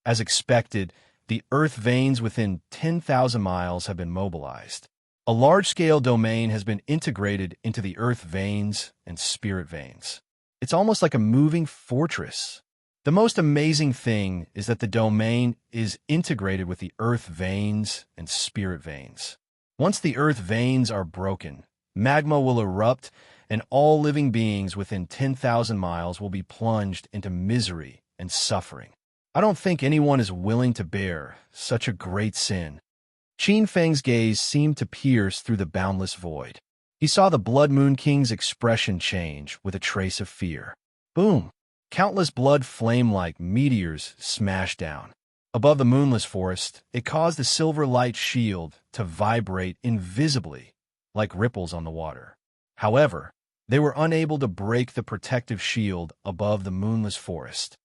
As expected, the earth veins within 10,000 miles have been mobilized. A large-scale domain has been integrated into the earth veins and spirit veins. It's almost like a moving fortress. The most amazing thing is that the domain is integrated with the earth veins and spirit veins. Once the earth veins are broken, magma will erupt and all living beings within 10,000 miles will be plunged into misery and suffering. I don't think anyone is willing to bear such a great sin. Qin Feng's gaze seemed to pierce through the boundless void. He saw the Blood Moon King's expression change with a trace of fear. Boom! Countless blood flame-like meteors smashed down. Above the moonless forest, it caused the silver light shield to vibrate invisibly, like ripples on the water. However, they were unable to break the protective shield above the moonless forest.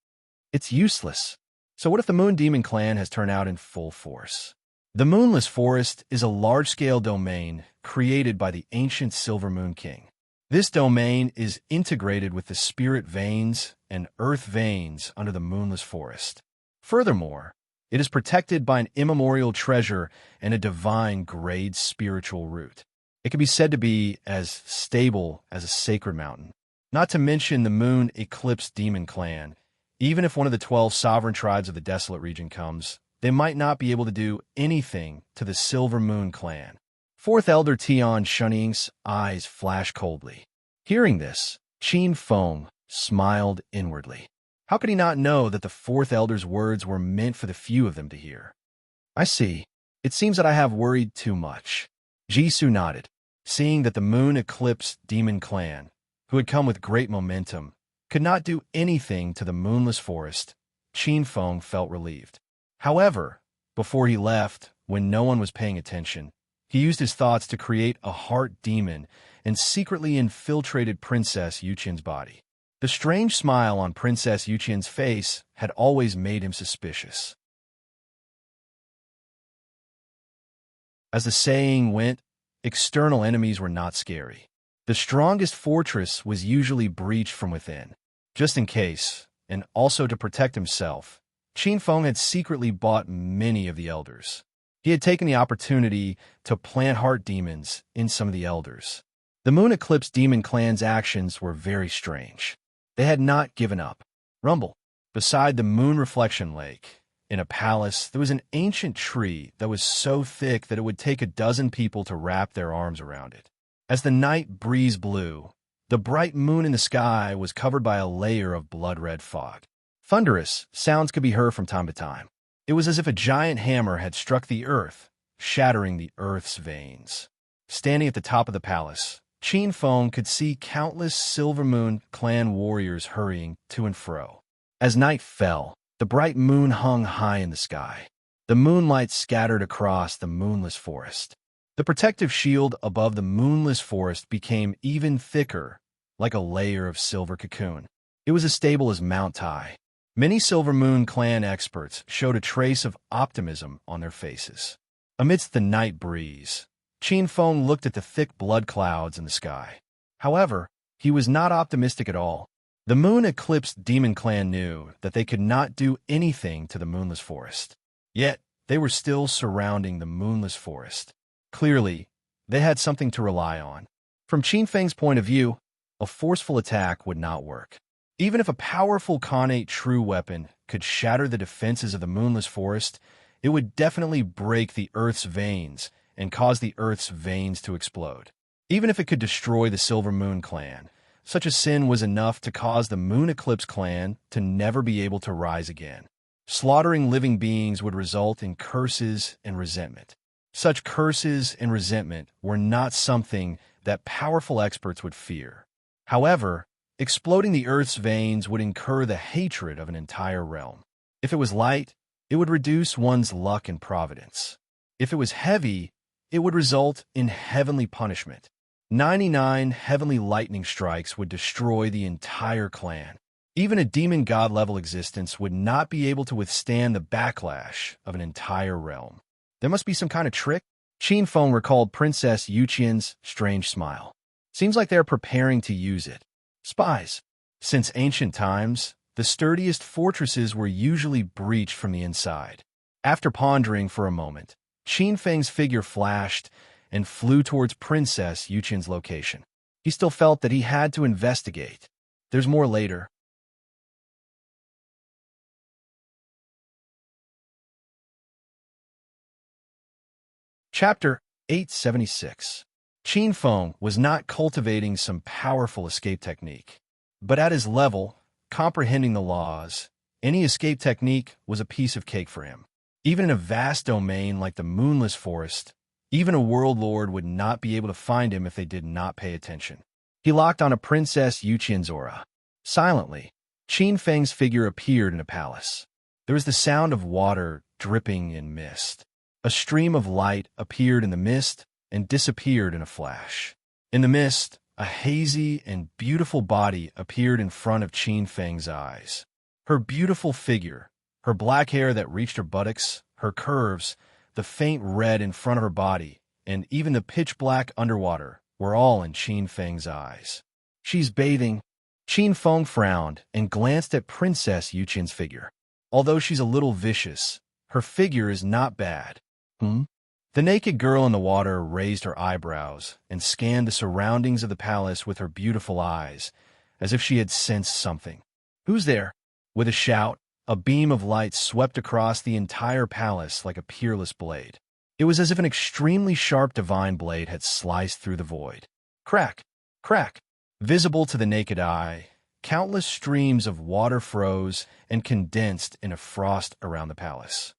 It's useless. So what if the Moon Demon Clan has turned out in full force? The Moonless Forest is a large-scale domain created by the ancient Silver Moon King. This domain is integrated with the spirit veins and earth veins under the Moonless Forest. Furthermore, it is protected by an immemorial treasure and a divine grade spiritual root. It can be said to be as stable as a sacred mountain. Not to mention the Moon Eclipse Demon Clan. Even if one of the 12 sovereign tribes of the Desolate region comes, they might not be able to do anything to the Silver Moon Clan. Fourth Elder Tian Shunning's eyes flashed coldly. Hearing this, Qin Feng smiled inwardly. How could he not know that the Fourth Elder's words were meant for the few of them to hear? I see. It seems that I have worried too much. Jisoo nodded, seeing that the Moon Eclipse Demon Clan, who had come with great momentum, could not do anything to the Moonless Forest. Qin Feng felt relieved. However, before he left, when no one was paying attention, he used his thoughts to create a heart demon and secretly infiltrated Princess Yuqian's body. The strange smile on Princess Yuqian's face had always made him suspicious. As the saying went, external enemies were not scary. The strongest fortress was usually breached from within. Just in case, and also to protect himself, Qin Feng had secretly bought many of the elders. He had taken the opportunity to plant heart demons in some of the elders. The Moon Eclipse Demon Clan's actions were very strange. They had not given up. Rumble. Beside the Moon Reflection Lake, in a palace, there was an ancient tree that was so thick that it would take a dozen people to wrap their arms around it. As the night breeze blew, the bright moon in the sky was covered by a layer of blood-red fog. Thunderous sounds could be heard from time to time. It was as if a giant hammer had struck the earth, shattering the earth's veins. Standing at the top of the palace, Qin Feng could see countless Silver Moon Clan warriors hurrying to and fro. As night fell, the bright moon hung high in the sky. The moonlight scattered across the moonless forest. The protective shield above the moonless forest became even thicker, like a layer of silver cocoon. It was as stable as Mount Tai. Many Silver Moon Clan experts showed a trace of optimism on their faces. Amidst the night breeze, Qin Feng looked at the thick blood clouds in the sky. However, he was not optimistic at all. The Moon Eclipse Demon Clan knew that they could not do anything to the Moonless Forest. Yet, they were still surrounding the Moonless Forest. Clearly, they had something to rely on. From Qin Feng's point of view, a forceful attack would not work. Even if a powerful Khanate true weapon could shatter the defenses of the Moonless Forest, it would definitely break the Earth's veins and cause the Earth's veins to explode. Even if it could destroy the Silver Moon Clan, such a sin was enough to cause the Moon Eclipse Clan to never be able to rise again. Slaughtering living beings would result in curses and resentment. Such curses and resentment were not something that powerful experts would fear. However, exploding the Earth's veins would incur the hatred of an entire realm. If it was light, it would reduce one's luck and providence. If it was heavy, it would result in heavenly punishment. 99 heavenly lightning strikes would destroy the entire clan. Even a demon god-level existence would not be able to withstand the backlash of an entire realm. There must be some kind of trick. Qin Feng recalled Princess Yuqian's strange smile. Seems like they're preparing to use it. Spies. Since ancient times, the sturdiest fortresses were usually breached from the inside. After pondering for a moment, Qin Feng's figure flashed and flew towards Princess Yuqian's location. He still felt that he had to investigate. There's more later. Chapter 876. Qin Feng was not cultivating some powerful escape technique, but at his level, comprehending the laws, any escape technique was a piece of cake for him. Even in a vast domain like the Moonless Forest, even a world lord would not be able to find him if they did not pay attention. He locked on a Princess Yuqian's aura. Silently, Qin Feng's figure appeared in a palace. There was the sound of water dripping in mist. A stream of light appeared in the mist and disappeared in a flash. In the mist, a hazy and beautiful body appeared in front of Qin Feng's eyes. Her beautiful figure, her black hair that reached her buttocks, her curves, the faint red in front of her body, and even the pitch-black underwater were all in Qin Feng's eyes. She's bathing. Qin Feng frowned and glanced at Princess Yuqian's figure. Although she's a little vicious, her figure is not bad. The naked girl in the water raised her eyebrows and scanned the surroundings of the palace with her beautiful eyes, as if she had sensed something. Who's there? With a shout, a beam of light swept across the entire palace like a peerless blade. It was as if an extremely sharp divine blade had sliced through the void. Crack! Crack! Visible to the naked eye, countless streams of water froze and condensed in a frost around the palace.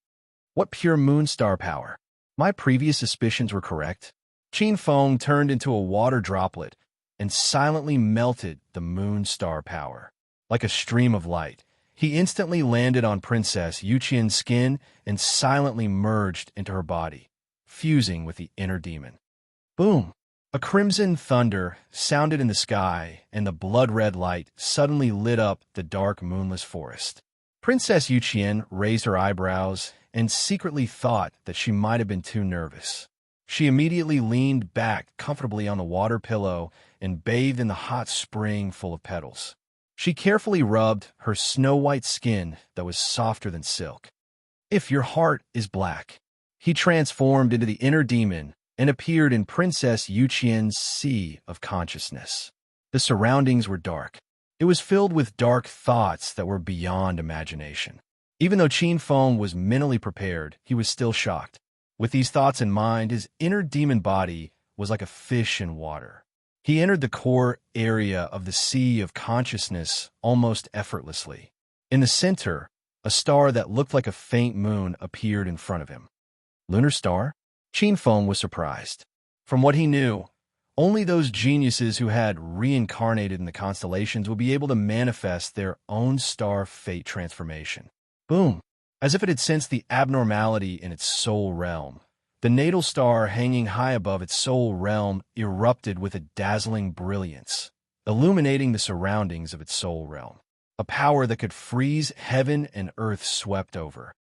What pure moon star power! My previous suspicions were correct. Qin Feng turned into a water droplet and silently melted the moon star power. Like a stream of light, he instantly landed on Princess Yuqian's skin and silently merged into her body, fusing with the inner demon. Boom! A crimson thunder sounded in the sky, and the blood-red light suddenly lit up the dark moonless forest. Princess Yuqian raised her eyebrows and secretly thought that she might have been too nervous. She immediately leaned back comfortably on the water pillow and bathed in the hot spring full of petals. She carefully rubbed her snow-white skin that was softer than silk. If your heart is black. He transformed into the inner demon and appeared in Princess Yuqian's sea of consciousness. The surroundings were dark. It was filled with dark thoughts that were beyond imagination. Even though Qin Feng was mentally prepared, he was still shocked. With these thoughts in mind, his inner demon body was like a fish in water. He entered the core area of the sea of consciousness almost effortlessly. In the center, a star that looked like a faint moon appeared in front of him. Lunar star? Qin Feng was surprised. From what he knew, only those geniuses who had reincarnated in the constellations would be able to manifest their own star fate transformation. Boom! As if it had sensed the abnormality in its soul realm, the natal star hanging high above its soul realm erupted with a dazzling brilliance, illuminating the surroundings of its soul realm. A power that could freeze heaven and earth swept over.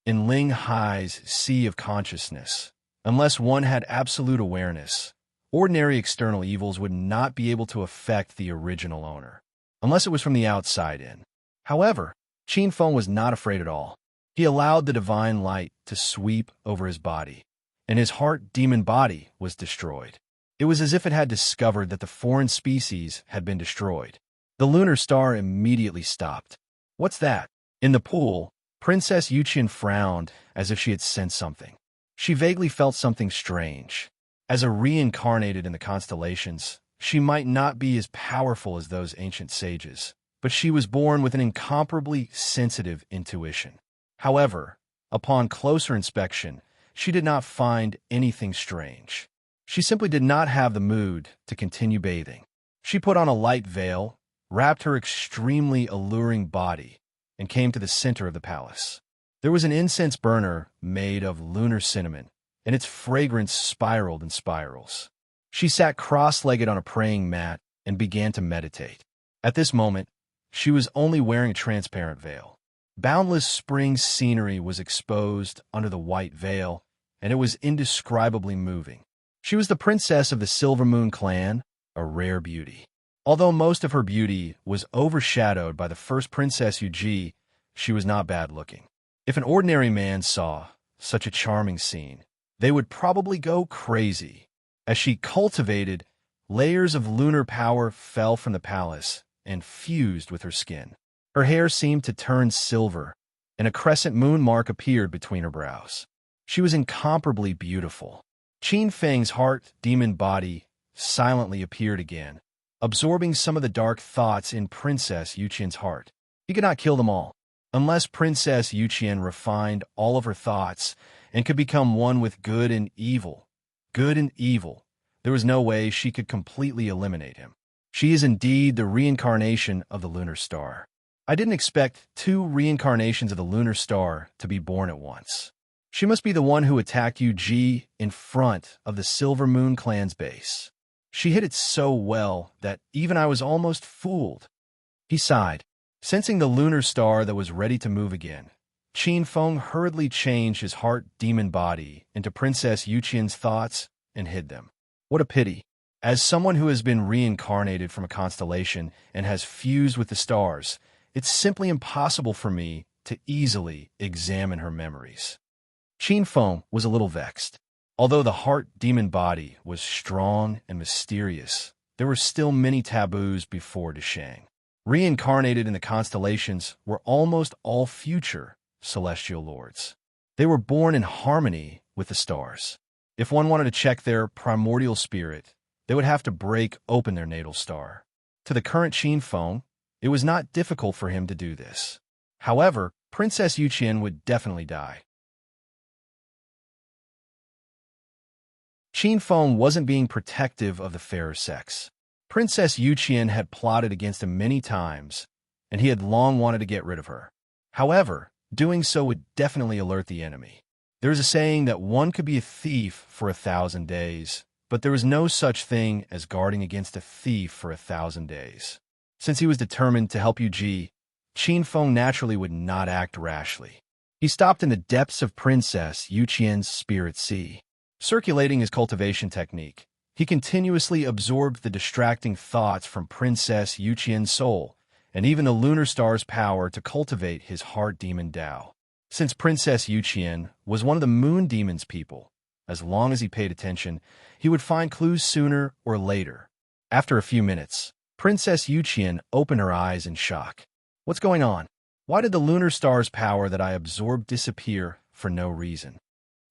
In Ling Hai's sea of consciousness, unless one had absolute awareness, ordinary external evils would not be able to affect the original owner, unless it was from the outside in. However, Qin Feng was not afraid at all. He allowed the divine light to sweep over his body, and his heart-demon body was destroyed. It was as if it had discovered that the foreign species had been destroyed. The lunar star immediately stopped. What's that? In the pool, Princess Yuqian frowned as if she had sensed something. She vaguely felt something strange. As a reincarnated in the constellations, she might not be as powerful as those ancient sages, but she was born with an incomparably sensitive intuition. However, Upon closer inspection, she did not find anything strange. She simply did not have the mood to continue bathing. She put on a light veil, wrapped her extremely alluring body, and came to the center of the palace. There was an incense burner made of lunar cinnamon, and its fragrance spiraled in spirals. She sat cross-legged on a praying mat and began to meditate. At this moment, she was only wearing a transparent veil. Boundless spring scenery was exposed under the white veil, and it was indescribably moving. She was the princess of the Silver Moon clan, a rare beauty. Although most of her beauty was overshadowed by the first Princess Yuji, she was not bad-looking. If an ordinary man saw such a charming scene, they would probably go crazy. As she cultivated, layers of lunar power fell from the palace and fused with her skin. Her hair seemed to turn silver, and a crescent moon mark appeared between her brows. She was incomparably beautiful. Qin Feng's heart demon body silently appeared again, absorbing some of the dark thoughts in Princess Yuqian's heart. He could not kill them all. Unless Princess Yuqian refined all of her thoughts and could become one with good and evil, there was no way she could completely eliminate him. She is indeed the reincarnation of the lunar star. I didn't expect two reincarnations of the lunar star to be born at once. She must be the one who attacked Yuji in front of the Silver Moon clan's base. She hit it so well that even I was almost fooled. He sighed. Sensing the lunar star that was ready to move again, Qin Feng hurriedly changed his heart demon body into Princess Yuqian's thoughts and hid them. What a pity. As someone who has been reincarnated from a constellation and has fused with the stars, it's simply impossible for me to easily examine her memories. Qin Feng was a little vexed. Although the heart demon body was strong and mysterious, there were still many taboos before Deshang. Reincarnated in the constellations were almost all future celestial lords. They were born in harmony with the stars. If one wanted to check their primordial spirit, they would have to break open their natal star. To the current Qin Feng, it was not difficult for him to do this. However, Princess Yuqian would definitely die. Qin Feng wasn't being protective of the fairer sex. Princess Yuqian had plotted against him many times, and he had long wanted to get rid of her. However, doing so would definitely alert the enemy. There is a saying that one could be a thief for 1,000 days, but there was no such thing as guarding against a thief for 1,000 days. Since he was determined to help Yuji, Qin Feng naturally would not act rashly. He stopped in the depths of Princess Yuqian's spirit sea. Circulating his cultivation technique, he continuously absorbed the distracting thoughts from Princess Yuqian's soul, and even the lunar star's power to cultivate his heart demon Dao. Since Princess Yuqian was one of the moon demon's people, as long as he paid attention, he would find clues sooner or later. After a few minutes, Princess Yuqian opened her eyes in shock. What's going on? Why did the lunar star's power that I absorbed disappear for no reason?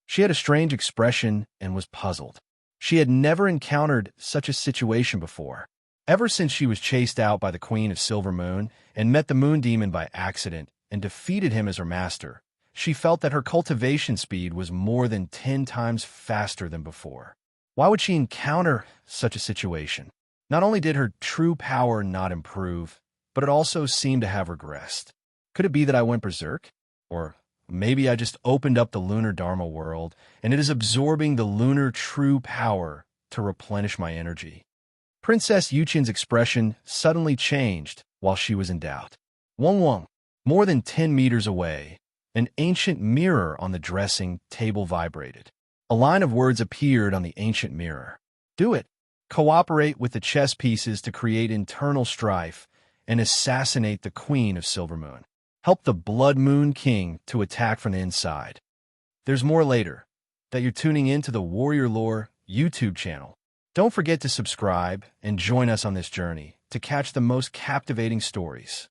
She had a strange expression and was puzzled. She had never encountered such a situation before. Ever since she was chased out by the Queen of Silver Moon and met the Moon Demon by accident and defeated him as her master, she felt that her cultivation speed was more than 10 times faster than before. Why would she encounter such a situation? Not only did her true power not improve, but it also seemed to have regressed. Could it be that I went berserk? Or maybe I just opened up the lunar Dharma world, and it is absorbing the lunar true power to replenish my energy. Princess Yuqian's expression suddenly changed while she was in doubt. Wong, more than 10 meters away, an ancient mirror on the dressing table vibrated. A line of words appeared on the ancient mirror. Do it. Cooperate with the chess pieces to create internal strife and assassinate the Queen of Silver Moon. Help the Blood Moon King to attack from the inside. There's more later, that you're tuning in to the Warrior Lore YouTube channel. Don't forget to subscribe and join us on this journey to catch the most captivating stories.